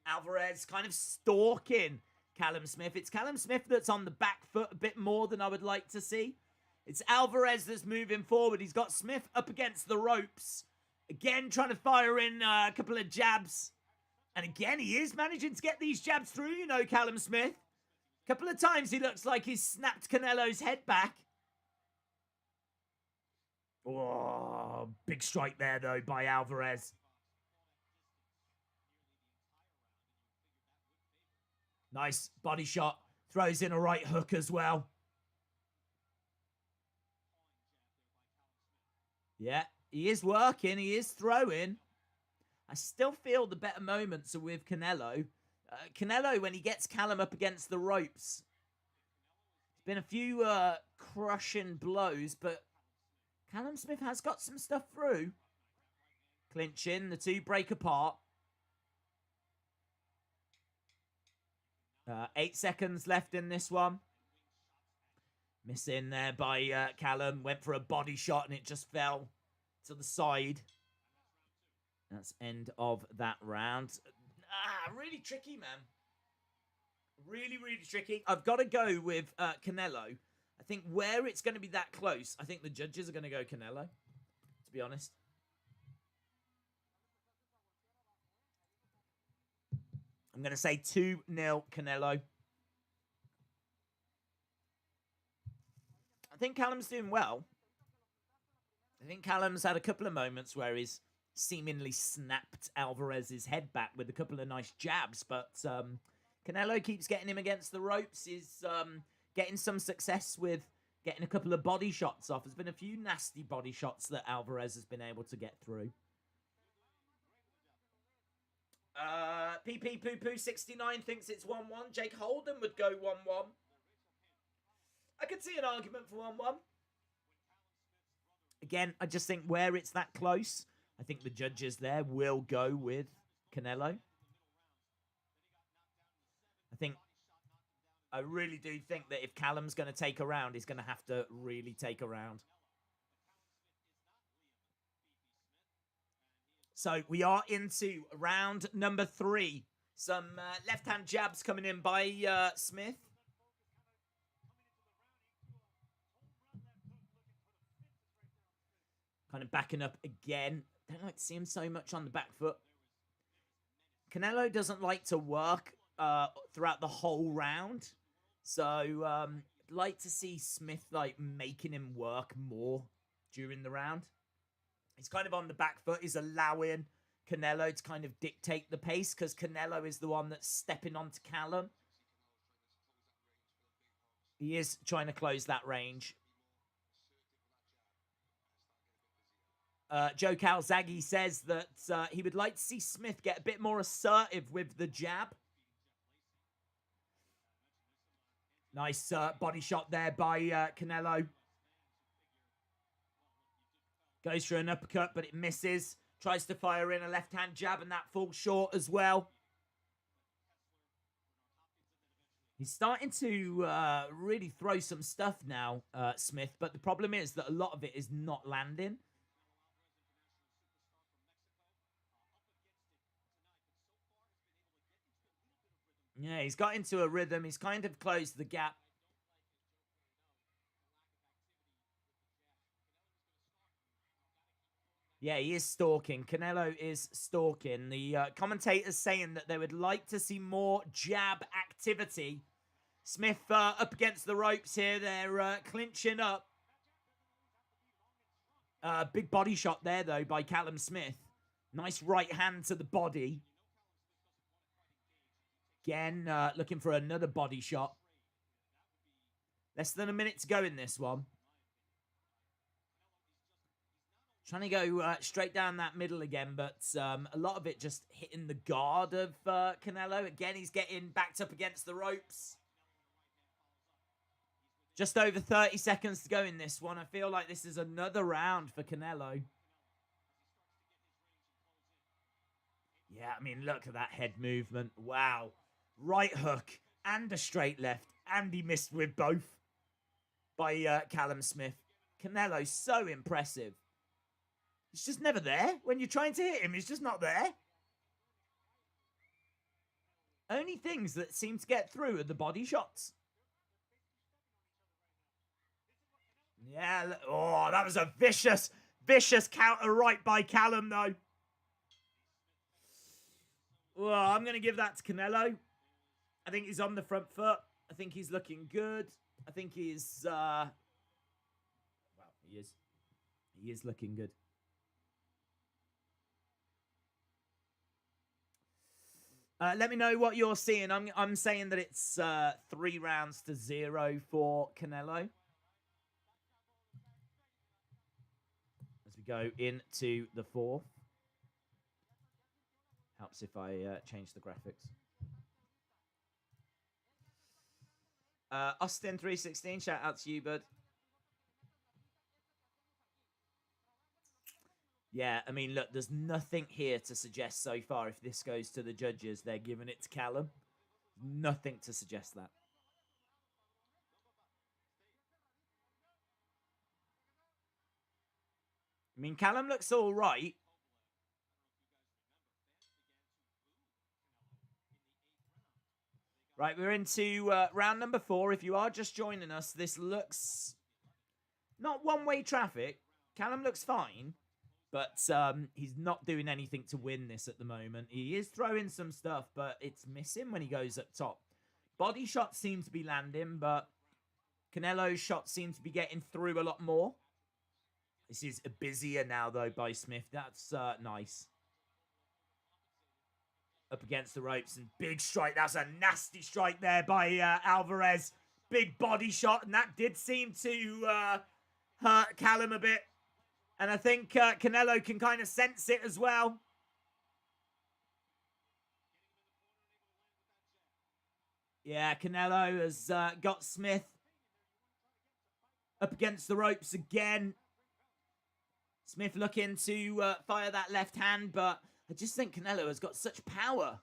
Alverez kind of stalking Callum Smith. It's Callum Smith that's on the back foot a bit more than I would like to see. It's Alverez that's moving forward. He's got Smith up against the ropes. Again, trying to fire in a couple of jabs. And again, he is managing to get these jabs through, you know, Callum Smith. A couple of times he looks like he's snapped Canelo's head back. Oh, big strike there, though, by Alverez. Nice body shot. Throws in a right hook as well. Yeah, he is working. He is throwing. I still feel the better moments are with Canelo. Canelo, when he gets Callum up against the ropes, there's been a few crushing blows, but Callum Smith has got some stuff through. Clinching, the two break apart. 8 seconds left in this one. Missing there by Callum. Went for a body shot and it just fell to the side. That's end of that round. Really tricky, man. Really, really tricky. I've got to go with Canelo. I think where it's going to be that close, I think the judges are going to go Canelo, to be honest. I'm going to say 2-0 Canelo. I think Callum's doing well. I think Callum's had a couple of moments where he's seemingly snapped Alvarez's head back with a couple of nice jabs, but Canelo keeps getting him against the ropes. He's getting some success with getting a couple of body shots off. There's been a few nasty body shots that Alverez has been able to get through. PP Poo Poo 69 thinks it's 1-1. Jake Holden would go 1-1. I could see an argument for 1-1. Again, I just think where it's that close, I think the judges there will go with Canelo. I really do think that if Callum's going to take a round, he's going to have to really take a round. So we are into round number 3. Some left-hand jabs coming in by Smith. Kind of backing up again. Don't like to see him so much on the back foot. Canelo doesn't like to work throughout the whole round. So I'd like to see Smith like making him work more during the round. He's kind of on the back foot. He's allowing Canelo to kind of dictate the pace because Canelo is the one that's stepping onto Callum. He is trying to close that range. Joe Calzaghe says that he would like to see Smith get a bit more assertive with the jab. Nice body shot there by Canelo. Goes for an uppercut, but it misses. Tries to fire in a left-hand jab, and that falls short as well. He's starting to really throw some stuff now, Smith. But the problem is that a lot of it is not landing. Yeah, he's got into a rhythm. He's kind of closed the gap. Yeah, he is stalking. Canelo is stalking. The commentators saying that they would like to see more jab activity. Smith up against the ropes here. They're clinching up. Big body shot there, though, by Callum Smith. Nice right hand to the body. Again, looking for another body shot. Less than a minute to go in this one. Trying to go straight down that middle again, but a lot of it just hitting the guard of Canelo. Again, he's getting backed up against the ropes. Just over 30 seconds to go in this one. I feel like this is another round for Canelo. Yeah, I mean, look at that head movement. Wow. Right hook and a straight left. And he missed with both by Callum Smith. Canelo's so impressive. He's just never there. When you're trying to hit him, he's just not there. Only things that seem to get through are the body shots. Yeah, oh, that was a vicious, vicious counter right by Callum, though. Well, I'm going to give that to Canelo. I think he's on the front foot. I think he's looking good. I think he's... well, he is. He is looking good. Let me know what you're seeing. I'm saying that it's 3-0 for Canelo. As we go into the 4th. Helps if I change the graphics. Austin316, shout out to you, bud. Yeah, I mean, look, there's nothing here to suggest so far if this goes to the judges, they're giving it to Callum. Nothing to suggest that. I mean, Callum looks all right. Right, we're into round number 4. If you are just joining us, this looks not one-way traffic. Callum looks fine, but he's not doing anything to win this at the moment. He is throwing some stuff, but it's missing when he goes up top. Body shots seem to be landing, but Canelo's shots seem to be getting through a lot more. This is busier now, though, by Smith. That's nice. Up against the ropes and big strike. That's a nasty strike there by Alverez. Big body shot, and that did seem to hurt Callum a bit. And I think Canelo can kind of sense it as well. Yeah, Canelo has got Smith up against the ropes again. Smith looking to fire that left hand, but I just think Canelo has got such power.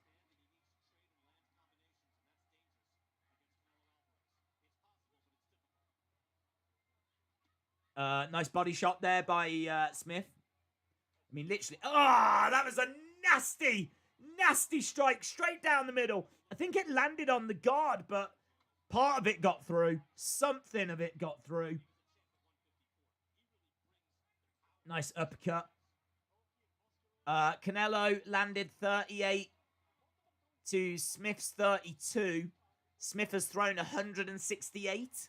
Nice body shot there by Smith. I mean, literally. Ah, that was a nasty, nasty strike straight down the middle. I think it landed on the guard, but part of it got through. Something of it got through. Nice uppercut. Canelo landed 38 to Smith's 32. Smith has thrown 168.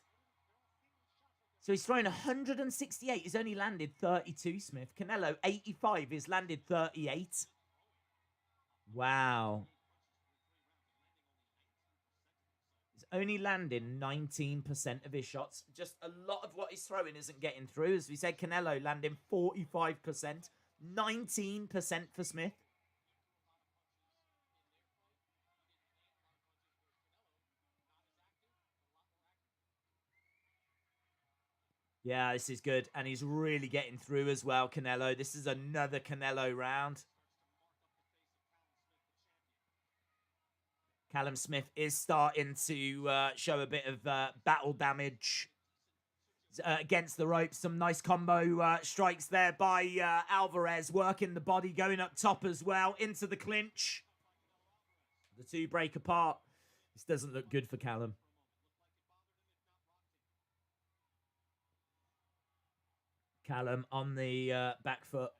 So he's thrown 168. He's only landed 32, Smith. Canelo, 85. He's landed 38. Wow. He's only landing 19% of his shots. Just a lot of what he's throwing isn't getting through. As we said, Canelo landing 45%. 19% for Smith. Yeah, this is good. And he's really getting through as well, Canelo. This is another Canelo round. Callum Smith is starting to show a bit of battle damage against the ropes. Some nice combo strikes there by Alverez, working the body, going up top as well, into the clinch. The two break apart. This doesn't look good for Callum. Callum on the back foot.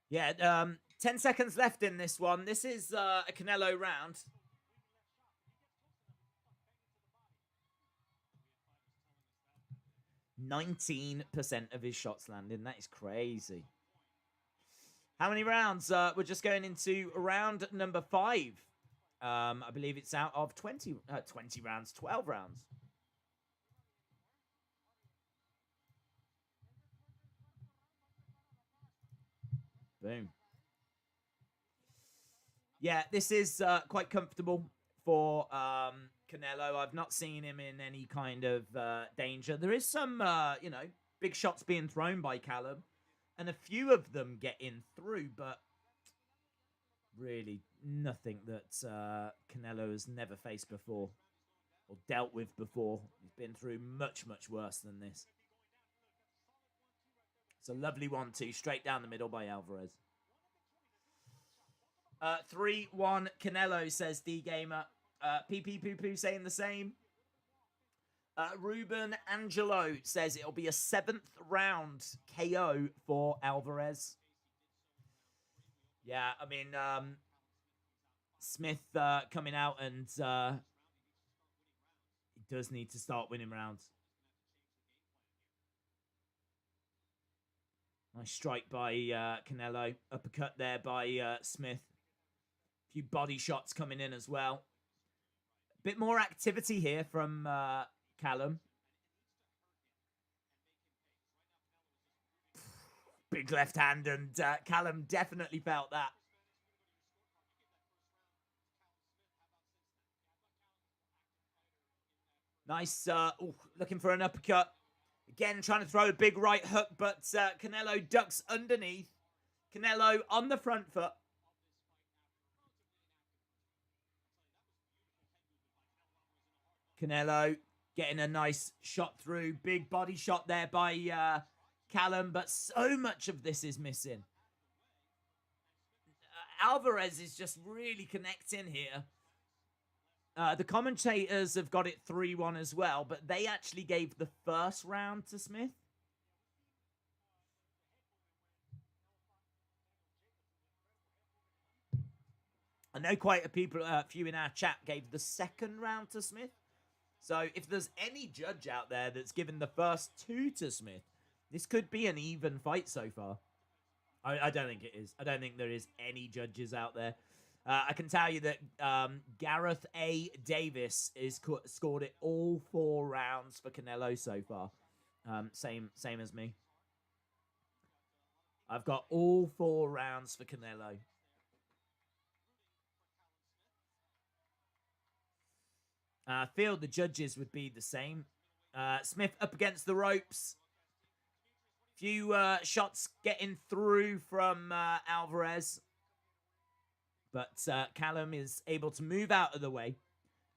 Yeah, 10 seconds left in this one. This is a Canelo round. %19 of his shots landing. That is crazy. How many rounds? We're just going into round number 5. I believe it's out of 20 rounds, 12 rounds. Boom. Yeah, this is quite comfortable for Canelo. I've not seen him in any kind of danger. There is some, you know, big shots being thrown by Callum, and a few of them getting through, but really nothing that Canelo has never faced before or dealt with before. He's been through much, much worse than this. It's a lovely 1-2 straight down the middle by Alverez. 3-1 Canelo, says D-Gamer. PP Poo Poo saying the same. Ruben Angelo says it'll be a 7th round KO for Alverez. Yeah, I mean, Smith coming out and he does need to start winning rounds. Nice strike by Canelo. Uppercut there by Smith. A few body shots coming in as well. A bit more activity here from Callum. Big left hand, and Callum definitely felt that. Nice, looking for an uppercut. Again, trying to throw a big right hook, but Canelo ducks underneath. Canelo on the front foot. Canelo getting a nice shot through. Big body shot there by Callum, but so much of this is missing. Alverez is just really connecting here. The commentators have got it 3-1 as well, but they actually gave the first round to Smith. I know quite a few in our chat gave the second round to Smith. So if there's any judge out there that's given the first 2 to Smith, this could be an even fight so far. I don't think it is. I don't think there is any judges out there. I can tell you that Gareth A. Davis is scored it all 4 rounds for Canelo so far. Same as me. I've got all 4 rounds for Canelo. I feel the judges would be the same. Smith up against the ropes. Few shots getting through from Alverez. But Callum is able to move out of the way.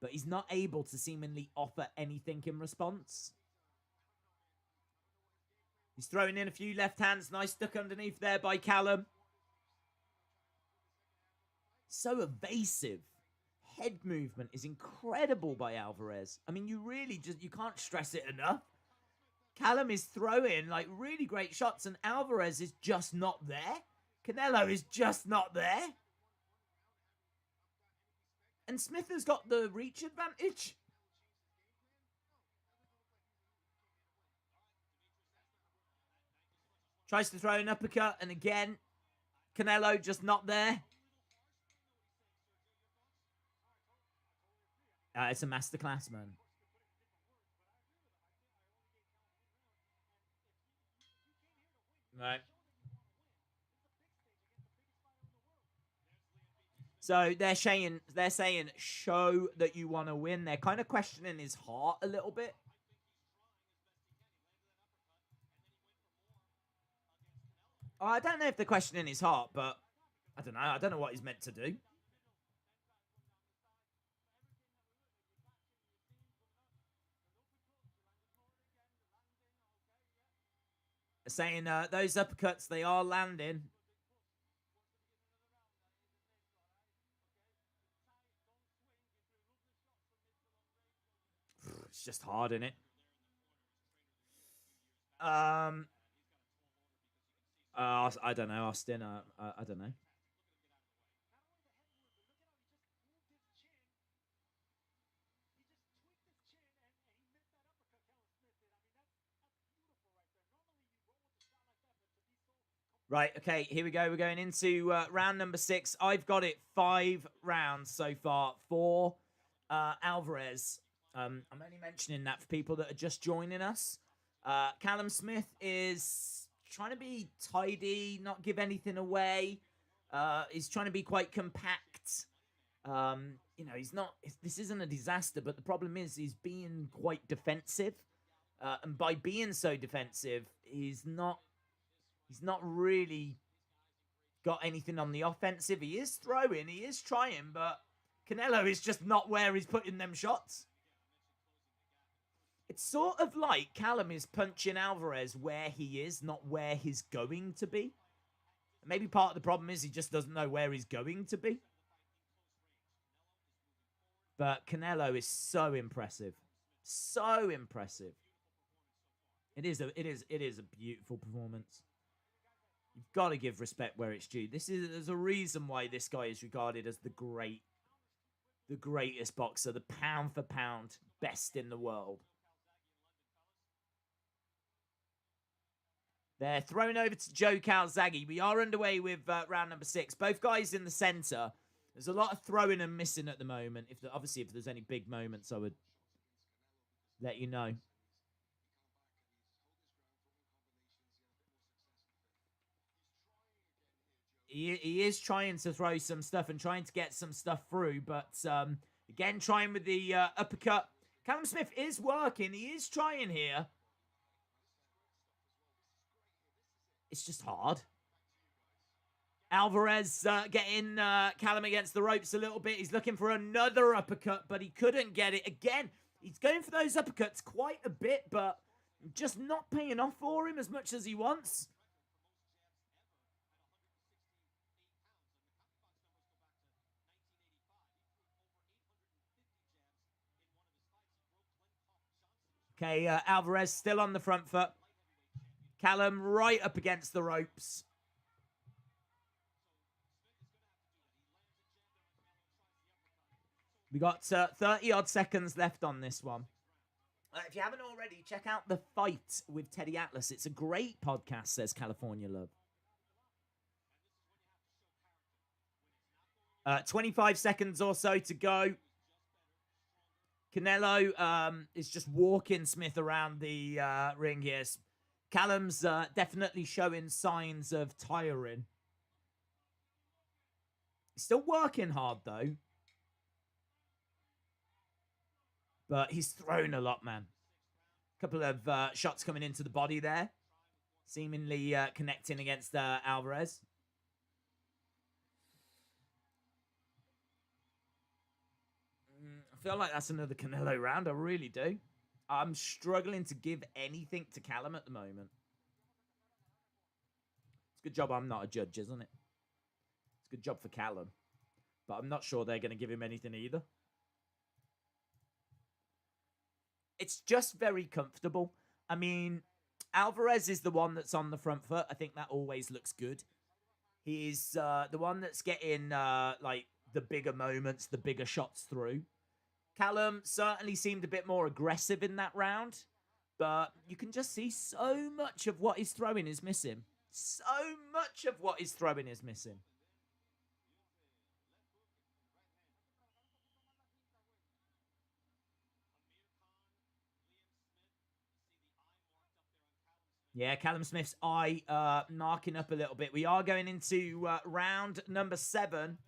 But he's not able to seemingly offer anything in response. He's throwing in a few left hands. Nice duck underneath there by Callum. So evasive. Head movement is incredible by Alverez. I mean, you can't stress it enough. Callum is throwing like really great shots and Alverez is just not there. Canelo is just not there. And Smith has got the reach advantage. Tries to throw an uppercut and again, Canelo just not there. It's a masterclass, man. Right. So they're saying, show that you want to win. They're kind of questioning his heart a little bit. Oh, I don't know if they're questioning his heart, but I don't know. I don't know what he's meant to do. Saying those uppercuts, they are landing. It's just hard, isn't it? I don't know, Austin. I don't know. Right, okay, here we go. We're going into round number 6. I've got it 5 rounds so far for Alverez. I'm only mentioning that for people that are just joining us. Callum Smith is trying to be tidy, not give anything away. He's trying to be quite compact. You know, this isn't a disaster, but the problem is he's being quite defensive. And by being so defensive, he's not really got anything on the offensive. He is throwing, he is trying, but Canelo is just not where he's putting them shots. It's sort of like Callum is punching Alverez where he is, not where he's going to be. Maybe part of the problem is he just doesn't know where he's going to be. But Canelo is so impressive. So impressive. It is a beautiful performance. You've got to give respect where it's due. There's a reason why this guy is regarded as the greatest boxer, the pound for pound best in the world. They're thrown over to Joe Calzaghe. We are underway with round number 6. Both guys in the center. There's a lot of throwing and missing at the moment. Obviously, if there's any big moments, I would let you know. He is trying to throw some stuff and trying to get some stuff through, but again, trying with the uppercut. Callum Smith is working. He is trying here. It's just hard. Alverez getting Callum against the ropes a little bit. He's looking for another uppercut, but he couldn't get it. Again, He's going for those uppercuts quite a bit, but just not paying off for him as much as he wants. Okay, Alvarez still on the front foot. Callum right up against the ropes. We got 30-odd seconds left on this one. If you haven't already, check out The Fight with Teddy Atlas. It's a great podcast, says California Love. 25 seconds or so to go. Canelo is just walking Smith around the ring here. Callum's definitely showing signs of tiring. He's still working hard, though. But he's thrown a lot, man. A couple of shots coming into the body there. Seemingly connecting against Alverez. I feel like that's another Canelo round. I really do. I'm struggling to give anything to Callum at the moment. It's a good job I'm not a judge, isn't it? It's a good job for Callum. But I'm not sure they're going to give him anything either. It's just very comfortable. I mean, Alvarez is the one that's on the front foot. I think that always looks good. He's the one that's getting like the bigger moments, the bigger shots through. Callum certainly seemed a bit more aggressive in that round, but you can just see so much of what he's throwing is missing. So much of what he's throwing is missing. Yeah, Callum Smith's eye marking up a little bit. We are going into round number 7.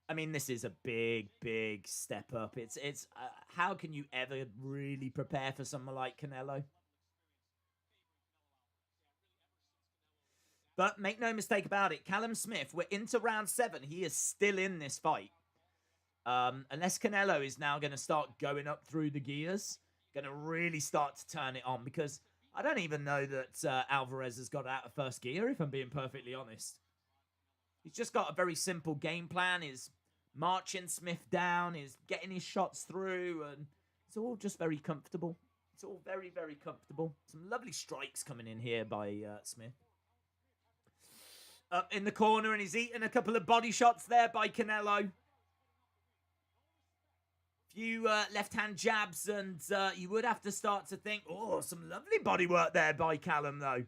I mean, this is a big, big step up. It's how can you ever really prepare for someone like Canelo? But make no mistake about it, Callum Smith, we're into round 7. He is still in this fight. Unless Canelo is now going to start going up through the gears, going to really start to turn it on, because I don't even know that Alvarez has got out of first gear, if I'm being perfectly honest. He's just got a very simple game plan. He's marching Smith down, he's getting his shots through, and it's all just very comfortable. It's all very, very comfortable. Some lovely strikes coming in here by Smith. Up in the corner, and he's eating a couple of body shots there by Canelo. Few left-hand jabs, and you would have to start to think, oh, some lovely body work there by Callum, though.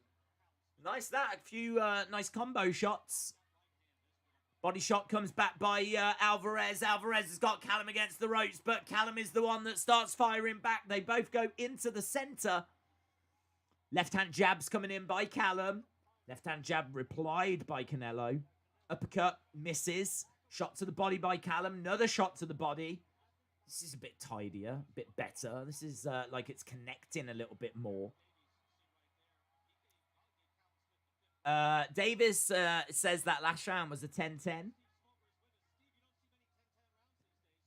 Nice that. A few nice combo shots. Body shot comes back by Alvarez. Alvarez has got Callum against the ropes, but Callum is the one that starts firing back. They both go into the center. Left-hand jabs coming in by Callum. Left-hand jab replied by Canelo. Uppercut misses. Shot to the body by Callum. Another shot to the body. This is a bit tidier, a bit better. This is like it's connecting a little bit more. Davis says that last round was a 10-10.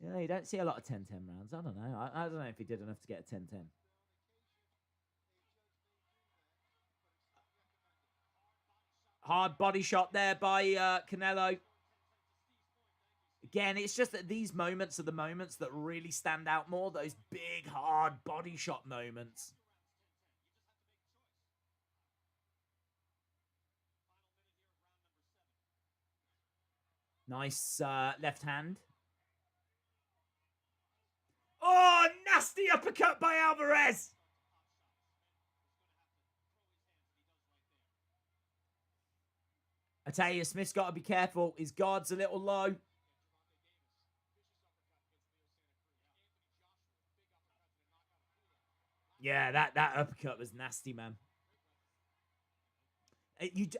Yeah, you don't see a lot of 10-10 rounds. I don't know. I don't know if he did enough to get a 10-10. Hard body shot there by Canelo. Again, it's just that these moments are the moments that really stand out more. Those big, hard body shot moments. Nice left hand. Oh, nasty uppercut by Alverez. I tell you, Smith's got to be careful. His guard's a little low. Yeah, that uppercut was nasty, man.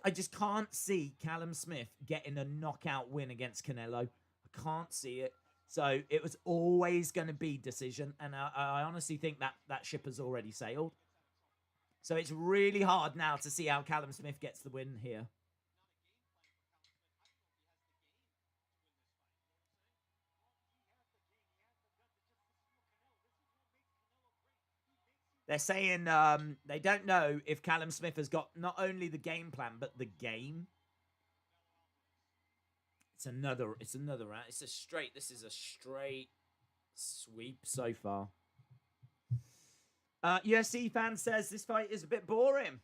I just can't see Callum Smith getting a knockout win against Canelo. I can't see it. So it was always going to be decision. And I honestly think that ship has already sailed. So it's really hard now to see how Callum Smith gets the win here. They're saying they don't know if Callum Smith has got not only the game plan, but the game. It's another round. This is a straight sweep so far. UFC fan says this fight is a bit boring.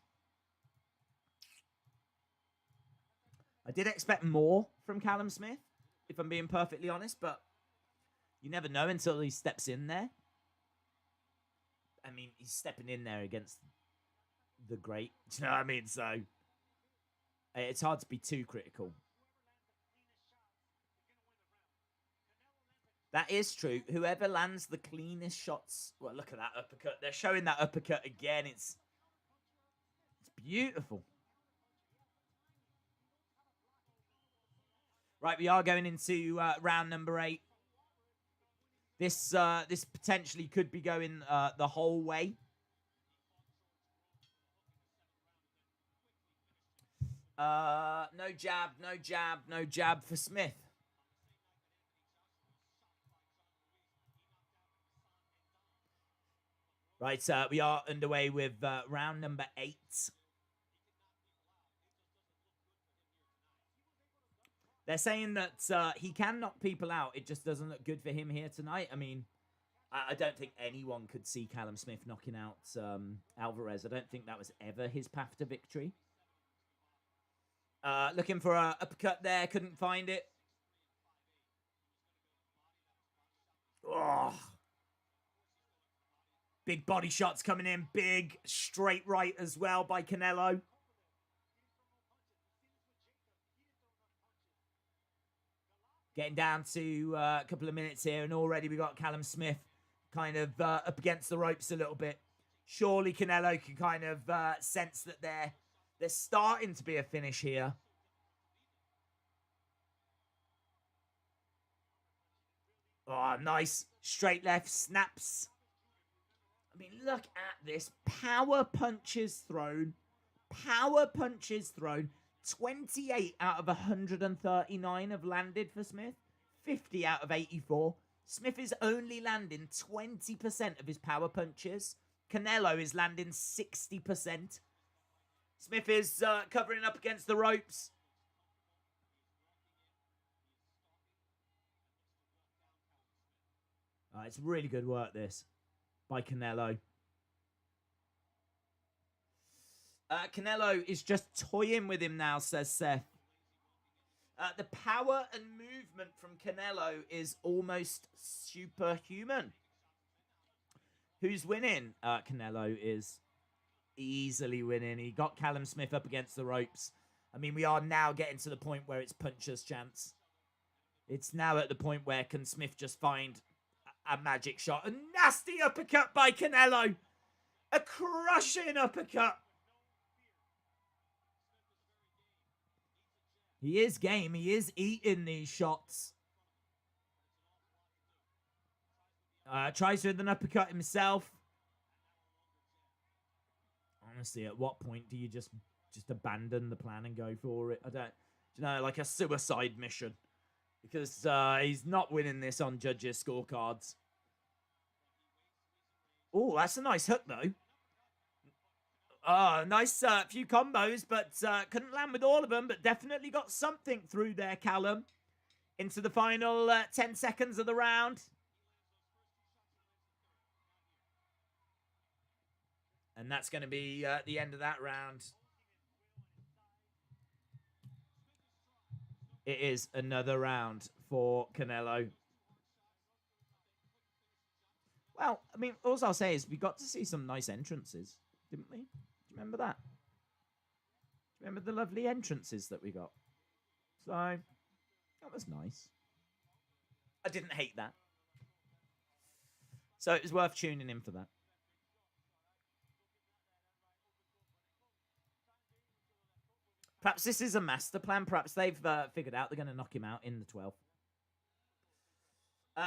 I did expect more from Callum Smith, if I'm being perfectly honest, but you never know until he steps in there. I mean, he's stepping in there against the great. Do you know what I mean? So it's hard to be too critical. That is true. Whoever lands the cleanest shots. Well, look at that uppercut. They're showing that uppercut again. It's beautiful. Right, we are going into round number 8. This potentially could be going the whole way. No jab for Smith. Right, we are underway with round number 8. They're saying that he can knock people out. It just doesn't look good for him here tonight. I mean, I don't think anyone could see Callum Smith knocking out Alverez. I don't think that was ever his path to victory. Looking for a uppercut there. Couldn't find it. Oh. Big body shots coming in. Big straight right as well by Canelo. Getting down to a couple of minutes here, and already we got Callum Smith kind of up against the ropes a little bit. Surely Canelo can kind of sense that there's starting to be a finish here. Oh, nice. Straight left, snaps. I mean, look at this. Power punches thrown. Power punches thrown. 28 out of 139 have landed for Smith. 50 out of 84. Smith is only landing 20% of his power punches. Canelo is landing 60%. Smith is covering up against the ropes. It's really good work, this, by Canelo. Canelo is just toying with him now, says Seth. The power and movement from Canelo is almost superhuman. Who's winning? Canelo is easily winning. He got Callum Smith up against the ropes. I mean, we are now getting to the point where it's puncher's chance. It's now at the point where can Smith just find a magic shot. A nasty uppercut by Canelo. A crushing uppercut. He is game. He is eating these shots. Tries with an uppercut himself. Honestly, at what point do you just abandon the plan and go for it? I don't, you know, like a suicide mission. Because he's not winning this on judges' scorecards. Oh, that's a nice hook, though. Nice few combos, but couldn't land with all of them, but definitely got something through there, Callum. Into the final 10 seconds of the round. And that's going to be the end of that round. It is another round for Canelo. Well, I mean, all I'll say is we got to see some nice entrances, didn't we? Do you remember that? Do you remember the lovely entrances that we got? So, that was nice. I didn't hate that. So, it was worth tuning in for that. Perhaps this is a master plan. Perhaps they've figured out they're going to knock him out in the 12th.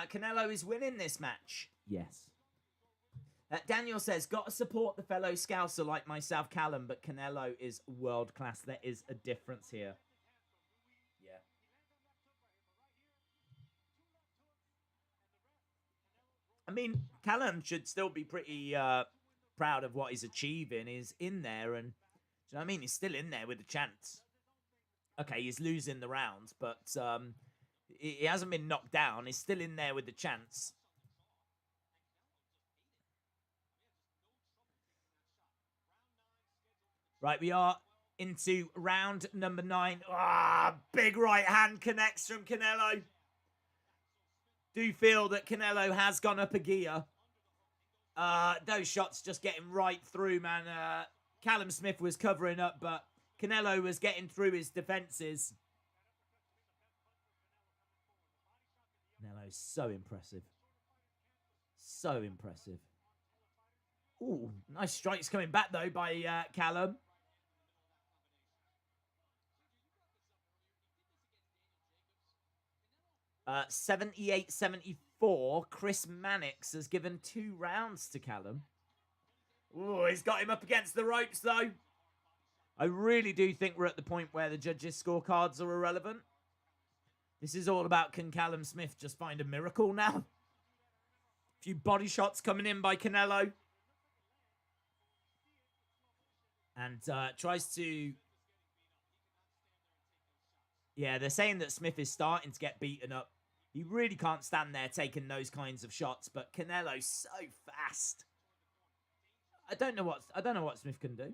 Canelo is winning this match. Yes. Daniel says, got to support the fellow Scouser like myself, Callum, but Canelo is world class. There is a difference here. Yeah. I mean, Callum should still be pretty proud of what he's achieving, is in there. And do you know what I mean? He's still in there with a chance. Okay, he's losing the rounds, but he hasn't been knocked down. He's still in there with the chance. Right, we are into round number 9. Ah, big right hand connects from Canelo. Do feel that Canelo has gone up a gear. Those shots just getting right through, man. Callum Smith was covering up, but Canelo was getting through his defenses. Canelo's so impressive. So impressive. Ooh, nice strikes coming back, though, by Callum. 78-74. Chris Mannix has given 2 rounds to Callum. Ooh, he's got him up against the ropes, though. I really do think we're at the point where the judges' scorecards are irrelevant. This is all about, can Callum Smith just find a miracle now? A few body shots coming in by Canelo. And tries to... Yeah, they're saying that Smith is starting to get beaten up. He really can't stand there taking those kinds of shots, but Canelo's so fast. I don't know what Smith can do.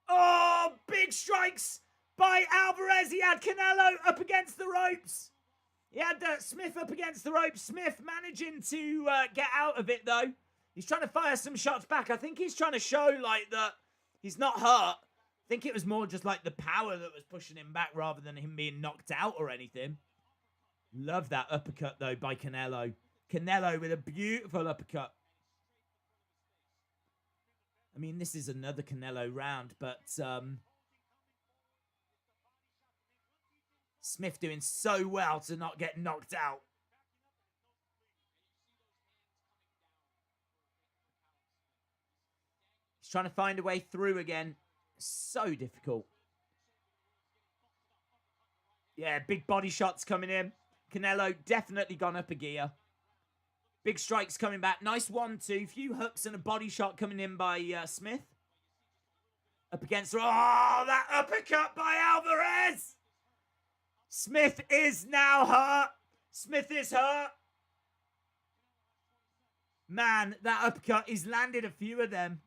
Oh, big strikes by Alverez. He had Canelo up against the ropes. He had Smith up against the ropes. Smith managing to get out of it, though. He's trying to fire some shots back. I think he's trying to show, like, that he's not hurt. I think it was more just, like, the power that was pushing him back rather than him being knocked out or anything. Love that uppercut, though, by Canelo. Canelo with a beautiful uppercut. I mean, this is another Canelo round, but Smith doing so well to not get knocked out. He's trying to find a way through again. So difficult. Yeah, big body shots coming in. Canelo definitely gone up a gear. Big strikes coming back. Nice 1-2. Few hooks and a body shot coming in by Smith. Up against... Oh, that uppercut by Alverez! Smith is now hurt. Smith is hurt. Man, that uppercut, he's landed a few of them.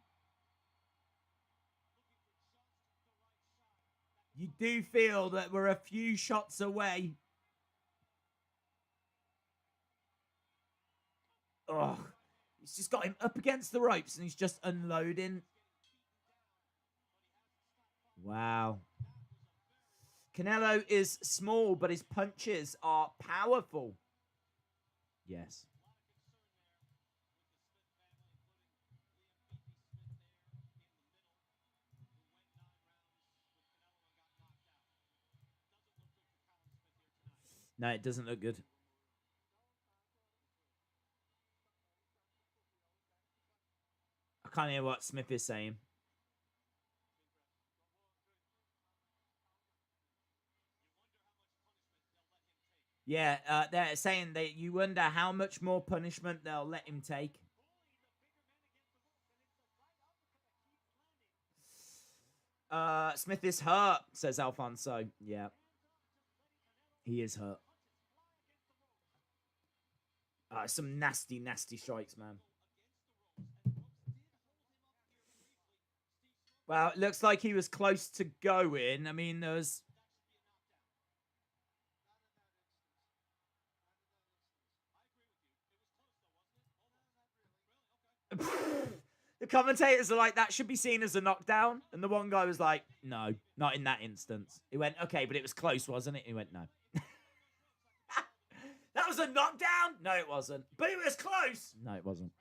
You do feel that we're a few shots away. Oh, he's just got him up against the ropes and he's just unloading. Wow. Canelo is small, but his punches are powerful. Yes. No, it doesn't look good. I can't hear what Smith is saying. Yeah, they're saying that you wonder how much more punishment they'll let him take. Smith is hurt, says Alfonso. Yeah. He is hurt. Some nasty, nasty strikes, man. Well, it looks like he was close to going. I mean, there was... The commentators are like, that should be seen as a knockdown. And the one guy was like, no, not in that instance. He went, okay, but it was close, wasn't it? He went, no. That was a knockdown? No, it wasn't. But it was close. No, it wasn't.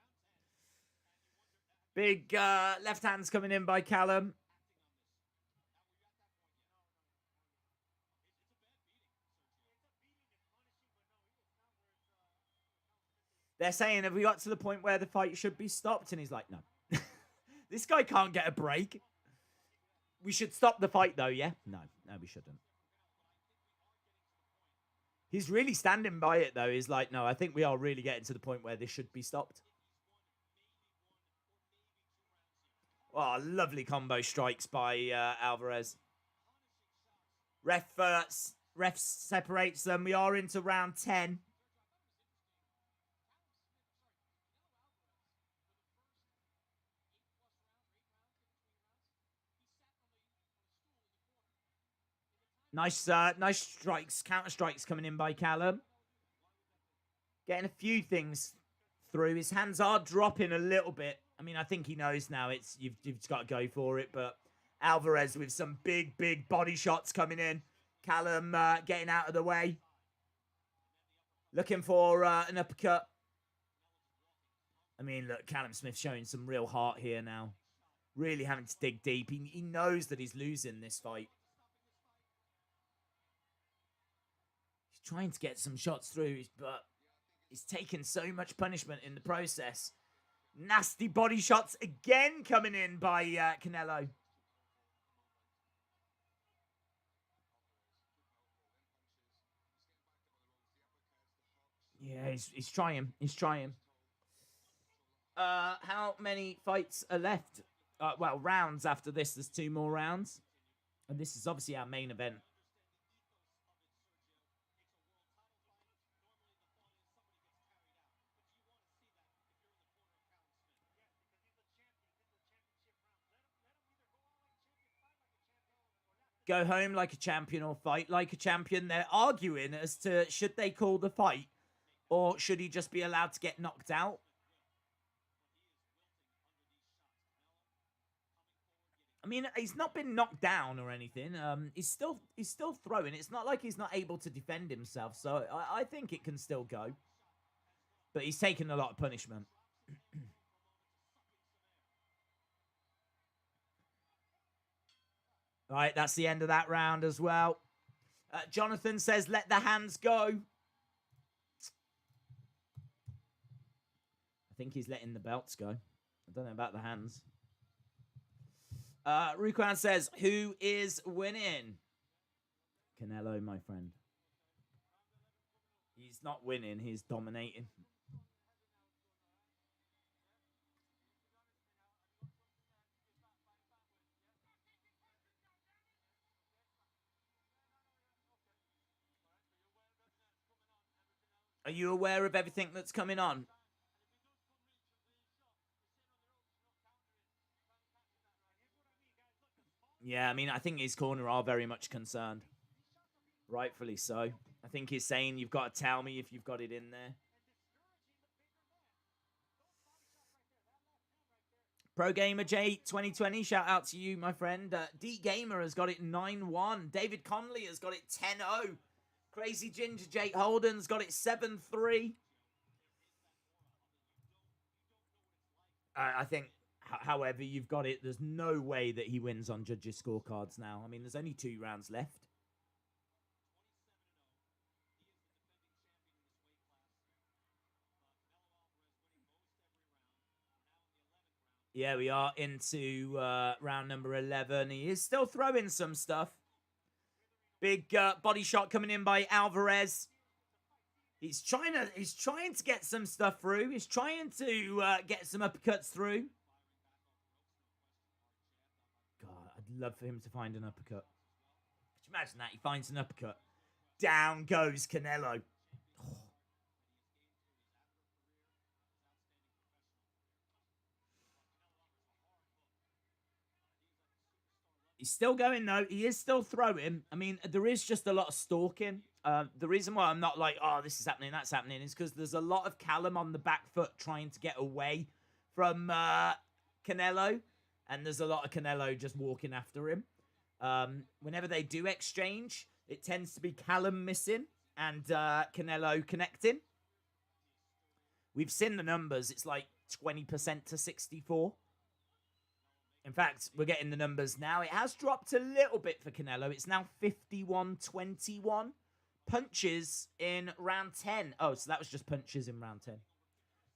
Big left hands coming in by Callum. They're saying, have we got to the point where the fight should be stopped? And he's like, no. This guy can't get a break. We should stop the fight, though, yeah? No, we shouldn't. He's really standing by it, though. He's like, no, I think we are really getting to the point where this should be stopped. Oh, lovely combo strikes by Alverez. Ref separates them. We are into round 10. Nice strikes, counter strikes coming in by Callum. Getting a few things through. His hands are dropping a little bit. I mean, I think he knows now you've just got to go for it. But Alverez with some big body shots coming in. Callum getting out of the way. Looking for an uppercut. I mean, look, Callum Smith showing some real heart here now. Really having to dig deep. He knows that he's losing this fight. He's trying to get some shots through, but he's taken so much punishment in the process. Nasty body shots again coming in by Canelo. Yeah, he's trying. He's trying. How many fights are left? Well, rounds after this. There's 2 more rounds. And this is obviously our main event. Go home like a champion or fight like a champion. They're arguing as to should they call the fight or should he just be allowed to get knocked out. I mean, he's not been knocked down or anything. He's still throwing. It's not like he's not able to defend himself. So I think it can still go. But he's taken a lot of punishment. All right, that's the end of that round as well. Jonathan says, let the hands go. I think he's letting the belts go. I don't know about the hands. Rukan says, who is winning? Canelo, my friend. He's not winning. He's dominating. Are you aware of everything that's coming on? Yeah, I mean, I think his corner are very much concerned. Rightfully so. I think he's saying, you've got to tell me if you've got it in there. Pro Gamer J 2020, shout out to you, my friend. D Gamer has got it 9-1. David Conley has got it 10-0. Crazy Ginger Jake Holden's got it 7-3. I think, however you've got it, there's no way that he wins on judges' scorecards now. I mean, there's only 2 rounds left. Yeah, we are into round number 11. He is still throwing some stuff. Big body shot coming in by Alverez. He's trying to get some stuff through. He's trying to get some uppercuts through. God, I'd love for him to find an uppercut. Could you imagine that? He finds an uppercut. Down goes Canelo. Oh. He's still going, though. He is still throwing. I mean, there is just a lot of stalking. The reason why I'm not like, oh, this is happening, that's happening, is because there's a lot of Callum on the back foot trying to get away from Canelo. And there's a lot of Canelo just walking after him. Whenever they do exchange, it tends to be Callum missing and Canelo connecting. We've seen the numbers. It's like 20% to 64%. In fact, we're getting the numbers now. It has dropped a little bit for Canelo. It's now 51-21. Punches in round 10. Oh, so that was just punches in round 10.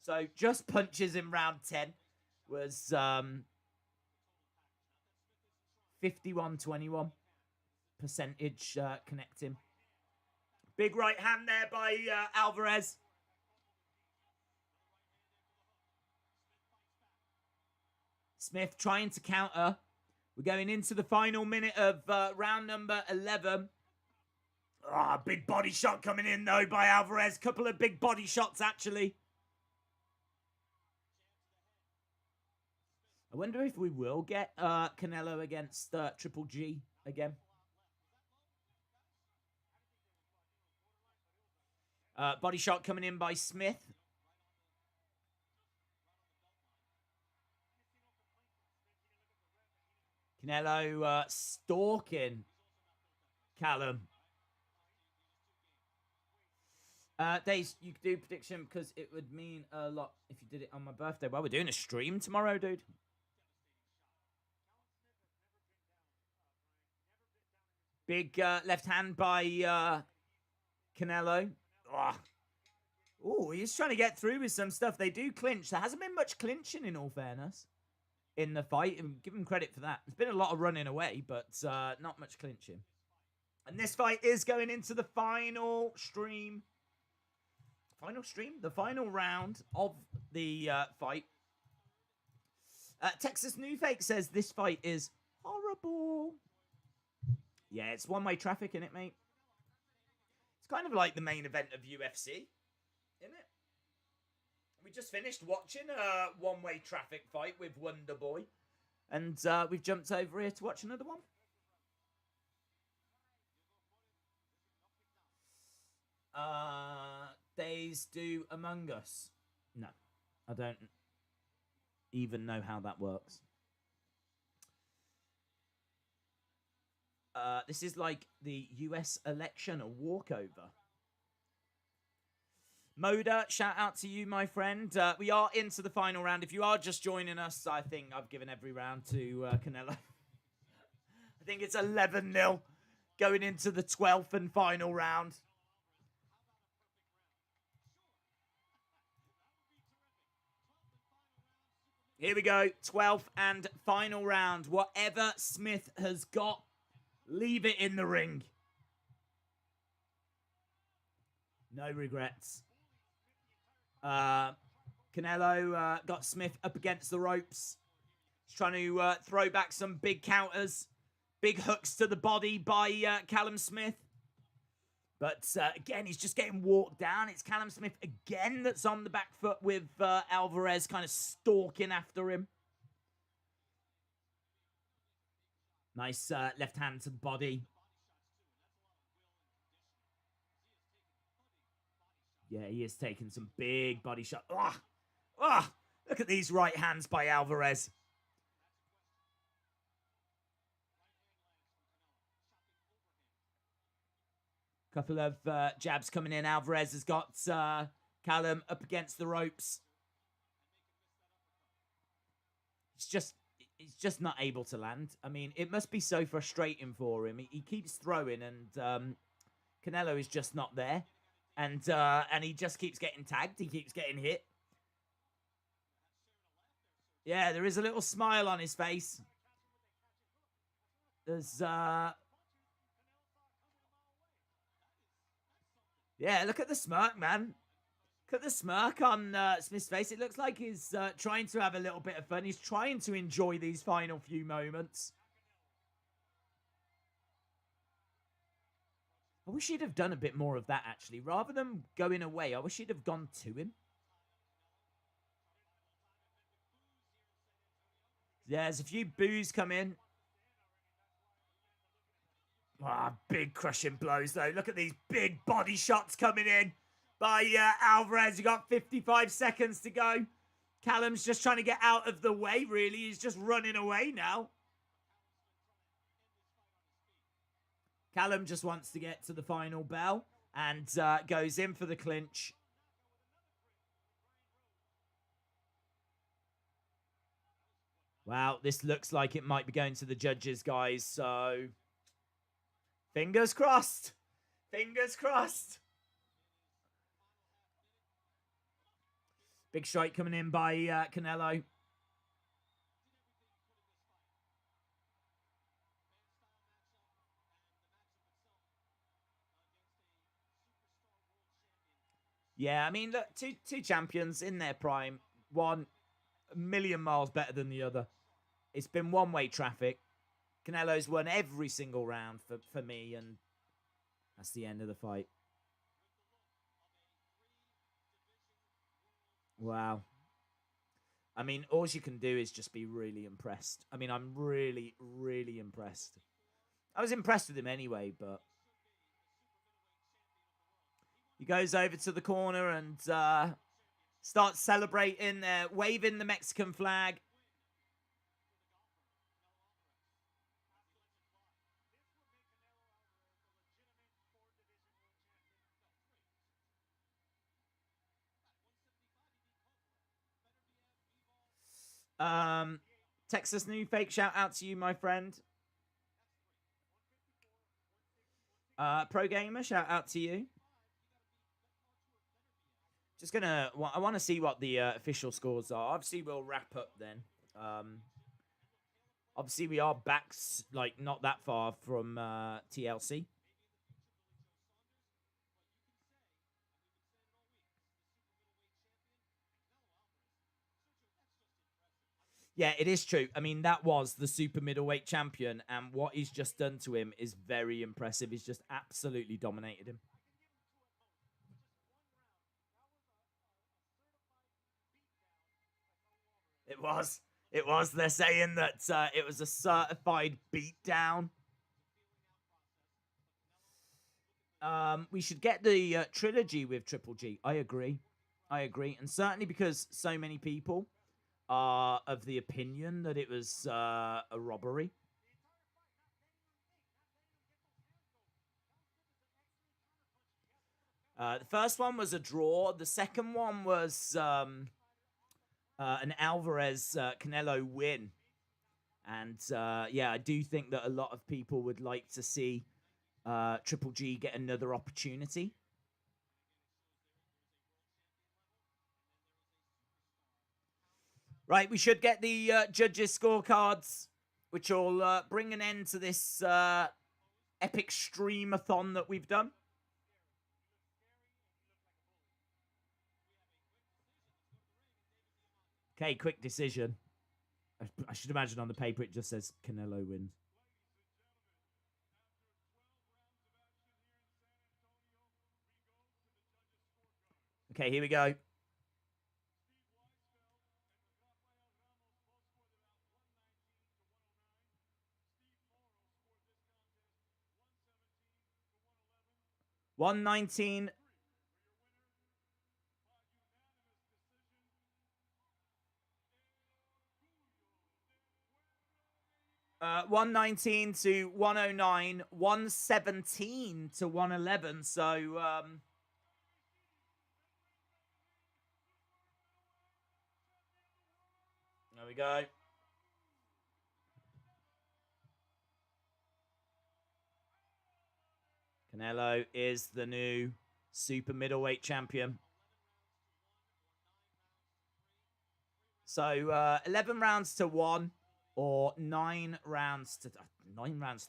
So just punches in round 10 was 51-21 percentage connecting. Big right hand there by Alverez. Smith trying to counter. We're going into the final minute of round number 11. Ah, big body shot coming in, though, by Alverez. Couple of big body shots, actually. I wonder if we will get Canelo against Triple G again. Body shot coming in by Smith. Canelo stalking Callum. Days, you could do prediction because it would mean a lot if you did it on my birthday. Well, we're doing a stream tomorrow, dude. Big left hand by Canelo. Oh, he's trying to get through with some stuff. They do clinch. There hasn't been much clinching, in all fairness, in the fight. And give him credit for that. There's been a lot of running away, but not much clinching. And this fight is going into the final stream. Final stream? The final round of the fight. Texas New Fake says this fight is horrible. Yeah, it's one-way traffic, innit, mate? It's kind of like the main event of UFC, isn't it? We just finished watching a one-way traffic fight with Wonder Boy. And we've jumped over here to watch another one. Days do Among Us. No, I don't even know how that works. This is like the US election, a walkover. Moda, shout out to you, my friend. We are into the final round. If you are just joining us, I think I've given every round to Canelo. I think it's 11-0 going into the 12th and final round. Here we go, 12th and final round. Whatever Smith has got, leave it in the ring. No regrets. Canelo got Smith up against the ropes. He's trying to throw back some big counters. Big hooks to the body by Callum Smith. But again, he's just getting walked down. It's Callum Smith again that's on the back foot with Aleverez kind of stalking after him. Nice left hand to the body. Yeah, he is taking some big body shots. Look at these right hands by Aleverez. Couple of jabs coming in. Aleverez has got Callum up against the ropes. He's just not able to land. I mean, it must be so frustrating for him. He keeps throwing, and Canelo is just not there. And he just keeps getting tagged. He keeps getting hit. Yeah, there is a little smile on his face. There's yeah, look at the smirk, man. Look at the smirk on Smith's face. It looks like he's trying to have a little bit of fun. He's trying to enjoy these final few moments. I wish he'd have done a bit more of that, actually. Rather than going away, I wish he'd have gone to him. Yeah, there's a few boos come in. Big crushing blows, though. Look at these big body shots coming in by Aleverez. You got 55 seconds to go. Callum's just trying to get out of the way, really. He's just running away now. Callum just wants to get to the final bell and goes in for the clinch. Wow, this looks like it might be going to the judges, guys. So, fingers crossed. Fingers crossed. Big strike coming in by Canelo. Yeah, I mean, look, two champions in their prime. One a million miles better than the other. It's been one-way traffic. Canelo's won every single round for me, and that's the end of the fight. Wow. I mean, all you can do is just be really impressed. I mean, I'm really, really impressed. I was impressed with him anyway, but he goes over to the corner and starts celebrating, waving the Mexican flag. Texas New Fake, shout out to you, my friend. Pro Gamer, shout out to you. Just gonna, I want to see what the official scores are. Obviously, we'll wrap up then. Obviously, we are back, like, not that far from TLC. Yeah, it is true. I mean, that was the super middleweight champion, and what he's just done to him is very impressive. He's just absolutely dominated him. It was. It was. They're saying that it was a certified beatdown. We should get the trilogy with Triple G. I agree. I agree. And certainly because so many people are of the opinion that it was a robbery. The first one was a draw. The second one was an Alverez Canelo win. And yeah, I do think that a lot of people would like to see Triple G get another opportunity. Right, we should get the judges' scorecards, which will bring an end to this epic stream-a-thon that we've done. Okay, quick decision. I should imagine on the paper it just says Canelo wins. Okay, here we go. $119. 119 to 109, 117 to 111. So, there we go. Canelo is the new super middleweight champion. So, 11 rounds to 1 or 9 rounds to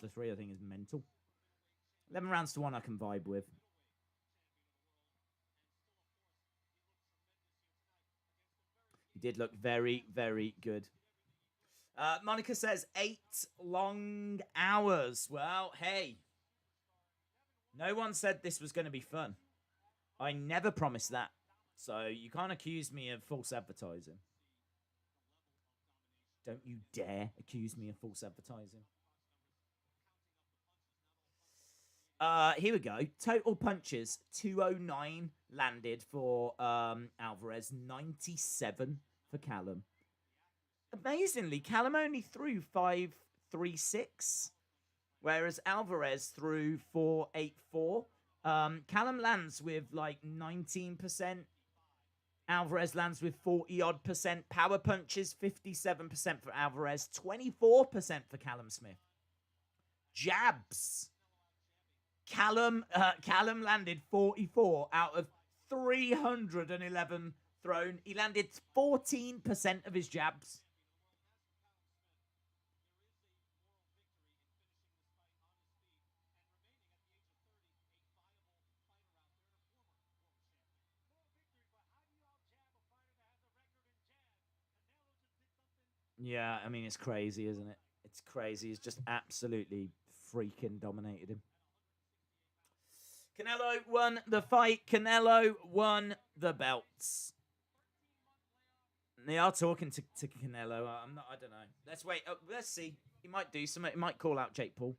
3, I think is mental. 11 rounds to 1 I can vibe with. He did look very, very good. Monica says 8 long hours. Well, hey. No one said this was going to be fun. I never promised that. So you can't accuse me of false advertising. Don't you dare accuse me of false advertising. Here we go. Total punches, 209 landed for Alverez, 97 for Callum. Amazingly, Callum only threw 536, whereas Alverez threw 484. Callum lands with like 19%. Alverez lands with 40-odd%. Power punches, 57% for Alverez, 24% for Callum Smith. Jabs. Callum landed 44 out of 311 thrown. He landed 14% of his jabs. Yeah, I mean, it's crazy, isn't it? It's crazy. He's just absolutely freaking dominated him. Canelo won the fight. Canelo won the belts. They are talking to Canelo. I'm not. I don't know. Let's wait. Let's see. He might do something. He might call out Jake Paul.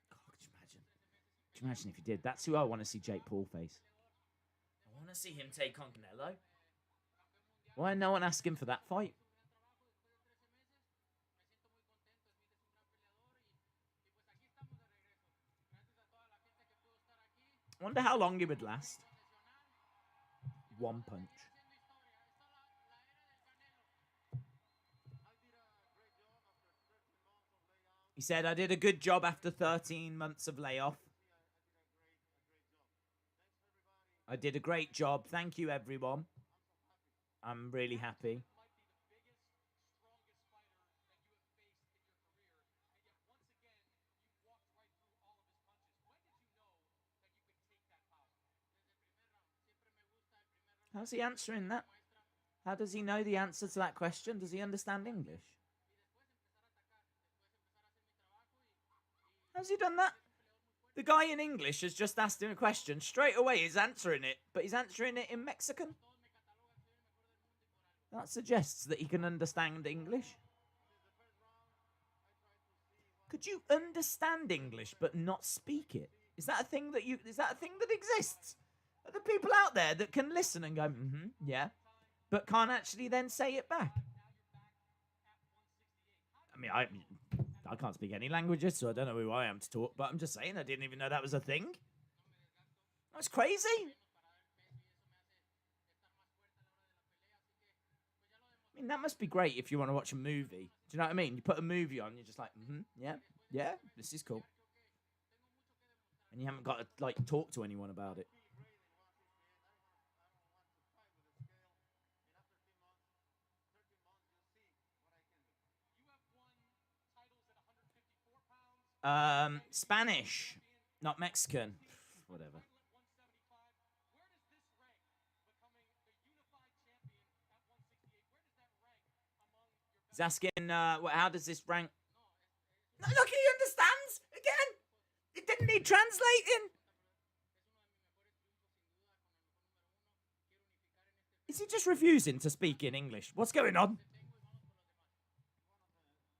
God, could you imagine? Could you imagine if he did? That's who I want to see Jake Paul face. I want to see him take on Canelo. Why no one ask him for that fight? I wonder how long he would last. One punch. He said, I did a good job after 13 months of layoff. I did a great job. Thank you, everyone. I'm really happy. How's he answering that? How does he know the answer to that question? Does he understand English? How's he done that? The guy in English has just asked him a question. Straight away, he's answering it. But he's answering it in Mexican. That suggests that he can understand English. Could you understand English but not speak it? Is that a thing that exists? Are there people out there that can listen and go, yeah, but can't actually then say it back? I mean, I can't speak any languages, so I don't know who I am to talk, but I'm just saying I didn't even know that was a thing. That's crazy. I mean, that must be great if you want to watch a movie. Do you know what I mean? You put a movie on, you're just like, yeah, this is cool. And you haven't got to, like, talk to anyone about it. Spanish, not Mexican. Whatever. He's asking, how does this rank? No, look, he understands again. It didn't need translating. Is he just refusing to speak in English? What's going on?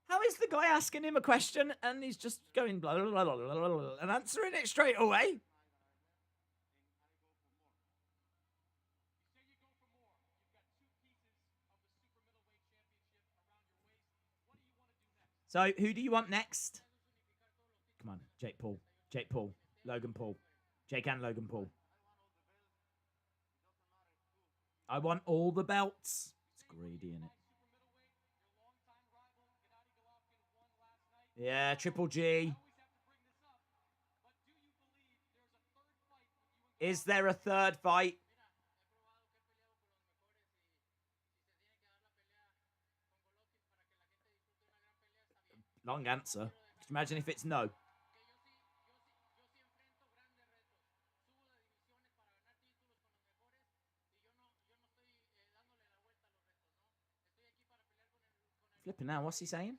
How is the guy asking him a question and he's just going blah, blah, blah, blah, blah, blah, and answering it straight away? So, who do you want next? Come on, Jake Paul. Jake Paul. Logan Paul. Jake and Logan Paul. I want all the belts. It's greedy, isn't it? Yeah, Triple G. Is there a third fight? Long answer. Imagine if it's no. Flipping now, what's he saying?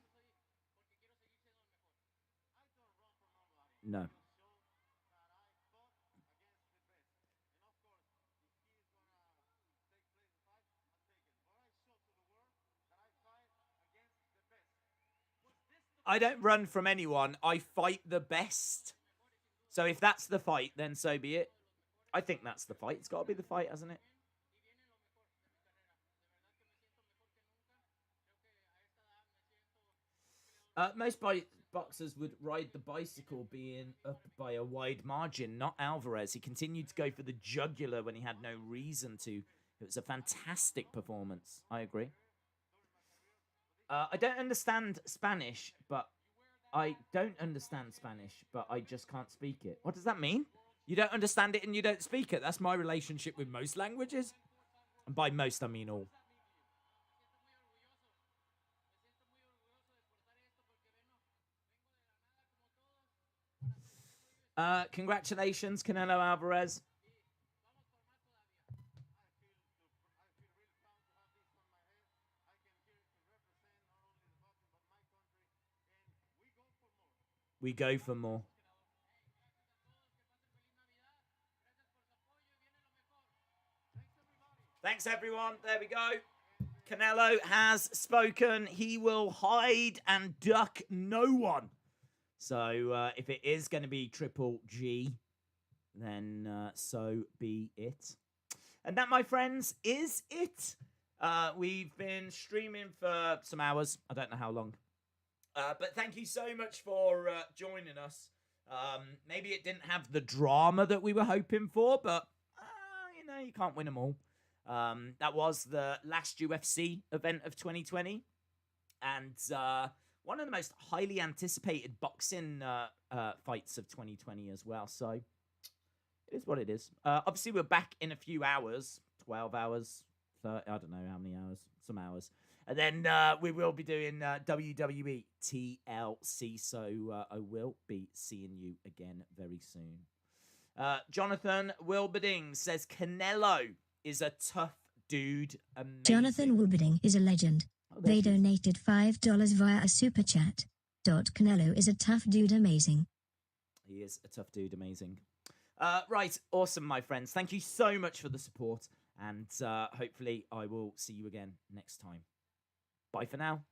No. I don't run from anyone. I fight the best. So if that's the fight, then so be it. I think that's the fight. It's got to be the fight, hasn't it? Most boxers would ride the bicycle being up by a wide margin, not Alverez. He continued to go for the jugular when he had no reason to. It was a fantastic performance. I agree. I don't understand Spanish, but I just can't speak it. What does that mean? You don't understand it and you don't speak it. That's my relationship with most languages. And by most, I mean all. Congratulations, Canelo Alverez. we go for more. Thanks, everyone. There we go. Canelo has spoken. He will hide and duck no one. So if it is going to be Triple G, then so be it. And that, my friends, is it. We've been streaming for some hours. I don't know how long. But thank you so much for joining us. Maybe it didn't have the drama that we were hoping for, but, you know, you can't win them all. That was the last UFC event of 2020. And one of the most highly anticipated boxing fights of 2020 as well. So it is what it is. Obviously, we're back in a few hours, 12 hours. So I don't know how many hours, some hours. And then we will be doing WWE TLC. So I will be seeing you again very soon. Jonathan Wilberding says Canelo is a tough dude. Amazing. Jonathan Wilberding is a legend. They donated $5 via a super chat. Canelo is a tough dude amazing. He is a tough dude amazing. Right, awesome, my friends. Thank you so much for the support. And hopefully I will see you again next time. Bye for now.